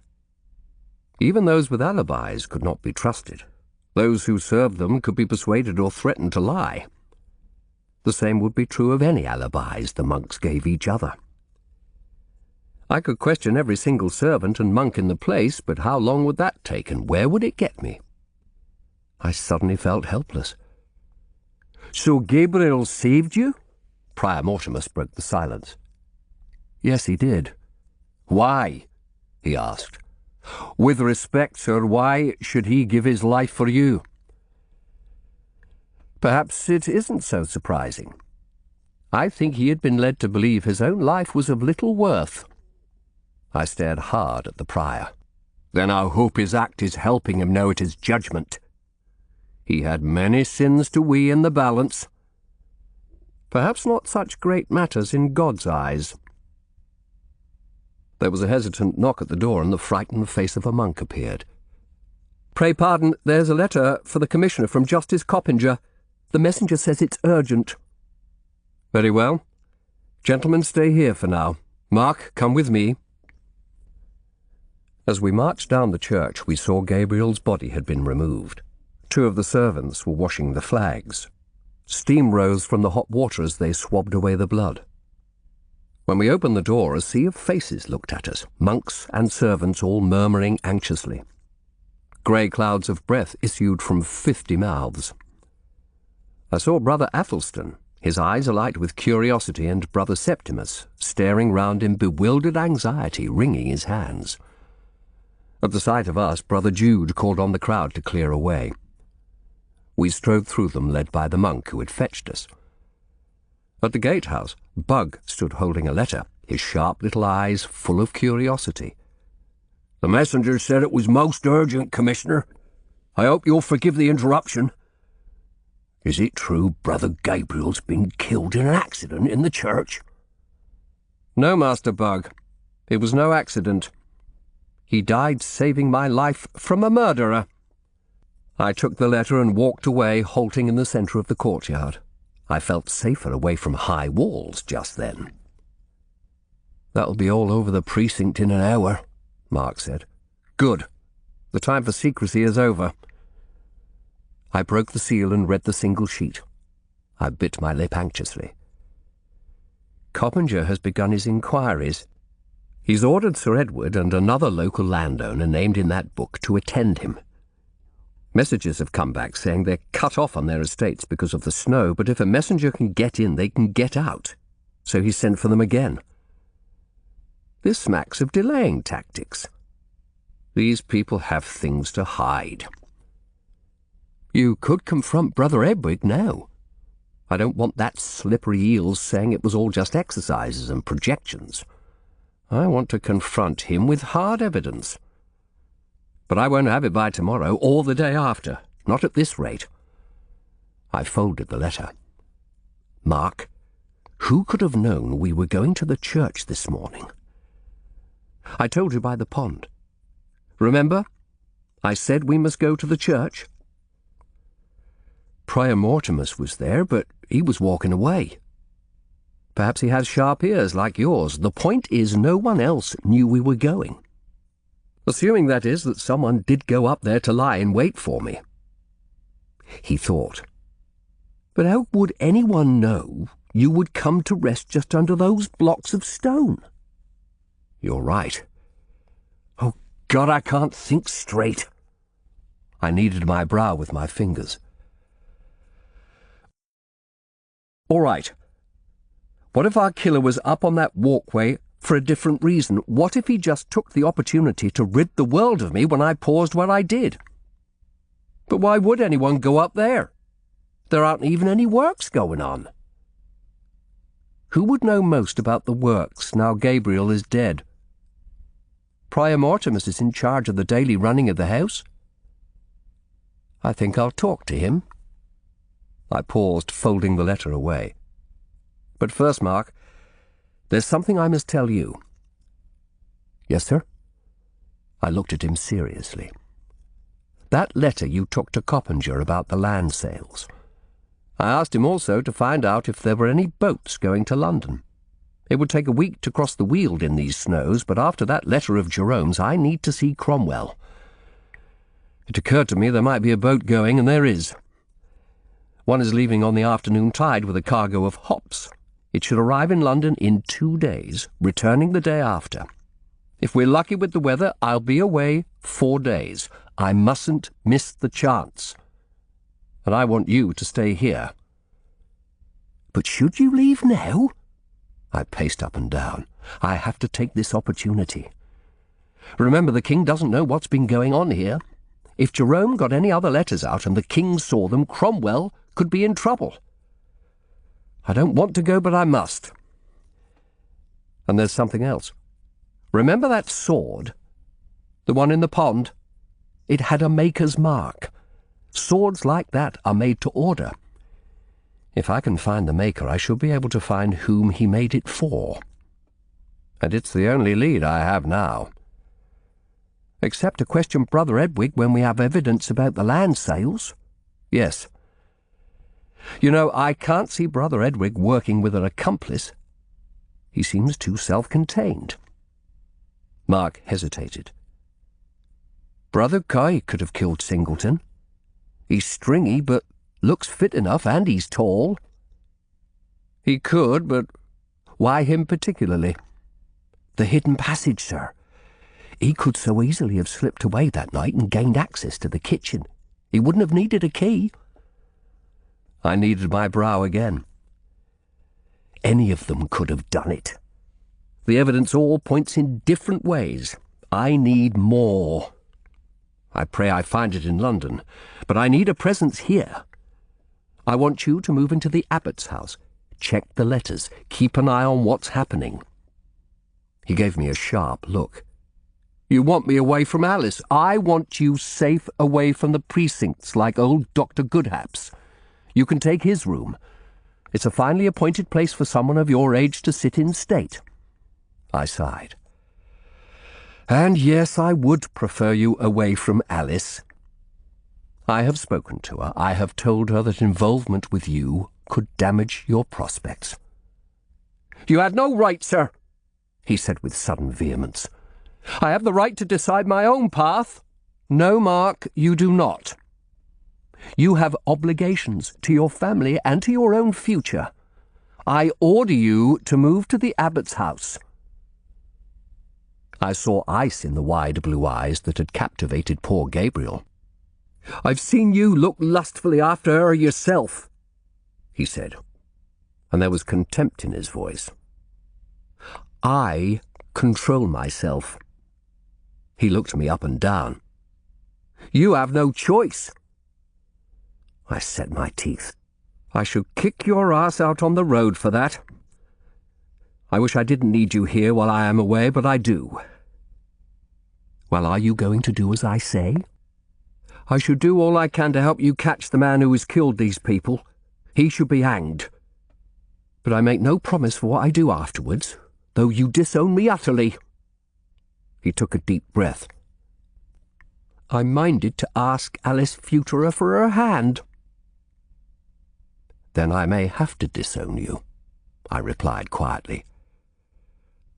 Even those with alibis could not be trusted. Those who served them could be persuaded or threatened to lie. The same would be true of any alibis the monks gave each other. I could question every single servant and monk in the place, but how long would that take, and where would it get me? I suddenly felt helpless. "So Gabriel saved you?" Prior Mortimus broke the silence. "Yes, he did." "Why?" he asked. "With respect, sir, why should he give his life for you?" Perhaps it isn't so surprising. I think he had been led to believe his own life was of little worth. I stared hard at the prior. "Then I hope his act is helping him now at his judgment. He had many sins to weigh in the balance." Perhaps not such great matters in God's eyes. There was a hesitant knock at the door, and the frightened face of a monk appeared. "Pray pardon, there's a letter for the Commissioner from Justice Coppinger. The messenger says it's urgent." "Very well. Gentlemen, stay here for now. Mark, come with me." As we marched down the church, we saw Gabriel's body had been removed. 2 of the servants were washing the flags. Steam rose from the hot water as they swabbed away the blood. When we opened the door, a sea of faces looked at us, monks and servants all murmuring anxiously. Grey clouds of breath issued from 50 mouths. I saw Brother Athelstan, his eyes alight with curiosity, and Brother Septimus, staring round in bewildered anxiety, wringing his hands. At the sight of us, Brother Jude called on the crowd to clear away. We strode through them, led by the monk who had fetched us. At the gatehouse, Bug stood holding a letter, his sharp little eyes full of curiosity. "The messenger said it was most urgent, Commissioner. I hope you'll forgive the interruption. Is it true Brother Gabriel's been killed in an accident in the church?" "No, Master Bug. It was no accident. He died saving my life from a murderer." I took the letter and walked away, halting in the centre of the courtyard. I felt safer away from high walls just then. "That'll be all over the precinct in an hour," Mark said. "Good. The time for secrecy is over." I broke the seal and read the single sheet. I bit my lip anxiously. Coppinger has begun his inquiries. He's ordered Sir Edward and another local landowner named in that book to attend him. Messages have come back saying they're cut off on their estates because of the snow, but if a messenger can get in, they can get out. So he sent for them again. This smacks of delaying tactics. These people have things to hide. You could confront Brother Edwig now. I don't want that slippery eel saying it was all just exercises and projections. I want to confront him with hard evidence. But I won't have it by tomorrow or the day after, not at this rate. I folded the letter. Mark, who could have known we were going to the church this morning? I told you by the pond. Remember? I said we must go to the church. Prior Mortimus was there, but he was walking away. Perhaps he has sharp ears like yours. The point is, no one else knew we were going. Assuming, that is, that someone did go up there to lie in wait for me. He thought. But how would anyone know you would come to rest just under those blocks of stone? You're right. Oh, God, I can't think straight. I kneaded my brow with my fingers. All right. What if our killer was up on that walkway for a different reason? What if he just took the opportunity to rid the world of me when I paused where I did? But why would anyone go up there? There aren't even any works going on. Who would know most about the works now Gabriel is dead? Prior Mortimus is in charge of the daily running of the house. I think I'll talk to him. I paused, folding the letter away. But first, Mark, there's something I must tell you. Yes, sir? I looked at him seriously. That letter you took to Coppinger about the land sales. I asked him also to find out if there were any boats going to London. It would take a week to cross the Weald in these snows, but after that letter of Jerome's, I need to see Cromwell. It occurred to me there might be a boat going, and there is. One is leaving on the afternoon tide with a cargo of hops. It should arrive in London in 2 days, returning the day after. If we're lucky with the weather, I'll be away 4 days. I mustn't miss the chance. And I want you to stay here. But should you leave now? I paced up and down. I have to take this opportunity. Remember, the king doesn't know what's been going on here. If Jerome got any other letters out and the king saw them, Cromwell could be in trouble. I don't want to go, but I must. And there's something else. Remember that sword? The one in the pond? It had a maker's mark. Swords like that are made to order. If I can find the maker, I shall be able to find whom he made it for. And it's the only lead I have now. Except to question Brother Edwig when we have evidence about the land sales. Yes. You know, I can't see Brother Edwig working with an accomplice. He seems too self-contained. Mark hesitated. Brother Guy could have killed Singleton. He's stringy, but looks fit enough, and he's tall. He could, but why him particularly? The hidden passage, sir. He could so easily have slipped away that night and gained access to the kitchen. He wouldn't have needed a key. I kneaded my brow again. Any of them could have done it. The evidence all points in different ways. I need more. I pray I find it in London, but I need a presence here. I want you to move into the abbot's house. Check the letters. Keep an eye on what's happening. He gave me a sharp look. You want me away from Alice. I want you safe away from the precincts like old Dr. Goodhaps. You can take his room. It's a finely appointed place for someone of your age to sit in state. I sighed. And yes, I would prefer you away from Alice. I have spoken to her. I have told her that involvement with you could damage your prospects. You had no right, sir, he said with sudden vehemence. I have the right to decide my own path. No, Mark, you do not. You have obligations to your family and to your own future. I order you to move to the abbot's house. I saw ice in the wide blue eyes that had captivated poor Gabriel. "I've seen you look lustfully after her yourself," he said, and there was contempt in his voice. "I control myself." He looked me up and down. "You have no choice." I set my teeth. "I should kick your ass out on the road for that. I wish I didn't need you here while I am away, but I do." "Well, are you going to do as I say?" "I should do all I can to help you catch the man who has killed these people. He should be hanged. But I make no promise for what I do afterwards, though you disown me utterly." He took a deep breath. "I minded to ask Alice Futura for her hand." "Then I may have to disown you," I replied quietly.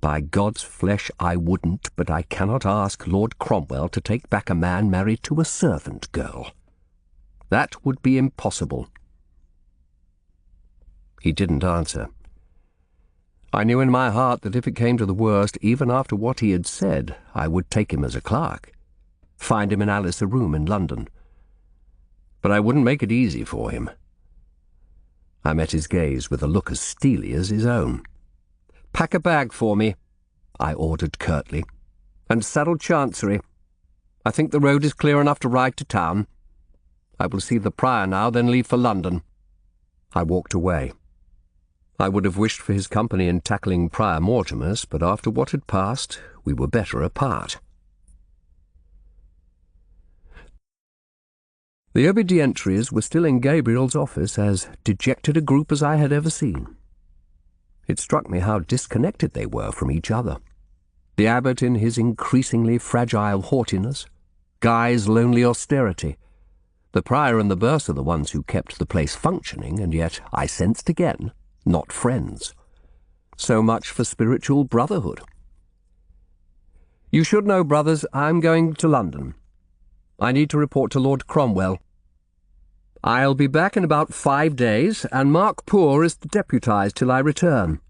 "By God's flesh I wouldn't, but I cannot ask Lord Cromwell to take back a man married to a servant girl. That would be impossible." He didn't answer. I knew in my heart that if it came to the worst, even after what he had said, I would take him as a clerk, find him in Alice a room in London. But I wouldn't make it easy for him. I met his gaze with a look as steely as his own. "Pack a bag for me," I ordered curtly, "and saddle Chancery. I think the road is clear enough to ride to town. I will see the prior now, then leave for London." I walked away. I would have wished for his company in tackling Prior Mortimer's, but after what had passed, we were better apart. The obedientries were still in Gabriel's office, as dejected a group as I had ever seen. It struck me how disconnected they were from each other. The abbot in his increasingly fragile haughtiness, Guy's lonely austerity. The prior and the bursar the ones who kept the place functioning, and yet, I sensed again, not friends. So much for spiritual brotherhood. "You should know, brothers, I'm going to London. I need to report to Lord Cromwell. I'll be back in about 5 days, and Mark Poor is to deputise till I return."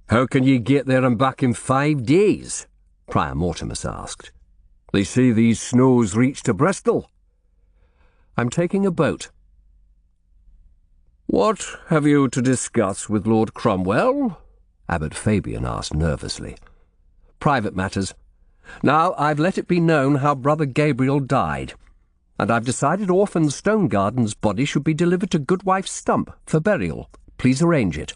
"How can ye get there and back in 5 days?" Prior Mortimer asked. "They say these snows reach to Bristol." "I'm taking a boat." "What have you to discuss with Lord Cromwell?" Abbot Fabian asked nervously. "Private matters. Now, I've let it be known how Brother Gabriel died, and I've decided Orphan Stonegarden's body should be delivered to Goodwife Stump for burial. Please arrange it."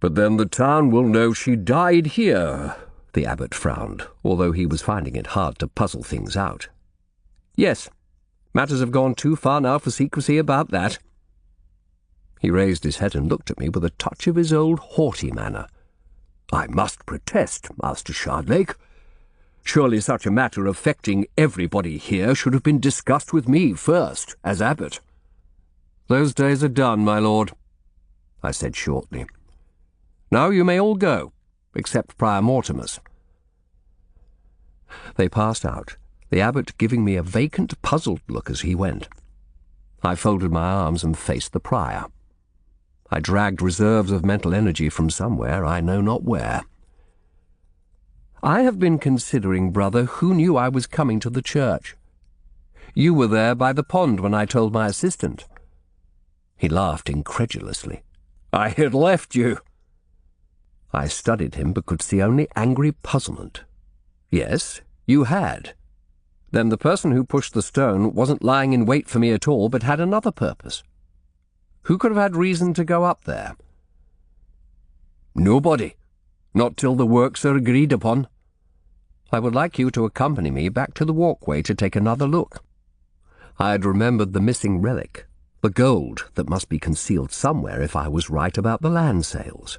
"But then the town will know she died here," the abbot frowned, although he was finding it hard to puzzle things out. "Yes, matters have gone too far now for secrecy about that." He raised his head and looked at me with a touch of his old haughty manner. "I must protest, Master Shardlake. Surely such a matter affecting everybody here should have been discussed with me first, as abbot." "Those days are done, my lord," I said shortly. "Now you may all go, except Prior Mortimer's." They passed out, the abbot giving me a vacant, puzzled look as he went. I folded my arms and faced the prior. I dragged reserves of mental energy from somewhere, I know not where. "I have been considering, brother, who knew I was coming to the church. You were there by the pond when I told my assistant." He laughed incredulously. "I had left you." I studied him but could see only angry puzzlement. "Yes, you had. Then the person who pushed the stone wasn't lying in wait for me at all, but had another purpose. Who could have had reason to go up there?" "Nobody. Not till the works are agreed upon." "I would like you to accompany me back to the walkway to take another look." I had remembered the missing relic, the gold that must be concealed somewhere if I was right about the land sales.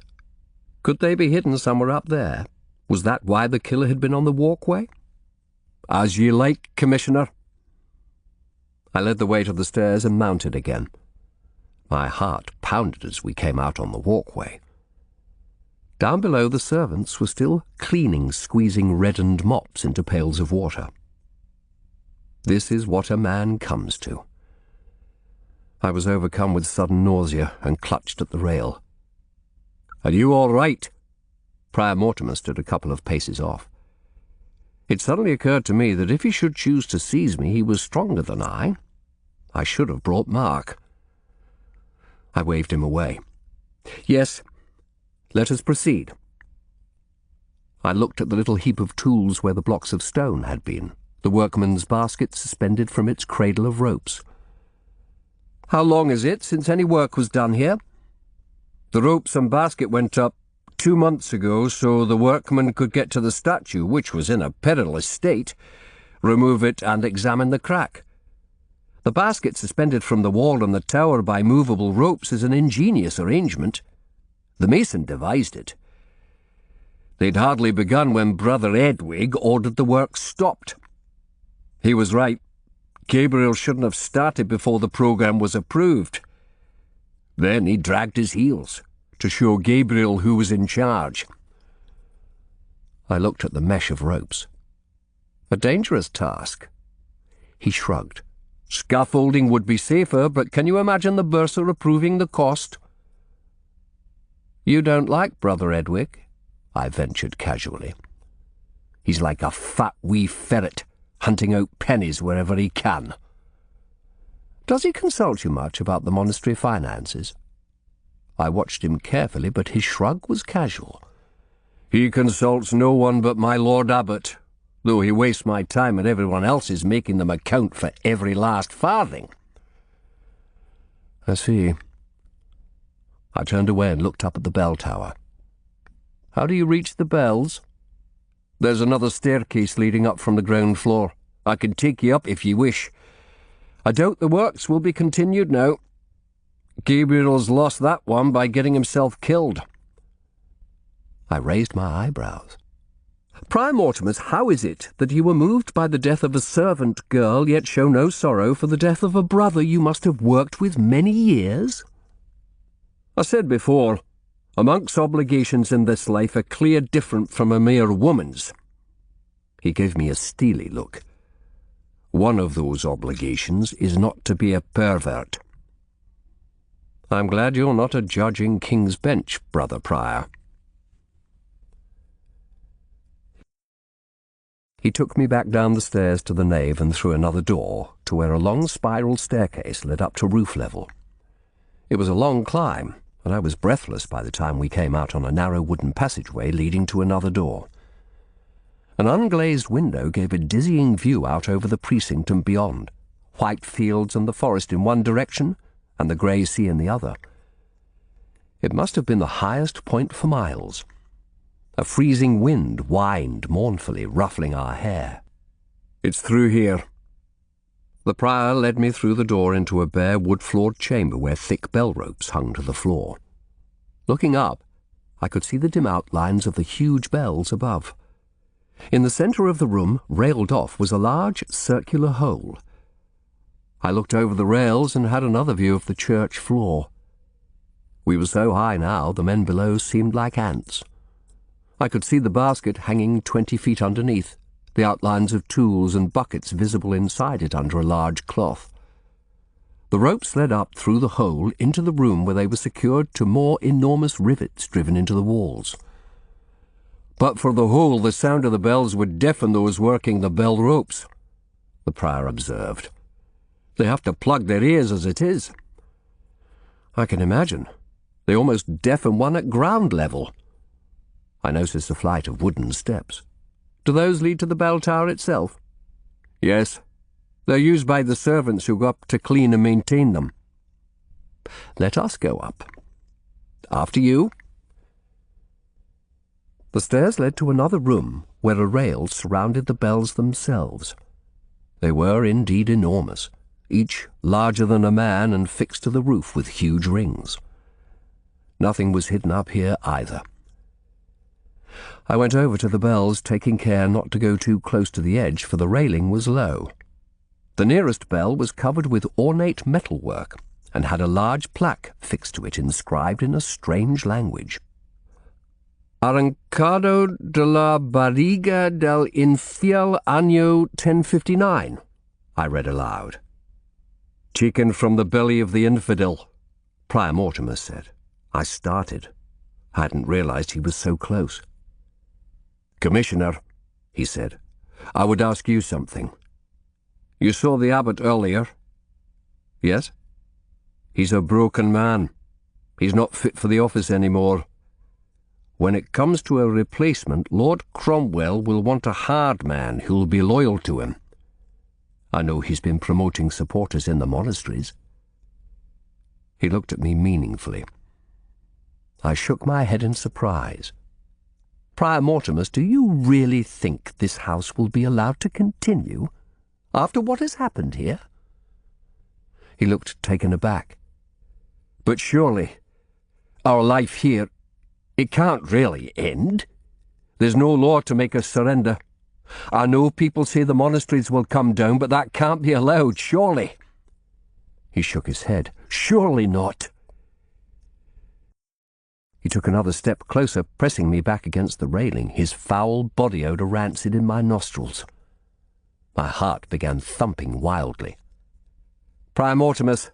Could they be hidden somewhere up there? Was that why the killer had been on the walkway? "As ye like, Commissioner." I led the way to the stairs and mounted again. My heart pounded as we came out on the walkway. Down below, the servants were still cleaning, squeezing reddened mops into pails of water. This is what a man comes to. I was overcome with sudden nausea and clutched at the rail. "Are you all right?" Prior Mortimer stood a couple of paces off. It suddenly occurred to me that if he should choose to seize me, he was stronger than I. I should have brought Mark. I waved him away. Yes, let us proceed. I looked at the little heap of tools where the blocks of stone had been, the workman's basket suspended from its cradle of ropes. How long is it since any work was done here? The ropes and basket went up 2 months ago, so the workman could get to the statue, which was in a perilous state, remove it and examine the crack. The basket suspended from the wall and the tower by movable ropes is an ingenious arrangement. The mason devised it. They'd hardly begun when Brother Edwig ordered the work stopped. He was right. Gabriel shouldn't have started before the programme was approved. Then he dragged his heels to show Gabriel who was in charge. I looked at the mesh of ropes. A dangerous task. He shrugged. Scaffolding would be safer, but can you imagine the bursar approving the cost? You don't like Brother Edwig? I ventured casually. He's like a fat wee ferret, hunting out pennies wherever he can. Does he consult you much about the monastery finances? I watched him carefully, but his shrug was casual. He consults no one but my Lord Abbot, though he wastes my time and everyone else's making them account for every last farthing. I see. I turned away and looked up at the bell tower. How do you reach the bells? There's another staircase leading up from the ground floor. I can take you up if you wish. I doubt the works will be continued now. Gabriel's lost that one by getting himself killed. I raised my eyebrows. Prior Mortimus, how is it that you were moved by the death of a servant girl, yet show no sorrow for the death of a brother you must have worked with many years? I said before, a monk's obligations in this life are clear different from a mere woman's. He gave me a steely look. One of those obligations is not to be a pervert. I'm glad you're not a judge in King's Bench, Brother Prior. He took me back down the stairs to the nave and through another door to where a long spiral staircase led up to roof level. It was a long climb, and I was breathless by the time we came out on a narrow wooden passageway leading to another door. An unglazed window gave a dizzying view out over the precinct and beyond, white fields and the forest in one direction, and the grey sea in the other. It must have been the highest point for miles. A freezing wind whined mournfully, ruffling our hair. It's through here. The prior led me through the door into a bare wood-floored chamber where thick bell ropes hung to the floor. Looking up, I could see the dim outlines of the huge bells above. In the centre of the room, railed off, was a large circular hole. I looked over the rails and had another view of the church floor. We were so high now, the men below seemed like ants. I could see the basket hanging 20 feet underneath, the outlines of tools and buckets visible inside it under a large cloth. The ropes led up through the hole into the room where they were secured to more enormous rivets driven into the walls. But for the hole, the sound of the bells would deafen those working the bell ropes, the prior observed. They have to plug their ears as it is. I can imagine. They almost deafen one at ground level. I noticed a flight of wooden steps. Do those lead to the bell tower itself? Yes. They're used by the servants who go up to clean and maintain them. Let us go up. After you. The stairs led to another room where a rail surrounded the bells themselves. They were indeed enormous, each larger than a man and fixed to the roof with huge rings. Nothing was hidden up here either. I went over to the bells, taking care not to go too close to the edge, for the railing was low. The nearest bell was covered with ornate metalwork and had a large plaque fixed to it inscribed in a strange language. Arrancado de la barriga del infiel año 1059, I read aloud. Taken from the belly of the infidel, Prior Mortimer said. I started. I hadn't realized he was so close. Commissioner, he said, I would ask you something. You saw the abbot earlier? Yes? He's a broken man. He's not fit for the office anymore. When it comes to a replacement, Lord Cromwell will want a hard man who'll be loyal to him. I know he's been promoting supporters in the monasteries. He looked at me meaningfully. I shook my head in surprise. Prior Mortimus, do you really think this house will be allowed to continue after what has happened here? He looked taken aback. But surely, our life here, it can't really end. There's no law to make us surrender. I know people say the monasteries will come down, but that can't be allowed, surely. He shook his head. Surely not. He took another step closer, pressing me back against the railing, his foul body odour rancid in my nostrils. My heart began thumping wildly. Prior Mortimus,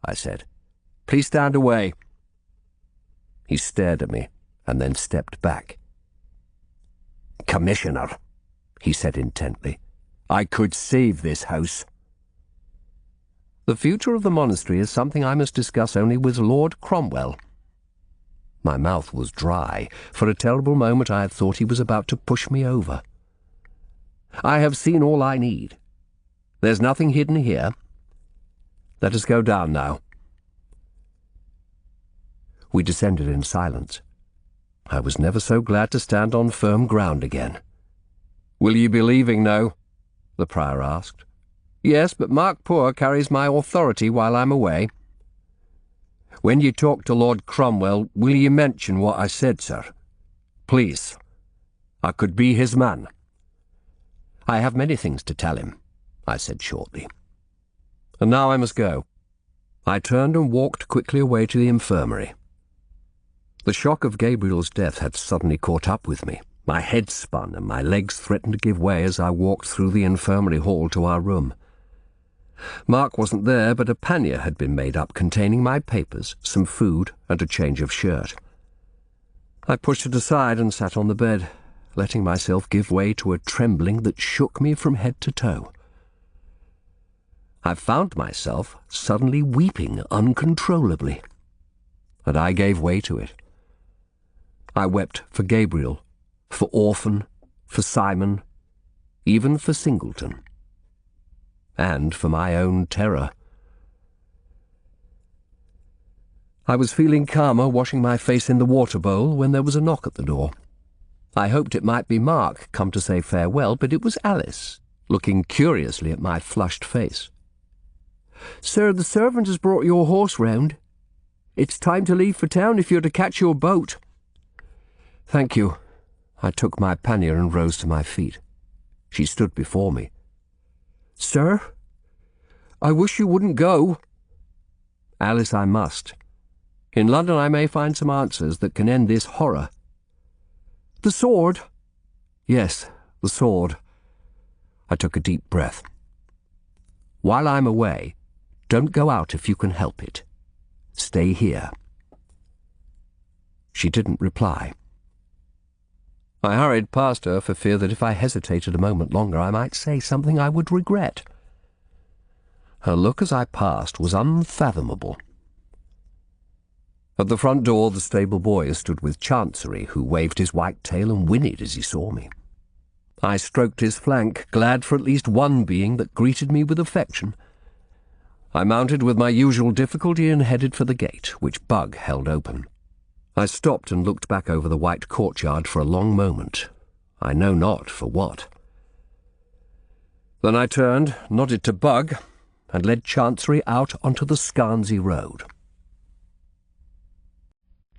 I said, please stand away. He stared at me and then stepped back. Commissioner, he said intently, I could save this house. The future of the monastery is something I must discuss only with Lord Cromwell. My mouth was dry. For a terrible moment I had thought he was about to push me over. I have seen all I need. There's nothing hidden here. Let us go down now. We descended in silence. I was never so glad to stand on firm ground again. Will you be leaving now? The prior asked. Yes, but Mark Poor carries my authority while I'm away. When you talk to Lord Cromwell, will you mention what I said, sir? Please. I could be his man. I have many things to tell him, I said shortly. And now I must go. I turned and walked quickly away to the infirmary. The shock of Gabriel's death had suddenly caught up with me. My head spun and my legs threatened to give way as I walked through the infirmary hall to our room. Mark wasn't there, but a pannier had been made up containing my papers, some food, and a change of shirt. I pushed it aside and sat on the bed, letting myself give way to a trembling that shook me from head to toe. I found myself suddenly weeping uncontrollably, and I gave way to it. I wept for Gabriel, for Orphan, for Simon, even for Singleton, and for my own terror. I was feeling calmer, washing my face in the water bowl, when there was a knock at the door. I hoped it might be Mark come to say farewell, but it was Alice, looking curiously at my flushed face. "Sir, the servant has brought your horse round. It's time to leave for town if you're to catch your boat." "Thank you." I took my pannier and rose to my feet. She stood before me. "Sir, I wish you wouldn't go." "Alice, I must. In London I may find some answers that can end this horror." "The sword?" "Yes, the sword." I took a deep breath. "While I'm away, don't go out if you can help it. Stay here." She didn't reply. I hurried past her for fear that if I hesitated a moment longer I might say something I would regret. Her look as I passed was unfathomable. At the front door the stable boy stood with Chancery, who waved his white tail and whinnied as he saw me. I stroked his flank, glad for at least one being that greeted me with affection. I mounted with my usual difficulty and headed for the gate, which Bug held open. I stopped and looked back over the white courtyard for a long moment. I know not for what. Then I turned, nodded to Bug, and led Chancery out onto the Scarnsea road.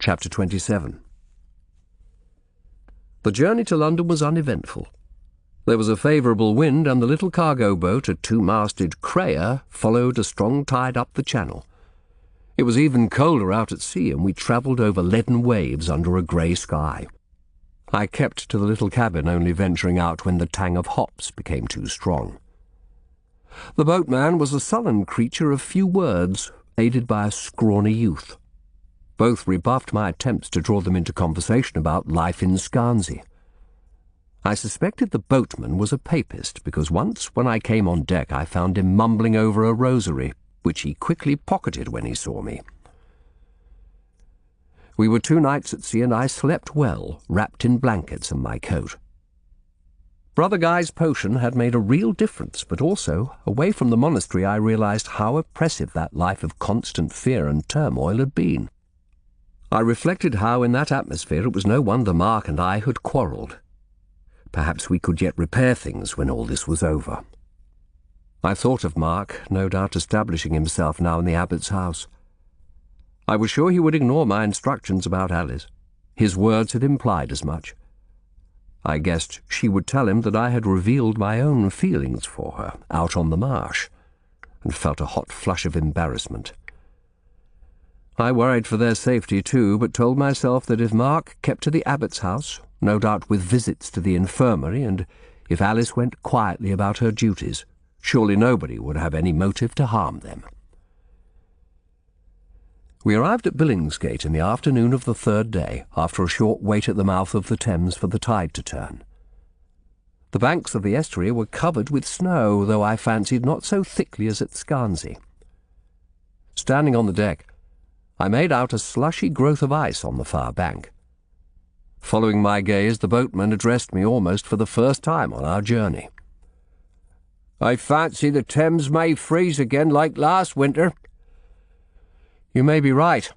Chapter 27. The journey to London was uneventful. There was a favourable wind, and the little cargo boat, a two-masted Creyer, followed a strong tide up the channel. It was even colder out at sea, and we travelled over leaden waves under a grey sky. I kept to the little cabin, only venturing out when the tang of hops became too strong. The boatman was a sullen creature of few words, aided by a scrawny youth. Both rebuffed my attempts to draw them into conversation about life in Scarnsea. I suspected the boatman was a papist, because once when I came on deck I found him mumbling over a rosary, which he quickly pocketed when he saw me. We were 2 nights at sea, and I slept well, wrapped in blankets and my coat. Brother Guy's potion had made a real difference, but also, away from the monastery, I realized how oppressive that life of constant fear and turmoil had been. I reflected how in that atmosphere it was no wonder Mark and I had quarrelled. Perhaps we could yet repair things when all this was over. I thought of Mark, no doubt establishing himself now in the abbot's house. I was sure he would ignore my instructions about Alice. His words had implied as much. I guessed she would tell him that I had revealed my own feelings for her out on the marsh, and felt a hot flush of embarrassment. I worried for their safety too, but told myself that if Mark kept to the abbot's house, no doubt with visits to the infirmary, and if Alice went quietly about her duties, surely nobody would have any motive to harm them. We arrived at Billingsgate in the afternoon of the 3rd day, after a short wait at the mouth of the Thames for the tide to turn. The banks of the estuary were covered with snow, though I fancied not so thickly as at Scarnsea. Standing on the deck, I made out a slushy growth of ice on the far bank. Following my gaze, the boatman addressed me almost for the first time on our journey. "I fancy the Thames may freeze again like last winter." "You may be right.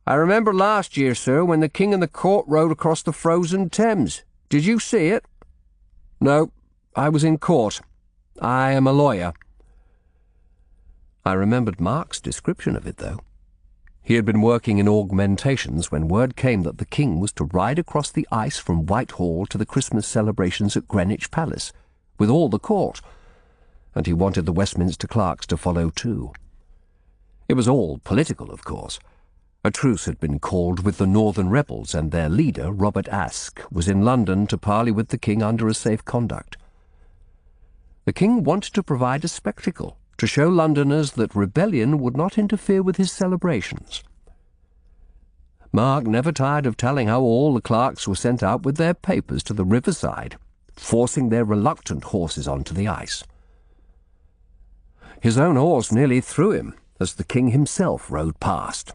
I remember last year, sir, when the King and the court rode across the frozen Thames. Did you see it?" "No, I was in court. I am a lawyer." I remembered Mark's description of it, though. He had been working in augmentations when word came that the King was to ride across the ice from Whitehall to the Christmas celebrations at Greenwich Palace, with all the court, and he wanted the Westminster clerks to follow too. It was all political, of course. A truce had been called with the Northern rebels, and their leader, Robert Aske, was in London to parley with the King under a safe conduct. The King wanted to provide a spectacle, to show Londoners that rebellion would not interfere with his celebrations. Mark never tired of telling how all the clerks were sent out with their papers to the riverside, forcing their reluctant horses onto the ice. His own horse nearly threw him as the King himself rode past,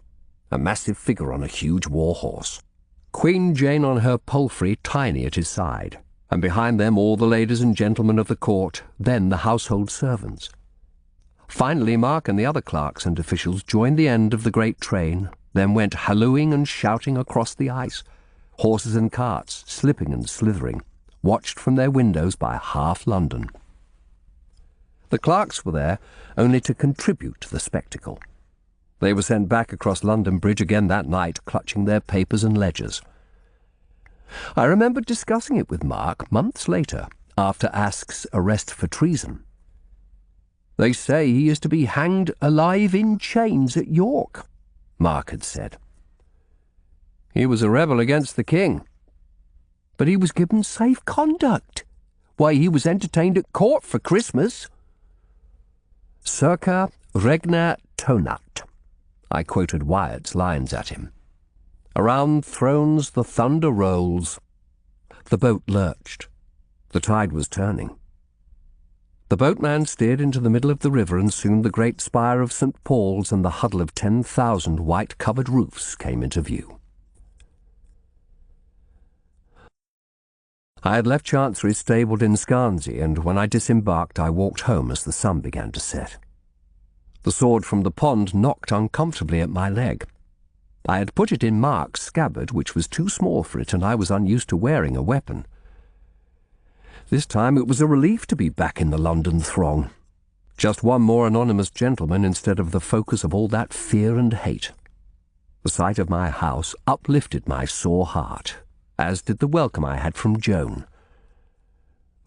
a massive figure on a huge war horse, Queen Jane on her palfrey tiny at his side, and behind them all the ladies and gentlemen of the court, then the household servants. Finally, Mark and the other clerks and officials joined the end of the great train, then went hallooing and shouting across the ice, horses and carts slipping and slithering, watched from their windows by half London. The clerks were there only to contribute to the spectacle. They were sent back across London Bridge again that night, clutching their papers and ledgers. I remembered discussing it with Mark months later, after Aske's arrest for treason. "They say he is to be hanged alive in chains at York," Mark had said. "He was a rebel against the King." "But he was given safe conduct. Why, he was entertained at court for Christmas." "Circa regna tonat," I quoted Wyatt's lines at him. "Around thrones the thunder rolls." The boat lurched. The tide was turning. The boatman steered into the middle of the river, and soon the great spire of St. Paul's and the huddle of 10,000 white-covered roofs came into view. I had left Chancery stabled in Scarnsea, and when I disembarked I walked home as the sun began to set. The sword from the pond knocked uncomfortably at my leg. I had put it in Mark's scabbard, which was too small for it, and I was unused to wearing a weapon. This time it was a relief to be back in the London throng. Just one more anonymous gentleman instead of the focus of all that fear and hate. The sight of my house uplifted my sore heart, as did the welcome I had from Joan.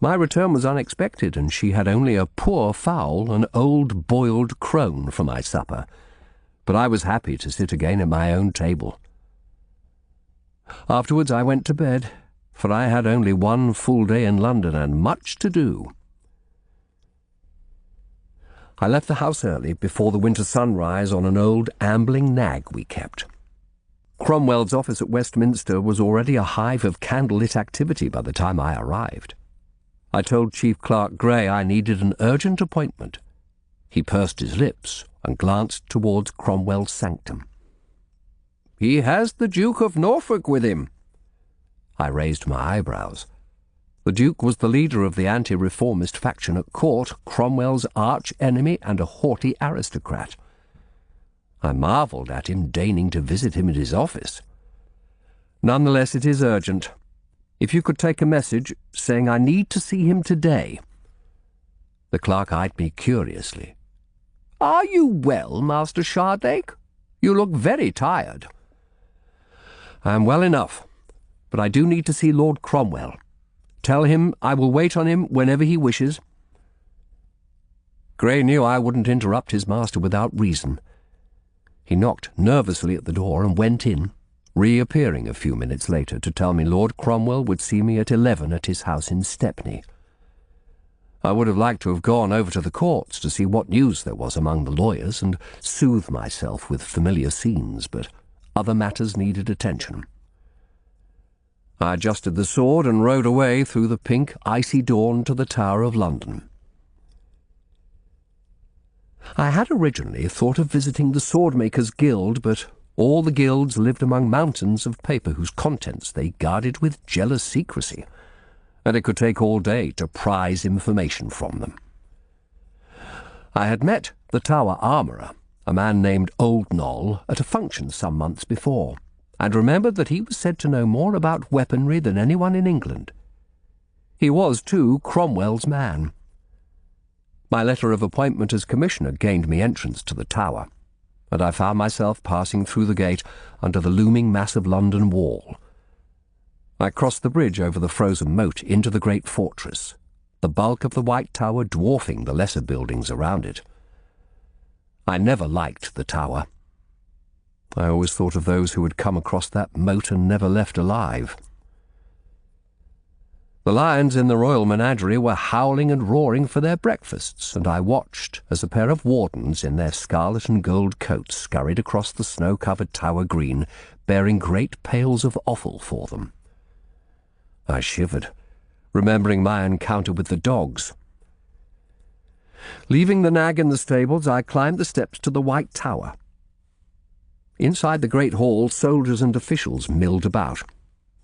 My return was unexpected, and she had only a poor fowl, an old boiled crone, for my supper, but I was happy to sit again at my own table. Afterwards I went to bed, for I had only one full day in London and much to do. I left the house early, before the winter sunrise, on an old ambling nag we kept. Cromwell's office at Westminster was already a hive of candlelit activity by the time I arrived. I told Chief Clerk Grey I needed an urgent appointment. He pursed his lips and glanced towards Cromwell's sanctum. "He has the Duke of Norfolk with him." I raised my eyebrows. The Duke was the leader of the anti-reformist faction at court, Cromwell's arch-enemy and a haughty aristocrat. I marvelled at him deigning to visit him at his office. "Nonetheless, it is urgent. If you could take a message saying I need to see him today." The clerk eyed me curiously. "Are you well, Master Shardlake? You look very tired." "I am well enough, but I do need to see Lord Cromwell. Tell him I will wait on him whenever he wishes." Grey knew I wouldn't interrupt his master without reason. He knocked nervously at the door and went in, reappearing a few minutes later to tell me Lord Cromwell would see me at 11 at his house in Stepney. I would have liked to have gone over to the courts to see what news there was among the lawyers and soothe myself with familiar scenes, but other matters needed attention. I adjusted the sword and rode away through the pink, icy dawn to the Tower of London. I had originally thought of visiting the Swordmakers' Guild, but all the guilds lived among mountains of paper whose contents they guarded with jealous secrecy, and it could take all day to prize information from them. I had met the Tower armourer, a man named Old Noll, at a function some months before, and remembered that he was said to know more about weaponry than anyone in England. He was, too, Cromwell's man. My letter of appointment as Commissioner gained me entrance to the Tower, and I found myself passing through the gate under the looming mass of London Wall. I crossed the bridge over the frozen moat into the great fortress, the bulk of the White Tower dwarfing the lesser buildings around it. I never liked the Tower. I always thought of those who had come across that moat and never left alive. The lions in the royal menagerie were howling and roaring for their breakfasts, and I watched as a pair of wardens in their scarlet and gold coats scurried across the snow-covered Tower Green, bearing great pails of offal for them. I shivered, remembering my encounter with the dogs. Leaving the nag in the stables, I climbed the steps to the White Tower. Inside the great hall, soldiers and officials milled about,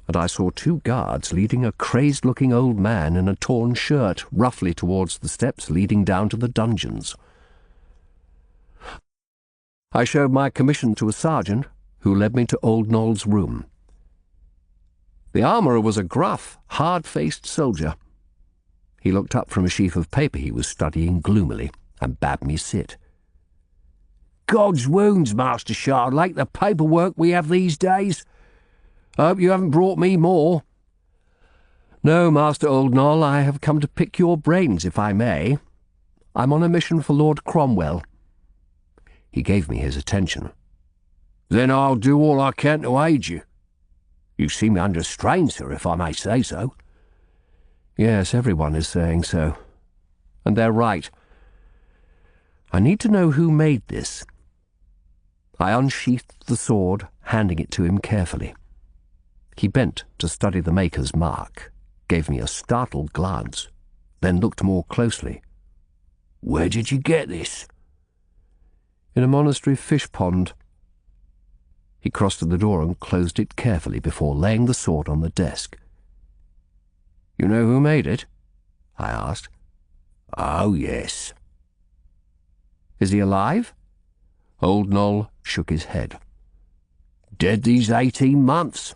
and I saw two guards leading a crazed-looking old man in a torn shirt roughly towards the steps leading down to the dungeons. I showed my commission to a sergeant, who led me to Old Noll's room. The armourer was a gruff, hard-faced soldier. He looked up from a sheaf of paper he was studying gloomily and bade me sit. "God's wounds, Master Shardlake, the paperwork we have these days. I hope you haven't brought me more." "No, Master Old Noll, I have come to pick your brains, if I may. I'm on a mission for Lord Cromwell." He gave me his attention. "Then I'll do all I can to aid you. You seem under strain, sir, if I may say so." "Yes, everyone is saying so. And they're right. I need to know who made this." I unsheathed the sword, handing it to him carefully. He bent to study the maker's mark, gave me a startled glance, then looked more closely. "Where did you get this?" "In a monastery fish pond." He crossed to the door and closed it carefully before laying the sword on the desk. "You know who made it?" I asked. "Oh, yes." "Is he alive?" Old Noll shook his head. "Dead these 18 months.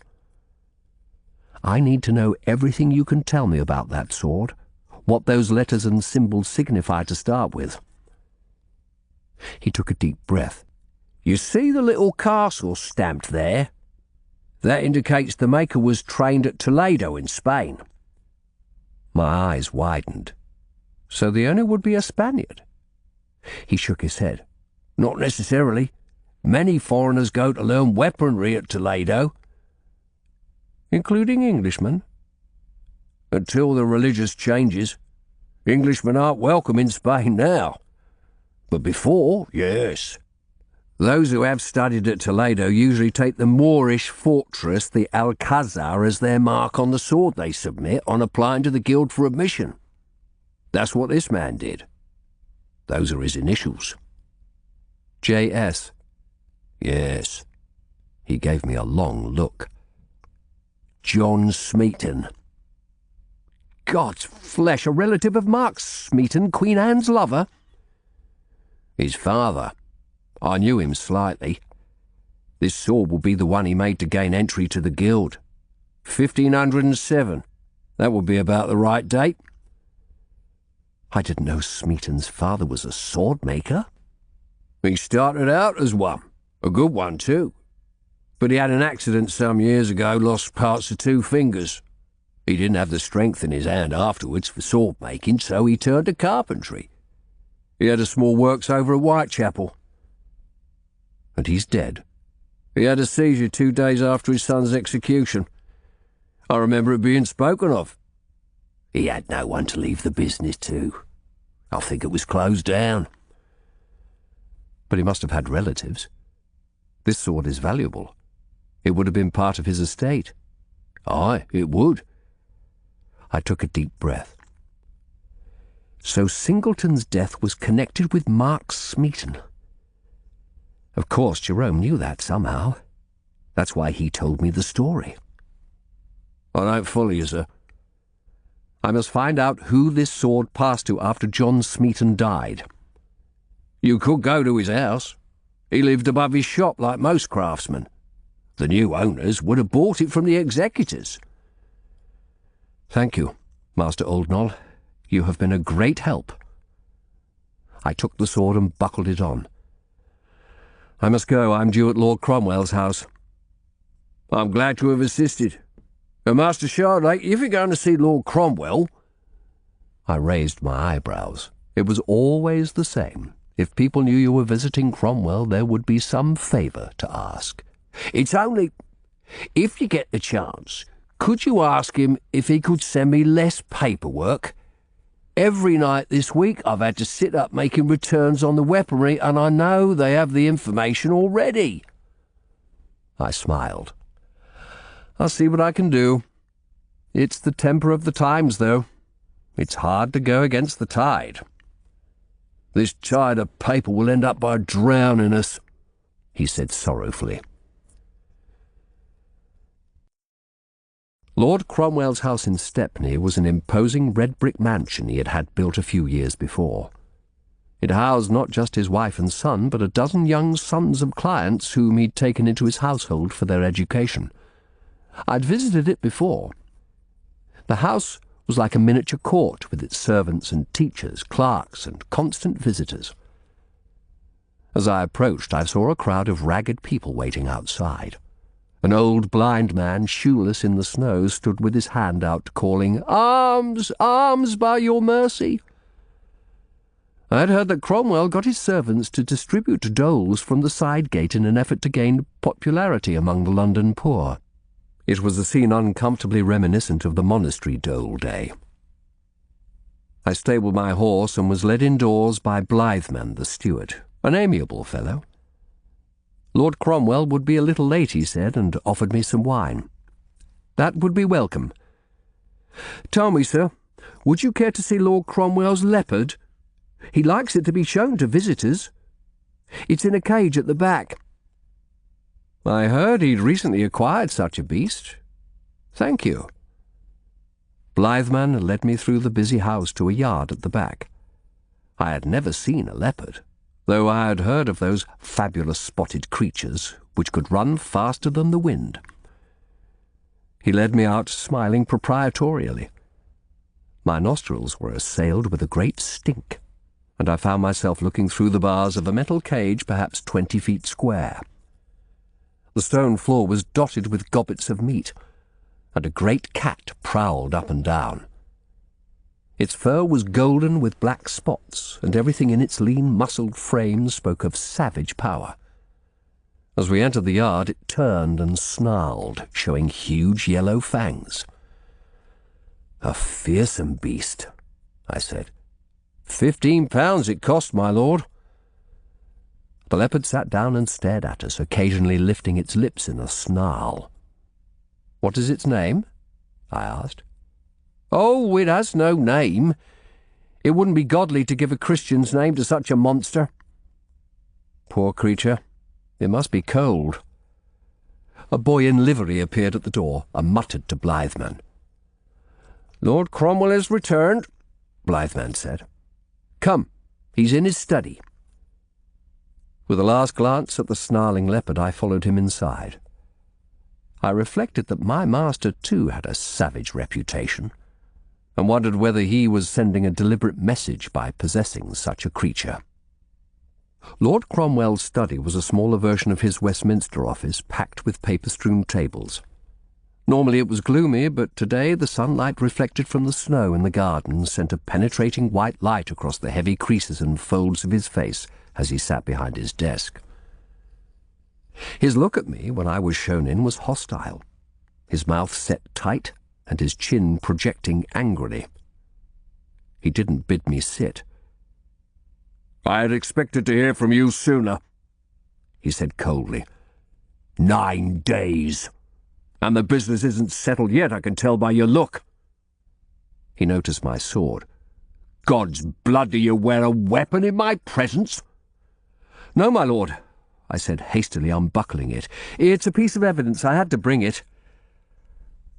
"I need to know everything you can tell me about that sword, what those letters and symbols signify to start with." He took a deep breath. "You see the little castle stamped there? That indicates the maker was trained at Toledo in Spain." My eyes widened. So the owner would be a Spaniard? He shook his head. "Not necessarily. Many foreigners go to learn weaponry at Toledo." "Including Englishmen?" "Until the religious changes. Englishmen aren't welcome in Spain now. But before, yes. Those who have studied at Toledo usually take the Moorish fortress, the Alcazar, as their mark on the sword they submit on applying to the guild for admission. That's what this man did. Those are his initials. J.S. Yes. He gave me a long look. John Smeaton. God's flesh, a relative of Mark Smeaton, Queen Anne's lover? His father. I knew him slightly. This sword will be the one he made to gain entry to the guild. 1507. That would be about the right date. I didn't know Smeaton's father was a sword maker. He started out as one. A good one, too. But he had an accident some years ago, lost parts of 2 fingers. He didn't have the strength in his hand afterwards for sword making, so he turned to carpentry. He had a small works over at Whitechapel. And he's dead. He had a seizure 2 days after his son's execution. I remember it being spoken of. He had no one to leave the business to. I think it was closed down. But he must have had relatives. This sword is valuable. It would have been part of his estate. Aye, it would. I took a deep breath. So Singleton's death was connected with Mark Smeaton. Of course, Jerome knew that somehow. That's why he told me the story. I don't follow you, sir. I must find out who this sword passed to after John Smeaton died. You could go to his house. He lived above his shop like most craftsmen. The new owners would have bought it from the executors. Thank you, Master Oldnoll. You have been a great help. I took the sword and buckled it on. I must go. I'm due at Lord Cromwell's house. I'm glad to have assisted. Master Shardlake, if you're going to see Lord Cromwell... I raised my eyebrows. It was always the same. If people knew you were visiting Cromwell, there would be some favour to ask. It's only... If you get the chance, could you ask him if he could send me less paperwork? Every night this week I've had to sit up making returns on the weaponry, and I know they have the information already. I smiled. I'll see what I can do. It's the temper of the times, though. It's hard to go against the tide. This tide of paper will end up by drowning us, he said sorrowfully. Lord Cromwell's house in Stepney was an imposing red-brick mansion he had had built a few years before. It housed not just his wife and son, but a dozen young sons of clients whom he'd taken into his household for their education. I'd visited it before. The house was like a miniature court, with its servants and teachers, clerks, and constant visitors. As I approached, I saw a crowd of ragged people waiting outside. An old blind man, shoeless in the snow, stood with his hand out, calling, "Arms! Arms, by your mercy!" I had heard that Cromwell got his servants to distribute doles from the side gate in an effort to gain popularity among the London poor. It was a scene uncomfortably reminiscent of the monastery dole day. I stabled my horse and was led indoors by Blytheman, the steward, an amiable fellow. Lord Cromwell would be a little late, he said, and offered me some wine. That would be welcome. "Tell me, sir, would you care to see Lord Cromwell's leopard? He likes it to be shown to visitors. It's in a cage at the back." I heard he'd recently acquired such a beast. Thank you. Blytheman led me through the busy house to a yard at the back. I had never seen a leopard, though I had heard of those fabulous spotted creatures which could run faster than the wind. He led me out, smiling proprietorially. My nostrils were assailed with a great stink, and I found myself looking through the bars of a metal cage perhaps 20 feet square. The stone floor was dotted with gobbets of meat, and a great cat prowled up and down. Its fur was golden with black spots, and everything in its lean, muscled frame spoke of savage power. As we entered the yard, it turned and snarled, showing huge yellow fangs. "A fearsome beast," I said. £15 it cost, my lord." The leopard sat down and stared at us, occasionally lifting its lips in a snarl. "What is its name?" I asked. "Oh, it has no name. It wouldn't be godly to give a Christian's name to such a monster." "Poor creature. It must be cold." A boy in livery appeared at the door and muttered to Blytheman. "Lord Cromwell has returned," Blytheman said. "Come, he's in his study." With a last glance at the snarling leopard, I followed him inside. I reflected that my master too had a savage reputation, and wondered whether he was sending a deliberate message by possessing such a creature. Lord Cromwell's study was a smaller version of his Westminster office, packed with paper-strewn tables. Normally it was gloomy, but today the sunlight reflected from the snow in the garden sent a penetrating white light across the heavy creases and folds of his face as he sat behind his desk. His look at me when I was shown in was hostile, his mouth set tight and his chin projecting angrily. He didn't bid me sit. "I had expected to hear from you sooner," he said coldly. 9 days. And the business isn't settled yet, I can tell by your look." He noticed my sword. "God's blood, do you wear a weapon in my presence?" "No, my lord," I said, hastily unbuckling it. "It's a piece of evidence. I had to bring it."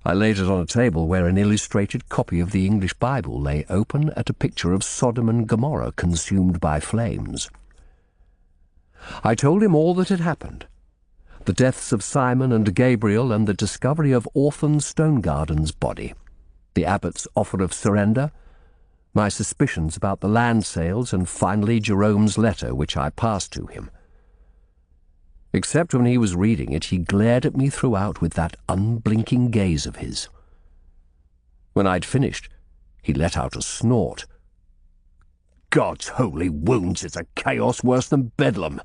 I laid it on a table where an illustrated copy of the English Bible lay open at a picture of Sodom and Gomorrah consumed by flames. I told him all that had happened. The deaths of Simon and Gabriel and the discovery of Orphan Stonegarden's body, the abbot's offer of surrender, my suspicions about the land sales, and finally Jerome's letter, which I passed to him. Except when he was reading it, he glared at me throughout with that unblinking gaze of his. When I'd finished, he let out a snort. "God's holy wounds, it's a chaos worse than Bedlam.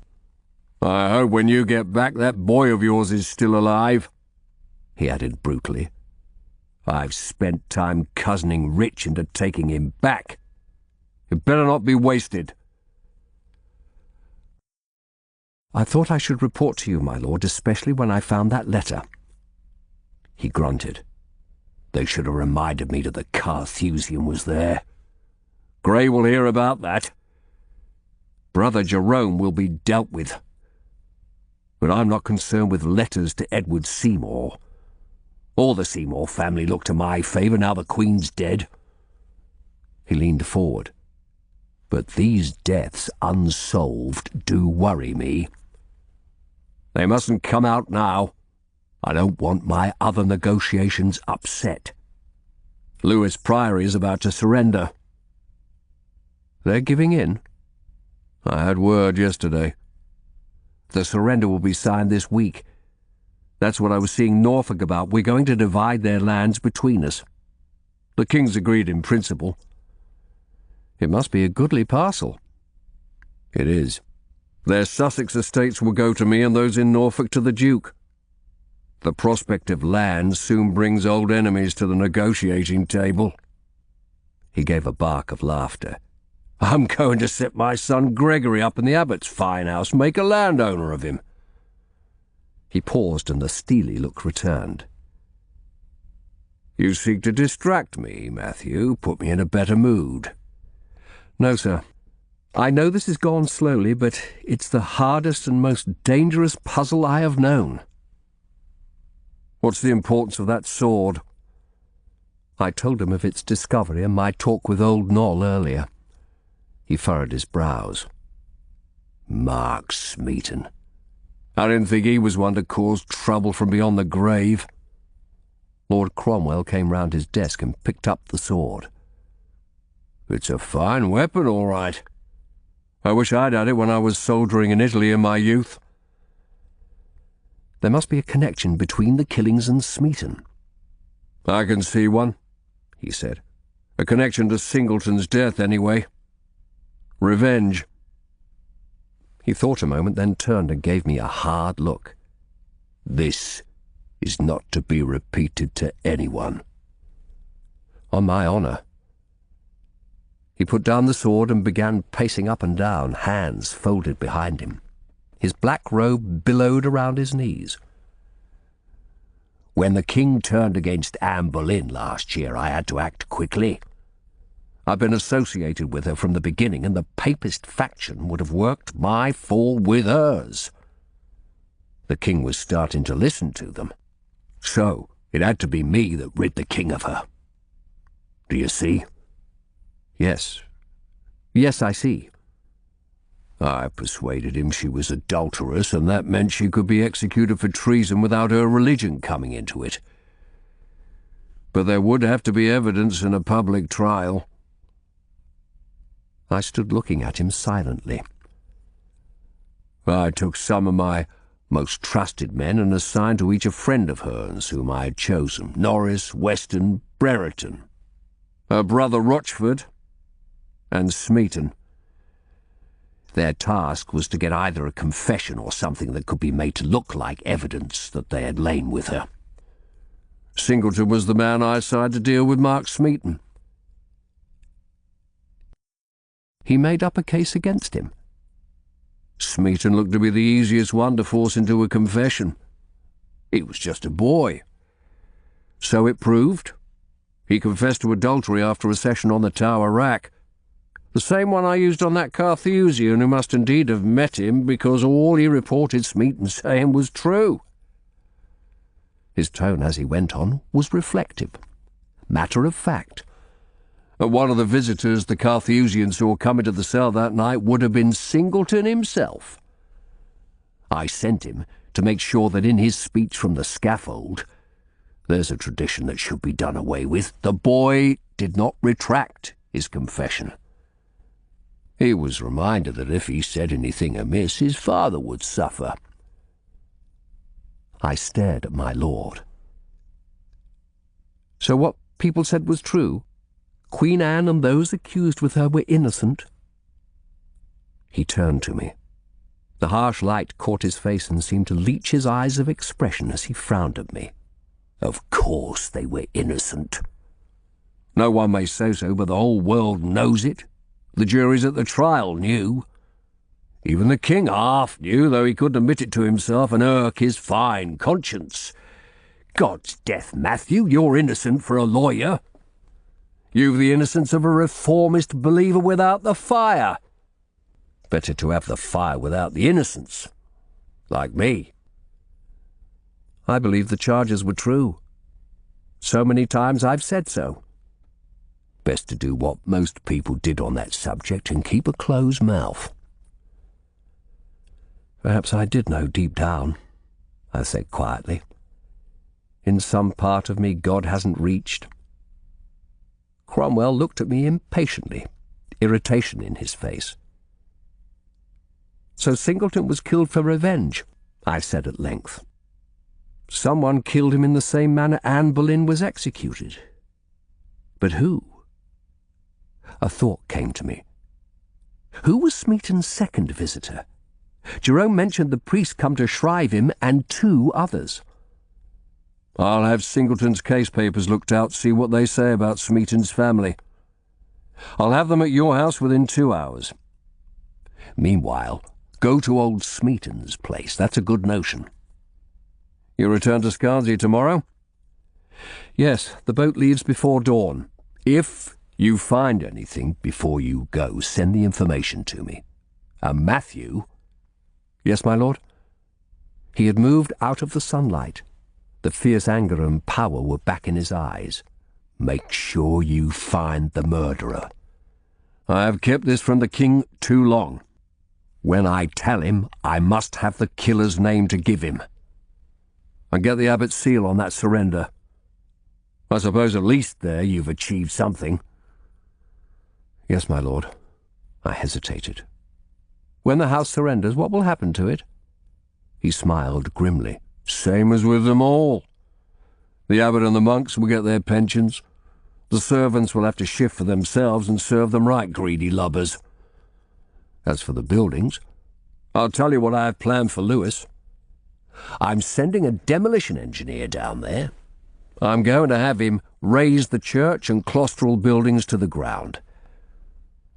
I hope when you get back that boy of yours is still alive," he added brutally. "I've spent time cozening Rich into taking him back. It better not be wasted." "I thought I should report to you, my lord, especially when I found that letter." He grunted. "They should have reminded me that the Carthusian was there. Grey will hear about that. Brother Jerome will be dealt with. But I'm not concerned with letters to Edward Seymour. All the Seymour family look to my favour now the Queen's dead." He leaned forward. "But these deaths unsolved do worry me. They mustn't come out now. I don't want my other negotiations upset. Lewis Priory is about to surrender." "They're giving in?" "I had word yesterday. The surrender will be signed this week. That's what I was seeing Norfolk about. We're going to divide their lands between us. The King's agreed in principle." "It must be a goodly parcel." "It is. Their Sussex estates will go to me and those in Norfolk to the Duke. The prospect of land soon brings old enemies to the negotiating table." He gave a bark of laughter. "I'm going to set my son Gregory up in the abbot's fine house, make a landowner of him." He paused and the steely look returned. "You seek to distract me, Matthew, put me in a better mood." "No, sir. I know this has gone slowly, but it's the hardest and most dangerous puzzle I have known." "What's the importance of that sword?" I told him of its discovery and my talk with old Noll earlier. He furrowed his brows. "Mark Smeaton. I didn't think he was one to cause trouble from beyond the grave." Lord Cromwell came round his desk and picked up the sword. "It's a fine weapon, all right. I wish I'd had it when I was soldiering in Italy in my youth." "There must be a connection between the killings and Smeaton." "I can see one," he said. "A connection to Singleton's death, anyway. Revenge." He thought a moment, then turned and gave me a hard look. "This is not to be repeated to anyone." "On my honour." He put down the sword and began pacing up and down, hands folded behind him. His black robe billowed around his knees. When the king turned against Anne Boleyn last year, I had to act quickly. I've been associated with her from the beginning, and the papist faction would have worked my fall with hers. The king was starting to listen to them, so it had to be me that rid the king of her. Do you see? Yes. Yes, I see. I persuaded him she was adulterous, and that meant she could be executed for treason without her religion coming into it. But there would have to be evidence in a public trial. I stood looking at him silently. I took some of my most trusted men and assigned to each a friend of hers whom I had chosen: Norris, Weston, Brereton, her brother Rochford, and Smeaton. Their task was to get either a confession or something that could be made to look like evidence that they had lain with her. Singleton was the man I assigned to deal with Mark Smeaton. He made up a case against him. Smeaton looked to be the easiest one to force into a confession. He was just a boy. So it proved. He confessed to adultery after a session on the Tower Rack. The same one I used on that Carthusian who must indeed have met him, because all he reported Smeaton saying was true. His tone as he went on was reflective, matter of fact. One of the visitors the Carthusian saw come into the cell that night would have been Singleton himself. I sent him to make sure that in his speech from the scaffold, there's a tradition that should be done away with, the boy did not retract his confession. He was reminded that if he said anything amiss, his father would suffer. I stared at my lord. So what people said was true? Queen Anne and those accused with her were innocent? He turned to me. The harsh light caught his face and seemed to leech his eyes of expression as he frowned at me. Of course they were innocent. No one may say so, but the whole world knows it. The juries at the trial knew. Even the king half knew, though he couldn't admit it to himself and irk his fine conscience. God's death, Matthew, you're innocent for a lawyer. You've the innocence of a reformist believer without the fire. Better to have the fire without the innocence. Like me. I believe the charges were true. So many times I've said so. Best to do what most people did on that subject and keep a closed mouth. Perhaps I did know deep down, I said quietly. In some part of me God hasn't reached. Cromwell looked at me impatiently, irritation in his face. So Singleton was killed for revenge, I said at length. Someone killed him in the same manner Anne Boleyn was executed. But who? A thought came to me. Who was Smeaton's second visitor? Jerome mentioned the priest come to shrive him and 2 others. I'll have Singleton's case papers looked out, see what they say about Smeaton's family. I'll have them at your house within 2 hours. Meanwhile, go to old Smeaton's place. That's a good notion. You return to Scarnsea tomorrow? Yes, the boat leaves before dawn. If you find anything before you go, send the information to me. And Matthew... Yes, my lord? He had moved out of the sunlight. The fierce anger and power were back in his eyes. Make sure you find the murderer. I have kept this from the king too long. When I tell him, I must have the killer's name to give him. And get the abbot's seal on that surrender. I suppose at least there you've achieved something. Yes, my lord. I hesitated. When the house surrenders, what will happen to it? He smiled grimly. Same as with them all. The abbot and the monks will get their pensions. The servants will have to shift for themselves and serve them right, greedy lubbers. As for the buildings, I'll tell you what I have planned for Lewis. I'm sending a demolition engineer down there. I'm going to have him raise the church and claustral buildings to the ground.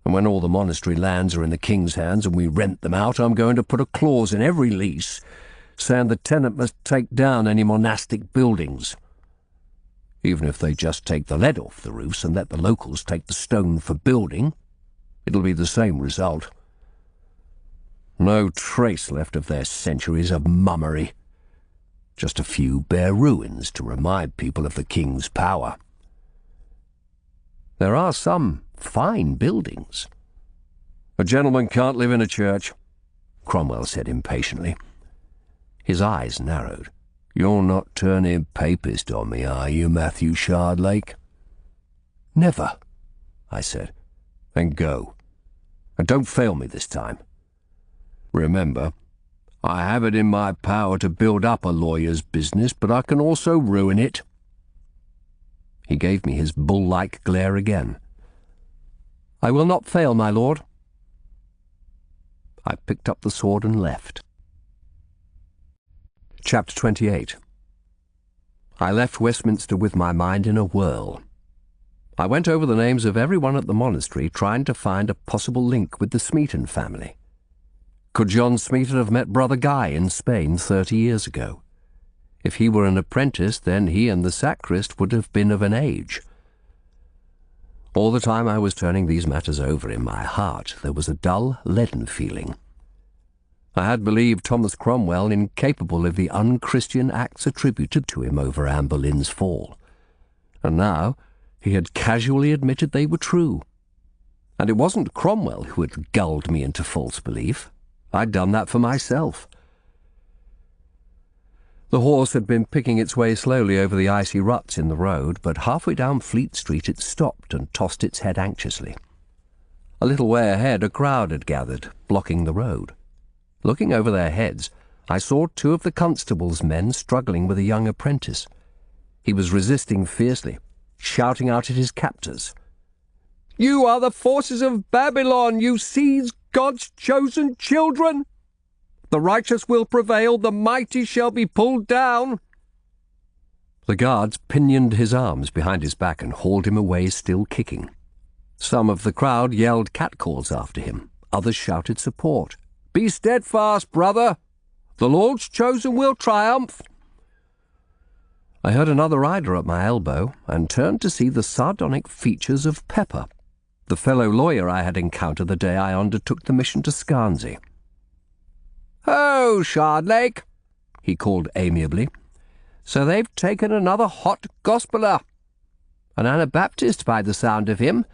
And when all the monastery lands are in the king's hands and we rent them out, I'm going to put a clause in every lease saying the tenant must take down any monastic buildings. Even if they just take the lead off the roofs and let the locals take the stone for building, it'll be the same result. No trace left of their centuries of mummery. Just a few bare ruins to remind people of the king's power. There are some fine buildings. A gentleman can't live in a church, Cromwell said impatiently. His eyes narrowed. You're not turning papist on me, are you, Matthew Shardlake? Never, I said. Then go. And don't fail me this time. Remember, I have it in my power to build up a lawyer's business, but I can also ruin it. He gave me his bull-like glare again. I will not fail, my lord. I picked up the sword and left. Chapter 28. I left Westminster with my mind in a whirl. I went over the names of everyone at the monastery, trying to find a possible link with the Smeaton family. Could John Smeaton have met Brother Guy in Spain 30 years ago? If he were an apprentice, then he and the sacrist would have been of an age. All the time I was turning these matters over in my heart, there was a dull, leaden feeling. I had believed Thomas Cromwell incapable of the unchristian acts attributed to him over Anne Boleyn's fall. And now he had casually admitted they were true. And it wasn't Cromwell who had gulled me into false belief. I'd done that for myself. The horse had been picking its way slowly over the icy ruts in the road, but halfway down Fleet Street it stopped and tossed its head anxiously. A little way ahead a crowd had gathered, blocking the road. Looking over their heads, I saw two of the constable's men struggling with a young apprentice. He was resisting fiercely, shouting out at his captors. "You are the forces of Babylon! You seize God's chosen children! The righteous will prevail, the mighty shall be pulled down." The guards pinioned his arms behind his back and hauled him away, still kicking. Some of the crowd yelled catcalls after him. Others shouted support. "Be steadfast, brother! The Lord's chosen will triumph!" I heard another rider at my elbow and turned to see the sardonic features of Pepper, the fellow lawyer I had encountered the day I undertook the mission to Scarnsea. "Ho, Shardlake," he called amiably. "So they've taken another hot gospeller. An Anabaptist by the sound of him.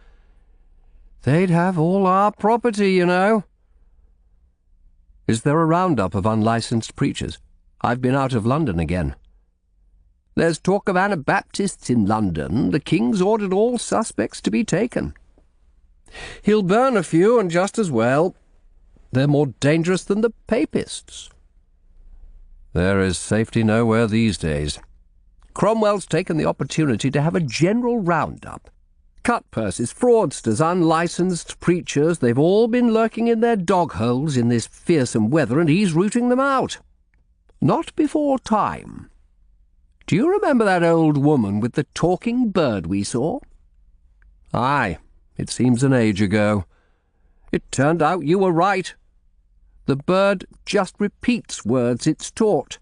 They'd have all our property, you know." "Is there a roundup of unlicensed preachers? I've been out of London again." "There's talk of Anabaptists in London. The King's ordered all suspects to be taken. He'll burn a few, and just as well. They're more dangerous than the Papists." "There is safety nowhere these days. Cromwell's taken the opportunity to have a general roundup. Cut-purses, fraudsters, unlicensed preachers, they've all been lurking in their dog-holes in this fearsome weather, and he's rooting them out. Not before time. Do you remember that old woman with the talking bird we saw?" "Aye, it seems an age ago. It turned out you were right. The bird just repeats words it's taught.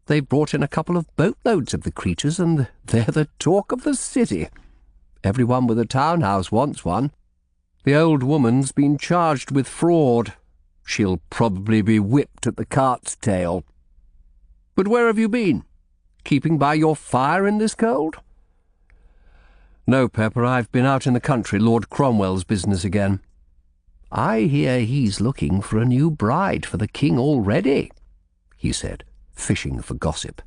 They've brought in a couple of boatloads of the creatures, and they're the talk of the city. Everyone with a townhouse wants one. The old woman's been charged with fraud. She'll probably be whipped at the cart's tail. But where have you been? Keeping by your fire in this cold?" "No, Pepper, I've been out in the country, Lord Cromwell's business again." "I hear he's looking for a new bride for the king already," he said, fishing for gossip.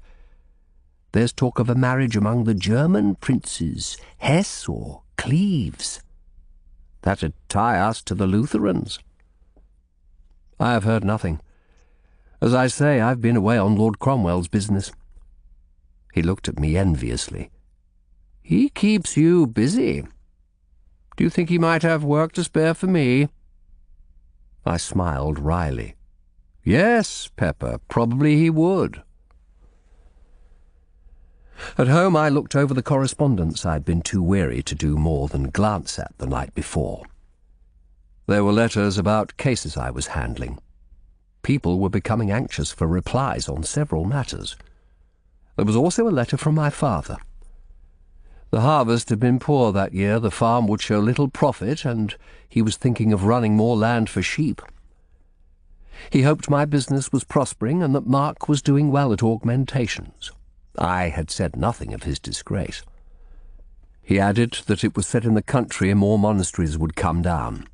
"There's talk of a marriage among the German princes, Hesse or Cleves. That'd tie us to the Lutherans." "I have heard nothing. As I say, I've been away on Lord Cromwell's business." He looked at me enviously. "He keeps you busy. Do you think he might have work to spare for me?" I smiled wryly. "Yes, Pepper, probably he would." At home I looked over the correspondence I'd been too weary to do more than glance at the night before. There were letters about cases I was handling. People were becoming anxious for replies on several matters. There was also a letter from my father. The harvest had been poor that year, the farm would show little profit, and he was thinking of running more land for sheep. He hoped my business was prospering and that Mark was doing well at augmentations. I had said nothing of his disgrace. He added that it was said in the country more monasteries would come down.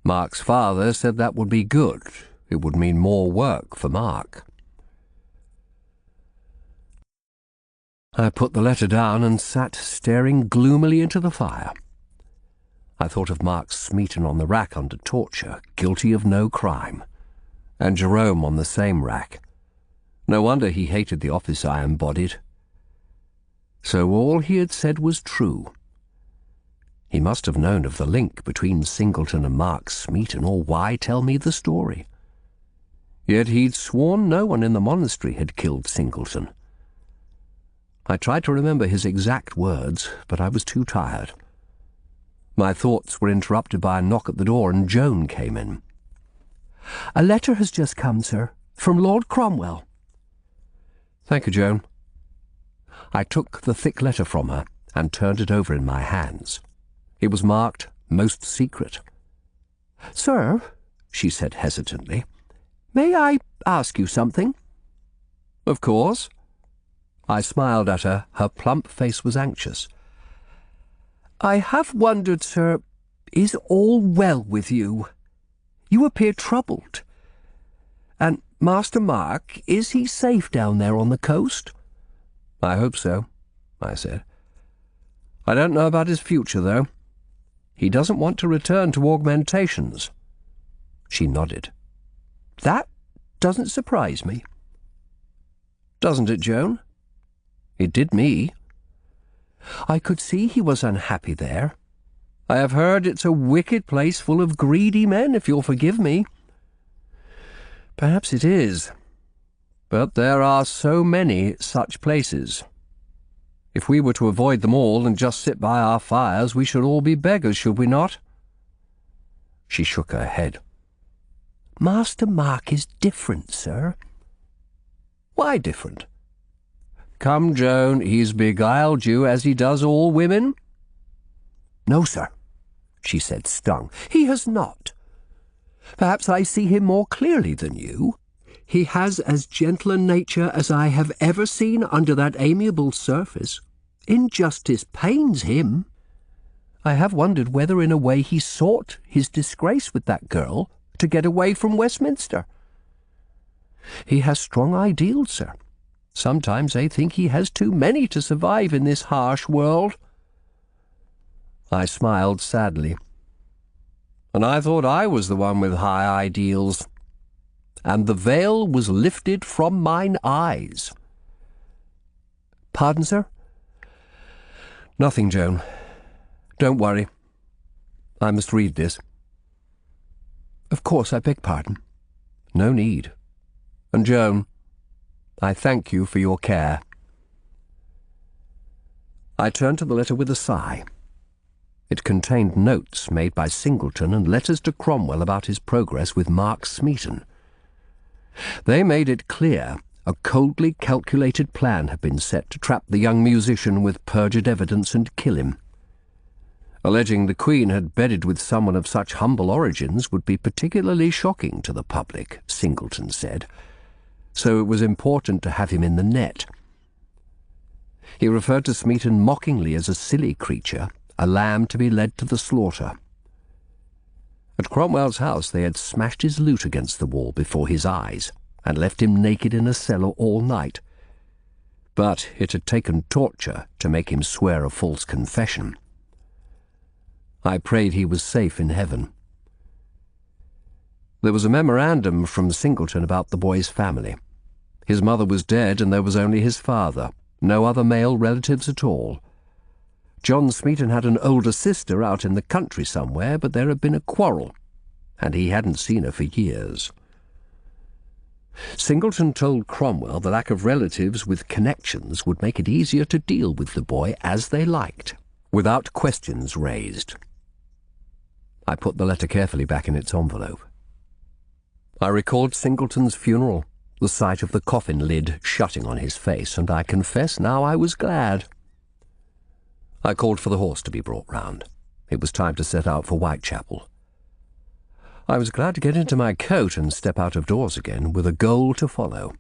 Mark's father said that would be good. It would mean more work for Mark. I put the letter down and sat staring gloomily into the fire. I thought of Mark Smeaton on the rack under torture, guilty of no crime, and Jerome on the same rack. No wonder he hated the office I embodied. So all he had said was true. He must have known of the link between Singleton and Mark Smeaton, or why tell me the story? Yet he'd sworn no one in the monastery had killed Singleton. I tried to remember his exact words, but I was too tired. My thoughts were interrupted by a knock at the door, and Joan came in. "A letter has just come, sir, from Lord Cromwell." "Thank you, Joan." I took the thick letter from her and turned it over in my hands. It was marked "Most Secret." "Sir," she said hesitantly, "may I ask you something?" "Of course." I smiled at her. Her plump face was anxious. "I have wondered, sir, is all well with you? You appear troubled. And Master Mark, is he safe down there on the coast?" "I hope so," I said. "I don't know about his future, though. He doesn't want to return to augmentations." She nodded. "That doesn't surprise me." "Doesn't it, Joan? It did me." "I could see he was unhappy there. I have heard it's a wicked place full of greedy men, if you'll forgive me." "Perhaps it is. But there are so many such places. If we were to avoid them all and just sit by our fires, we should all be beggars, should we not?" She shook her head. "Master Mark is different, sir." "Why different?" "Come, Joan, he's beguiled you as he does all women." "No, sir," she said, stung. "He has not. Perhaps I see him more clearly than you. He has as gentle a nature as I have ever seen under that amiable surface. Injustice pains him. I have wondered whether in a way he sought his disgrace with that girl to get away from Westminster. He has strong ideals, sir. Sometimes I think he has too many to survive in this harsh world." I smiled sadly. "And I thought I was the one with high ideals. And the veil was lifted from mine eyes." "Pardon, sir?" "Nothing, Joan. Don't worry. I must read this." "Of course, I beg pardon." "No need. And, Joan, I thank you for your care." I turned to the letter with a sigh. It contained notes made by Singleton and letters to Cromwell about his progress with Mark Smeaton. They made it clear a coldly calculated plan had been set to trap the young musician with perjured evidence and kill him. Alleging the Queen had bedded with someone of such humble origins would be particularly shocking to the public, Singleton said, so it was important to have him in the net. He referred to Smeaton mockingly as a silly creature, a lamb to be led to the slaughter. At Cromwell's house they had smashed his lute against the wall before his eyes and left him naked in a cellar all night. But it had taken torture to make him swear a false confession. I prayed he was safe in heaven. There was a memorandum from Singleton about the boy's family. His mother was dead and there was only his father, no other male relatives at all. John Smeaton had an older sister out in the country somewhere, but there had been a quarrel, and he hadn't seen her for years. Singleton told Cromwell the lack of relatives with connections would make it easier to deal with the boy as they liked, without questions raised. I put the letter carefully back in its envelope. I recalled Singleton's funeral, the sight of the coffin lid shutting on his face, and I confess now I was glad. I called for the horse to be brought round. It was time to set out for Whitechapel. I was glad to get into my coat and step out of doors again with a goal to follow.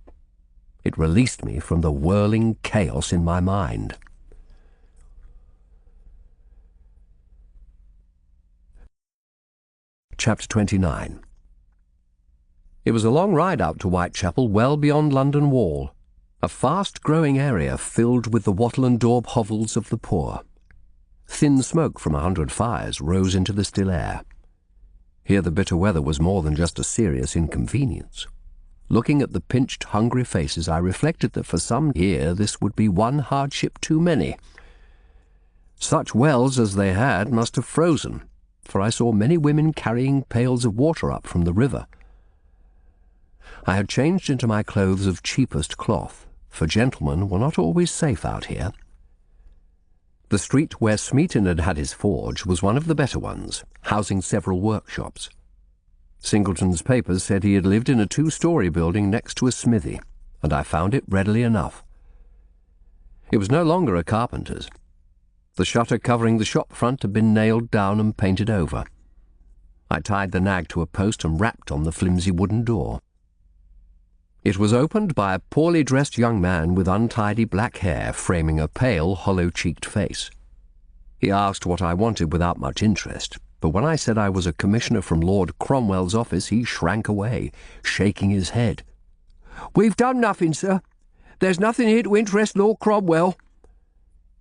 It released me from the whirling chaos in my mind. Chapter 29. It was a long ride out to Whitechapel, well beyond London Wall, a fast-growing area filled with the wattle and daub hovels of the poor. Thin smoke from 100 fires rose into the still air. Here the bitter weather was more than just a serious inconvenience. Looking at the pinched, hungry faces, I reflected that for some here this would be one hardship too many. Such wells as they had must have frozen, for I saw many women carrying pails of water up from the river. I had changed into my clothes of cheapest cloth, for gentlemen were not always safe out here. The street where Smeaton had had his forge was one of the better ones, housing several workshops. Singleton's papers said he had lived in a 2-story building next to a smithy, and I found it readily enough. It was no longer a carpenter's. The shutter covering the shop front had been nailed down and painted over. I tied the nag to a post and rapped on the flimsy wooden door. It was opened by a poorly dressed young man with untidy black hair framing a pale, hollow-cheeked face. He asked what I wanted without much interest, but when I said I was a commissioner from Lord Cromwell's office, he shrank away, shaking his head. "We've done nothing, sir. There's nothing here to interest Lord Cromwell."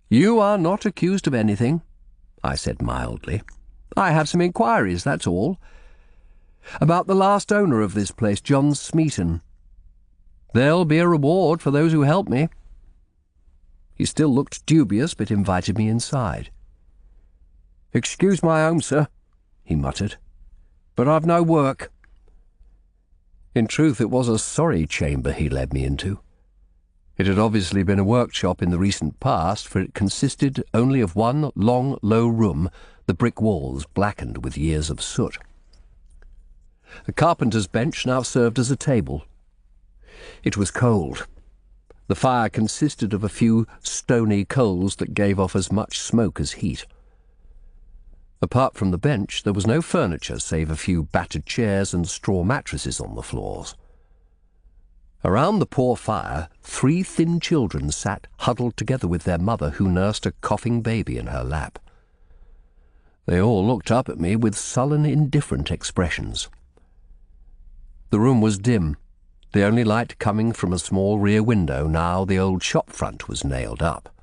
"You are not accused of anything," I said mildly. "I have some inquiries, that's all. About the last owner of this place, John Smeaton. There'll be a reward for those who help me." He still looked dubious, but invited me inside. "Excuse my home, sir," he muttered, "but I've no work." In truth, it was a sorry chamber he led me into. It had obviously been a workshop in the recent past, for it consisted only of one long, low room, the brick walls blackened with years of soot. The carpenter's bench now served as a table. It was cold. The fire consisted of a few stony coals that gave off as much smoke as heat. Apart from the bench, there was no furniture save a few battered chairs and straw mattresses on the floors. Around the poor fire, 3 thin children sat huddled together with their mother, who nursed a coughing baby in her lap. They all looked up at me with sullen, indifferent expressions. The room was dim, the only light coming from a small rear window now the old shop front was nailed up.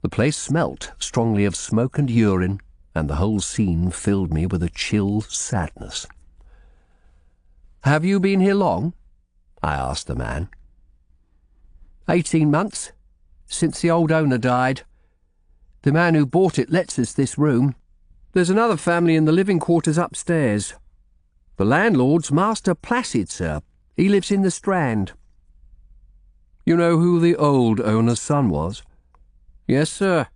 The place smelt strongly of smoke and urine, and the whole scene filled me with a chill sadness. "Have you been here long?" I asked the man. 18 months, since the old owner died. The man who bought it lets us this room. There's another family in the living quarters upstairs. The landlord's Master Placid, sir. He lives in the Strand." "You know who the old owner's son was?" "Yes, sir.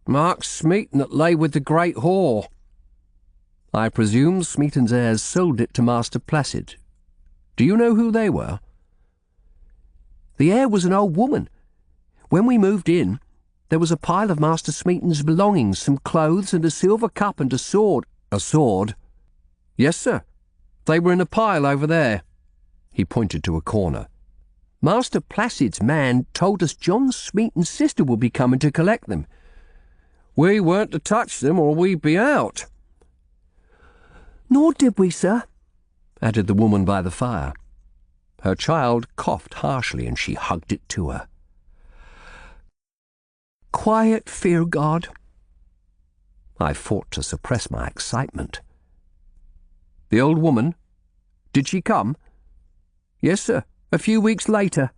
Mark Smeaton that lay with the great whore." "I presume Smeaton's heirs sold it to Master Placid. Do you know who they were?" "The heir was an old woman. When we moved in, there was a pile of Master Smeaton's belongings, some clothes and a silver cup and a sword." "A sword?" "Yes, sir. They were in a pile over there." He pointed to a corner. "Master Placid's man told us John Smeaton's sister would be coming to collect them. We weren't to touch them or we'd be out." "Nor did we, sir," added the woman by the fire. Her child coughed harshly and she hugged it to her. "Quiet, fear God." I fought to suppress my excitement. "The old woman? Did she come?" "Yes, sir, a few weeks later.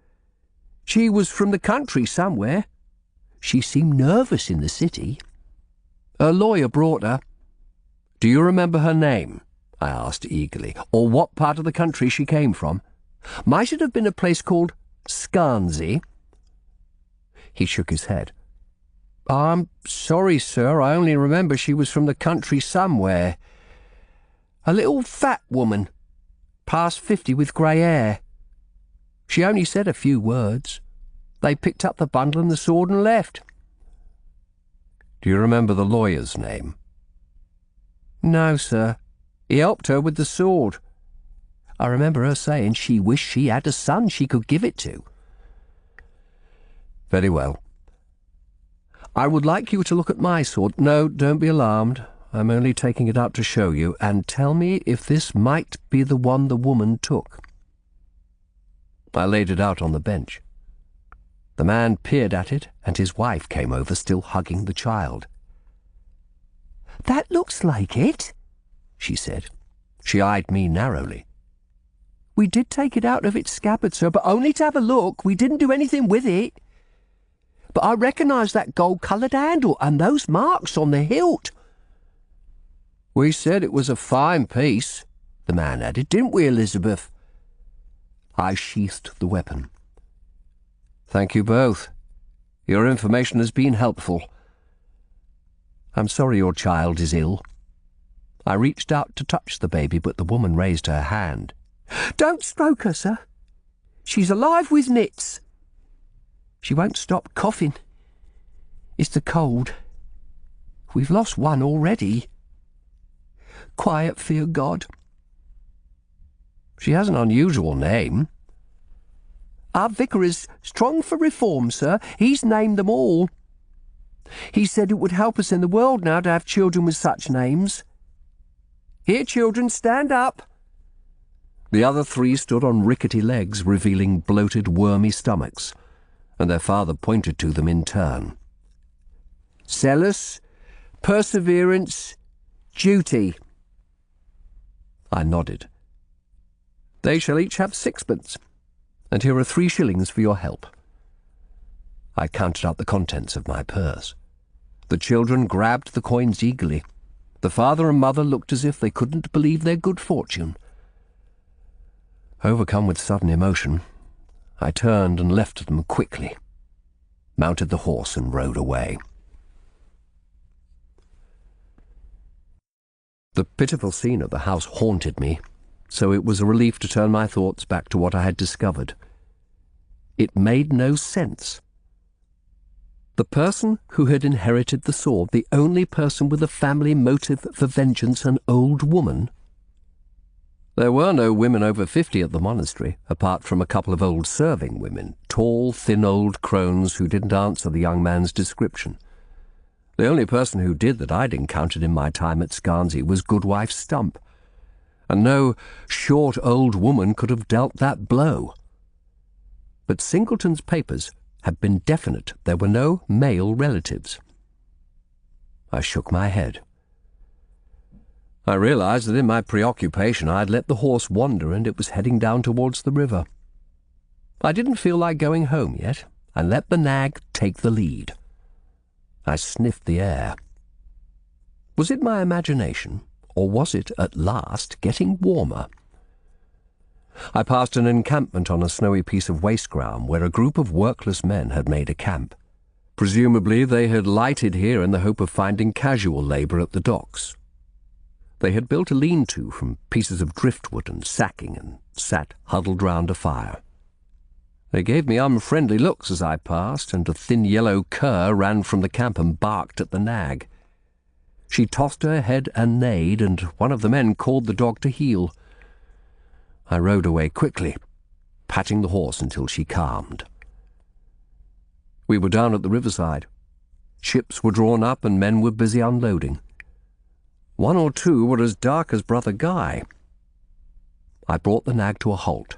She was from the country somewhere. She seemed nervous in the city. Her lawyer brought her." "Do you remember her name?" I asked eagerly, "or what part of the country she came from?" "Might it have been a place called Scarnsea?" He shook his head. I'm sorry, sir, I only remember she was from the country somewhere. A little fat woman, past 50 with grey hair. She only said a few words. They picked up the bundle and the sword and left. Do you remember the lawyer's name? No, sir. He helped her with the sword. I remember her saying she wished she had a son she could give it to. Very well. I would like you to look at my sword. No, don't be alarmed. I'm only taking it out to show you, and tell me if this might be the one the woman took. I laid it out on the bench. The man peered at it, and his wife came over, still hugging the child. "That looks like it," she said. She eyed me narrowly. "We did take it out of its scabbard, sir, but only to have a look. We didn't do anything with it. But I recognise that gold-coloured handle and those marks on the hilt." "We said it was a fine piece," the man added, "didn't we, Elizabeth?" I sheathed the weapon. "Thank you both. Your information has been helpful. I'm sorry your child is ill." I reached out to touch the baby, but the woman raised her hand. "Don't stroke her, sir. She's alive with nits. She won't stop coughing. It's the cold. We've lost one already. Quiet, fear God." "She has an unusual name." "Our vicar is strong for reform, sir. He's named them all. He said it would help us in the world now to have children with such names. Here, children, stand up." The other three stood on rickety legs, revealing bloated, wormy stomachs, and their father pointed to them in turn. "Zealous, perseverance, duty." I nodded. "They shall each have 6pence, and here are 3 shillings for your help." I counted out the contents of my purse. The children grabbed the coins eagerly. The father and mother looked as if they couldn't believe their good fortune. Overcome with sudden emotion, I turned and left them quickly, mounted the horse and rode away. The pitiful scene of the house haunted me, so it was a relief to turn my thoughts back to what I had discovered. It made no sense. The person who had inherited the sword, the only person with a family motive for vengeance, an old woman. There were no women over 50 at the monastery, apart from a couple of old serving women, tall, thin old crones who didn't answer the young man's description. The only person who did that I'd encountered in my time at Scarnsea was Goodwife Stump, and no short old woman could have dealt that blow. But Singleton's papers had been definite. There were no male relatives. I shook my head. I realized that in my preoccupation I had let the horse wander and it was heading down towards the river. I didn't feel like going home yet, and let the nag take the lead. I sniffed the air. Was it my imagination, or was it at last getting warmer? I passed an encampment on a snowy piece of waste ground where a group of workless men had made a camp. Presumably they had lighted here in the hope of finding casual labour at the docks. They had built a lean-to from pieces of driftwood and sacking and sat huddled round a fire. They gave me unfriendly looks as I passed, and a thin yellow cur ran from the camp and barked at the nag. She tossed her head and neighed, and one of the men called the dog to heel. I rode away quickly, patting the horse until she calmed. We were down at the riverside. Ships were drawn up and men were busy unloading. 1 or 2 were as dark as Brother Guy. I brought the nag to a halt.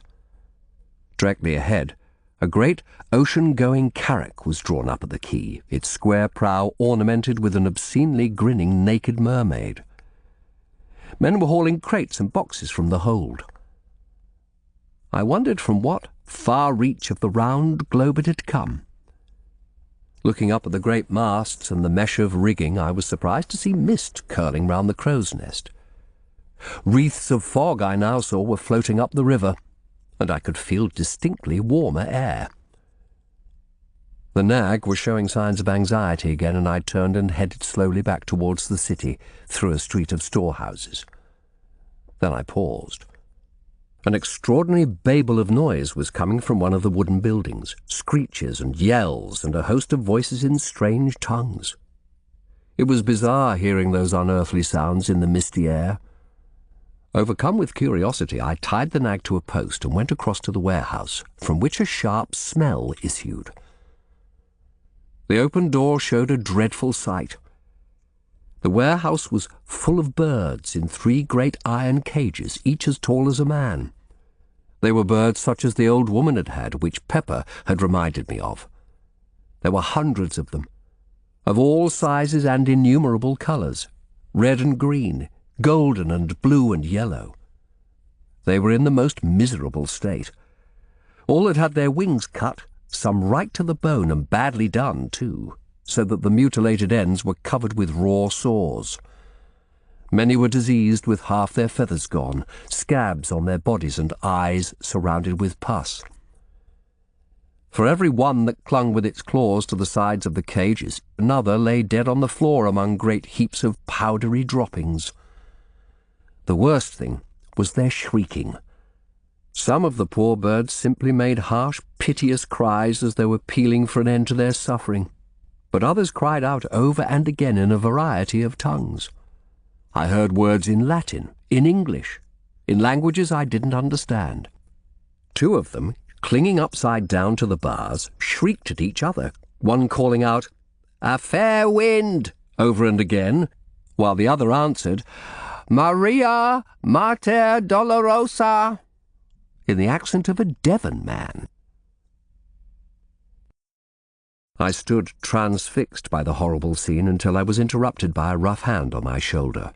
Directly ahead, a great ocean-going carrack was drawn up at the quay, its square prow ornamented with an obscenely grinning naked mermaid. Men were hauling crates and boxes from the hold. I wondered from what far reach of the round globe it had come. Looking up at the great masts and the mesh of rigging, I was surprised to see mist curling round the crow's nest. Wreaths of fog I now saw were floating up the river, and I could feel distinctly warmer air. The nag was showing signs of anxiety again, and I turned and headed slowly back towards the city through a street of storehouses. Then I paused. An extraordinary babel of noise was coming from one of the wooden buildings, screeches and yells and a host of voices in strange tongues. It was bizarre hearing those unearthly sounds in the misty air. Overcome with curiosity, I tied the nag to a post and went across to the warehouse, from which a sharp smell issued. The open door showed a dreadful sight. The warehouse was full of birds in 3 great iron cages, each as tall as a man. They were birds such as the old woman had had, which Pepper had reminded me of. There were hundreds of them, of all sizes and innumerable colours, red and green, golden and blue and yellow. They were in the most miserable state. All had had their wings cut, some right to the bone and badly done, too, so that the mutilated ends were covered with raw sores. Many were diseased with half their feathers gone, scabs on their bodies and eyes surrounded with pus. For every one that clung with its claws to the sides of the cages, another lay dead on the floor among great heaps of powdery droppings. The worst thing was their shrieking. Some of the poor birds simply made harsh, piteous cries as they were pealing for an end to their suffering, but others cried out over and again in a variety of tongues. I heard words in Latin, in English, in languages I didn't understand. 2 of them, clinging upside down to the bars, shrieked at each other, one calling out, "A fair wind!" over and again, while the other answered, "Maria Mater Dolorosa," in the accent of a Devon man. I stood transfixed by the horrible scene until I was interrupted by a rough hand on my shoulder.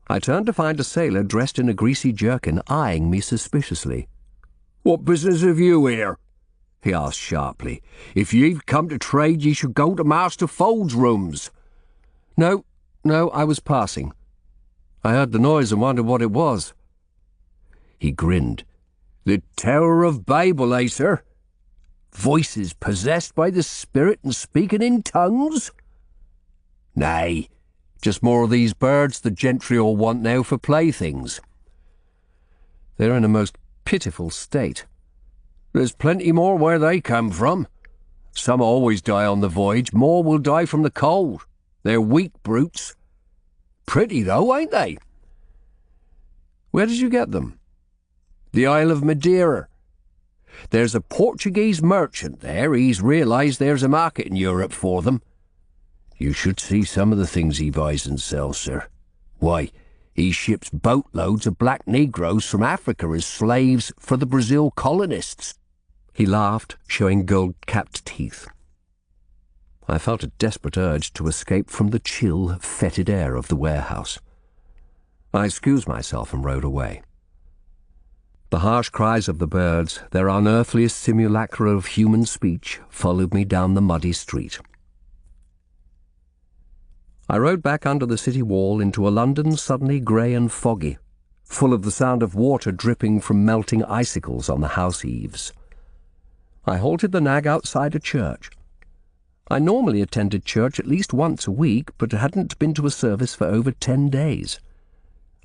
I turned to find a sailor dressed in a greasy jerkin eyeing me suspiciously. "What business have you here?" he asked sharply. "If ye've come to trade, ye should go to Master Fold's rooms." No, I was passing. I heard the noise and wondered what it was." He grinned. "The Tower of Babel, eh, sir? Voices possessed by the spirit and speaking in tongues?" "Nay, just more of these birds the gentry all want now for playthings. They're in a most pitiful state. There's plenty more where they come from. Some always die on the voyage, more will die from the cold. They're weak brutes. Pretty, though, ain't they?" "Where did you get them?" "The Isle of Madeira. There's a Portuguese merchant there. He's realised there's a market in Europe for them. You should see some of the things he buys and sells, sir. Why, he ships boatloads of black negroes from Africa as slaves for the Brazil colonists." He laughed, showing gold-capped teeth. I felt a desperate urge to escape from the chill, fetid air of the warehouse. I excused myself and rode away. The harsh cries of the birds, their unearthliest simulacra of human speech, followed me down the muddy street. I rode back under the city wall into a London suddenly grey and foggy, full of the sound of water dripping from melting icicles on the house eaves. I halted the nag outside a church. I normally attended church at least once a week, but hadn't been to a service for over 10 days.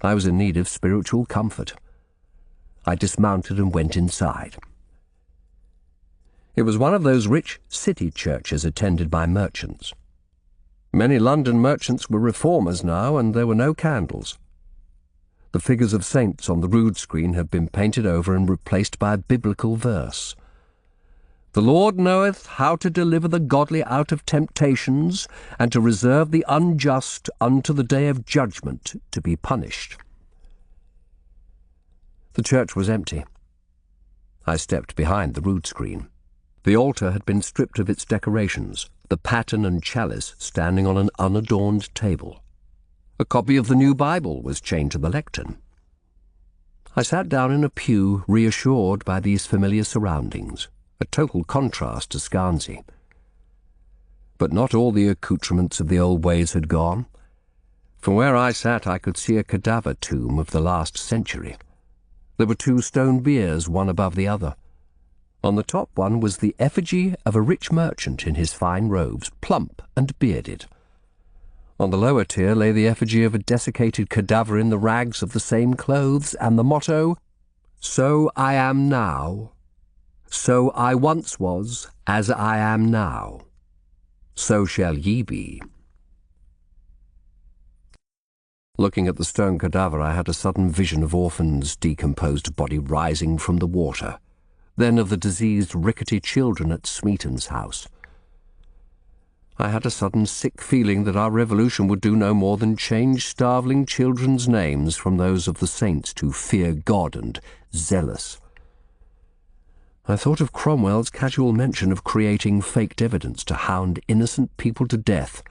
I was in need of spiritual comfort. I dismounted and went inside. It was one of those rich city churches attended by merchants. Many London merchants were reformers now, and there were no candles. The figures of saints on the rood screen had been painted over and replaced by a biblical verse. "The Lord knoweth how to deliver the godly out of temptations, and to reserve the unjust unto the day of judgment to be punished." The church was empty. I stepped behind the rood screen. The altar had been stripped of its decorations, the paten and chalice standing on an unadorned table. A copy of the new Bible was chained to the lectern. I sat down in a pew, reassured by these familiar surroundings, a total contrast to Scarnsea. But not all the accoutrements of the old ways had gone. From where I sat I could see a cadaver tomb of the last century. There were 2 stone biers, one above the other. On the top one was the effigy of a rich merchant in his fine robes, plump and bearded. On the lower tier lay the effigy of a desiccated cadaver in the rags of the same clothes, and the motto, "So I am now, so I once was, as I am now, so shall ye be." Looking at the stone cadaver, I had a sudden vision of Orphan's decomposed body rising from the water, then of the diseased, rickety children at Smeaton's house. I had a sudden sick feeling that our revolution would do no more than change starveling children's names from those of the saints to Fear God and Zealous. I thought of Cromwell's casual mention of creating faked evidence to hound innocent people to death,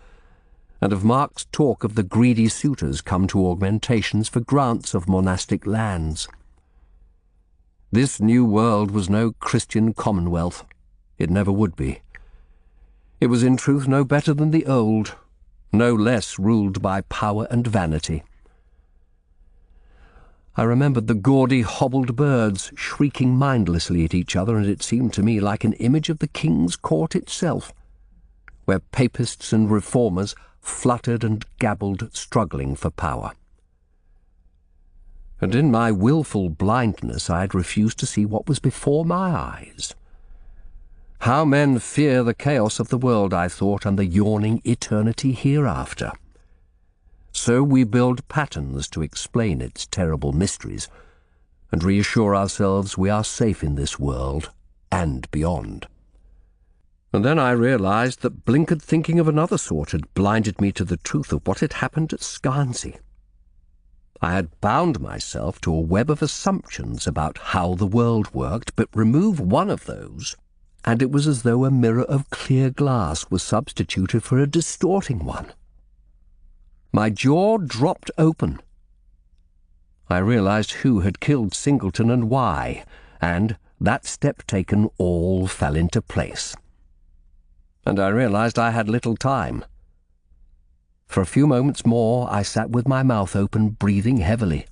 and of Mark's talk of the greedy suitors come to augmentations for grants of monastic lands. This new world was no Christian commonwealth. It never would be. It was in truth no better than the old, no less ruled by power and vanity. I remembered the gaudy, hobbled birds shrieking mindlessly at each other, and it seemed to me like an image of the King's Court itself, where papists and reformers fluttered and gabbled, struggling for power. And in my wilful blindness I had refused to see what was before my eyes. How men fear the chaos of the world, I thought, and the yawning eternity hereafter. So we build patterns to explain its terrible mysteries, and reassure ourselves we are safe in this world and beyond. And then I realized that blinkered thinking of another sort had blinded me to the truth of what had happened at Scarnsea. I had bound myself to a web of assumptions about how the world worked, but remove one of those, and it was as though a mirror of clear glass was substituted for a distorting one. My jaw dropped open. I realized who had killed Singleton and why, and, that step taken, all fell into place. And I realized I had little time. For a few moments more I sat with my mouth open, breathing heavily.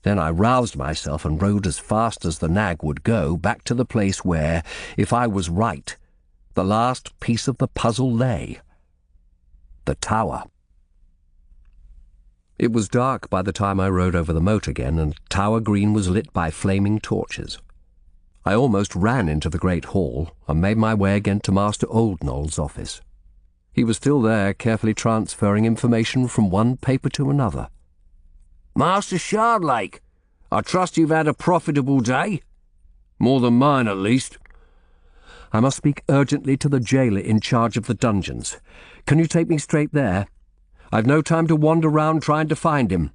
Then I roused myself and rode as fast as the nag would go back to the place where, if I was right, the last piece of the puzzle lay. The tower. It was dark by the time I rode over the moat again, and Tower Green was lit by flaming torches. I almost ran into the great hall and made my way again to Master Oldnoll's office. He was still there, carefully transferring information from one paper to another. "Master Shardlake, I trust you've had a profitable day?" "More than mine, at least." "I must speak urgently to the jailer in charge of the dungeons. Can you take me straight there? I've no time to wander round trying to find him."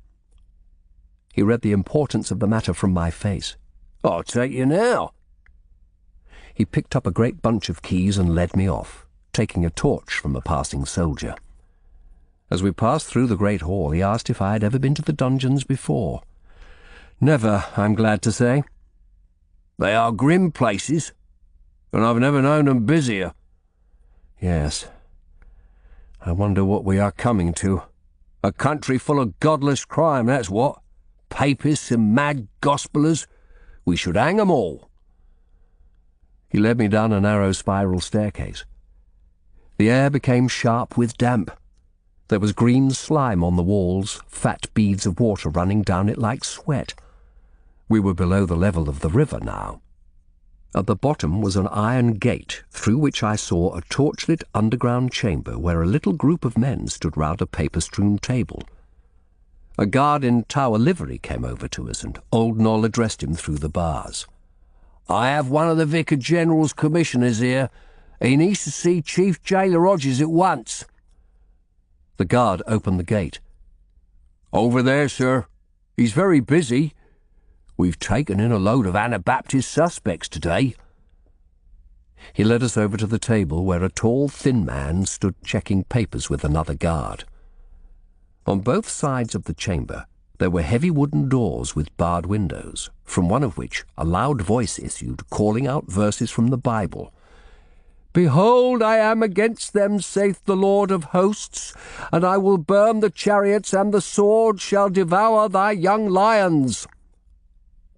He read the importance of the matter from my face. "I'll take you now." He picked up a great bunch of keys and led me off, taking a torch from a passing soldier. As we passed through the great hall, he asked if I had ever been to the dungeons before. "Never, I'm glad to say." "They are grim places, and I've never known them busier." "Yes. I wonder what we are coming to. A country full of godless crime, that's what. Papists and mad gospellers. We should hang 'em all." He led me down a narrow spiral staircase. The air became sharp with damp. There was green slime on the walls, fat beads of water running down it like sweat. We were below the level of the river now. At the bottom was an iron gate, through which I saw a torchlit underground chamber where a little group of men stood round a paper-strewn table. A guard in tower livery came over to us, and Oldnoll addressed him through the bars. "I have one of the Vicar General's commissioners here. He needs to see Chief Jailer Rogers at once." The guard opened the gate. "Over there, sir. He's very busy. We've taken in a load of Anabaptist suspects today." He led us over to the table where a tall, thin man stood checking papers with another guard. On both sides of the chamber there were heavy wooden doors with barred windows, from one of which a loud voice issued, calling out verses from the Bible. "Behold, I am against them, saith the Lord of hosts, and I will burn the chariots, and the sword shall devour thy young lions."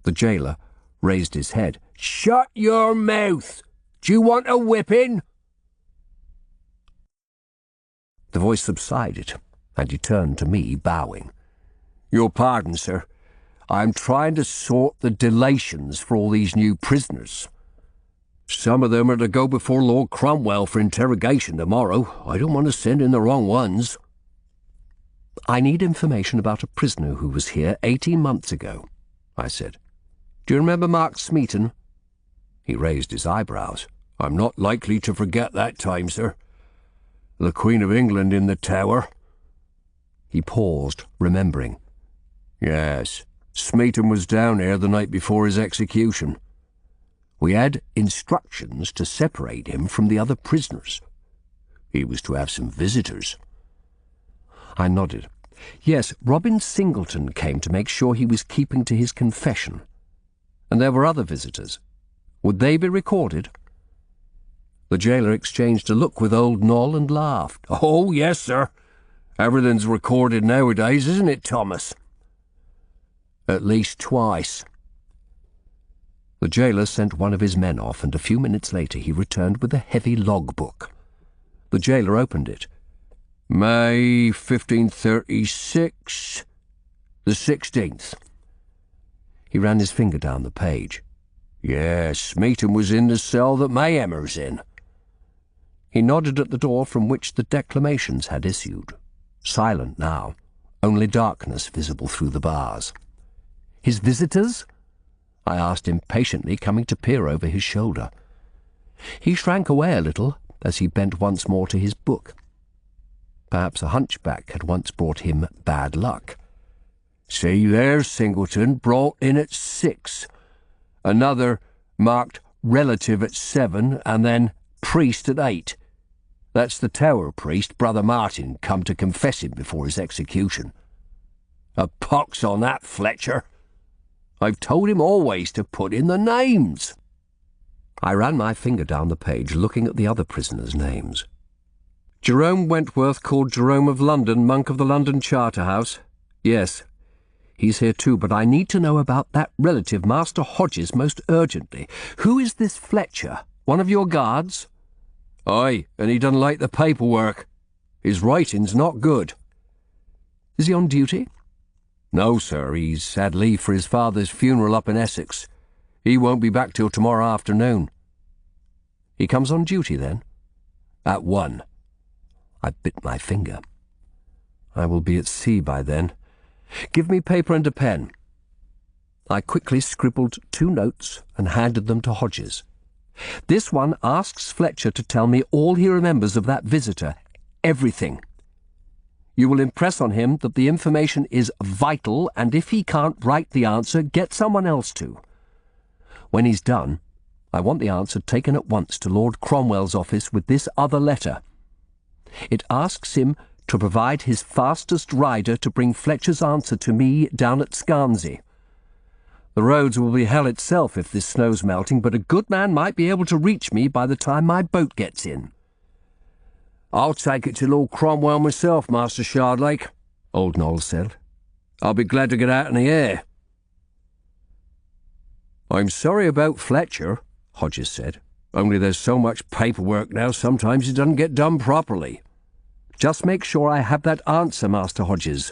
The jailer, raised his head. "Shut your mouth! Do you want a whipping?" The voice subsided, and he turned to me, bowing. "Your pardon, sir. I'm trying to sort the delations for all these new prisoners. Some of them are to go before Lord Cromwell for interrogation tomorrow. I don't want to send in the wrong ones." "I need information about a prisoner who was here 18 months ago," I said. "Do you remember Mark Smeaton?" He raised his eyebrows. "I'm not likely to forget that time, sir. The Queen of England in the Tower." He paused, remembering. "Yes, Smeaton was down there the night before his execution. We had instructions to separate him from the other prisoners. He was to have some visitors." I nodded. "Yes, Robin Singleton came to make sure he was keeping to his confession. And there were other visitors. Would they be recorded?" The jailer exchanged a look with old Noll and laughed. "Oh, yes, sir. Everything's recorded nowadays, isn't it, Thomas?" "At least twice." The jailer sent one of his men off, and a few minutes later he returned with a heavy logbook. The jailer opened it. "May 1536, the 16th. He ran his finger down the page. "Yes, Smeaton was in the cell that Mayhemmer's in." He nodded at the door from which the declamations had issued. Silent now, only darkness visible through the bars. "His visitors?" I asked impatiently, coming to peer over his shoulder. He shrank away a little as he bent once more to his book. Perhaps a hunchback had once brought him bad luck. "See, there's Singleton, brought in at 6. Another marked relative at 7, and then priest at 8. That's the Tower priest, Brother Martin, come to confess him before his execution. A pox on that Fletcher! I've told him always to put in the names." I ran my finger down the page, looking at the other prisoners' names. "Jerome Wentworth, called Jerome of London, monk of the London Charterhouse. Yes, he's here too, but I need to know about that relative, Master Hodges, most urgently. Who is this Fletcher? One of your guards?" "Aye, and he doesn't like the paperwork. His writing's not good." "Is he on duty?" "No, sir, he's had leave for his father's funeral up in Essex. He won't be back till tomorrow afternoon." "He comes on duty, then?" "At 1. I bit my finger. "I will be at sea by then. Give me paper and a pen." I quickly scribbled 2 notes and handed them to Hodges. "This one asks Fletcher to tell me all he remembers of that visitor. Everything. You will impress on him that the information is vital, and if he can't write the answer, get someone else to. When he's done, I want the answer taken at once to Lord Cromwell's office with this other letter. It asks him to provide his fastest rider to bring Fletcher's answer to me down at Scarnsea. The roads will be hell itself if this snow's melting, but a good man might be able to reach me by the time my boat gets in." "I'll take it to Lord Cromwell myself, Master Shardlake," old Noll said. "I'll be glad to get out in the air." "I'm sorry about Fletcher," Hodges said. "Only there's so much paperwork now, sometimes it doesn't get done properly." "Just make sure I have that answer, Master Hodges."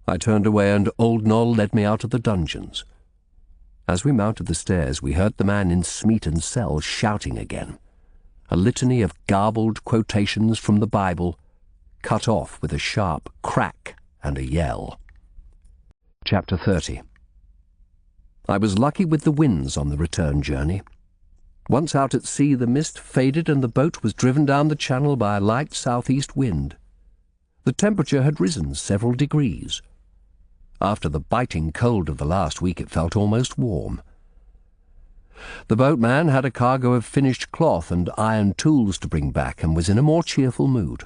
I turned away, and old Noll led me out of the dungeons. As we mounted the stairs, we heard the man in Smeaton's cell shouting again. A litany of garbled quotations from the Bible, cut off with a sharp crack and a yell. Chapter 30. I was lucky with the winds on the return journey. Once out at sea, the mist faded and the boat was driven down the channel by a light southeast wind. The temperature had risen several degrees. After the biting cold of the last week, it felt almost warm. The boatman had a cargo of finished cloth and iron tools to bring back, and was in a more cheerful mood.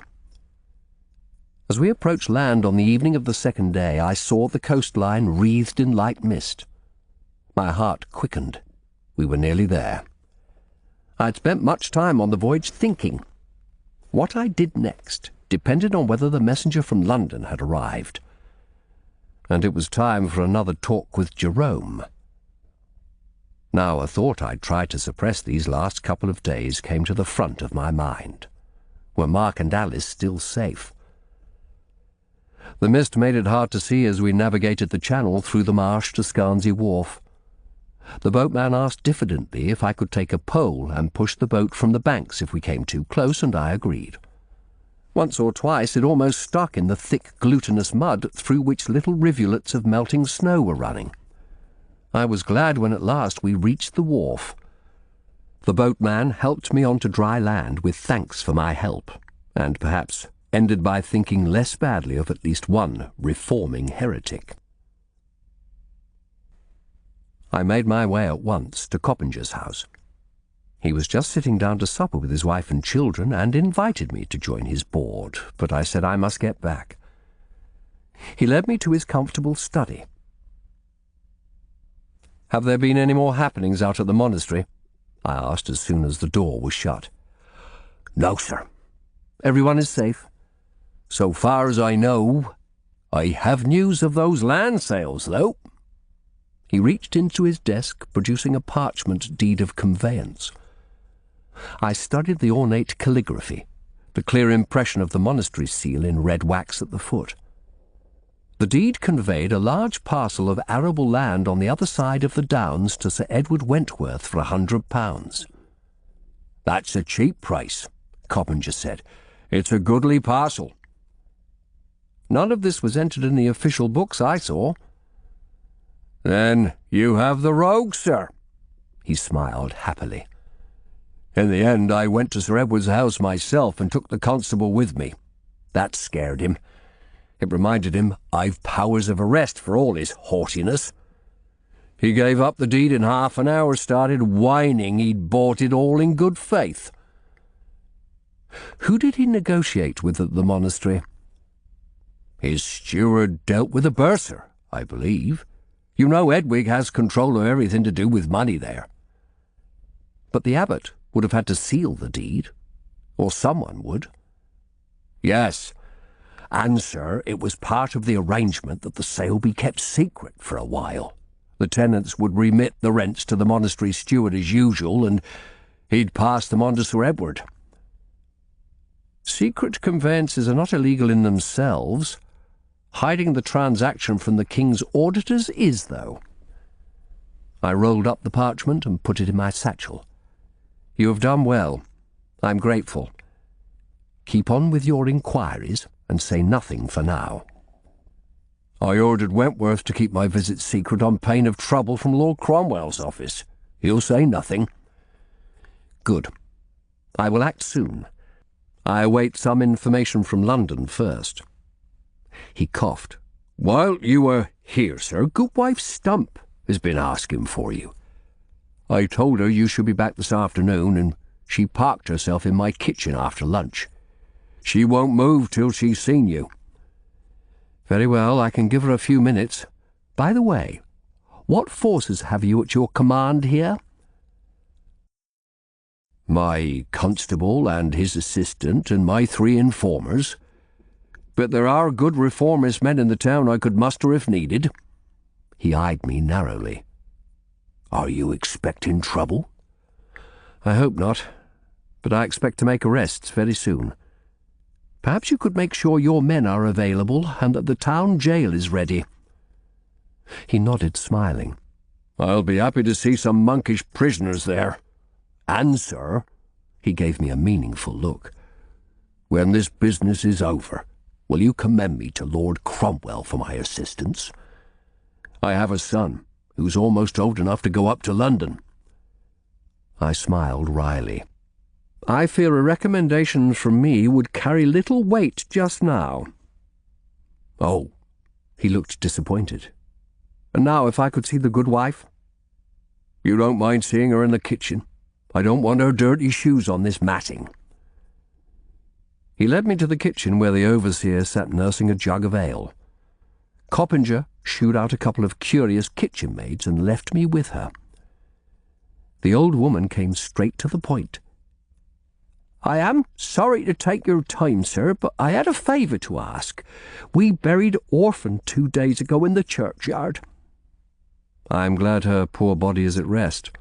As we approached land on the evening of the second day, I saw the coastline wreathed in light mist. My heart quickened. We were nearly there. I had spent much time on the voyage thinking. What I did next depended on whether the messenger from London had arrived. And it was time for another talk with Jerome, Now a thought I'd tried to suppress these last couple of days came to the front of my mind. Were Mark and Alice still safe? The mist made it hard to see as we navigated the channel through the marsh to Scarnsea Wharf. The boatman asked diffidently if I could take a pole and push the boat from the banks if we came too close, and I agreed. Once or twice it almost stuck in the thick, glutinous mud through which little rivulets of melting snow were running. I was glad when at last we reached the wharf. The boatman helped me onto dry land with thanks for my help, and perhaps ended by thinking less badly of at least one reforming heretic. I made my way at once to Coppinger's house. He was just sitting down to supper with his wife and children and invited me to join his board, but I said I must get back. He led me to his comfortable study. "Have there been any more happenings out at the monastery?" I asked as soon as the door was shut. "No, sir." "Everyone is safe?" "So far as I know. I have news of those land sales, though." He reached into his desk, producing a parchment deed of conveyance. I studied the ornate calligraphy, the clear impression of the monastery seal in red wax at the foot. The deed conveyed a large parcel of arable land on the other side of the Downs to Sir Edward Wentworth for £100. "That's a cheap price," Coppinger said. "It's a goodly parcel." "None of this was entered in the official books I saw." "Then you have the rogue, sir." He smiled happily. "In the end, I went to Sir Edward's house myself and took the constable with me. That scared him. It reminded him I've powers of arrest for all his haughtiness. He gave up the deed in half an hour, started whining he'd bought it all in good faith." "Who did he negotiate with at the monastery?" "His steward dealt with a bursar, I believe. You know Edwig has control of everything to do with money there." "But the abbot would have had to seal the deed, or someone would." "Yes. And, sir, it was part of the arrangement that the sale be kept secret for a while. The tenants would remit the rents to the monastery steward as usual, and he'd pass them on to Sir Edward." "Secret conveyances are not illegal in themselves. Hiding the transaction from the king's auditors is, though." I rolled up the parchment and put it in my satchel. "You have done well. I'm grateful. Keep on with your inquiries and say nothing for now." "I ordered Wentworth to keep my visit secret on pain of trouble from Lord Cromwell's office. He'll say nothing." "Good. I will act soon. I await some information from London first." He coughed. "While you are here, sir, Goodwife Stump has been asking for you. I told her you should be back this afternoon, and she parked herself in my kitchen after lunch. She won't move till she's seen you." "Very well, I can give her a few minutes. By the way, what forces have you at your command here?" "My constable and his assistant and my 3 informers. But there are good reformist men in the town I could muster if needed." He eyed me narrowly. "Are you expecting trouble?" "I hope not, but I expect to make arrests very soon. Perhaps you could make sure your men are available and that the town jail is ready." He nodded, smiling. "I'll be happy to see some monkish prisoners there. And, sir," he gave me a meaningful look, "when this business is over, will you commend me to Lord Cromwell for my assistance? I have a son who's almost old enough to go up to London." I smiled wryly. "I fear a recommendation from me would carry little weight just now." "Oh." He looked disappointed. "And now if I could see the good wife?" "You don't mind seeing her in the kitchen? I don't want her dirty shoes on this matting." He led me to the kitchen where the overseer sat nursing a jug of ale. Coppinger shooed out a couple of curious kitchen maids and left me with her. The old woman came straight to the point. "I am sorry to take your time, sir, but I had a favour to ask. We buried Orphan 2 days ago in the churchyard." I'm glad her poor body is at rest.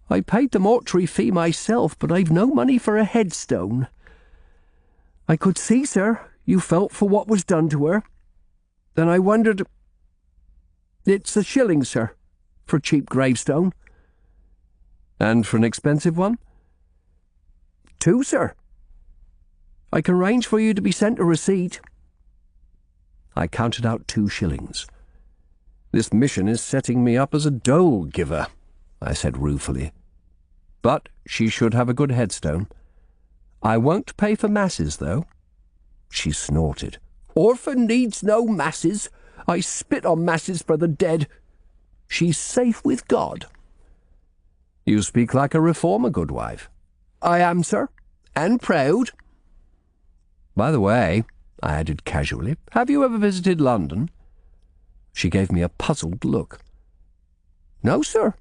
I paid the mortuary fee myself, but I've no money for a headstone. I could see, sir, you felt for what was done to her. Then I wondered... It's a shilling, sir, for a cheap gravestone. And for an expensive one? 2, sir. I can arrange for you to be sent a receipt. I counted out 2 shillings. This mission is setting me up as a dole-giver, I said ruefully. But she should have a good headstone. I won't pay for masses, though. She snorted. Orphan needs no masses. I spit on masses for the dead. She's safe with God. You speak like a reformer, goodwife. I am, sir, and proud. By the way, I added casually, have you ever visited London? She gave me a puzzled look. No, sir.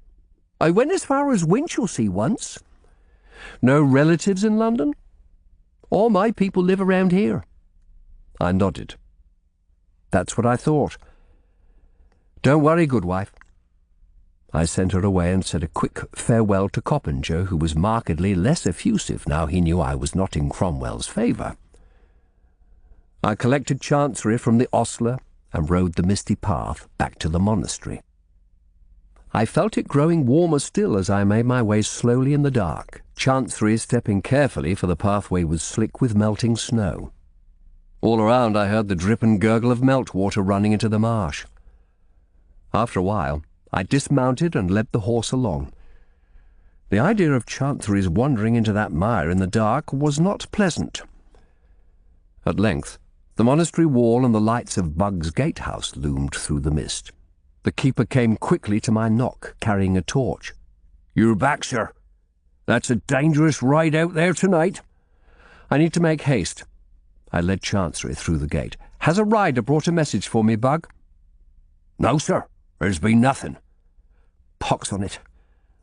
I went as far as Winchelsea once. No relatives in London? All my people live around here. I nodded. That's what I thought. Don't worry, goodwife. I sent her away and said a quick farewell to Coppinger, who was markedly less effusive now he knew I was not in Cromwell's favour. I collected Chancery from the ostler and rode the misty path back to the monastery. I felt it growing warmer still as I made my way slowly in the dark, Chancery stepping carefully, for the pathway was slick with melting snow. All around I heard the drip and gurgle of meltwater running into the marsh. After a while, I dismounted and led the horse along. The idea of Chancery's wandering into that mire in the dark was not pleasant. At length, the monastery wall and the lights of Bug's gatehouse loomed through the mist. The keeper came quickly to my knock, carrying a torch. "You're back, sir. That's a dangerous ride out there tonight." "I need to make haste." I led Chancery through the gate. "Has a rider brought a message for me, Bug?" "No, sir. There's been nothing." "Pox on it.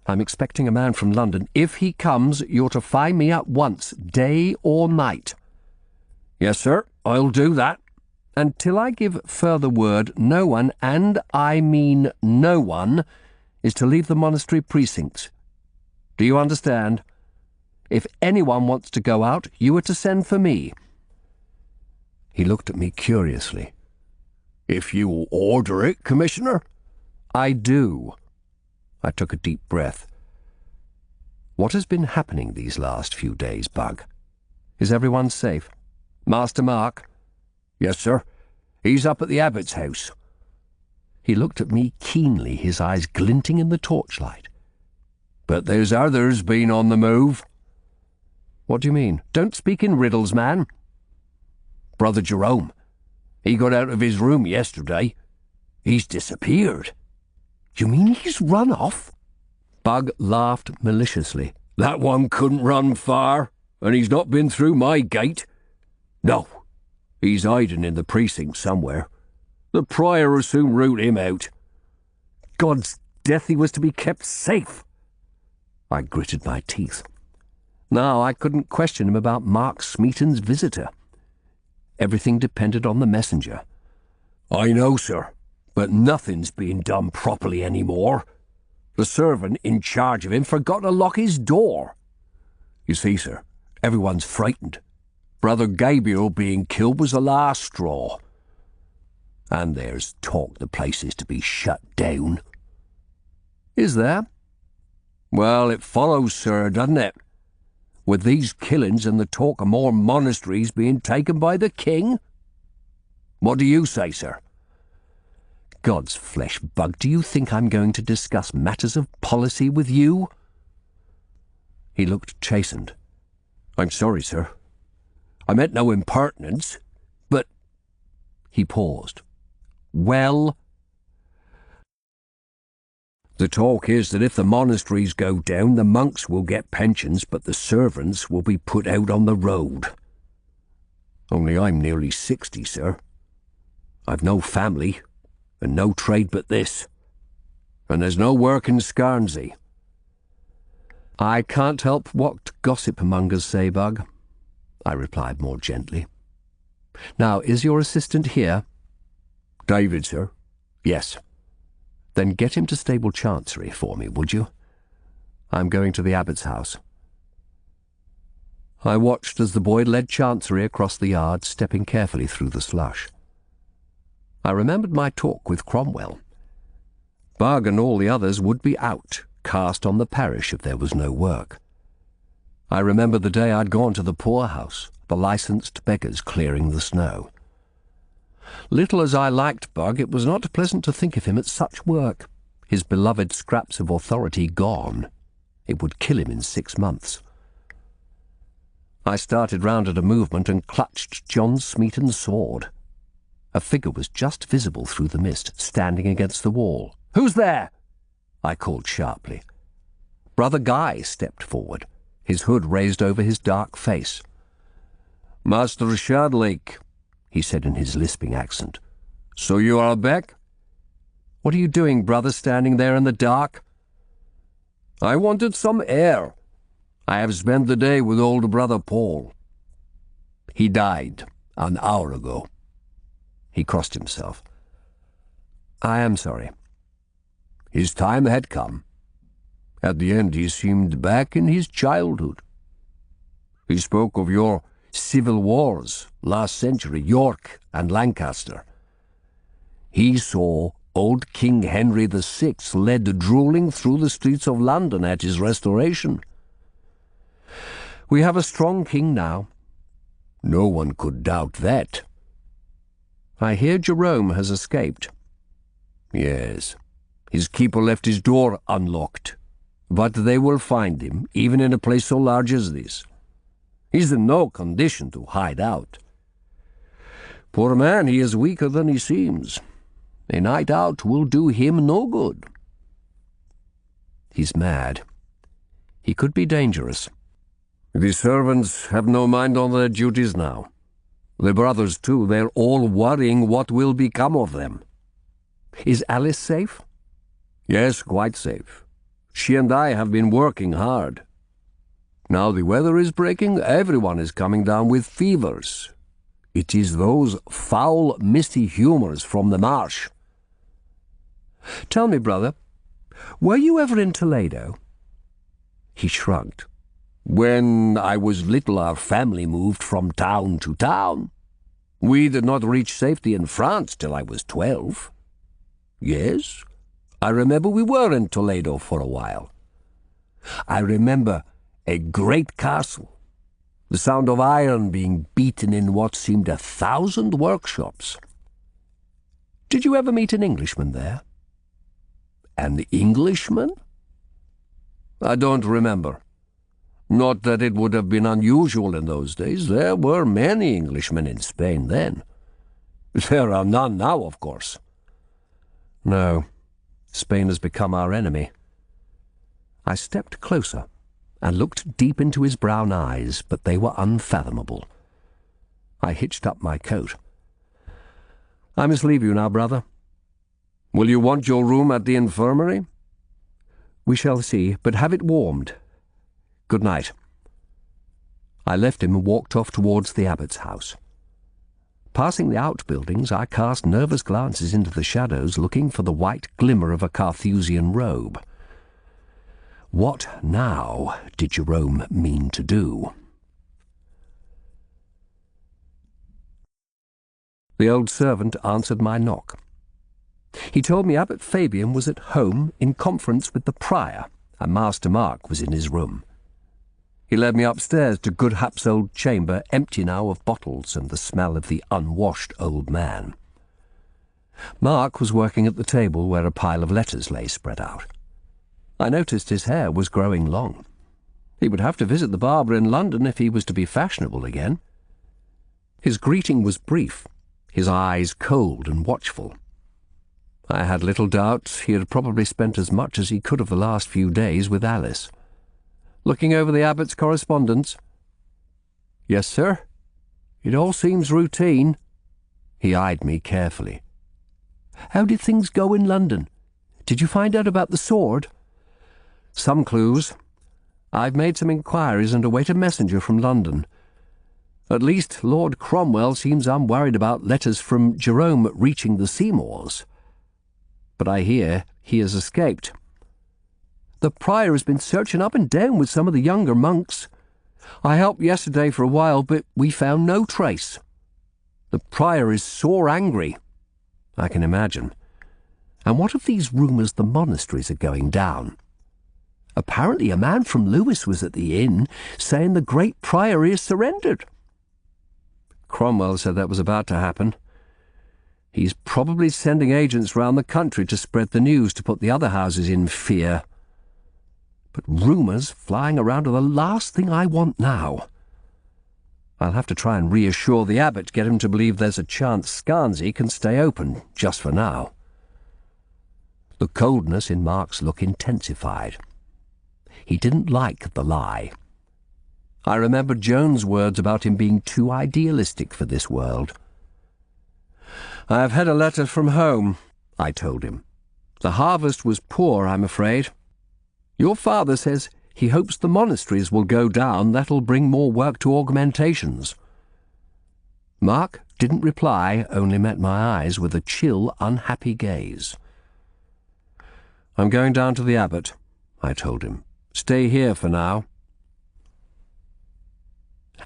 I'm expecting a man from London. If he comes, you're to find me at once, day or night." "Yes, sir. I'll do that." "And till I give further word, no one, and I mean no one, is to leave the monastery precincts. Do you understand? If anyone wants to go out, you are to send for me." He looked at me curiously. "If you order it, Commissioner?" "I do." I took a deep breath. "What has been happening these last few days, Bug? Is everyone safe? Master Mark?" "Yes, sir. He's up at the abbot's house." He looked at me keenly, his eyes glinting in the torchlight. "But there's others been on the move." "What do you mean? Don't speak in riddles, man." "Brother Jerome. He got out of his room yesterday. He's disappeared." "You mean he's run off?" Bug laughed maliciously. "That one couldn't run far, and he's not been through my gate. No, he's hiding in the precinct somewhere. The prior will soon root him out." "God's death, he was to be kept safe." I gritted my teeth. Now I couldn't question him about Mark Smeaton's visitor. Everything depended on the messenger. "I know, sir, but nothing's being done properly anymore. The servant in charge of him forgot to lock his door. You see, sir, everyone's frightened. Brother Gabriel being killed was the last straw. And there's talk the place is to be shut down." "Is there?" "Well, it follows, sir, doesn't it? With these killings and the talk of more monasteries being taken by the king. What do you say, sir?" "God's flesh, Bug, do you think I'm going to discuss matters of policy with you?" He looked chastened. "I'm sorry, sir. I meant no impertinence, but—" He paused. "Well?" "The talk is that if the monasteries go down, the monks will get pensions, but the servants will be put out on the road. Only I'm nearly 60, sir. I've no family, and no trade but this. And there's no work in Scarnsea." "I can't help what gossip-mongers say, Bug," I replied more gently. "Now, is your assistant here?" "David, sir? Yes." "Then get him to stable Chancery for me, would you? I'm going to the abbot's house. I watched as the boy led Chancery across the yard, stepping carefully through the slush. I remembered my talk with Cromwell. Bug and all the others would be out, cast on the parish if there was no work. I remembered the day I'd gone to the poorhouse, the licensed beggars clearing the snow. Little as I liked Bug, it was not pleasant to think of him at such work, his beloved scraps of authority gone. It would kill him in 6 months. I started round at a movement and clutched John Smeaton's sword. A figure was just visible through the mist, standing against the wall. "Who's there?" I called sharply. Brother Guy stepped forward, his hood raised over his dark face. "Master Shardlake," he said in his lisping accent. "So you are back?" "What are you doing, brother, standing there in the dark?" "I wanted some air. I have spent the day with old brother Paul. He died an hour ago." He crossed himself. "I am sorry." His time had come. At the end he seemed back in his childhood. He spoke of your civil wars last century, York and Lancaster. He saw old King Henry VI led drooling through the streets of London at his restoration. "We have a strong king now." "No one could doubt that." "I hear Jerome has escaped." "Yes. His keeper left his door unlocked. But they will find him, even in a place so large as this. He's in no condition to hide out. Poor man, he is weaker than he seems. A night out will do him no good." "He's mad. He could be dangerous." "The servants have no mind on their duties now. The brothers, too, they're all worrying what will become of them." "Is Alice safe?" "Yes, quite safe. She and I have been working hard. Now the weather is breaking, everyone is coming down with fevers. It is those foul, misty humours from the marsh." "Tell me, brother, were you ever in Toledo?" He shrugged. "When I was little, our family moved from town to town. We did not reach safety in France till I was 12. Yes, I remember we were in Toledo for a while. I remember a great castle, the sound of iron being beaten in what seemed 1,000 workshops." "Did you ever meet an Englishman there?" "An Englishman? I don't remember. Not that it would have been unusual in those days. There were many Englishmen in Spain then. There are none now, of course." "No. Spain has become our enemy." I stepped closer and looked deep into his brown eyes, but they were unfathomable. I hitched up my coat. "I must leave you now, brother." "Will you want your room at the infirmary?" "We shall see, but have it warmed. Good night." I left him and walked off towards the abbot's house. Passing the outbuildings, I cast nervous glances into the shadows, looking for the white glimmer of a Carthusian robe. What now did Jerome mean to do? The old servant answered my knock. He told me Abbot Fabian was at home in conference with the prior, and Master Mark was in his room. He led me upstairs to good Hap's old chamber, empty now of bottles and the smell of the unwashed old man. Mark was working at the table where a pile of letters lay spread out. I noticed his hair was growing long. He would have to visit the barber in London if he was to be fashionable again. His greeting was brief, his eyes cold and watchful. I had little doubt he had probably spent as much as he could of the last few days with Alice. "Looking over the abbot's correspondence?" "Yes, sir. It all seems routine." He eyed me carefully. "How did things go in London? Did you find out about the sword?" "Some clues. I've made some inquiries and await a messenger from London. At least Lord Cromwell seems unworried about letters from Jerome reaching the Seymours. But I hear he has escaped." The prior has been searching up and down with some of the younger monks. I helped yesterday for a while, but we found no trace. The prior is sore angry." I can imagine. And what of these rumours the monasteries are going down? Apparently a man from Lewis was at the inn saying the great priory has surrendered. Cromwell said that was about to happen. He's probably sending agents round the country to spread the news to put the other houses in fear. But rumours flying around are the last thing I want now. I'll have to try and reassure the abbot, get him to believe there's a chance Scarnsea can stay open, just for now. The coldness in Mark's look intensified. He didn't like the lie. I remembered Joan's words about him being too idealistic for this world. "I've had a letter from home," I told him. "The harvest was poor, I'm afraid. Your father says he hopes the monasteries will go down. That'll bring more work to augmentations." Mark didn't reply, only met my eyes with a chill, unhappy gaze. "I'm going down to the abbot," I told him. "Stay here for now."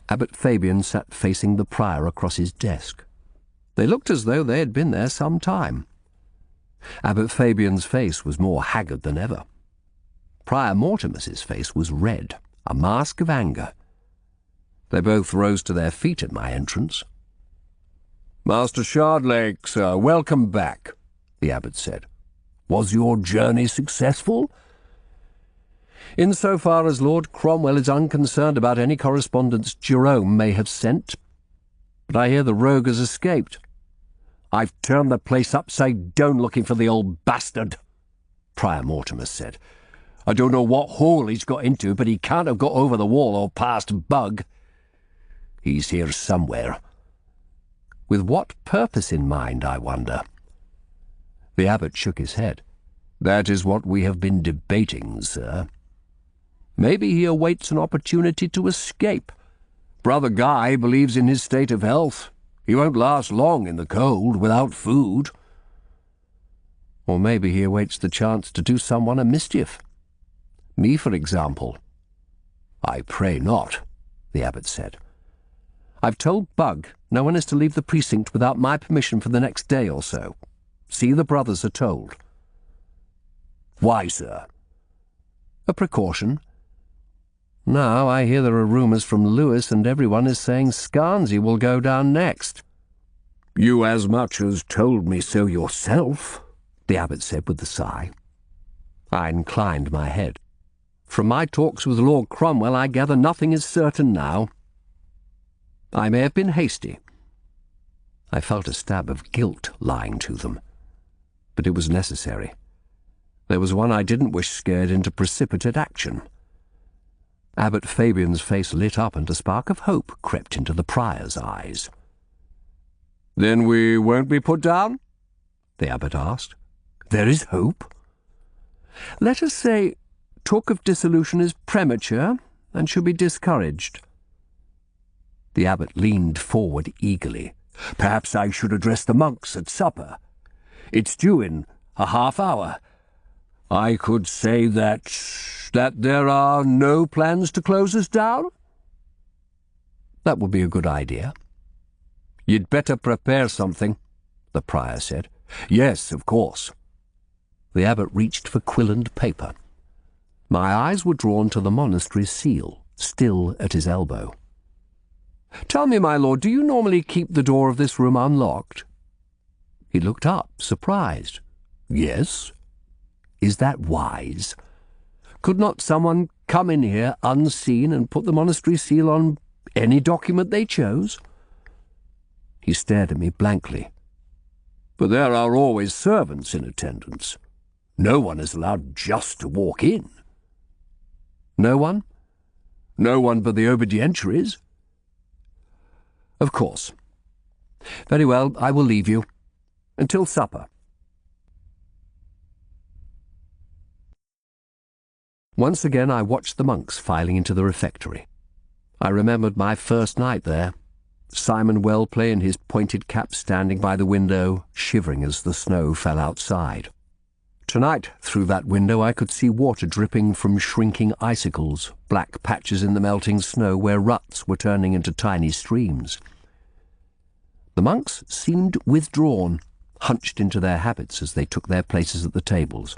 Abbot Fabian sat facing the prior across his desk. They looked as though they had been there some time. Abbot Fabian's face was more haggard than ever. Prior Mortimer's face was red, a mask of anger. They both rose to their feet at my entrance. "Master Shardlake, sir, welcome back," the abbot said. "Was your journey successful?" "Insofar as Lord Cromwell is unconcerned about any correspondence Jerome may have sent. But I hear the rogue has escaped." "I've turned the place upside down looking for the old bastard," Prior Mortimer said. "I don't know what hole he's got into, but he can't have got over the wall or past Bug. He's here somewhere." With what purpose in mind, I wonder? The abbot shook his head. "That is what we have been debating, sir. Maybe he awaits an opportunity to escape. Brother Guy believes in his state of health. He won't last long in the cold without food." Or maybe he awaits the chance to do someone a mischief. Me, for example. "I pray not," the abbot said. "I've told Bug no one is to leave the precinct without my permission for the next day or so. See the brothers are told." "Why, sir?" "A precaution. Now I hear there are rumours from Lewis, and everyone is saying Scarnsea will go down next." "You as much as told me so yourself," the abbot said with a sigh. I inclined my head. "From my talks with Lord Cromwell, I gather nothing is certain now. I may have been hasty." I felt a stab of guilt lying to them. But it was necessary. There was one I didn't wish scared into precipitate action. Abbot Fabian's face lit up and a spark of hope crept into the prior's eyes. "Then we won't be put down?" the abbot asked. "There is hope?" "Let us say talk of dissolution is premature and should be discouraged." The abbot leaned forward eagerly. "Perhaps I should address the monks at supper. It's due in a half-hour. I could say that there are no plans to close us down?" "That would be a good idea." "You'd better prepare something," the prior said. "Yes, of course." The abbot reached for quill and paper. My eyes were drawn to the monastery seal, still at his elbow. "Tell me, my lord, do you normally keep the door of this room unlocked?" He looked up, surprised. "Yes." "Is that wise?" "Could not someone come in here unseen and put the monastery seal on any document they chose?" He stared at me blankly. "But there are always servants in attendance. No one is allowed just to walk in." "No one?" "No one but the obedientiaries." "Of course. Very well, I will leave you. Until supper." Once again I watched the monks filing into the refectory. I remembered my first night there, Simon Wellplay in his pointed cap standing by the window, shivering as the snow fell outside. Tonight, through that window, I could see water dripping from shrinking icicles, black patches in the melting snow where ruts were turning into tiny streams. The monks seemed withdrawn, hunched into their habits as they took their places at the tables.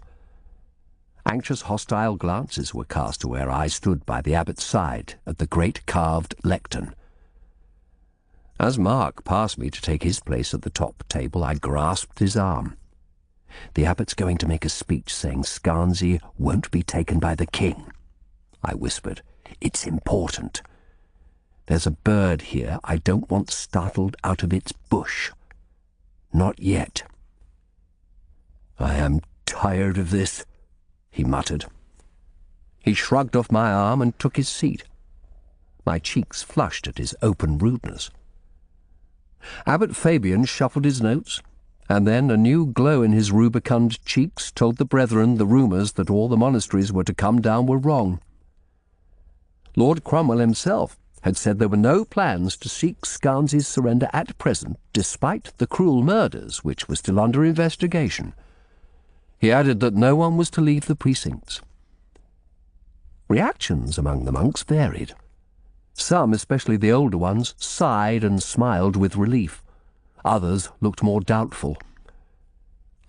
Anxious, hostile glances were cast to where I stood by the abbot's side at the great carved lectern. As Mark passed me to take his place at the top table, I grasped his arm. "The abbot's going to make a speech saying Scarnsea won't be taken by the king," I whispered. "It's important. There's a bird here I don't want startled out of its bush. Not yet." "I am tired of this," he muttered. He shrugged off my arm and took his seat. My cheeks flushed at his open rudeness. Abbot Fabian shuffled his notes, and then a new glow in his rubicund cheeks told the brethren the rumours that all the monasteries were to come down were wrong. Lord Cromwell himself had said there were no plans to seek Scarnsea's surrender at present, despite the cruel murders which were still under investigation. He added that no one was to leave the precincts. Reactions among the monks varied. Some, especially the older ones, sighed and smiled with relief. Others looked more doubtful.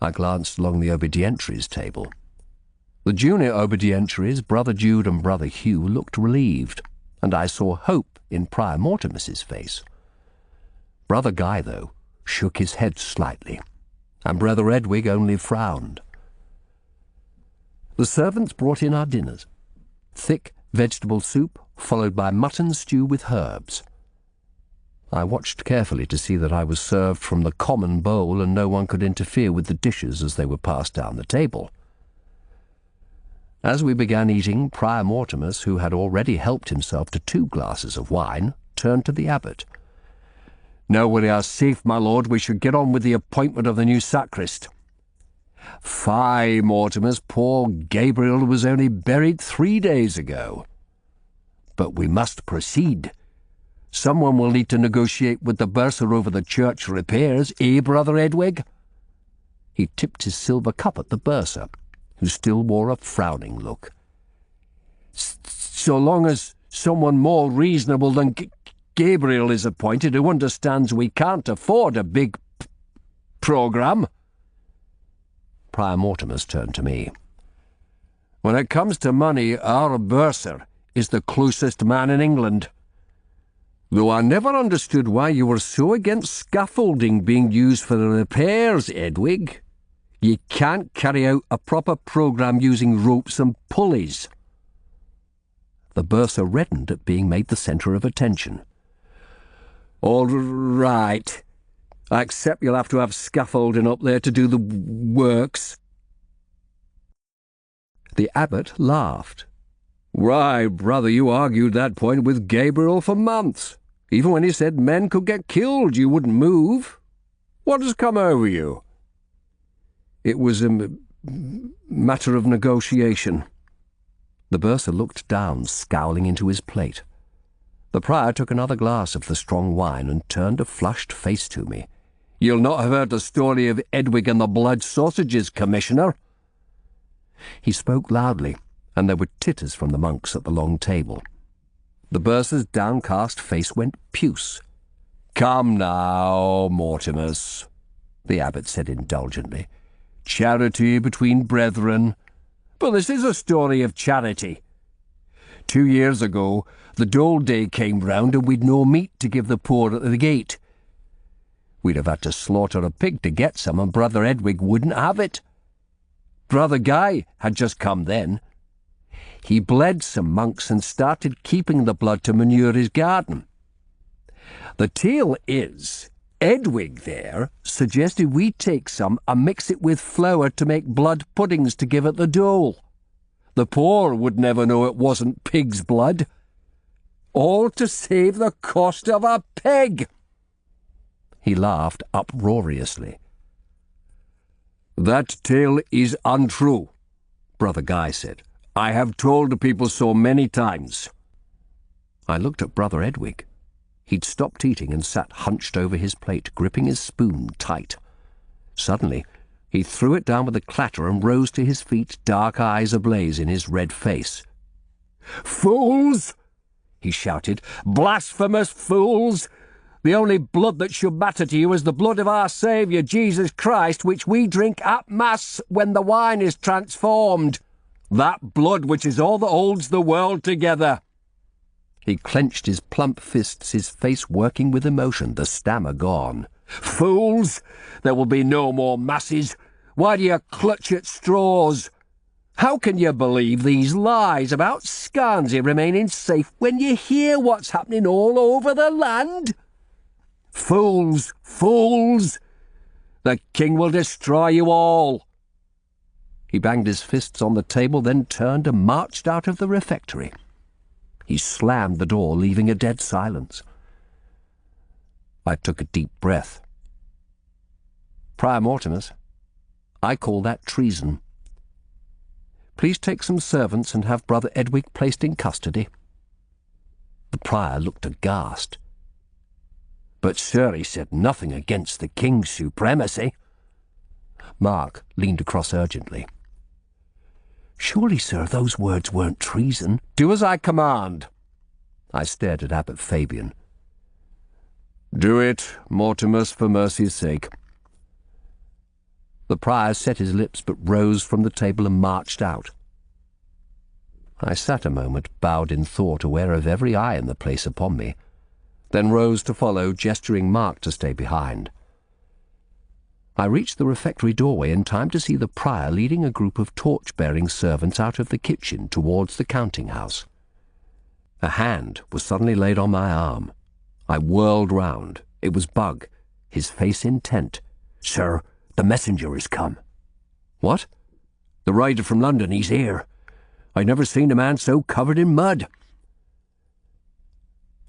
I glanced along the obedientiaries table. The junior obedientiaries, Brother Jude and Brother Hugh, looked relieved, and I saw hope in Prior Mortimer's face. Brother Guy, though, shook his head slightly, and Brother Edwig only frowned. The servants brought in our dinners. Thick vegetable soup, followed by mutton stew with herbs. I watched carefully to see that I was served from the common bowl and no one could interfere with the dishes as they were passed down the table. As we began eating, Prior Mortimer, who had already helped himself to 2 glasses of wine, turned to the abbot. "Now we are safe, my lord, we should get on with the appointment of the new sacrist. Fie, Mortimer, poor Gabriel was only buried 3 days ago. But we must proceed. Someone will need to negotiate with the bursar over the church repairs, Brother Edwig?" He tipped his silver cup at the bursar, who still wore a frowning look. "So long as someone more reasonable than Gabriel is appointed, who understands we can't afford a big programme." Prior Mortimer's turned to me. "When it comes to money, our bursar is the closest man in England. Though I never understood why you were so against scaffolding being used for the repairs, Edwig. You can't carry out a proper programme using ropes and pulleys." The bursar reddened at being made the centre of attention. "All right. I accept you'll have to have scaffolding up there to do the works." The abbot laughed. "Why, brother, you argued that point with Gabriel for months. Even when he said men could get killed, you wouldn't move. What has come over you?" "It was a matter of negotiation." The bursar looked down, scowling into his plate. The prior took another glass of the strong wine and turned a flushed face to me. "You'll not have heard the story of Edwig and the blood sausages, Commissioner." He spoke loudly, and there were titters from the monks at the long table. The bursar's downcast face went puce. "Come now, Mortimer," the abbot said indulgently. "Charity between brethren. But this is a story of charity. 2 years ago, the dole day came round and we'd no meat to give the poor at the gate. We'd have had to slaughter a pig to get some, and Brother Edwig wouldn't have it. Brother Guy had just come then. He bled some monks and started keeping the blood to manure his garden. The tale is, Edwig there suggested we take some and mix it with flour to make blood puddings to give at the dole. The poor would never know it wasn't pig's blood. All to save the cost of a peg." He laughed uproariously. "That tale is untrue," Brother Guy said. "I have told people so many times." I looked at Brother Edwig. He'd stopped eating and sat hunched over his plate, gripping his spoon tight. Suddenly, He threw it down with a clatter and rose to his feet, dark eyes ablaze in his red face. "Fools!" he shouted. "Blasphemous fools! The only blood that should matter to you is the blood of our Saviour, Jesus Christ, which we drink at Mass when the wine is transformed. That blood which is all that holds the world together." He clenched his plump fists, his face working with emotion, the stammer gone. "Fools! There will be no more masses. Why do you clutch at straws? How can you believe these lies about Scarnsea remaining safe when you hear what's happening all over the land? Fools! Fools! The king will destroy you all." He banged his fists on the table, then turned and marched out of the refectory. He slammed the door, leaving a dead silence. I took a deep breath. "Prior Mortimus, I call that treason. Please take some servants and have Brother Edwig placed in custody." The prior looked aghast. "But sir, he said nothing against the king's supremacy." Mark leaned across urgently. "Surely, sir, those words weren't treason." "Do as I command." I stared at Abbot Fabian. "Do it, Mortimus, for mercy's sake." The prior set his lips but rose from the table and marched out. I sat a moment, bowed in thought, aware of every eye in the place upon me, then rose to follow, gesturing Mark to stay behind. I reached the refectory doorway in time to see the prior leading a group of torch-bearing servants out of the kitchen towards the counting-house. A hand was suddenly laid on my arm. I whirled round. It was Bug, his face intent. "Sir, the messenger has come." "What?" "The rider from London, he's here. I never seen a man so covered in mud."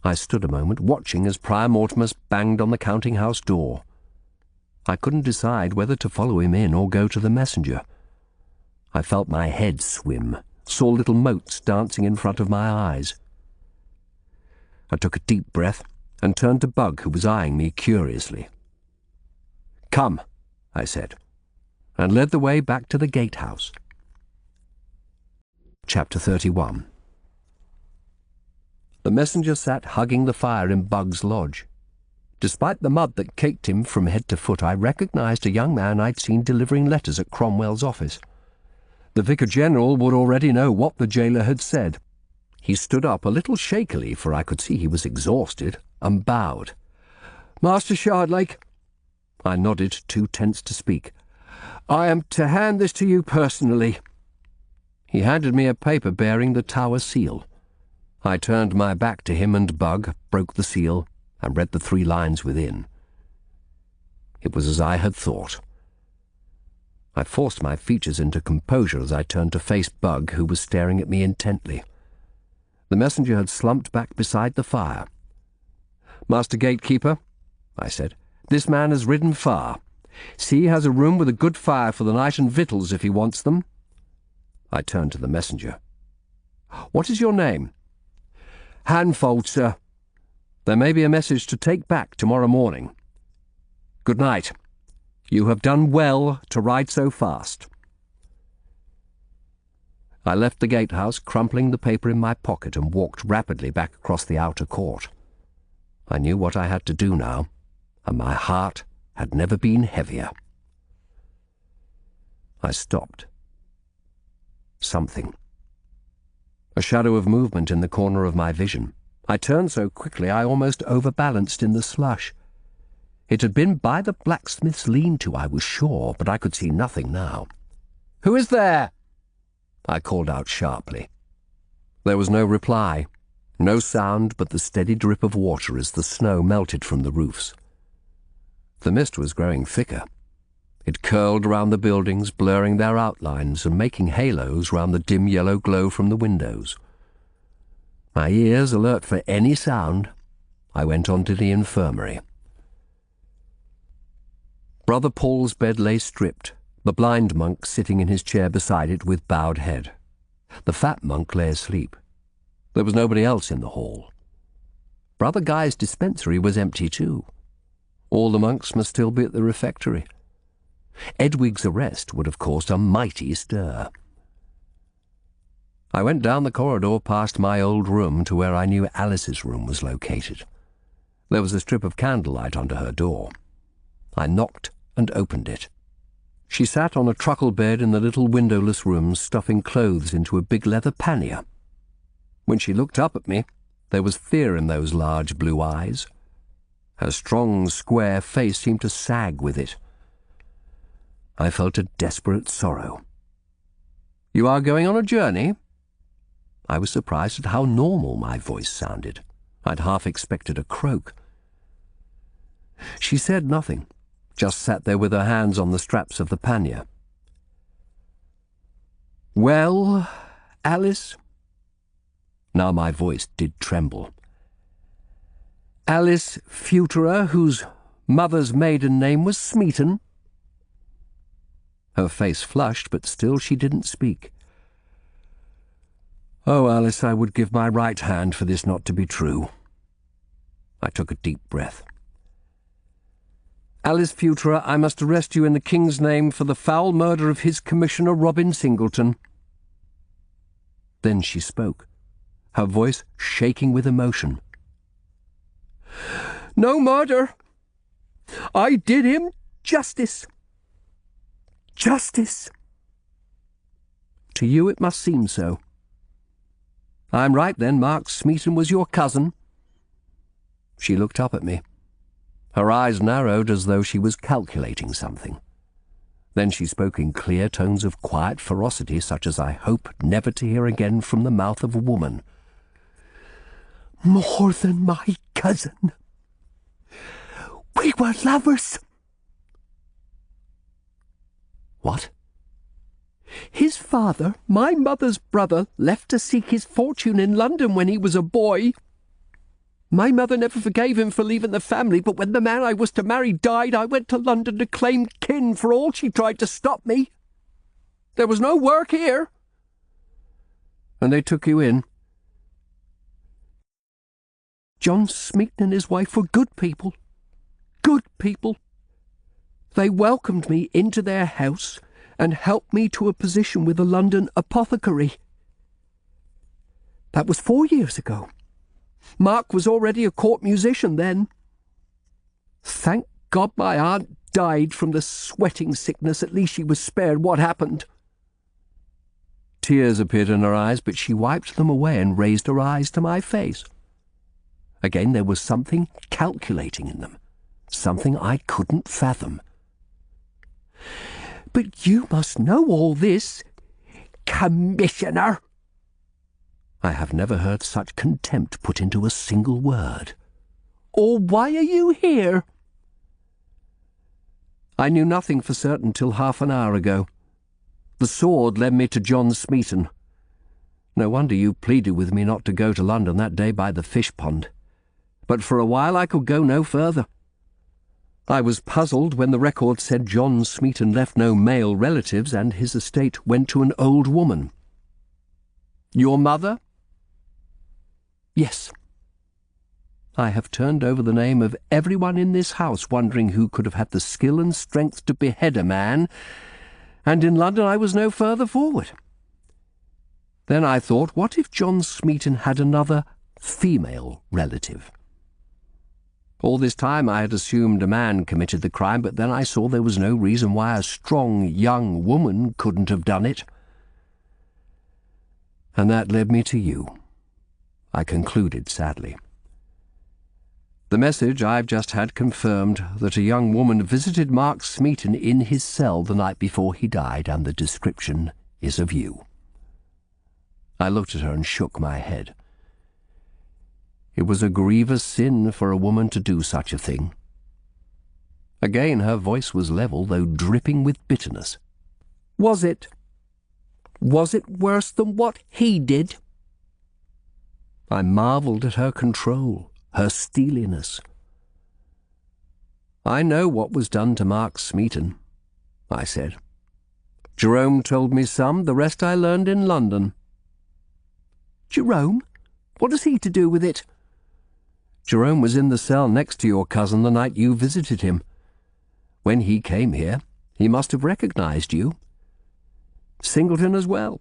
I stood a moment, watching as Prior Mortimus banged on the counting-house door. I couldn't decide whether to follow him in or go to the messenger. I felt my head swim, saw little motes dancing in front of my eyes. I took a deep breath and turned to Bug, who was eyeing me curiously. "Come," I said, and led the way back to the gatehouse. Chapter 31. The messenger sat hugging the fire in Bug's lodge. Despite the mud that caked him from head to foot, I recognized a young man I'd seen delivering letters at Cromwell's office. The Vicar-General would already know what the jailer had said. He stood up a little shakily, for I could see he was exhausted, and bowed. "Master Shardlake." I nodded, too tense to speak. "I am to hand this to you personally." He handed me a paper bearing the Tower seal. I turned my back to him, and Bug broke the seal and read the 3 lines within. It was as I had thought. I forced my features into composure as I turned to face Bug, who was staring at me intently. The messenger had slumped back beside the fire. "Master Gatekeeper," I said, "this man has ridden far. See, he has a room with a good fire for the night and victuals if he wants them." I turned to the messenger. "What is your name?" "Handfold, sir." "There may be a message to take back tomorrow morning. Good night. You have done well to ride so fast." I left the gatehouse, crumpling the paper in my pocket, and walked rapidly back across the outer court. I knew what I had to do now, and my heart had never been heavier. I stopped. Something. A shadow of movement in the corner of my vision. I turned so quickly I almost overbalanced in the slush. It had been by the blacksmith's lean-to, I was sure, but I could see nothing now. "Who is there?" I called out sharply. There was no reply, no sound but the steady drip of water as the snow melted from the roofs. The mist was growing thicker. It curled round the buildings, blurring their outlines and making halos round the dim yellow glow from the windows. My ears alert for any sound, I went on to the infirmary. Brother Paul's bed lay stripped, the blind monk sitting in his chair beside it with bowed head. The fat monk lay asleep. There was nobody else in the hall. Brother Guy's dispensary was empty too. All the monks must still be at the refectory. Edwig's arrest would have caused a mighty stir. I went down the corridor past my old room to where I knew Alice's room was located. There was a strip of candlelight under her door. I knocked and opened it. She sat on a truckle bed in the little windowless room, stuffing clothes into a big leather pannier. When she looked up at me, there was fear in those large blue eyes. Her strong, square face seemed to sag with it. I felt a desperate sorrow. "You are going on a journey?" I was surprised at how normal my voice sounded. I'd half expected a croak. She said nothing, just sat there with her hands on the straps of the pannier. "Well, Alice?" Now my voice did tremble. "Alice Futura, whose mother's maiden name was Smeaton?" Her face flushed, but still she didn't speak. "Oh, Alice, I would give my right hand for this not to be true." I took a deep breath. "Alice Futura, I must arrest you in the King's name for the foul murder of his Commissioner Robin Singleton." Then she spoke, her voice shaking with emotion. "No murder! I did him justice. Justice! To you it must seem so. I'm right then, Mark Smeaton was your cousin." She looked up at me. Her eyes narrowed as though she was calculating something. Then she spoke in clear tones of quiet ferocity, such as I hope never to hear again from the mouth of a woman. "More than my cousin. We were lovers." "What?" "His father, my mother's brother, left to seek his fortune in London when he was a boy. My mother never forgave him for leaving the family, but when the man I was to marry died, I went to London to claim kin for all she tried to stop me. There was no work here." "And they took you in?" "John Smeaton and his wife were good people. Good people. They welcomed me into their house and helped me to a position with a London apothecary. That was 4 years ago. Mark was already a court musician then. Thank God my aunt died from the sweating sickness. At least she was spared what happened." Tears appeared in her eyes, but she wiped them away and raised her eyes to my face. Again there was something calculating in them, something I couldn't fathom. "But you must know all this, Commissioner." I have never heard such contempt put into a single word. "Or why are you here?" "I knew nothing for certain till half an hour ago. The sword led me to John Smeaton. No wonder you pleaded with me not to go to London that day by the fish pond. But for a while I could go no further. I was puzzled when the record said John Smeaton left no male relatives and his estate went to an old woman." "Your mother?" "Yes. I have turned over the name of everyone in this house, wondering who could have had the skill and strength to behead a man, and in London I was no further forward. Then I thought, what if John Smeaton had another female relative? All this time I had assumed a man committed the crime, but then I saw there was no reason why a strong young woman couldn't have done it. And that led me to you," I concluded sadly. "The message I've just had confirmed that a young woman visited Mark Smeaton in his cell the night before he died, and the description is of you." I looked at her and shook my head. It was a grievous sin for a woman to do such a thing. Again her voice was level, though dripping with bitterness. "Was it? Was it worse than what he did?" I marvelled at her control, her steeliness. "I know what was done to Mark Smeaton," I said. "Jerome told me some, the rest I learned in London." "Jerome? What has he to do with it?" "Jerome was in the cell next to your cousin the night you visited him. When he came here, He must have recognized you. Singleton as well.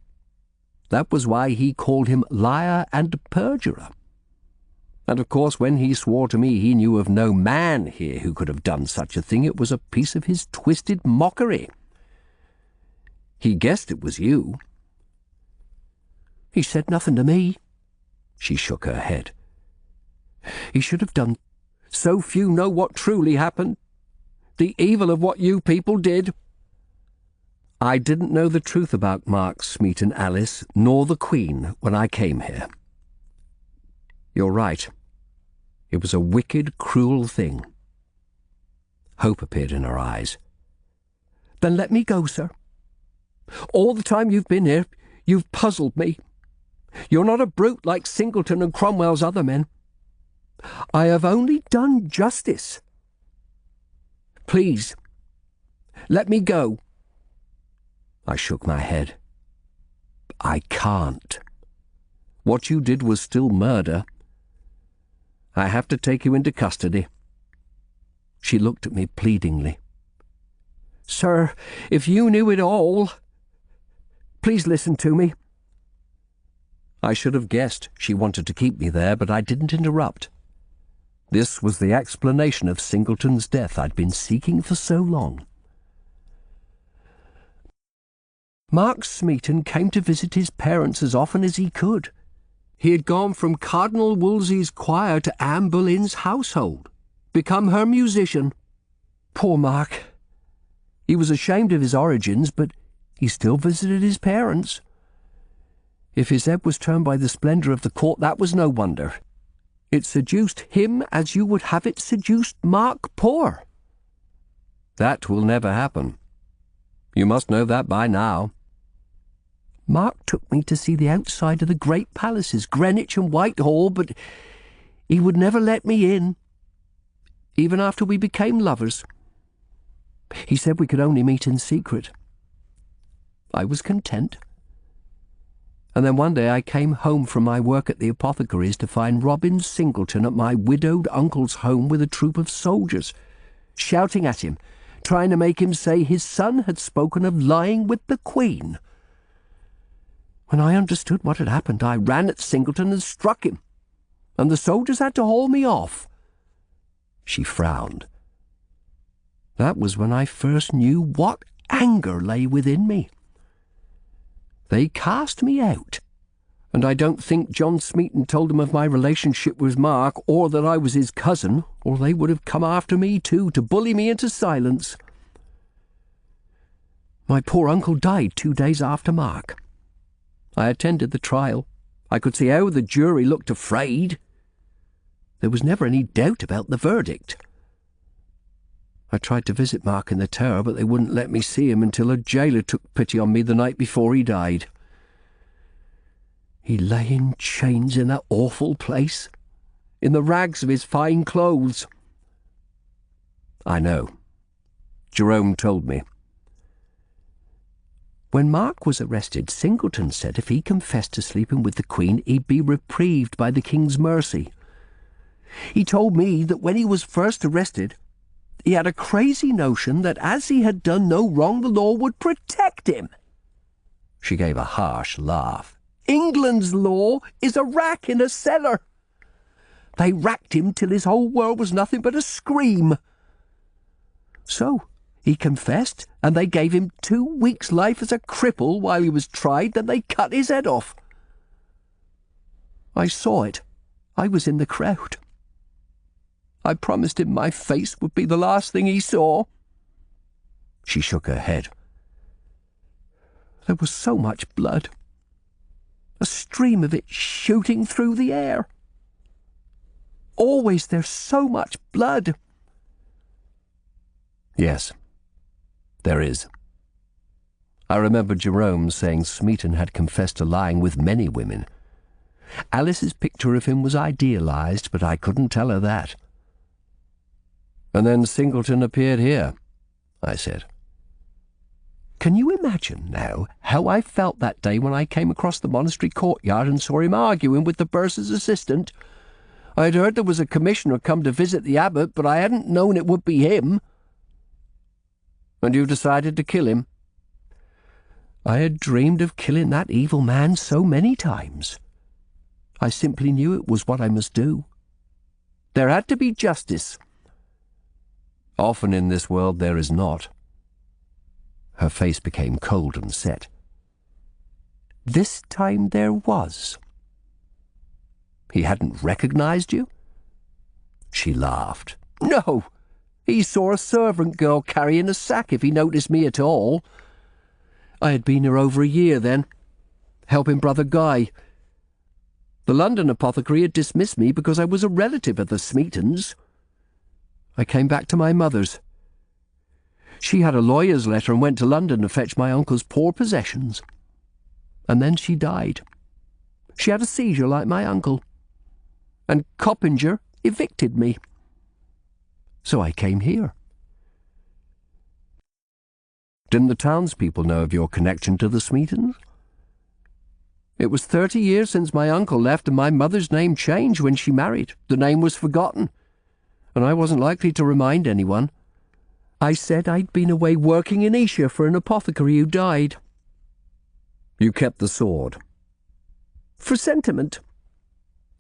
That was why he called him liar and perjurer. And of course, when he swore to me he knew of no man here who could have done such a thing, it was a piece of his twisted mockery. He guessed it was you. He said nothing to me. She shook her head. He should have done. So few know what truly happened. The evil of what you people did. I didn't know the truth about Mark Smeaton, Alice, nor the Queen when I came here. You're right. It was a wicked, cruel thing. Hope appeared in her eyes. Then let me go, sir. All the time you've been here, you've puzzled me. You're not a brute like Singleton and Cromwell's other men. I have only done justice. Please, let me go. I shook my head. I can't. What you did was still murder. I have to take you into custody. She looked at me pleadingly. Sir, if you knew it all, please listen to me. I should have guessed she wanted to keep me there, but I didn't interrupt. This was the explanation of Singleton's death I'd been seeking for so long. Mark Smeaton came to visit his parents as often as he could. He had gone from Cardinal Wolsey's choir to Anne Boleyn's household, become her musician. Poor Mark. He was ashamed of his origins, but he still visited his parents. If his head was turned by the splendour of the court, that was no wonder. It seduced him as you would have it seduced Mark Poor. That will never happen. You must know that by now. Mark took me to see the outside of the great palaces, Greenwich and Whitehall, but he would never let me in, even after we became lovers. He said we could only meet in secret. I was content. And then one day I came home from my work at the apothecaries to find Robin Singleton at my widowed uncle's home with a troop of soldiers, shouting at him, trying to make him say his son had spoken of lying with the Queen. When I understood what had happened, I ran at Singleton and struck him, and the soldiers had to haul me off. She frowned. That was when I first knew what anger lay within me. They cast me out, and I don't think John Smeaton told them of my relationship with Mark, or that I was his cousin, or they would have come after me too, to bully me into silence. My poor uncle died 2 days after Mark. I attended the trial. I could see how the jury looked afraid. There was never any doubt about the verdict. I tried to visit Mark in the Tower, but they wouldn't let me see him until a jailer took pity on me the night before he died. He lay in chains in that awful place, in the rags of his fine clothes. I know. Jerome told me. When Mark was arrested, Singleton said if he confessed to sleeping with the Queen, he'd be reprieved by the King's mercy. He told me that when he was first arrested, he had a crazy notion that as he had done no wrong, the law would protect him. She gave a harsh laugh. England's law is a rack in a cellar. They racked him till his whole world was nothing but a scream. So he confessed, and they gave him 2 weeks' life as a cripple while he was tried, then they cut his head off. I saw it. I was in the crowd. I promised him my face would be the last thing he saw. She shook her head. There was so much blood. A stream of it shooting through the air. Always there's so much blood. Yes, there is. I remember Jerome saying Smeaton had confessed to lying with many women. Alice's picture of him was idealized, but I couldn't tell her that. And then Singleton appeared here, I said. Can you imagine, now, how I felt that day when I came across the monastery courtyard and saw him arguing with the bursar's assistant? I had heard there was a commissioner come to visit the abbot, but I hadn't known it would be him. And you decided to kill him?" I had dreamed of killing that evil man so many times. I simply knew it was what I must do. There had to be justice. Often in this world there is not. Her face became cold and set. This time there was. He hadn't recognized you? She laughed. No, he saw a servant girl carrying a sack if he noticed me at all. I had been here over a year then, helping Brother Guy. The London apothecary had dismissed me because I was a relative of the Smeatons. I came back to my mother's. She had a lawyer's letter and went to London to fetch my uncle's poor possessions. And then she died. She had a seizure like my uncle. And Coppinger evicted me. So I came here. Didn't the townspeople know of your connection to the Smeatons? It was 30 years since my uncle left and my mother's name changed when she married. The name was forgotten, and I wasn't likely to remind anyone. I said I'd been away working in Esher for an apothecary who died. You kept the sword? For sentiment.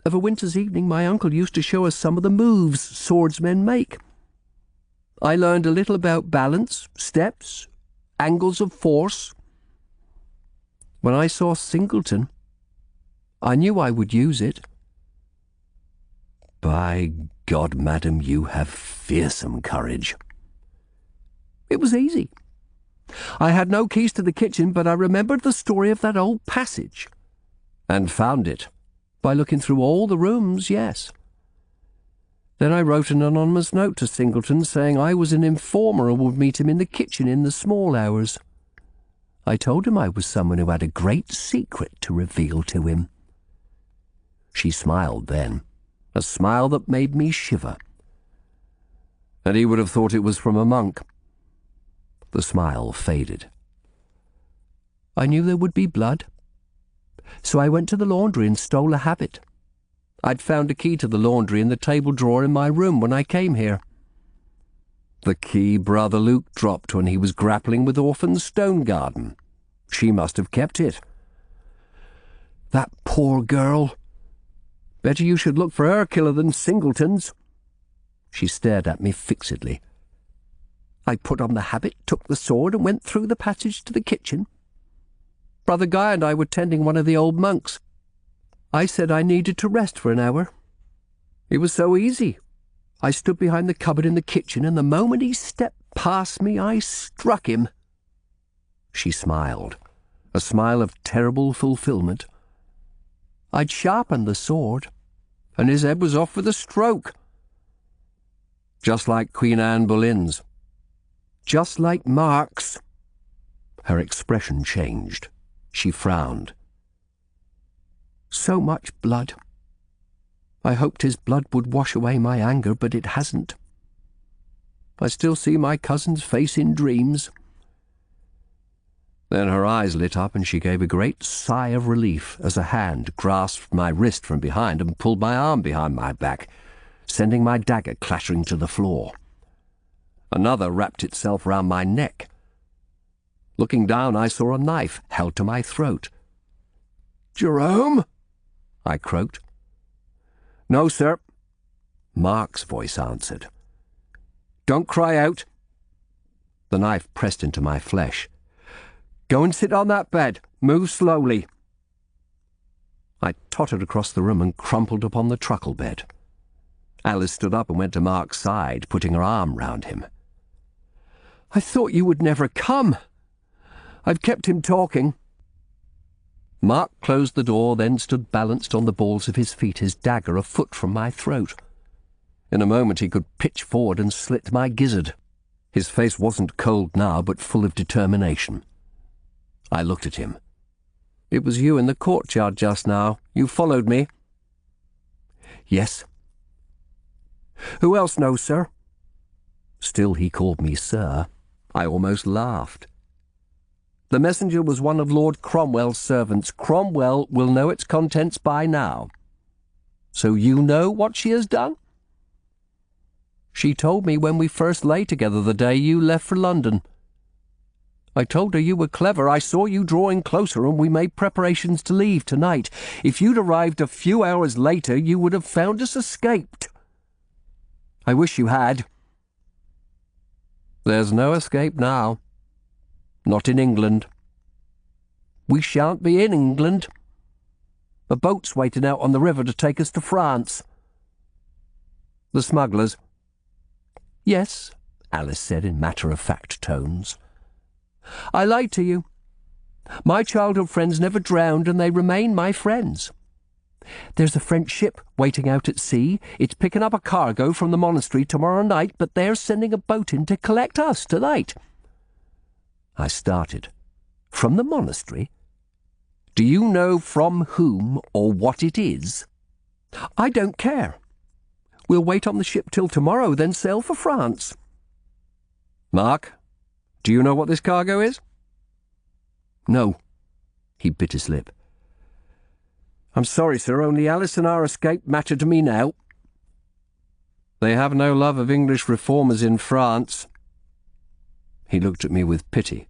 Of a winter's evening my uncle used to show us some of the moves swordsmen make. I learned a little about balance, steps, angles of force. When I saw Singleton, I knew I would use it. By God, madam, you have fearsome courage. It was easy. I had no keys to the kitchen, but I remembered the story of that old passage. And found it? By looking through all the rooms, yes. Then I wrote an anonymous note to Singleton saying I was an informer and would meet him in the kitchen in the small hours. I told him I was someone who had a great secret to reveal to him. She smiled then, a smile that made me shiver. And he would have thought it was from a monk. The smile faded. I knew there would be blood, so I went to the laundry and stole a habit. I'd found a key to the laundry in the table drawer in my room when I came here. The key Brother Luke dropped when he was grappling with Orphan Stonegarden. She must have kept it. That poor girl. Better you should look for her killer than Singleton's. She stared at me fixedly. I put on the habit, took the sword, and went through the passage to the kitchen. Brother Guy and I were tending one of the old monks. I said I needed to rest for an hour. It was so easy. I stood behind the cupboard in the kitchen, and the moment he stepped past me, I struck him. She smiled, a smile of terrible fulfillment. I'd sharpened the sword, and his head was off with a stroke. Just like Queen Anne Boleyn's. Just like Mark's. Her expression changed. She frowned. So much blood. I hoped his blood would wash away my anger, but it hasn't. I still see my cousin's face in dreams. Then her eyes lit up and she gave a great sigh of relief as a hand grasped my wrist from behind and pulled my arm behind my back, sending my dagger clattering to the floor. Another wrapped itself round my neck. Looking down, I saw a knife held to my throat. "Jerome?" I croaked. "No, sir," Mark's voice answered. "Don't cry out." The knife pressed into my flesh. "Go and sit on that bed. Move slowly." I tottered across the room and crumpled upon the truckle bed. Alice stood up and went to Mark's side, putting her arm round him. "I thought you would never come. I've kept him talking." Mark closed the door, then stood balanced on the balls of his feet, his dagger a foot from my throat. In a moment he could pitch forward and slit my gizzard. His face wasn't cold now, but full of determination. I looked at him. "It was you in the courtyard just now. You followed me." "Yes." "Who else knows, sir?" Still he called me sir. I almost laughed. "The messenger was one of Lord Cromwell's servants. Cromwell will know its contents by now. So you know what she has done?" "She told me when we first lay together the day you left for London. I told her you were clever. I saw you drawing closer and we made preparations to leave tonight. If you'd arrived a few hours later, you would have found us escaped. I wish you had. There's no escape now. Not in England. We shan't be in England. A boat's waiting out on the river to take us to France. The smugglers? Yes, Alice said in matter-of-fact tones. I lied to you. My childhood friends never drowned and they remain my friends. There's a French ship waiting out at sea. It's picking up a cargo from the monastery tomorrow night, but they're sending a boat in to collect us tonight. I started. From the monastery? Do you know from whom or what it is? I don't care. We'll wait on the ship till tomorrow, then sail for France. Mark, do you know what this cargo is? No. He bit his lip. I'm sorry, sir, only Alice and our escape matter to me now. They have no love of English reformers in France. He looked at me with pity.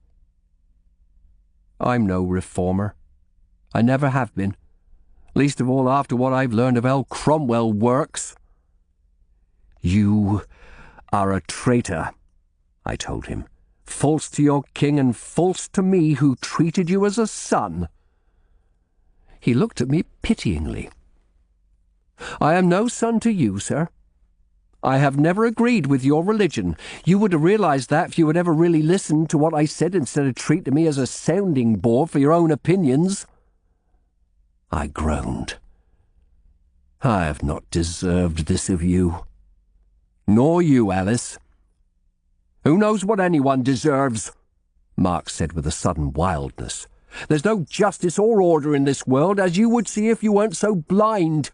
I'm no reformer. I never have been. Least of all after what I've learned of how Cromwell works. You are a traitor, I told him. False to your king and false to me who treated you as a son. He looked at me pityingly. I am no son to you, sir. I have never agreed with your religion. You would have realized that if you had ever really listened to what I said instead of treating me as a sounding board for your own opinions. I groaned. I have not deserved this of you. Nor you, Alice. Who knows what anyone deserves? Mark said with a sudden wildness. There's no justice or order in this world, as you would see if you weren't so blind.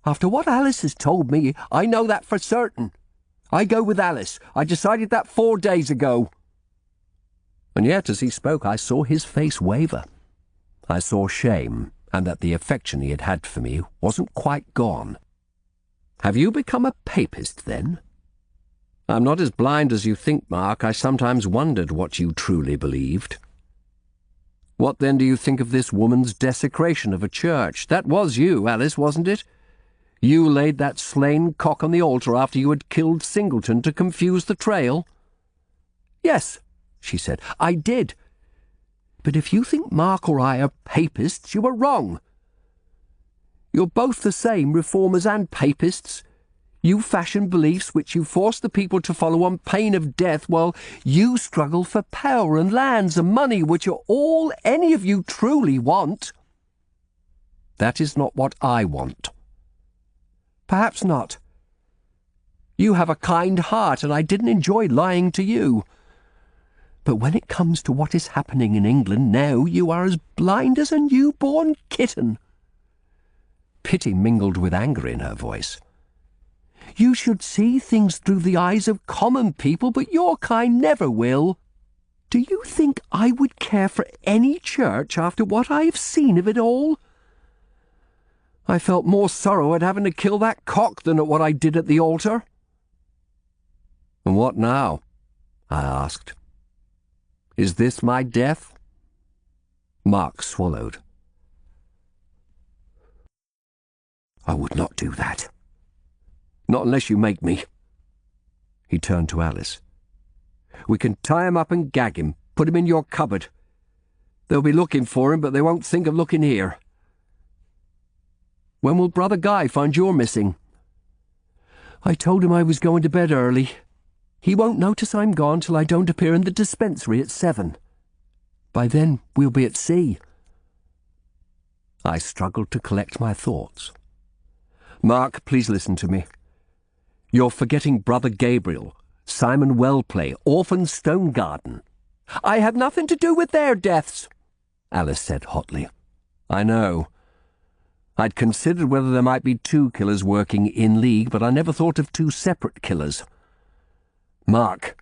After what Alice has told me, I know that for certain. I go with Alice. I decided that 4 days ago. And yet, as he spoke, I saw his face waver. I saw shame, and that the affection he had had for me wasn't quite gone. Have you become a papist, then? I'm not as blind as you think, Mark. I sometimes wondered what you truly believed. What then do you think of this woman's desecration of a church? That was you, Alice, wasn't it? You laid that slain cock on the altar after you had killed Singleton to confuse the trail? Yes, she said, I did. But if you think Mark or I are papists, you are wrong. You're both the same, reformers and papists. You fashion beliefs which you force the people to follow on pain of death, while you struggle for power and lands and money, which are all any of you truly want. That is not what I want. Perhaps not. You have a kind heart, and I didn't enjoy lying to you. But when it comes to what is happening in England now, you are as blind as a newborn kitten. Pity mingled with anger in her voice. You should see things through the eyes of common people, but your kind never will. Do you think I would care for any church after what I have seen of it all? I felt more sorrow at having to kill that cock than at what I did at the altar. And what now? I asked. Is this my death? Mark swallowed. I would not do that. Not unless you make me. He turned to Alice. We can tie him up and gag him, put him in your cupboard. They'll be looking for him, but they won't think of looking here. When will Brother Guy find you're missing? I told him I was going to bed early. He won't notice I'm gone till I don't appear in the dispensary at 7. By then we'll be at sea. I struggled to collect my thoughts. Mark, please listen to me. You're forgetting Brother Gabriel, Simon Wellplay, Orphan Stonegarden. I had nothing to do with their deaths, Alice said hotly. I know. I'd considered whether there might be 2 killers working in league, but I never thought of 2 separate killers. Mark,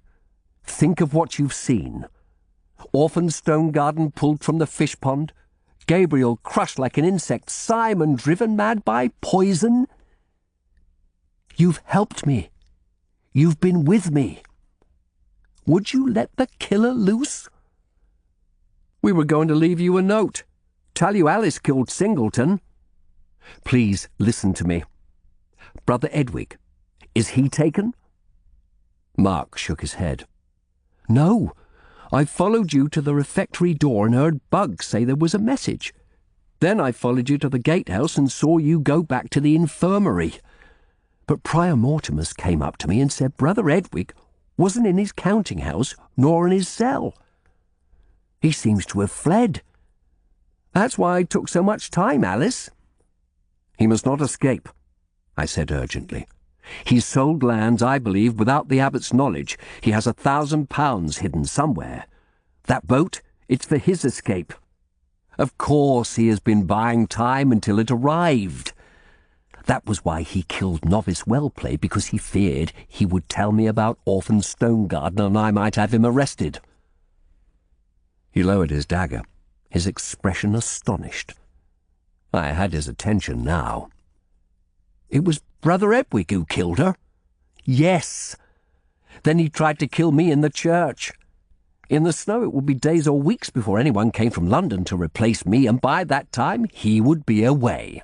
think of what you've seen. Orphan Stonegarden pulled from the fish pond, Gabriel crushed like an insect, Simon driven mad by poison. You've helped me. You've been with me. Would you let the killer loose? We were going to leave you a note. Tell you Alice killed Singleton. Please listen to me. Brother Edwig, is he taken? Mark shook his head. No. I followed you to the refectory door and heard Buggs say there was a message. Then I followed you to the gatehouse and saw you go back to the infirmary. But Prior Mortimer came up to me and said Brother Edwig wasn't in his counting-house nor in his cell. He seems to have fled. That's why it took so much time, Alice. He must not escape, I said urgently. He's sold lands, I believe, without the abbot's knowledge. He has £1,000 hidden somewhere. That boat, it's for his escape. Of course he has been buying time until it arrived. That was why he killed Novice Wellplay, because he feared he would tell me about Orphan Stonegarden and I might have him arrested. He lowered his dagger, his expression astonished. I had his attention now. It was Brother Edwig who killed her? Yes. Then he tried to kill me in the church. In the snow it would be days or weeks before anyone came from London to replace me, and by that time he would be away.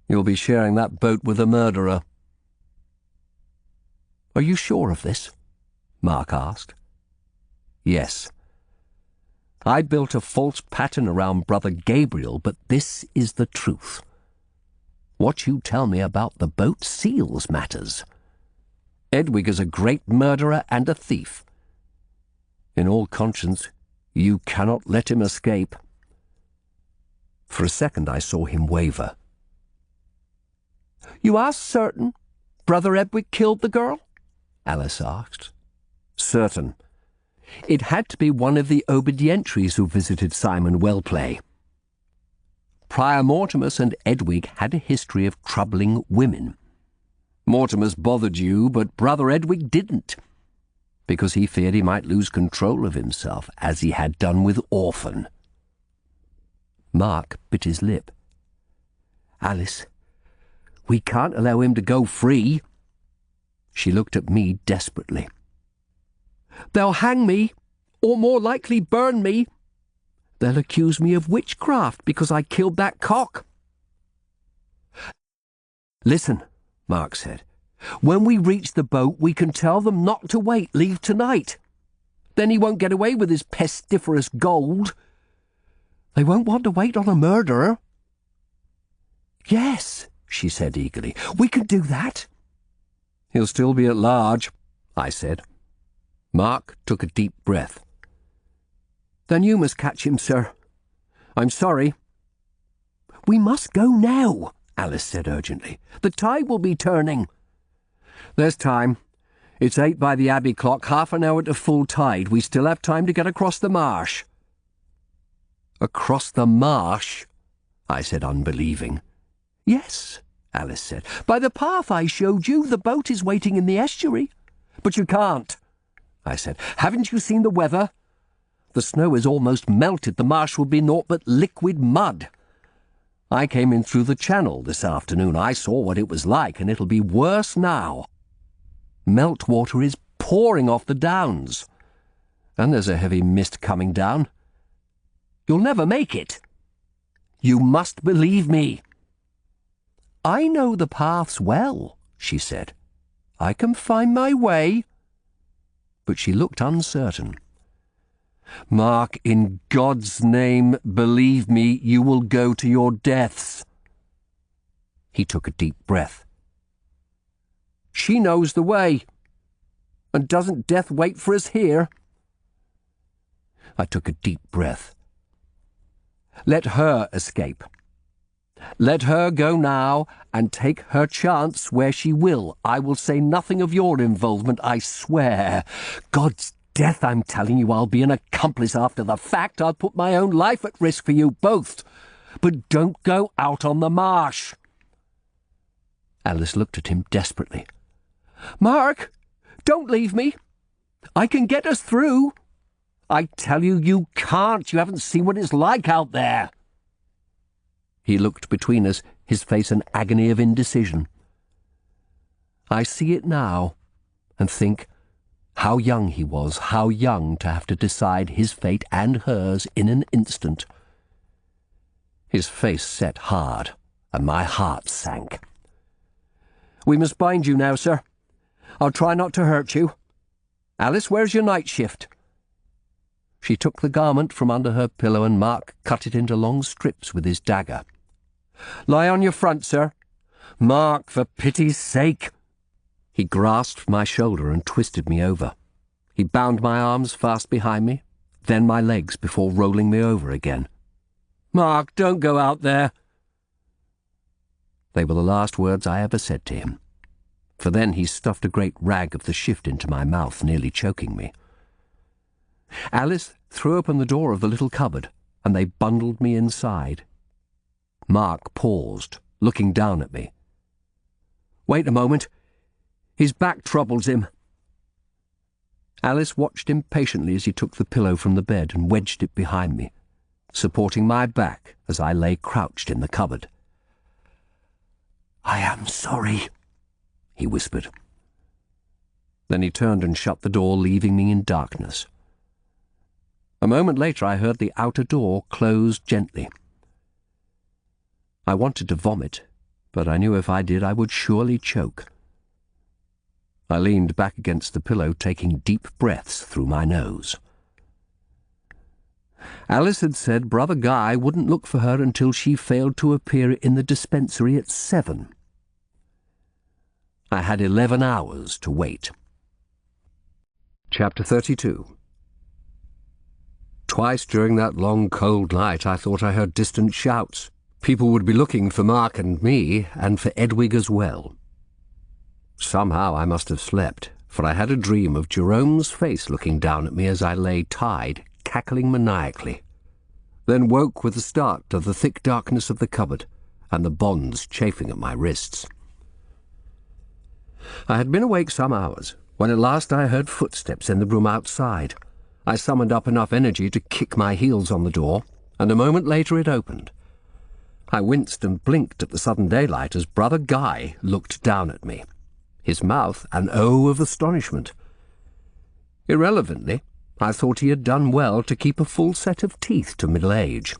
You'll be sharing that boat with a murderer. Are you sure of this? Mark asked. Yes. I built a false pattern around Brother Gabriel, but this is the truth. What you tell me about the boat seals matters. Edwig is a great murderer and a thief. In all conscience, you cannot let him escape. For a second I saw him waver. You are certain Brother Edwig killed the girl? Alice asked. Certain. It had to be one of the obedientries who visited Simon Wellplay. Prior Mortimer and Edwig had a history of troubling women. Mortimer's bothered you, but Brother Edwig didn't, because he feared he might lose control of himself, as he had done with Orphan. Mark bit his lip. Alice, we can't allow him to go free. She looked at me desperately. They'll hang me, or more likely burn me. They'll accuse me of witchcraft because I killed that cock. Listen, Mark said. When we reach the boat, we can tell them not to wait, leave tonight. Then he won't get away with his pestiferous gold. They won't want to wait on a murderer. Yes, she said eagerly, we can do that. He'll still be at large, I said. Mark took a deep breath. Then you must catch him, sir. I'm sorry. We must go now, Alice said urgently. The tide will be turning. There's time. It's 8 by the Abbey clock, half an hour to full tide. We still have time to get across the marsh. Across the marsh? I said, unbelieving. Yes, Alice said. By the path I showed you, the boat is waiting in the estuary. But you can't, I said. Haven't you seen the weather? The snow is almost melted. The marsh will be naught but liquid mud. I came in through the channel this afternoon. I saw what it was like, and it'll be worse now. Meltwater is pouring off the downs, and there's a heavy mist coming down. You'll never make it. You must believe me. I know the paths well, she said. I can find my way. But she looked uncertain. Mark, in God's name, believe me, you will go to your deaths. He took a deep breath. She knows the way. And doesn't death wait for us here? I took a deep breath. Let her escape. Let her go now and take her chance where she will. I will say nothing of your involvement, I swear. God's death, I'm telling you, I'll be an accomplice after the fact. I'll put my own life at risk for you both. But don't go out on the marsh. Alice looked at him desperately. Mark, don't leave me. I can get us through. I tell you, you can't. You haven't seen what it's like out there. He looked between us, his face an agony of indecision. I see it now, and think, How young he was, how young to have to decide his fate and hers in an instant. His face set hard, and my heart sank. "We must bind you now, sir. I'll try not to hurt you. Alice, where's your night shift?" She took the garment from under her pillow, and Mark cut it into long strips with his dagger. "Lie on your front, sir." "Mark, for pity's sake!" He grasped my shoulder and twisted me over. He bound my arms fast behind me, then my legs before rolling me over again. "Mark, don't go out there." They were the last words I ever said to him, for then he stuffed a great rag of the shift into my mouth, nearly choking me. Alice threw open the door of the little cupboard, and they bundled me inside. Mark paused, looking down at me. "Wait a moment. His back troubles him." Alice watched him patiently as he took the pillow from the bed and wedged it behind me, supporting my back as I lay crouched in the cupboard. "I am sorry," he whispered. Then he turned and shut the door, leaving me in darkness. A moment later I heard the outer door close gently. I wanted to vomit, but I knew if I did I would surely choke. I leaned back against the pillow, taking deep breaths through my nose. Alice had said Brother Guy wouldn't look for her until she failed to appear in the dispensary at 7. I had 11 hours to wait. Chapter 32. Twice during that long, cold night I thought I heard distant shouts. People would be looking for Mark and me, and for Edwig as well. Somehow I must have slept, for I had a dream of Jerome's face looking down at me as I lay tied, cackling maniacally, then woke with the start of the thick darkness of the cupboard and the bonds chafing at my wrists. I had been awake some hours, when at last I heard footsteps in the room outside. I summoned up enough energy to kick my heels on the door, and a moment later it opened. I winced and blinked at the sudden daylight as Brother Guy looked down at me, his mouth an O of astonishment. Irrelevantly, I thought he had done well to keep a full set of teeth to middle age.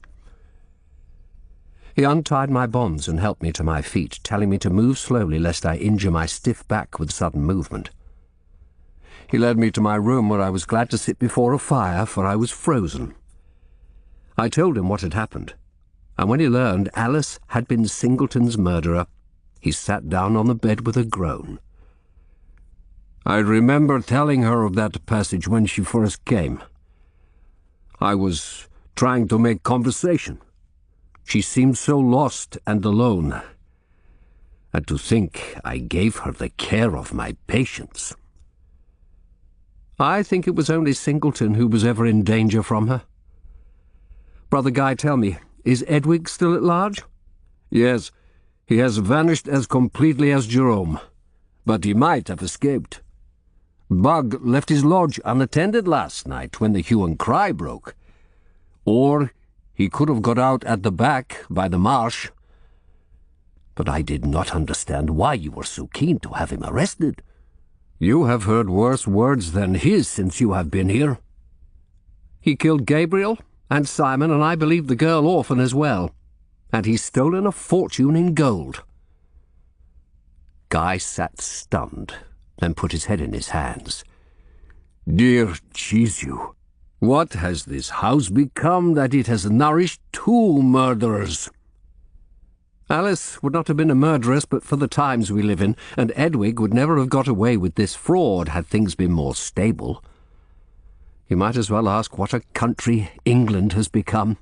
He untied my bonds and helped me to my feet, telling me to move slowly lest I injure my stiff back with sudden movement. He led me to my room, where I was glad to sit before a fire, for I was frozen. I told him what had happened, and when he learned Alice had been Singleton's murderer, he sat down on the bed with a groan. "I remember telling her of that passage when she first came. I was trying to make conversation. She seemed so lost and alone. And to think I gave her the care of my patients." I think it was only Singleton who was ever in danger from her. Brother Guy, tell me, is Edwig still at large? "Yes, he has vanished as completely as Jerome, but he might have escaped. Bug left his lodge unattended last night when the hue and cry broke. Or he could have got out at the back by the marsh. But I did not understand why you were so keen to have him arrested." "You have heard worse words than his since you have been here." "He killed Gabriel and Simon, and I believe the girl orphan as well. And he's stolen a fortune in gold." Guy sat stunned, then put his head in his hands. "Dear Jesu, what has this house become that it has nourished 2 murderers?" Alice would not have been a murderess but for the times we live in, and Edwig would never have got away with this fraud had things been more stable. You might as well ask what a country England has become.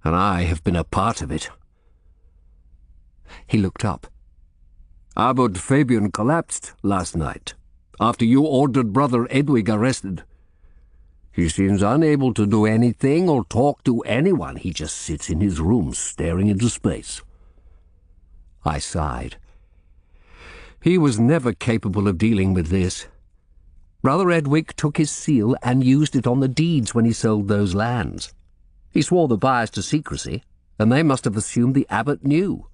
And I have been a part of it. He looked up. "Abbot Fabian collapsed last night, after you ordered Brother Edwig arrested. He seems unable to do anything or talk to anyone. He just sits in his room staring into space." I sighed. He was never capable of dealing with this. Brother Edwig took his seal and used it on the deeds when he sold those lands. He swore the buyers to secrecy, and they must have assumed the abbot knew.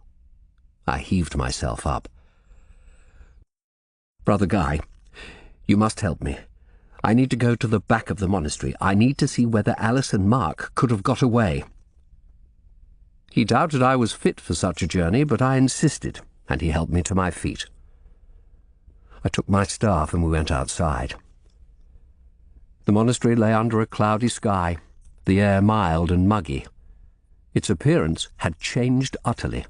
I heaved myself up. "Brother Guy, You must help me. I need to go to the back of the monastery. I need to see whether Alice and Mark could have got away." He doubted I was fit for such a journey, but I insisted, and he helped me to my feet. I took my staff and we went outside. The monastery lay under a cloudy sky, the air mild and muggy. Its appearance had changed utterly.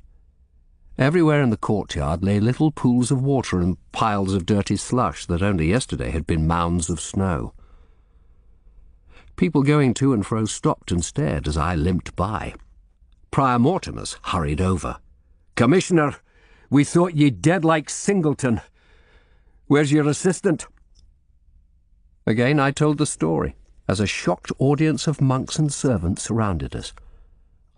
Everywhere in the courtyard lay little pools of water and piles of dirty slush that only yesterday had been mounds of snow. People going to and fro stopped and stared as I limped by. Prior Mortimus hurried over. "Commissioner, we thought ye dead like Singleton. Where's your assistant?" Again I told the story, as a shocked audience of monks and servants surrounded us.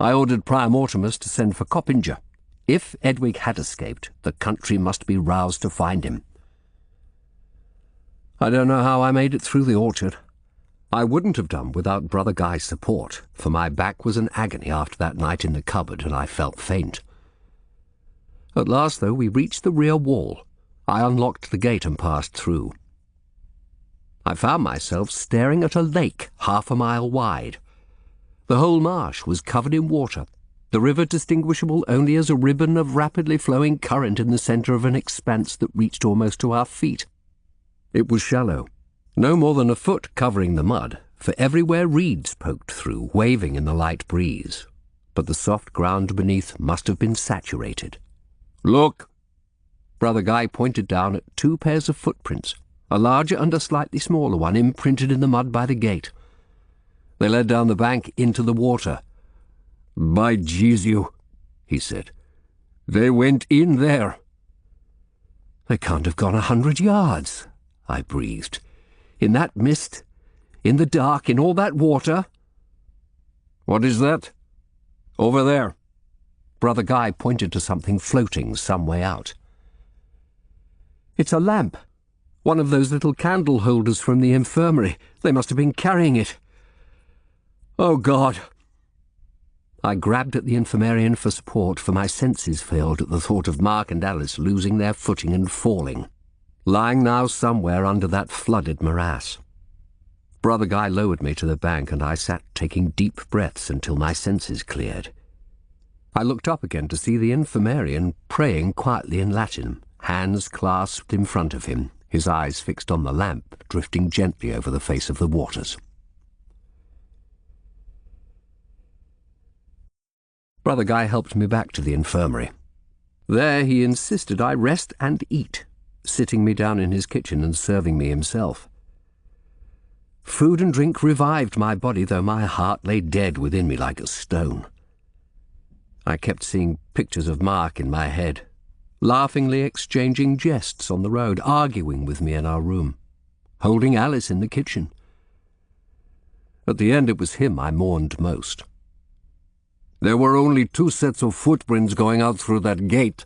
I ordered Prior Mortimus to send for Coppinger. If Edwig had escaped, the country must be roused to find him. I don't know how I made it through the orchard. I wouldn't have done without Brother Guy's support, for my back was an agony after that night in the cupboard, and I felt faint. At last, though, we reached the rear wall. I unlocked the gate and passed through. I found myself staring at a lake 1/2 mile wide. The whole marsh was covered in water, the river distinguishable only as a ribbon of rapidly flowing current in the centre of an expanse that reached almost to our feet. It was shallow, no more than a foot covering the mud, for everywhere reeds poked through, waving in the light breeze. But the soft ground beneath must have been saturated. "Look!" Brother Guy pointed down at 2 pairs of footprints, a larger and a slightly smaller one imprinted in the mud by the gate. They led down the bank into the water. "By Jesu," he said. "They went in there." "They can't have gone 100 yards, I breathed. "In that mist, in the dark, in all that water." "What is that?" "Over there." Brother Guy pointed to something floating some way out. "It's a lamp. One of those little candle holders from the infirmary. They must have been carrying it." "Oh, God!" I grabbed at the infirmarian for support, for my senses failed at the thought of Mark and Alice losing their footing and falling, lying now somewhere under that flooded morass. Brother Guy lowered me to the bank, and I sat taking deep breaths until my senses cleared. I looked up again to see the infirmarian praying quietly in Latin, hands clasped in front of him, his eyes fixed on the lamp drifting gently over the face of the waters. Brother Guy helped me back to the infirmary. There he insisted I rest and eat, sitting me down in his kitchen and serving me himself. Food and drink revived my body, though my heart lay dead within me like a stone. I kept seeing pictures of Mark in my head, laughingly exchanging jests on the road, arguing with me in our room, holding Alice in the kitchen. At the end it was him I mourned most. "There were only 2 sets of footprints going out through that gate,"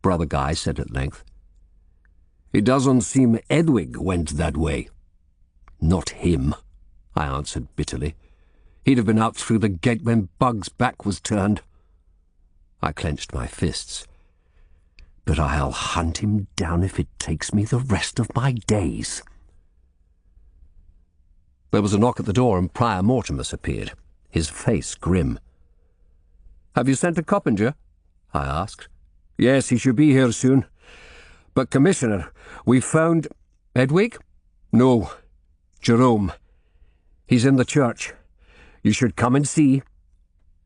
Brother Guy said at length. "It doesn't seem Edwig went that way." "Not him," I answered bitterly. "He'd have been out through the gate when Bug's back was turned." I clenched my fists. "But I'll hunt him down if it takes me the rest of my days." There was a knock at the door, and Prior Mortimus appeared, his face grim. "Have you sent to Coppinger?" I asked. "Yes, he should be here soon. But, Commissioner, we found—" "Edwig?" "No, Jerome. He's in the church. You should come and see."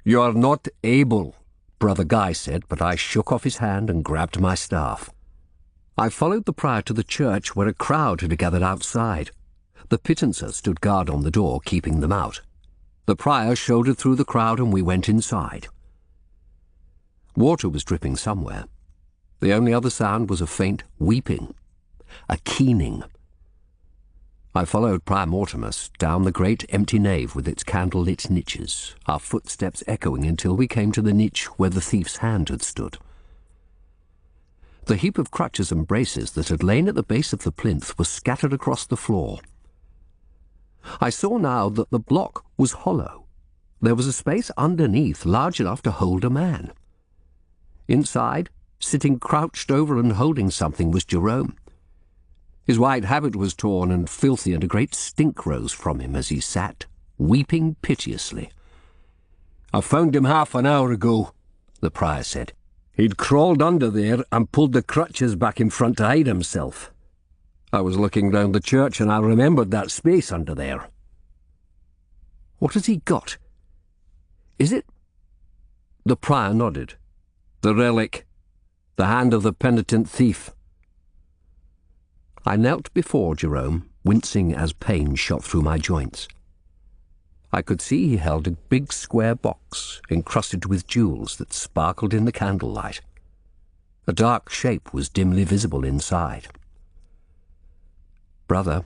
"You are not able," Brother Guy said, but I shook off his hand and grabbed my staff. I followed the prior to the church, where a crowd had gathered outside. The Pittenser stood guard on the door, keeping them out. The prior shouldered through the crowd, and we went inside. Water was dripping somewhere. The only other sound was a faint weeping, a keening. I followed Prior Mortimus down the great empty nave with its candle-lit niches, our footsteps echoing until we came to the niche where the thief's hand had stood. The heap of crutches and braces that had lain at the base of the plinth was scattered across the floor. I saw now that the block was hollow. There was a space underneath large enough to hold a man. Inside, sitting crouched over and holding something, was Jerome. His white habit was torn and filthy, and a great stink rose from him as he sat, weeping piteously. "I found him half an hour ago," the prior said. "He'd crawled under there and pulled the crutches back in front to hide himself. I was looking round the church and I remembered that space under there." "What has he got? Is it—" The prior nodded. "The relic. The hand of the penitent thief." I knelt before Jerome, wincing as pain shot through my joints. I could see he held a big square box encrusted with jewels that sparkled in the candlelight. A dark shape was dimly visible inside. "Brother,"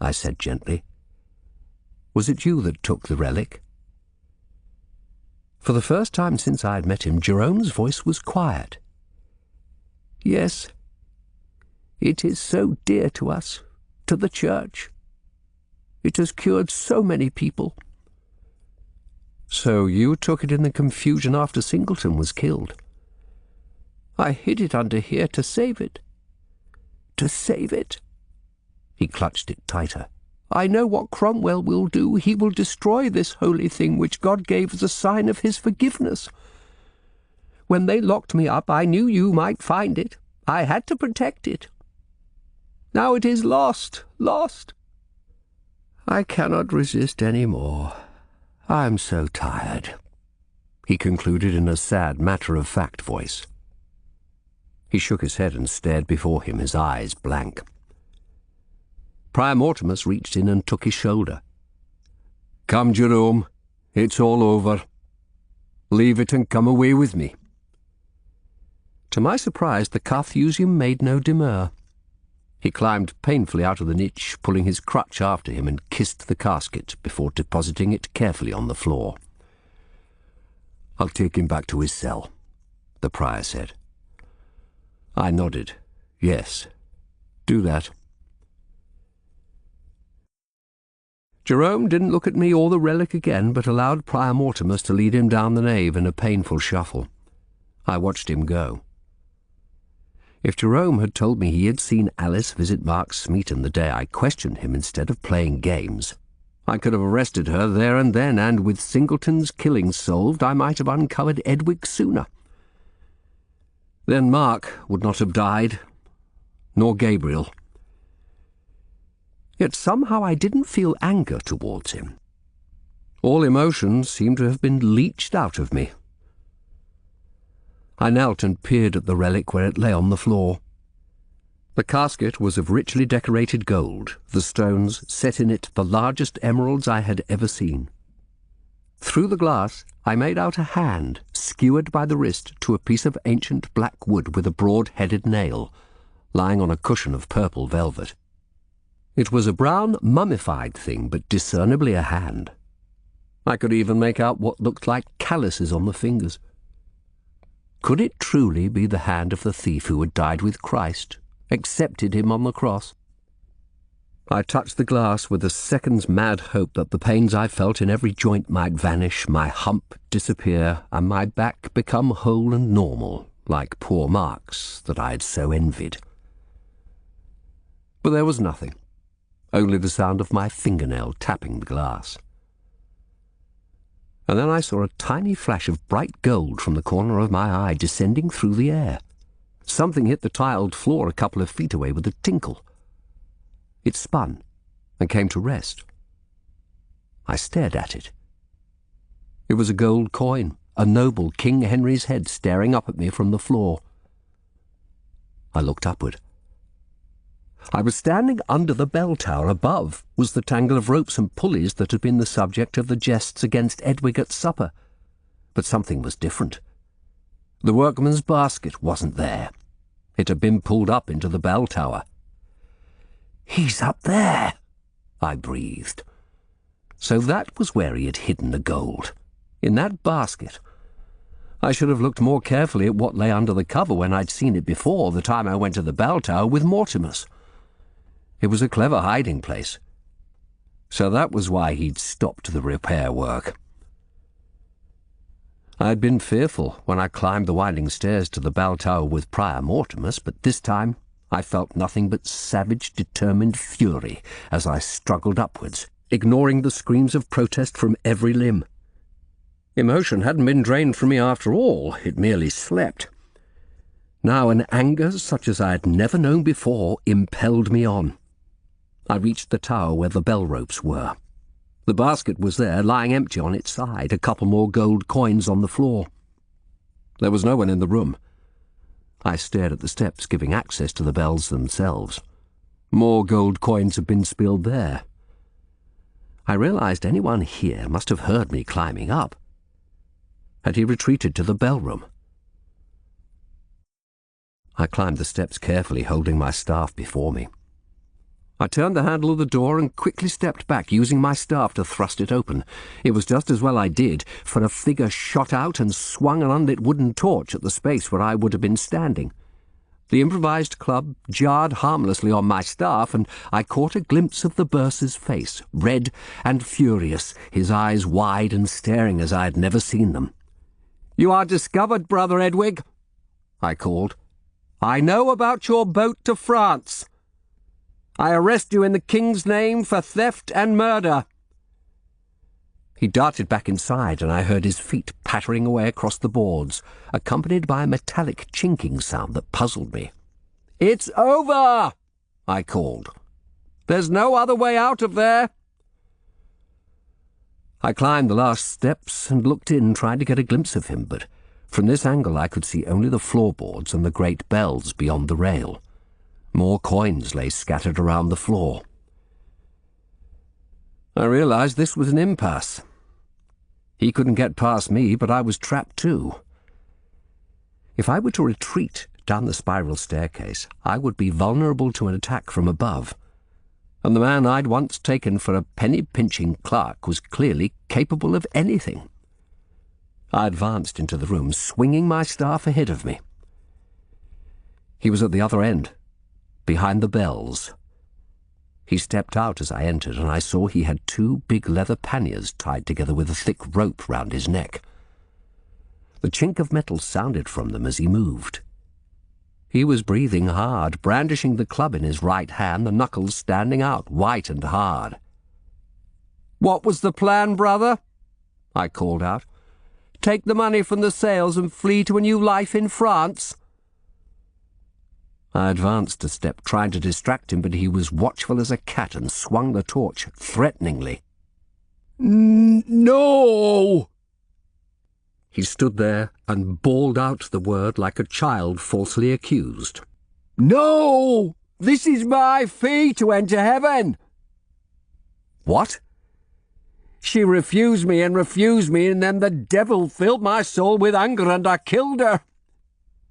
I said gently, "was it you that took the relic?" For the first time since I had met him, Jerome's voice was quiet. "Yes. It is so dear to us, to the church. It has cured so many people." "So you took it in the confusion after Singleton was killed?" "I hid it under here to save it. To save it." He clutched it tighter. "I know what Cromwell will do. He will destroy this holy thing which God gave as a sign of his forgiveness. When they locked me up, I knew you might find it. I had to protect it. Now it is lost, lost. I cannot resist any more. I am so tired," he concluded in a sad, matter-of-fact voice. He shook his head and stared before him, his eyes blank. Prior Mortimus reached in and took his shoulder. "Come, Jerome. It's all over. Leave it and come away with me." To my surprise, the Carthusian made no demur. He climbed painfully out of the niche, pulling his crutch after him, and kissed the casket before depositing it carefully on the floor. "I'll take him back to his cell," the prior said. I nodded. "Yes, do that." Jerome didn't look at me or the relic again, but allowed Prior Mortimus to lead him down the nave in a painful shuffle. I watched him go. If Jerome had told me he had seen Alice visit Mark Smeaton the day I questioned him instead of playing games, I could have arrested her there and then, and with Singleton's killing solved, I might have uncovered Edwick sooner. Then Mark would not have died, nor Gabriel. Yet somehow I didn't feel anger towards him. All emotions seemed to have been leached out of me. I knelt and peered at the relic where it lay on the floor. The casket was of richly decorated gold, the stones set in it the largest emeralds I had ever seen. Through the glass I made out a hand, skewered by the wrist to a piece of ancient black wood with a broad-headed nail, lying on a cushion of purple velvet. It was a brown, mummified thing, but discernibly a hand. I could even make out what looked like calluses on the fingers. Could it truly be the hand of the thief who had died with Christ, accepted him on the cross? I touched the glass with a second's mad hope that the pains I felt in every joint might vanish, my hump disappear, and my back become whole and normal, like poor Mark's that I had so envied. But there was nothing, only the sound of my fingernail tapping the glass. And then I saw a tiny flash of bright gold from the corner of my eye descending through the air. Something hit the tiled floor a couple of feet away with a tinkle. It spun and came to rest. I stared at it. It was a gold coin, a noble King Henry's head staring up at me from the floor. I looked upward. I was standing under the bell tower. Above was the tangle of ropes and pulleys that had been the subject of the jests against Edwig at supper. But something was different. The workman's basket wasn't there. It had been pulled up into the bell tower. "He's up there," I breathed. So that was where he had hidden the gold, in that basket. I should have looked more carefully at what lay under the cover when I'd seen it before, the time I went to the bell tower with Mortimus. It was a clever hiding place. So that was why he'd stopped the repair work. I had been fearful when I climbed the winding stairs to the bell tower with Prior Mortimus, but this time I felt nothing but savage, determined fury as I struggled upwards, ignoring the screams of protest from every limb. Emotion hadn't been drained from me after all, it merely slept. Now an anger such as I had never known before impelled me on. I reached the tower where the bell ropes were. The basket was there, lying empty on its side, a couple more gold coins on the floor. There was no one in the room. I stared at the steps giving access to the bells themselves. More gold coins had been spilled there. I realized anyone here must have heard me climbing up. Had he retreated to the bell room? I climbed the steps carefully, holding my staff before me. I turned the handle of the door and quickly stepped back, using my staff to thrust it open. It was just as well I did, for a figure shot out and swung an unlit wooden torch at the space where I would have been standing. The improvised club jarred harmlessly on my staff, and I caught a glimpse of the bursar's face, red and furious, his eyes wide and staring as I had never seen them. "You are discovered, Brother Edwig," I called. "I know about your boat to France. I arrest you in the King's name for theft and murder." He darted back inside, and I heard his feet pattering away across the boards, accompanied by a metallic chinking sound that puzzled me. "It's over!" I called. "There's no other way out of there." I climbed the last steps and looked in, trying to get a glimpse of him, but from this angle I could see only the floorboards and the great bells beyond the rail. More coins lay scattered around the floor. I realized this was an impasse. He couldn't get past me, but I was trapped too. If I were to retreat down the spiral staircase, I would be vulnerable to an attack from above, and the man I'd once taken for a penny-pinching clerk was clearly capable of anything. I advanced into the room, swinging my staff ahead of me. He was at the other end, behind the bells. He stepped out as I entered, and I saw he had two big leather panniers tied together with a thick rope round his neck. The chink of metal sounded from them as he moved. He was breathing hard, brandishing the club in his right hand, the knuckles standing out, white and hard. "What was the plan, brother?" I called out. "Take the money from the sales and flee to a new life in France?" I advanced a step, trying to distract him, but he was watchful as a cat and swung the torch threateningly. "No!" He stood there and bawled out the word like a child falsely accused. "No! This is my fee to enter heaven!" "What?" "She refused me, and then the devil filled my soul with anger, and I killed her.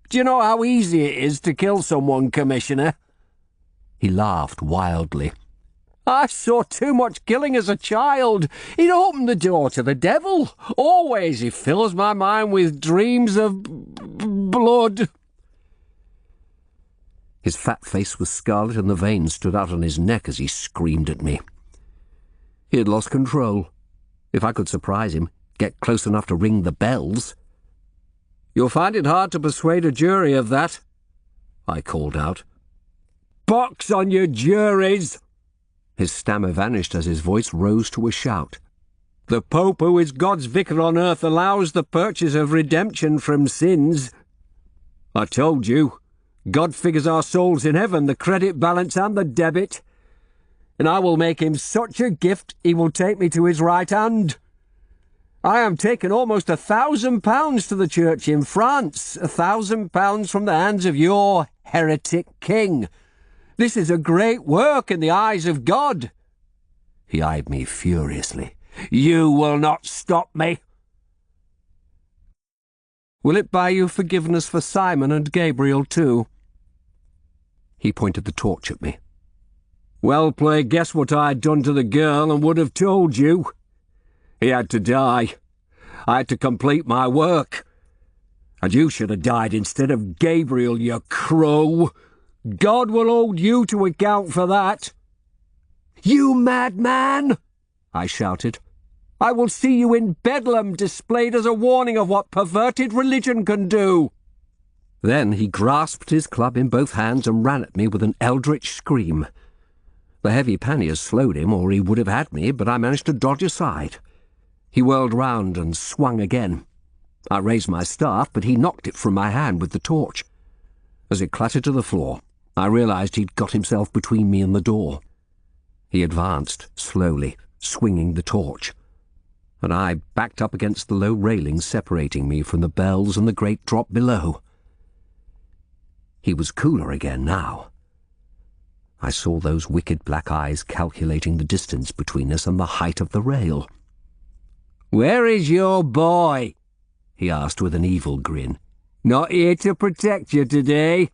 Do you know how easy it is to kill someone, Commissioner?" He laughed wildly. "I saw too much killing as a child. It opened the door to the devil. Always he fills my mind with dreams of blood." His fat face was scarlet, and the veins stood out on his neck as he screamed at me. He had lost control. If I could surprise him, get close enough to ring the bells. "You'll find it hard to persuade a jury of that," I called out. "Box on your juries!" His stammer vanished as his voice rose to a shout. "The Pope, who is God's vicar on earth, allows the purchase of redemption from sins. I told you, God figures our souls in heaven, the credit balance and the debit. And I will make him such a gift he will take me to his right hand. I am taking almost £1,000 to the church in France, £1,000 from the hands of your heretic king. This is a great work in the eyes of God." He eyed me furiously. "You will not stop me." "Will it buy you forgiveness for Simon and Gabriel too?" He pointed the torch at me. "Well played, guess what I had done to the girl and would have told you. He had to die. I had to complete my work. And you should have died instead of Gabriel, you crow. God will hold you to account for that." "You madman!" I shouted. "I will see you in Bedlam, displayed as a warning of what perverted religion can do." Then he grasped his club in both hands and ran at me with an eldritch scream. The heavy panniers slowed him, or he would have had me, but I managed to dodge aside. He whirled round and swung again. I raised my staff, but he knocked it from my hand with the torch. As it clattered to the floor, I realized he'd got himself between me and the door. He advanced, slowly, swinging the torch, and I backed up against the low railing separating me from the bells and the great drop below. He was cooler again now. I saw those wicked black eyes calculating the distance between us and the height of the rail. "Where is your boy?" he asked with an evil grin. "Not here to protect you today."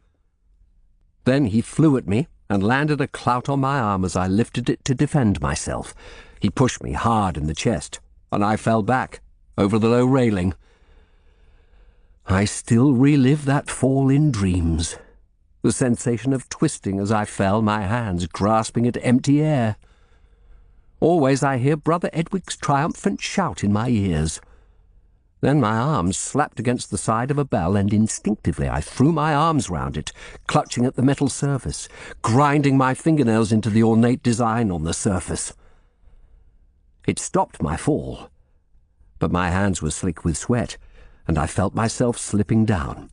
Then he flew at me and landed a clout on my arm as I lifted it to defend myself. He pushed me hard in the chest, and I fell back, over the low railing. I still relive that fall in dreams, the sensation of twisting as I fell, my hands grasping at empty air. Always I hear Brother Edwig's triumphant shout in my ears. Then my arms slapped against the side of a bell, and instinctively I threw my arms round it, clutching at the metal surface, grinding my fingernails into the ornate design on the surface. It stopped my fall, but my hands were slick with sweat, and I felt myself slipping down.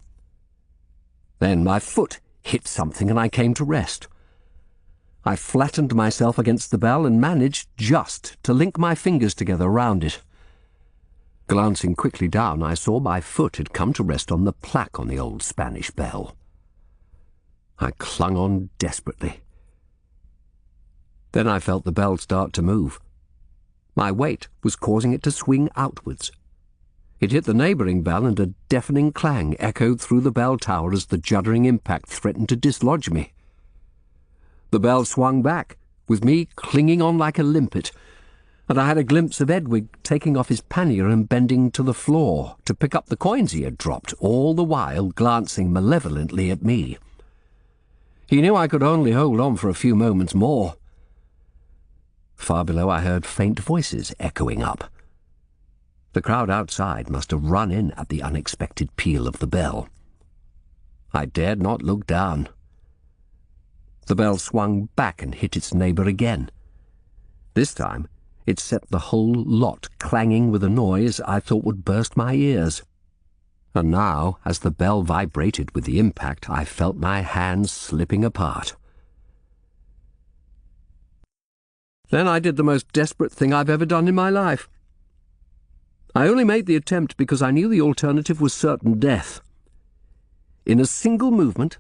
Then my foot hit something and I came to rest. I flattened myself against the bell and managed just to link my fingers together round it. Glancing quickly down, I saw my foot had come to rest on the plaque on the old Spanish bell. I clung on desperately. Then I felt the bell start to move. My weight was causing it to swing outwards. It hit the neighbouring bell, and a deafening clang echoed through the bell tower as the juddering impact threatened to dislodge me. The bell swung back, with me clinging on like a limpet, and I had a glimpse of Edwig taking off his pannier and bending to the floor to pick up the coins he had dropped, all the while glancing malevolently at me. He knew I could only hold on for a few moments more. Far below I heard faint voices echoing up. The crowd outside must have run in at the unexpected peal of the bell. I dared not look down. The bell swung back and hit its neighbour again. This time it set the whole lot clanging with a noise I thought would burst my ears. And now, as the bell vibrated with the impact, I felt my hands slipping apart. Then I did the most desperate thing I've ever done in my life. I only made the attempt because I knew the alternative was certain death. In a single movement,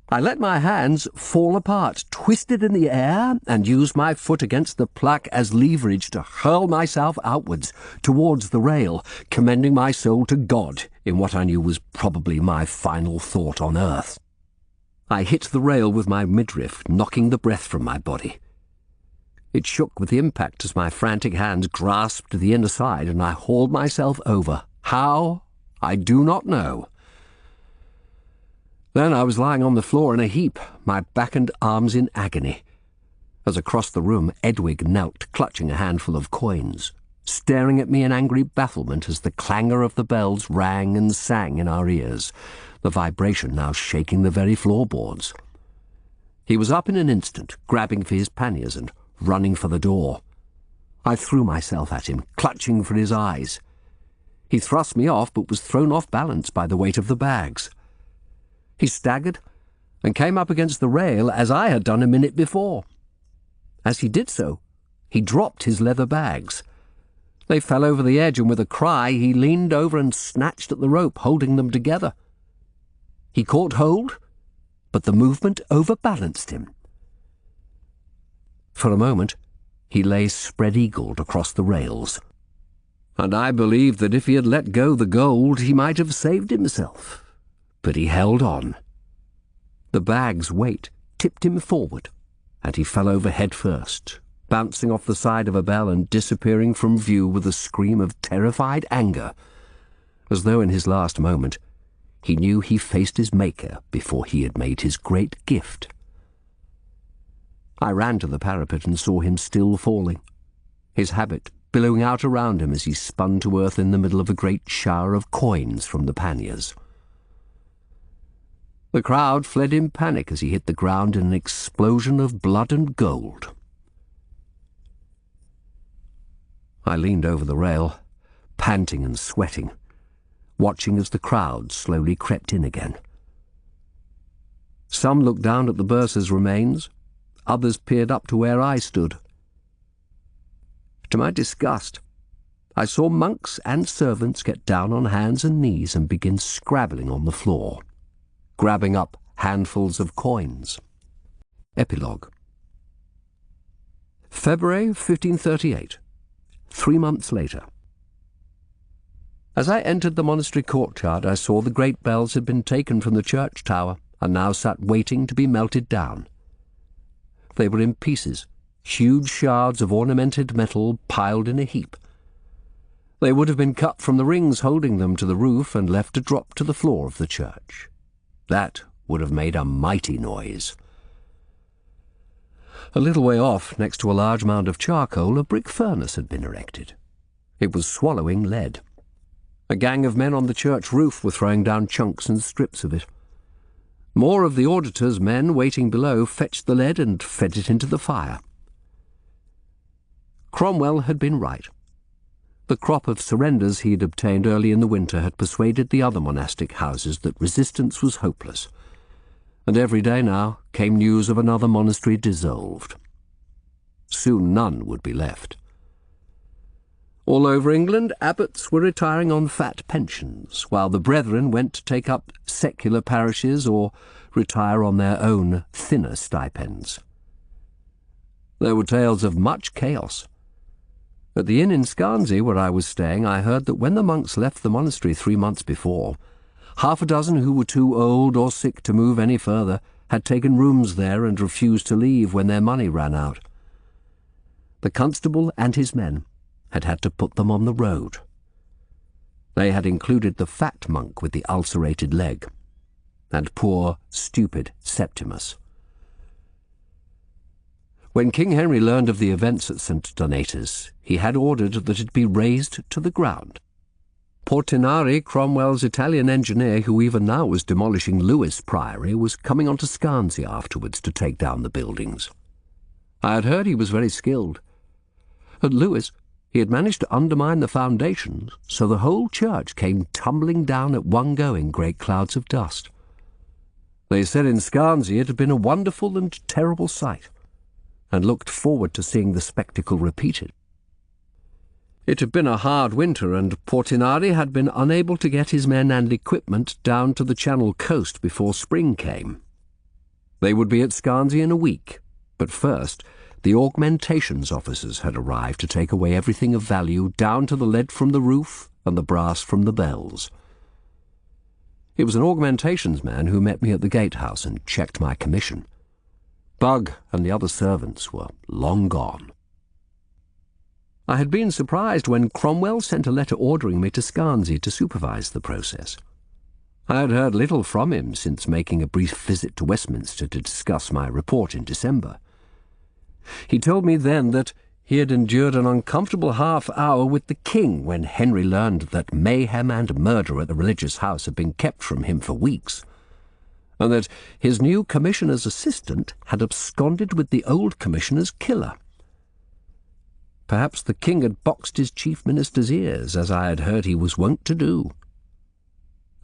I let my hands fall apart, twisted in the air, and used my foot against the plaque as leverage to hurl myself outwards, towards the rail, commending my soul to God in what I knew was probably my final thought on earth. I hit the rail with my midriff, knocking the breath from my body. It shook with the impact as my frantic hands grasped the inner side, and I hauled myself over. How? I do not know. Then I was lying on the floor in a heap, my back and arms in agony, as across the room Edwig knelt, clutching a handful of coins, staring at me in angry bafflement as the clangor of the bells rang and sang in our ears, the vibration now shaking the very floorboards. He was up in an instant, grabbing for his panniers and running for the door. I threw myself at him, clutching for his eyes. He thrust me off, but was thrown off balance by the weight of the bags. He staggered and came up against the rail as I had done a minute before. As he did so, he dropped his leather bags. They fell over the edge, and with a cry he leaned over and snatched at the rope, holding them together. He caught hold, but the movement overbalanced him. For a moment, he lay spread-eagled across the rails, and I believed that if he had let go the gold, he might have saved himself. But he held on. The bag's weight tipped him forward, and he fell over head first, bouncing off the side of a bell and disappearing from view with a scream of terrified anger, as though in his last moment he knew he faced his Maker before he had made his great gift. I ran to the parapet and saw him still falling, his habit billowing out around him as he spun to earth in the middle of a great shower of coins from the panniers. The crowd fled in panic as he hit the ground in an explosion of blood and gold. I leaned over the rail, panting and sweating, watching as the crowd slowly crept in again. Some looked down at the bursar's remains, others peered up to where I stood. To my disgust, I saw monks and servants get down on hands and knees and begin scrabbling on the floor, grabbing up handfuls of coins. Epilogue. February 1538. 3 months later. As I entered the monastery courtyard, I saw the great bells had been taken from the church tower and now sat waiting to be melted down. They were in pieces, huge shards of ornamented metal piled in a heap. They would have been cut from the rings holding them to the roof and left to drop to the floor of the church. That would have made a mighty noise. A little way off, next to a large mound of charcoal, a brick furnace had been erected. It was swallowing lead. A gang of men on the church roof were throwing down chunks and strips of it. More of the auditor's men waiting below fetched the lead and fed it into the fire. Cromwell had been right. The crop of surrenders he had obtained early in the winter had persuaded the other monastic houses that resistance was hopeless, and every day now came news of another monastery dissolved. Soon none would be left. All over England, abbots were retiring on fat pensions, while the brethren went to take up secular parishes or retire on their own thinner stipends. There were tales of much chaos. At the inn in Scarnsea, where I was staying, I heard that when the monks left the monastery 3 months before, half a dozen who were too old or sick to move any further had taken rooms there and refused to leave when their money ran out. The constable and his men had to put them on the road. They had included the fat monk with the ulcerated leg, and poor, stupid Septimus. When King Henry learned of the events at St. Donatus, he had ordered that it be razed to the ground. Portinari, Cromwell's Italian engineer, who even now was demolishing Lewes Priory, was coming on to Scarnsea afterwards to take down the buildings. I had heard he was very skilled. At Lewes, he had managed to undermine the foundations, so the whole church came tumbling down at one go in great clouds of dust. They said in Scarnsea it had been a wonderful and terrible sight, and looked forward to seeing the spectacle repeated. It had been a hard winter, and Portinari had been unable to get his men and equipment down to the Channel coast before spring came. They would be at Scarnsea in a week, but first the augmentations officers had arrived to take away everything of value, down to the lead from the roof and the brass from the bells. It was an augmentations man who met me at the gatehouse and checked my commission. Bug and the other servants were long gone. I had been surprised when Cromwell sent a letter ordering me to Scarnsea to supervise the process. I had heard little from him since making a brief visit to Westminster to discuss my report in December. He told me then that he had endured an uncomfortable half-hour with the king when Henry learned that mayhem and murder at the religious house had been kept from him for weeks, and that his new commissioner's assistant had absconded with the old commissioner's killer. Perhaps the king had boxed his chief minister's ears, as I had heard he was wont to do.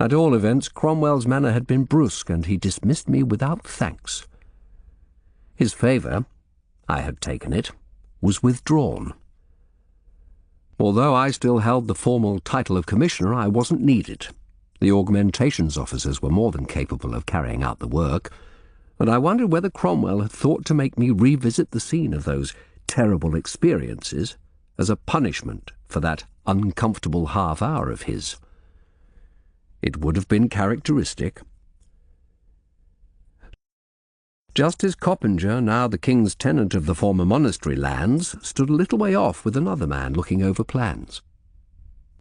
At all events, Cromwell's manner had been brusque, and he dismissed me without thanks. His favour, I had taken it, was withdrawn. Although I still held the formal title of commissioner, I wasn't needed. The augmentations officers were more than capable of carrying out the work, and I wondered whether Cromwell had thought to make me revisit the scene of those terrible experiences as a punishment for that uncomfortable half-hour of his. It would have been characteristic. Justice Coppinger, now the king's tenant of the former monastery lands, stood a little way off with another man looking over plans.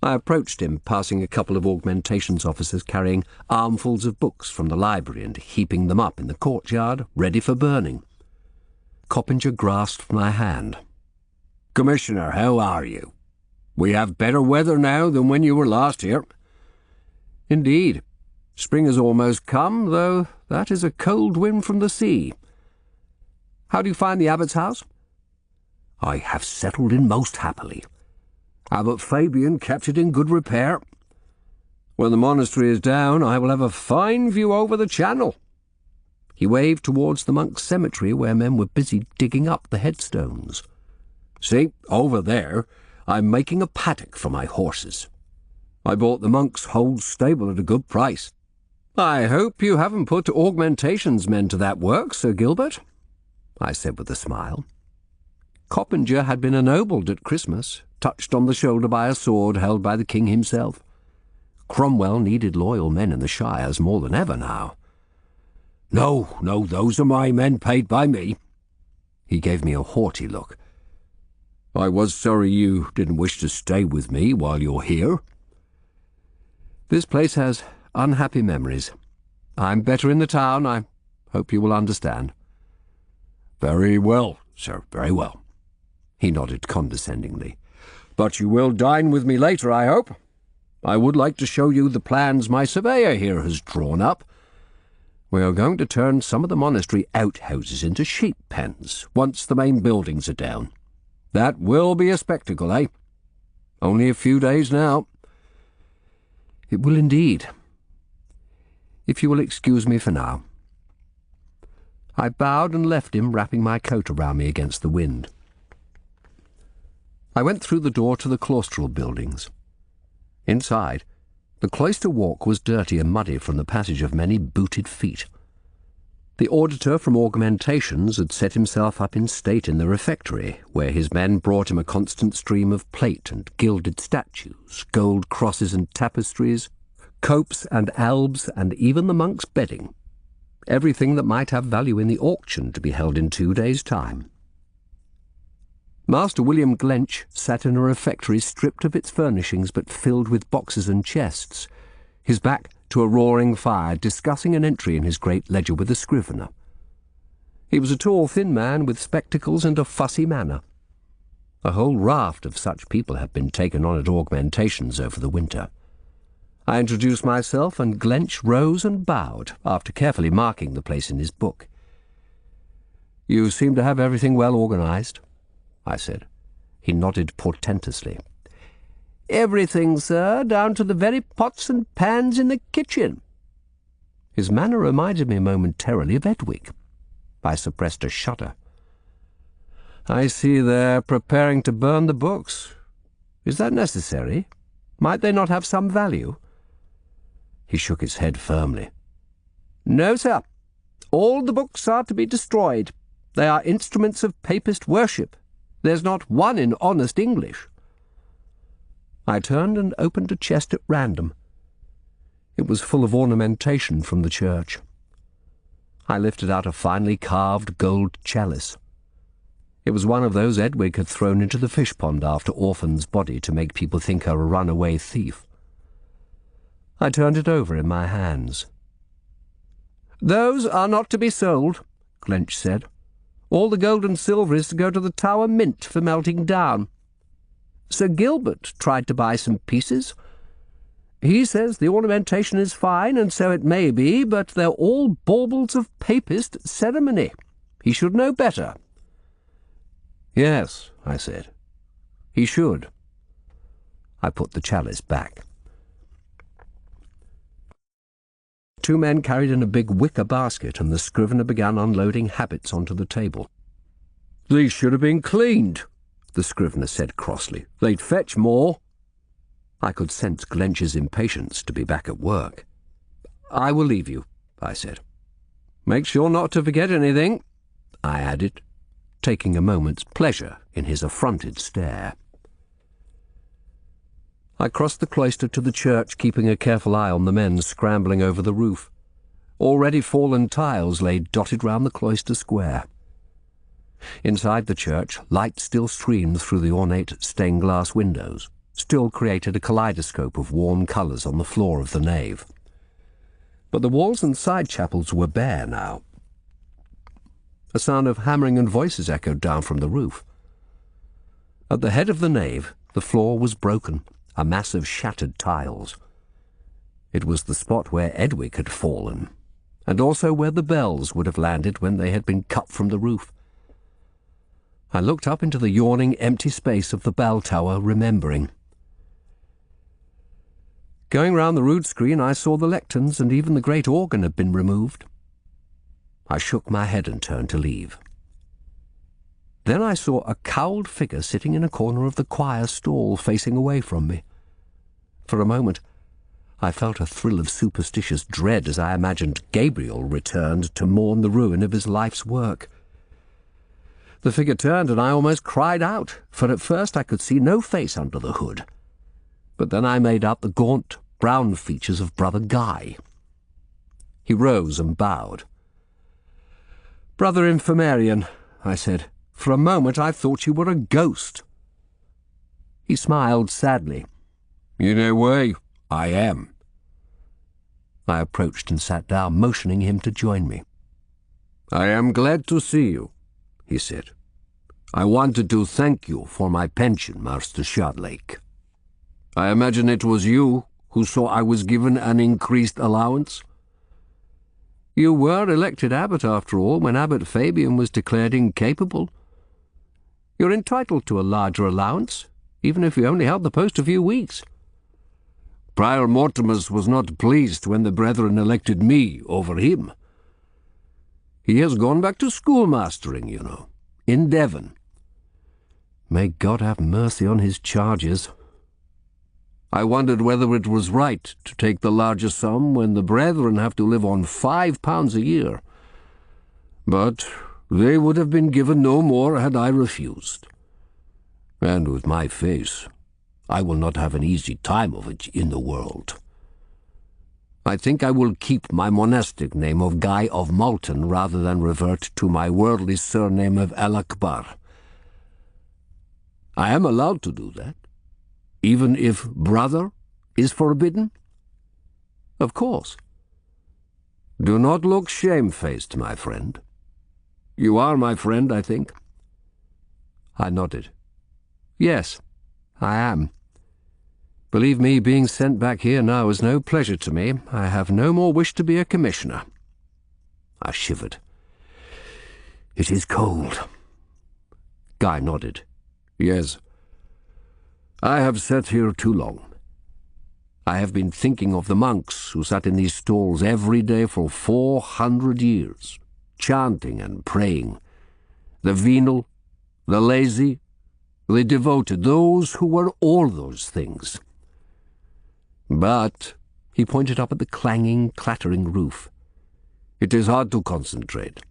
I approached him, passing a couple of augmentations officers carrying armfuls of books from the library and heaping them up in the courtyard, ready for burning. Coppinger grasped my hand. "Commissioner, how are you? We have better weather now than when you were last here." "Indeed. Spring has almost come, though that is a cold wind from the sea. How do you find the abbot's house?" "I have settled in most happily. Abbot Fabian kept it in good repair. When the monastery is down, I will have a fine view over the channel." He waved towards the monks' cemetery where men were busy digging up the headstones. "See, over there, I'm making a paddock for my horses. I bought the monks' whole stable at a good price." "I hope you haven't put augmentations men to that work, Sir Gilbert," I said with a smile. Coppinger had been ennobled at Christmas, touched on the shoulder by a sword held by the king himself. Cromwell needed loyal men in the shires more than ever now. No, those are my men paid by me." He gave me a haughty look. "I was sorry you didn't wish to stay with me while you're here." "This place has unhappy memories. I'm better in the town. I hope you will understand." "Very well, sir, very well." He nodded condescendingly. "But you will dine with me later, I hope? I would like to show you the plans my surveyor here has drawn up. We are going to turn some of the monastery outhouses into sheep pens once the main buildings are down. That will be a spectacle, eh? Only a few days now." "It will indeed. If you will excuse me for now." I bowed and left him, wrapping my coat around me against the wind. I went through the door to the claustral buildings. Inside, the cloister walk was dirty and muddy from the passage of many booted feet. The auditor from Augmentations had set himself up in state in the refectory, where his men brought him a constant stream of plate and gilded statues, gold crosses and tapestries, copes and albs, and even the monks' bedding. Everything that might have value in the auction to be held in 2 days' time. Master William Glench sat in a refectory stripped of its furnishings but filled with boxes and chests, his back to a roaring fire, discussing an entry in his great ledger with a scrivener. He was a tall, thin man with spectacles and a fussy manner. A whole raft of such people had been taken on at Augmentations over the winter. I introduced myself, and Glench rose and bowed, after carefully marking the place in his book. "You seem to have everything well organized," I said. He nodded portentously. "Everything, sir, down to the very pots and pans in the kitchen." His manner reminded me momentarily of Edwig. I suppressed a shudder. "I see they're preparing to burn the books. Is that necessary? Might they not have some value?" He shook his head firmly. "No, sir. All the books are to be destroyed. They are instruments of papist worship. There's not one in honest English." I turned and opened a chest at random. It was full of ornamentation from the church. I lifted out a finely carved gold chalice. It was one of those Edwig had thrown into the fish pond after Orphan's body to make people think her a runaway thief. I turned it over in my hands. "Those are not to be sold," Glench said. "All the gold and silver is to go to the Tower Mint for melting down. Sir Gilbert tried to buy some pieces. He says the ornamentation is fine, and so it may be, but they're all baubles of papist ceremony. He should know better." "Yes," I said. "He should." I put the chalice back. 2 men carried in a big wicker basket, and the scrivener began unloading habits onto the table. "These should have been cleaned," the scrivener said crossly. "They'd fetch more." I could sense Glench's impatience to be back at work. "I will leave you," I said. "Make sure not to forget anything," I added, taking a moment's pleasure in his affronted stare. I crossed the cloister to the church, keeping a careful eye on the men scrambling over the roof. Already fallen tiles lay dotted round the cloister square. Inside the church, light still streamed through the ornate stained-glass windows, still created a kaleidoscope of warm colours on the floor of the nave. But the walls and side chapels were bare now. A sound of hammering and voices echoed down from the roof. At the head of the nave, the floor was broken, a mass of shattered tiles. It was the spot where Edwick had fallen, and also where the bells would have landed when they had been cut from the roof. I looked up into the yawning empty space of the bell tower, remembering. Going round the rood screen, I saw the lecterns, and even the great organ had been removed. I shook my head and turned to leave. Then I saw a cowled figure sitting in a corner of the choir stall, facing away from me. For a moment, I felt a thrill of superstitious dread as I imagined Gabriel returned to mourn the ruin of his life's work. The figure turned, and I almost cried out, for at first I could see no face under the hood. But then I made out the gaunt, brown features of Brother Guy. He rose and bowed. "Brother Infirmarian," I said, "for a moment I thought you were a ghost." He smiled sadly. "In a way, I am." I approached and sat down, motioning him to join me. "I am glad to see you," he said. "I wanted to thank you for my pension, Master Shardlake. I imagine it was you who saw I was given an increased allowance?" "You were elected abbot, after all, when Abbot Fabian was declared incapable. You're entitled to a larger allowance, even if you only held the post a few weeks." "Prior Mortimus was not pleased when the brethren elected me over him. He has gone back to schoolmastering, you know, in Devon." May God have mercy on his charges. "I wondered whether it was right to take the larger sum when the brethren have to live on £5 a year. But they would have been given no more had I refused. And with my face, I will not have an easy time of it in the world. I think I will keep my monastic name of Guy of Malton rather than revert to my worldly surname of El Akbar. I am allowed to do that, even if brother is forbidden?" "Of course." "Do not look shamefaced, my friend. You are my friend, I think?" I nodded. "Yes, I am. Believe me, being sent back here now is no pleasure to me. I have no more wish to be a commissioner." I shivered. "It is cold." Guy nodded. "Yes. I have sat here too long. I have been thinking of the monks who sat in these stalls every day for 400 years, chanting and praying. The venal, the lazy, the devoted, those who were all those things. But," he pointed up at the clanging, clattering roof, "it is hard to concentrate."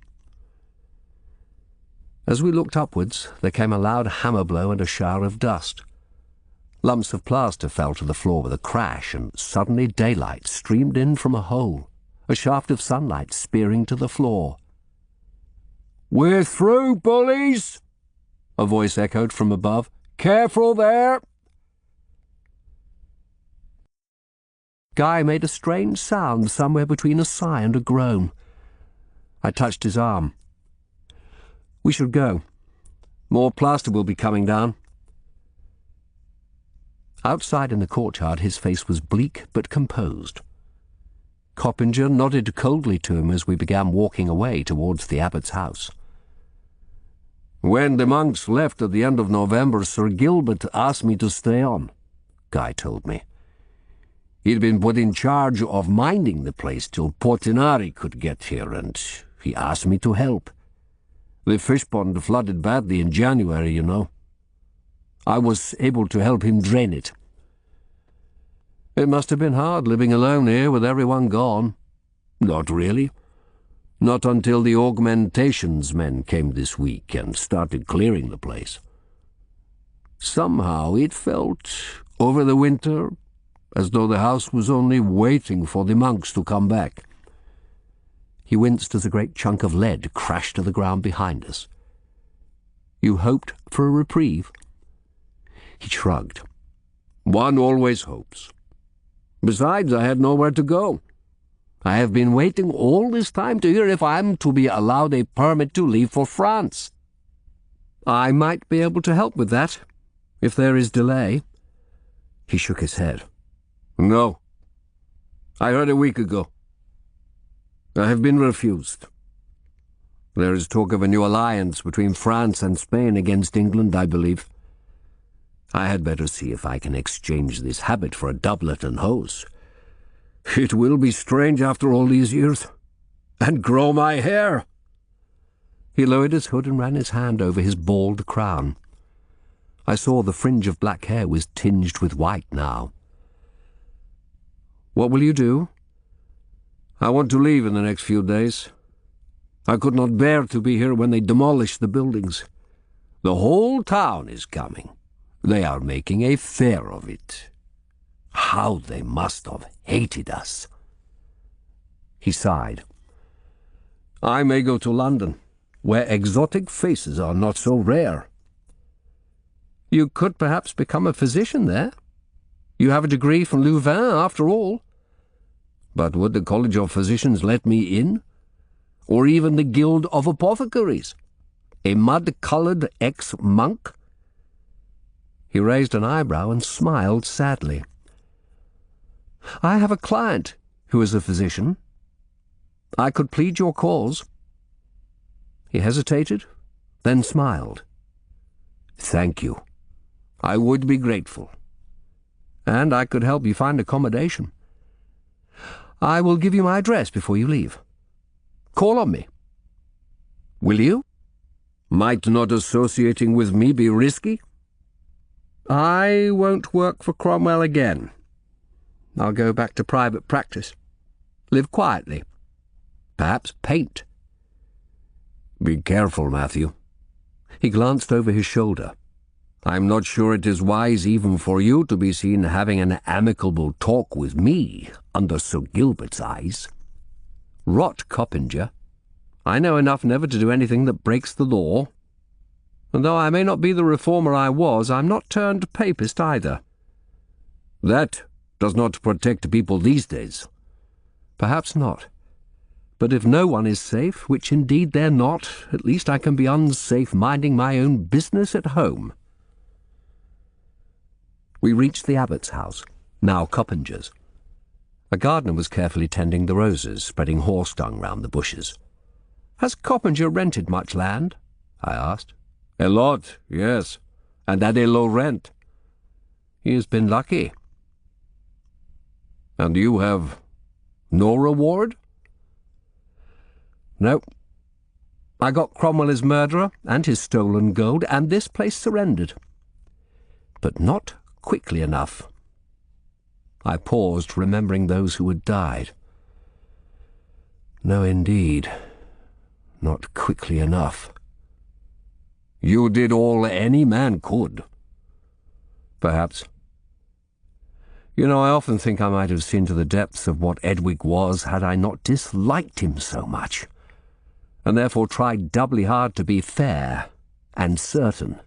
As we looked upwards, there came a loud hammer blow and a shower of dust. Lumps of plaster fell to the floor with a crash, and suddenly daylight streamed in from a hole, a shaft of sunlight spearing to the floor. "We're through, bullies!" a voice echoed from above. "Careful there!" Guy made a strange sound somewhere between a sigh and a groan. I touched his arm. "We should go. More plaster will be coming down." Outside in the courtyard his face was bleak but composed. Coppinger nodded coldly to him as we began walking away towards the abbot's house. "When the monks left at the end of November, Sir Gilbert asked me to stay on," Guy told me. "He'd been put in charge of minding the place till Portinari could get here, and he asked me to help. The fish pond flooded badly in January, you know. I was able to help him drain it." "It must have been hard living alone here with everyone gone." "Not really. Not until the augmentations men came this week and started clearing the place. Somehow it felt, over the winter, as though the house was only waiting for the monks to come back." He winced as a great chunk of lead crashed to the ground behind us. "You hoped for a reprieve?" He shrugged. "One always hopes. Besides, I had nowhere to go. I have been waiting all this time to hear if I am to be allowed a permit to leave for France." "I might be able to help with that, if there is delay." He shook his head. "No. I heard a week ago. I have been refused. There is talk of a new alliance between France and Spain against England, I believe. I had better see if I can exchange this habit for a doublet and hose. It will be strange after all these years. And grow my hair. He lowered his hood and ran his hand over his bald crown. I saw the fringe of black hair was tinged with white now. "What will you do?" "I want to leave in the next few days. I could not bear to be here when they demolished the buildings. The whole town is coming. They are making a fair of it. How they must have hated us." He sighed. "I may go to London, where exotic faces are not so rare." "You could perhaps become a physician there. You have a degree from Louvain, after all." "But would the College of Physicians let me in? Or even the Guild of Apothecaries? A mud-coloured ex-monk?" He raised an eyebrow and smiled sadly. "I have a client who is a physician. I could plead your cause." He hesitated, then smiled. "Thank you. I would be grateful." "And I could help you find accommodation. I will give you my address before you leave. Call on me." "Will you? Might not associating with me be risky?" "I won't work for Cromwell again. I'll go back to private practice. Live quietly. Perhaps paint." "Be careful, Matthew." He glanced over his shoulder. "I'm not sure it is wise even for you to be seen having an amicable talk with me under Sir Gilbert's eyes." "Rot, Coppinger. I know enough never to do anything that breaks the law. And though I may not be the reformer I was, I'm not turned papist either." "That does not protect people these days." "Perhaps not. But if no one is safe, which indeed they're not, at least I can be unsafe minding my own business at home." We reached the abbot's house, now Coppinger's. A gardener was carefully tending the roses, spreading horse dung round the bushes. "Has Coppinger rented much land?" I asked. "A lot, yes, and at a low rent." "He has been lucky." "And you have no reward?" "No. I got Cromwell his murderer and his stolen gold, and this place surrendered. But not quickly enough." I paused, remembering those who had died. No, indeed. Not quickly enough. "You did all any man could." "Perhaps. You know, I often think I might have seen to the depths of what Edwig was had I not disliked him so much, and therefore tried doubly hard to be fair and certain.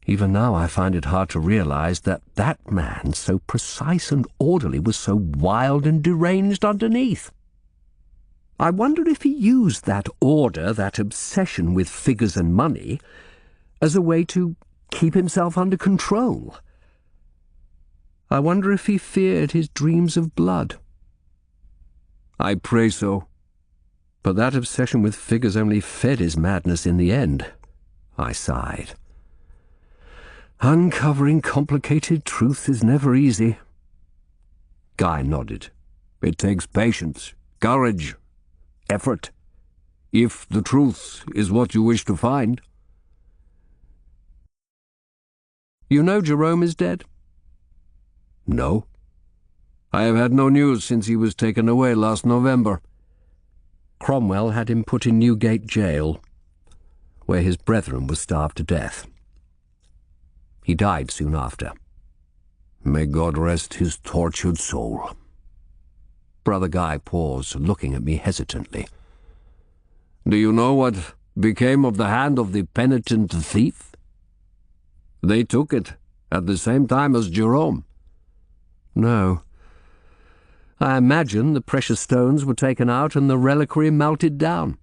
Even now I find it hard to realize that that man, so precise and orderly, was so wild and deranged underneath. I wonder if he used that order, that obsession with figures and money, as a way to keep himself under control. I wonder if he feared his dreams of blood. "I pray so." But that obsession with figures only fed his madness in the end. I sighed. Uncovering complicated truths is never easy. Guy nodded. "It takes patience, courage, effort, if the truth is what you wish to find." "You know Jerome is dead?" "No. I have had no news since he was taken away last November." Cromwell had him put in Newgate jail, where his brethren were starved to death. He died soon after. "May God rest his tortured soul." Brother Guy paused, looking at me hesitantly. "Do you know what became of the hand of the penitent thief? They took it at the same time as Jerome." "No. I imagine the precious stones were taken out and the reliquary melted down.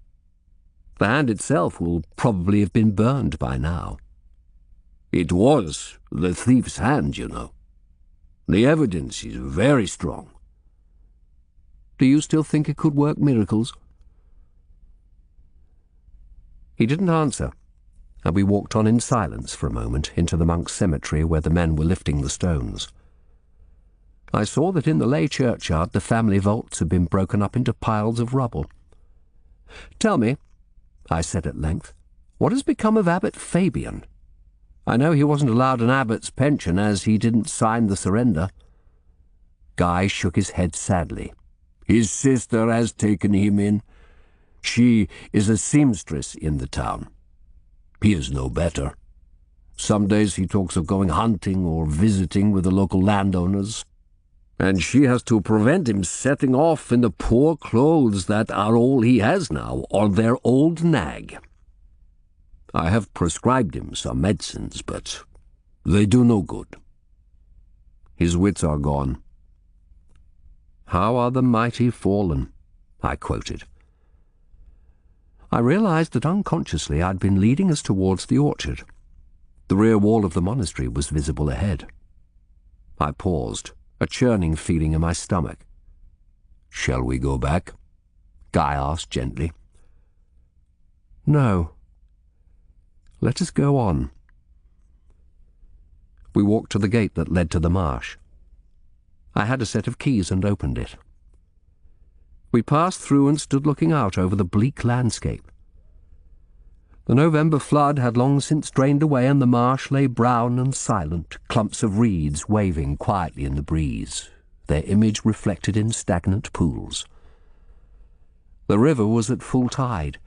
The hand itself will probably have been burned by now." "It was the thief's hand, you know. The evidence is very strong. Do you still think it could work miracles? He didn't answer, and we walked on in silence for a moment into the monks' cemetery where the men were lifting the stones. I saw that in the lay churchyard the family vaults had been broken up into piles of rubble. "Tell me," I said at length, "what has become of Abbot Fabian? I know he wasn't allowed an abbot's pension as he didn't sign the surrender." Guy shook his head sadly. "His sister has taken him in. She is a seamstress in the town. He is no better. Some days he talks of going hunting or visiting with the local landowners, and she has to prevent him setting off in the poor clothes that are all he has now, or their old nag. I have prescribed him some medicines, but they do no good. His wits are gone." "How are the mighty fallen," I quoted. I realized that unconsciously I'd been leading us towards the orchard. The rear wall of the monastery was visible ahead. I paused, a churning feeling in my stomach. "Shall we go back?" Guy asked gently. "No. Let us go on." We walked to the gate that led to the marsh. I had a set of keys and opened it. We passed through and stood looking out over the bleak landscape. The November flood had long since drained away, and the marsh lay brown and silent, clumps of reeds waving quietly in the breeze, their image reflected in stagnant pools. The river was at full tide.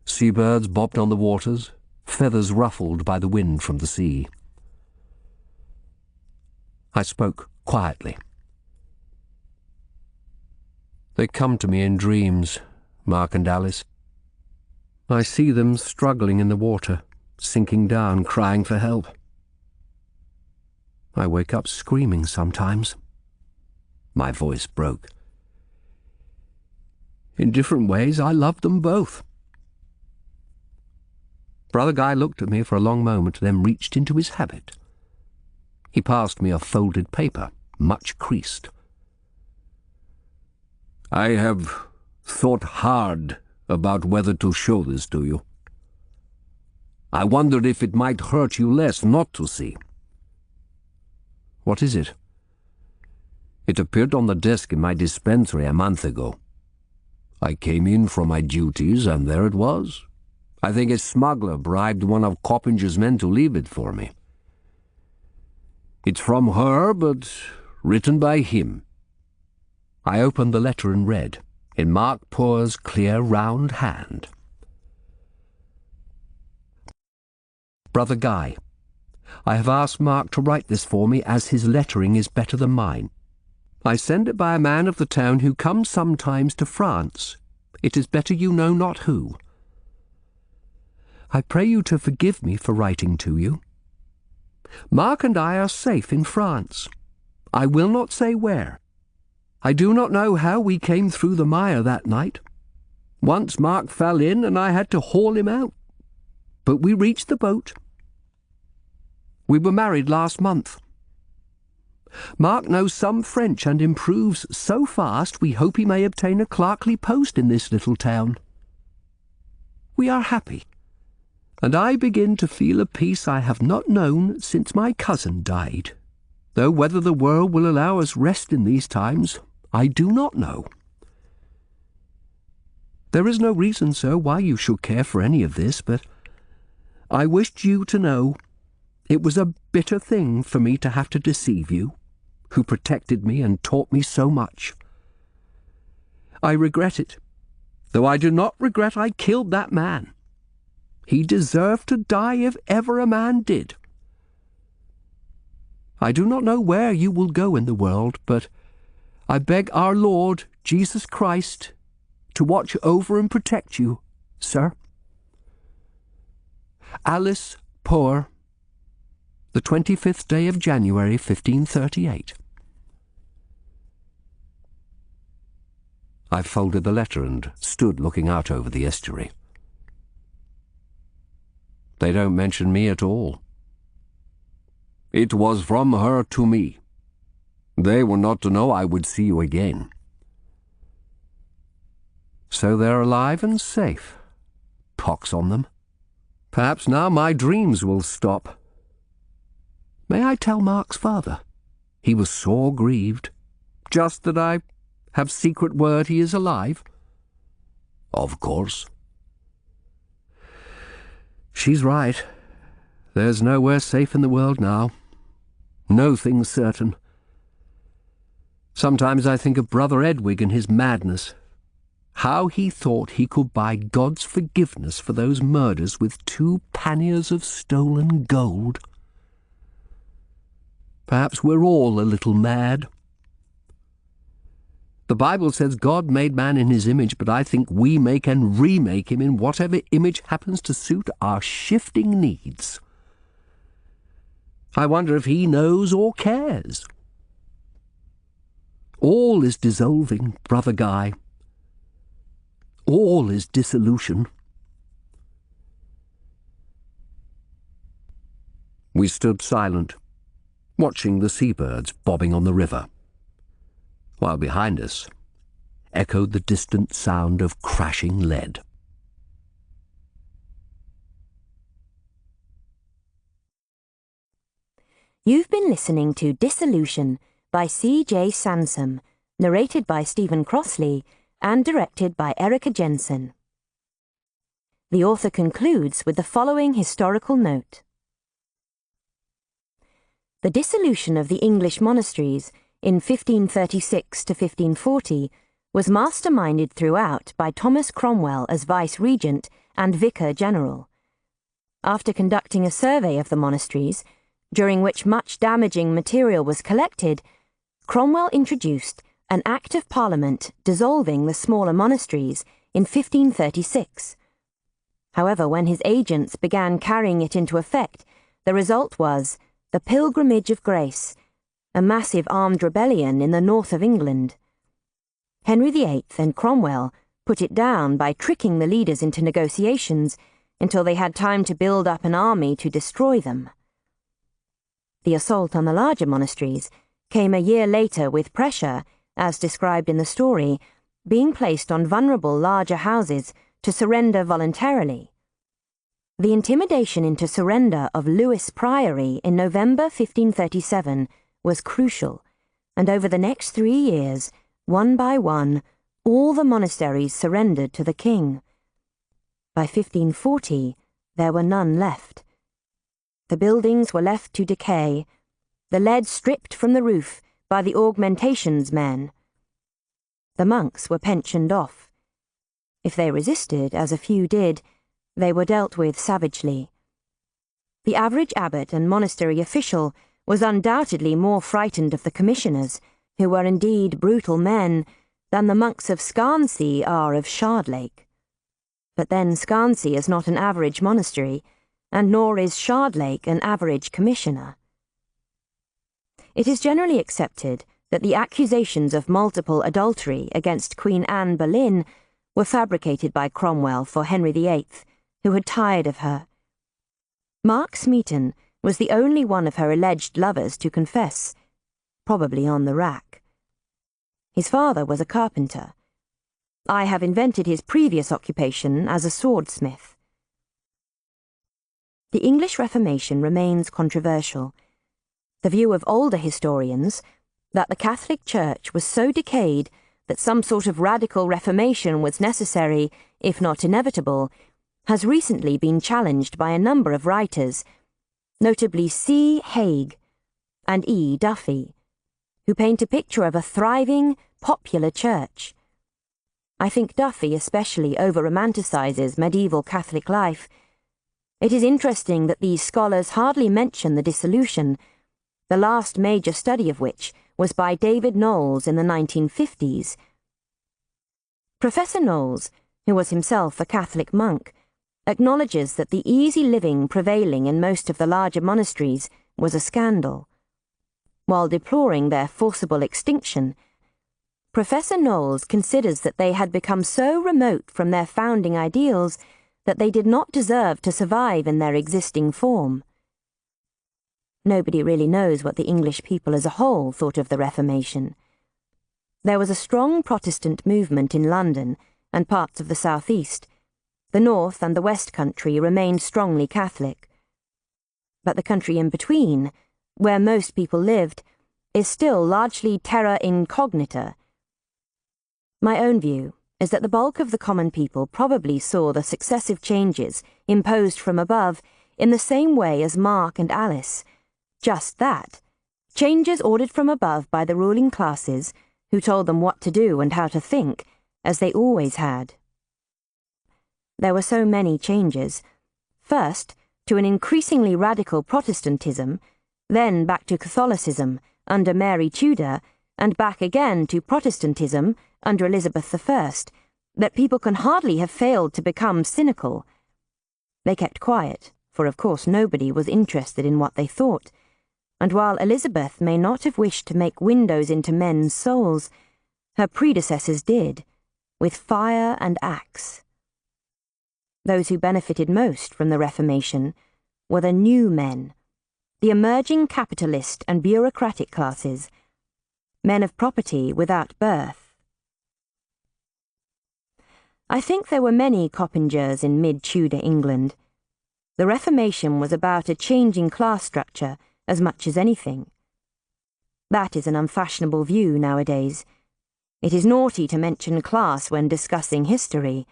Seabirds bobbed on the waters, feathers ruffled by the wind from the sea. I spoke quietly. "They come to me in dreams, Mark and Alice. I see them struggling in the water, sinking down, crying for help. I wake up screaming sometimes." My voice broke. "In different ways, I love them both." Brother Guy looked at me for a long moment, then reached into his habit. He passed me a folded paper, much creased. "I have thought hard about whether to show this to you. I wondered if it might hurt you less not to see." "What is it?" "It appeared on the desk in my dispensary a month ago. I came in from my duties, and there it was. I think a smuggler bribed one of Coppinger's men to leave it for me. It's from her, but written by him." I opened the letter and read, in Mark Poor's clear, round hand. "Brother Guy, I have asked Mark to write this for me, as his lettering is better than mine. I send it by a man of the town who comes sometimes to France. It is better you know not who. I pray you to forgive me for writing to you. Mark and I are safe in France. I will not say where. I do not know how we came through the mire that night. Once Mark fell in and I had to haul him out. But we reached the boat. We were married last month. Mark knows some French and improves so fast we hope he may obtain a clerkly post in this little town. We are happy, and I begin to feel a peace I have not known since my cousin died, though whether the world will allow us rest in these times, I do not know. There is no reason, sir, why you should care for any of this, but I wished you to know it was a bitter thing for me to have to deceive you, who protected me and taught me so much. I regret it, though I do not regret I killed that man. He deserved to die if ever a man did. I do not know where you will go in the world, but I beg our Lord Jesus Christ to watch over and protect you, sir. Alice Poor, the 25th day of January, 1538. I folded the letter and stood looking out over the estuary. They don't mention me at all. It was from her to me, They were not to know I would see you again. So they're alive and safe. Pox on them. Perhaps now my dreams will stop. May I tell Mark's father? He was sore grieved. Just that I have secret word he is alive. Of course. She's right. There's nowhere safe in the world now. No thing's certain. Sometimes I think of Brother Edwig and his madness. How he thought he could buy God's forgiveness for those murders with 2 panniers of stolen gold. Perhaps we're all a little mad. The Bible says God made man in his image, but I think we make and remake him in whatever image happens to suit our shifting needs. I wonder if he knows or cares. All is dissolving, Brother Guy. All is dissolution. We stood silent, watching the seabirds bobbing on the river, while behind us echoed the distant sound of crashing lead. You've been listening to Dissolution by C.J. Sansom, narrated by Stephen Crossley and directed by Erica Jensen. The author concludes with the following historical note. The dissolution of the English monasteries in 1536 to 1540 was masterminded throughout by Thomas Cromwell as Vice-Regent and Vicar General. After conducting a survey of the monasteries, during which much damaging material was collected, Cromwell introduced an Act of Parliament dissolving the smaller monasteries in 1536. However, when his agents began carrying it into effect, the result was the Pilgrimage of Grace, a massive armed rebellion in the north of England. Henry VIII and Cromwell put it down by tricking the leaders into negotiations until they had time to build up an army to destroy them. The assault on the larger monasteries came a year later with pressure, as described in the story, being placed on vulnerable larger houses to surrender voluntarily. The intimidation into surrender of Lewes Priory in November 1537 was crucial, and over the next 3 years, one by one, all the monasteries surrendered to the king. By 1540, there were none left. The buildings were left to decay, the lead stripped from the roof by the augmentations men. The monks were pensioned off. If they resisted, as a few did, they were dealt with savagely. The average abbot and monastery official was undoubtedly more frightened of the commissioners, who were indeed brutal men, than the monks of Scarnsea are of Shardlake. But then Scarnsea is not an average monastery, and nor is Shardlake an average commissioner. It is generally accepted that the accusations of multiple adultery against Queen Anne Boleyn were fabricated by Cromwell for Henry VIII, who had tired of her. Mark Smeaton was the only one of her alleged lovers to confess, probably on the rack. His father was a carpenter. I have invented his previous occupation as a swordsmith. The English Reformation remains controversial. The view of older historians, that the Catholic Church was so decayed that some sort of radical reformation was necessary, if not inevitable, has recently been challenged by a number of writers, notably C. Haig and E. Duffy, who paint a picture of a thriving, popular church. I think Duffy especially over-romanticizes medieval Catholic life. It is interesting that these scholars hardly mention the dissolution, the last major study of which was by David Knowles in the 1950s. Professor Knowles, who was himself a Catholic monk, acknowledges that the easy living prevailing in most of the larger monasteries was a scandal. While deploring their forcible extinction, Professor Knowles considers that they had become so remote from their founding ideals that they did not deserve to survive in their existing form. Nobody really knows what the English people as a whole thought of the Reformation. There was a strong Protestant movement in London and parts of the southeast. The north and the west country remained strongly Catholic. But the country in between, where most people lived, is still largely terra incognita. My own view is that the bulk of the common people probably saw the successive changes imposed from above in the same way as Mark and Alice. Just that, changes ordered from above by the ruling classes who told them what to do and how to think, as they always had. There were so many changes. First, to an increasingly radical Protestantism, then back to Catholicism under Mary Tudor, and back again to Protestantism under Elizabeth I, that people can hardly have failed to become cynical. They kept quiet, for of course nobody was interested in what they thought, and while Elizabeth may not have wished to make windows into men's souls, her predecessors did, with fire and axe. Those who benefited most from the Reformation were the new men, the emerging capitalist and bureaucratic classes, men of property without birth. I think there were many Coppingers in mid-Tudor England. The Reformation was about a changing class structure as much as anything. That is an unfashionable view nowadays. It is naughty to mention class when discussing history.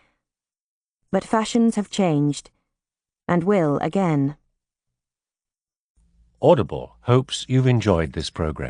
But fashions have changed, and will again. Audible hopes you've enjoyed this program.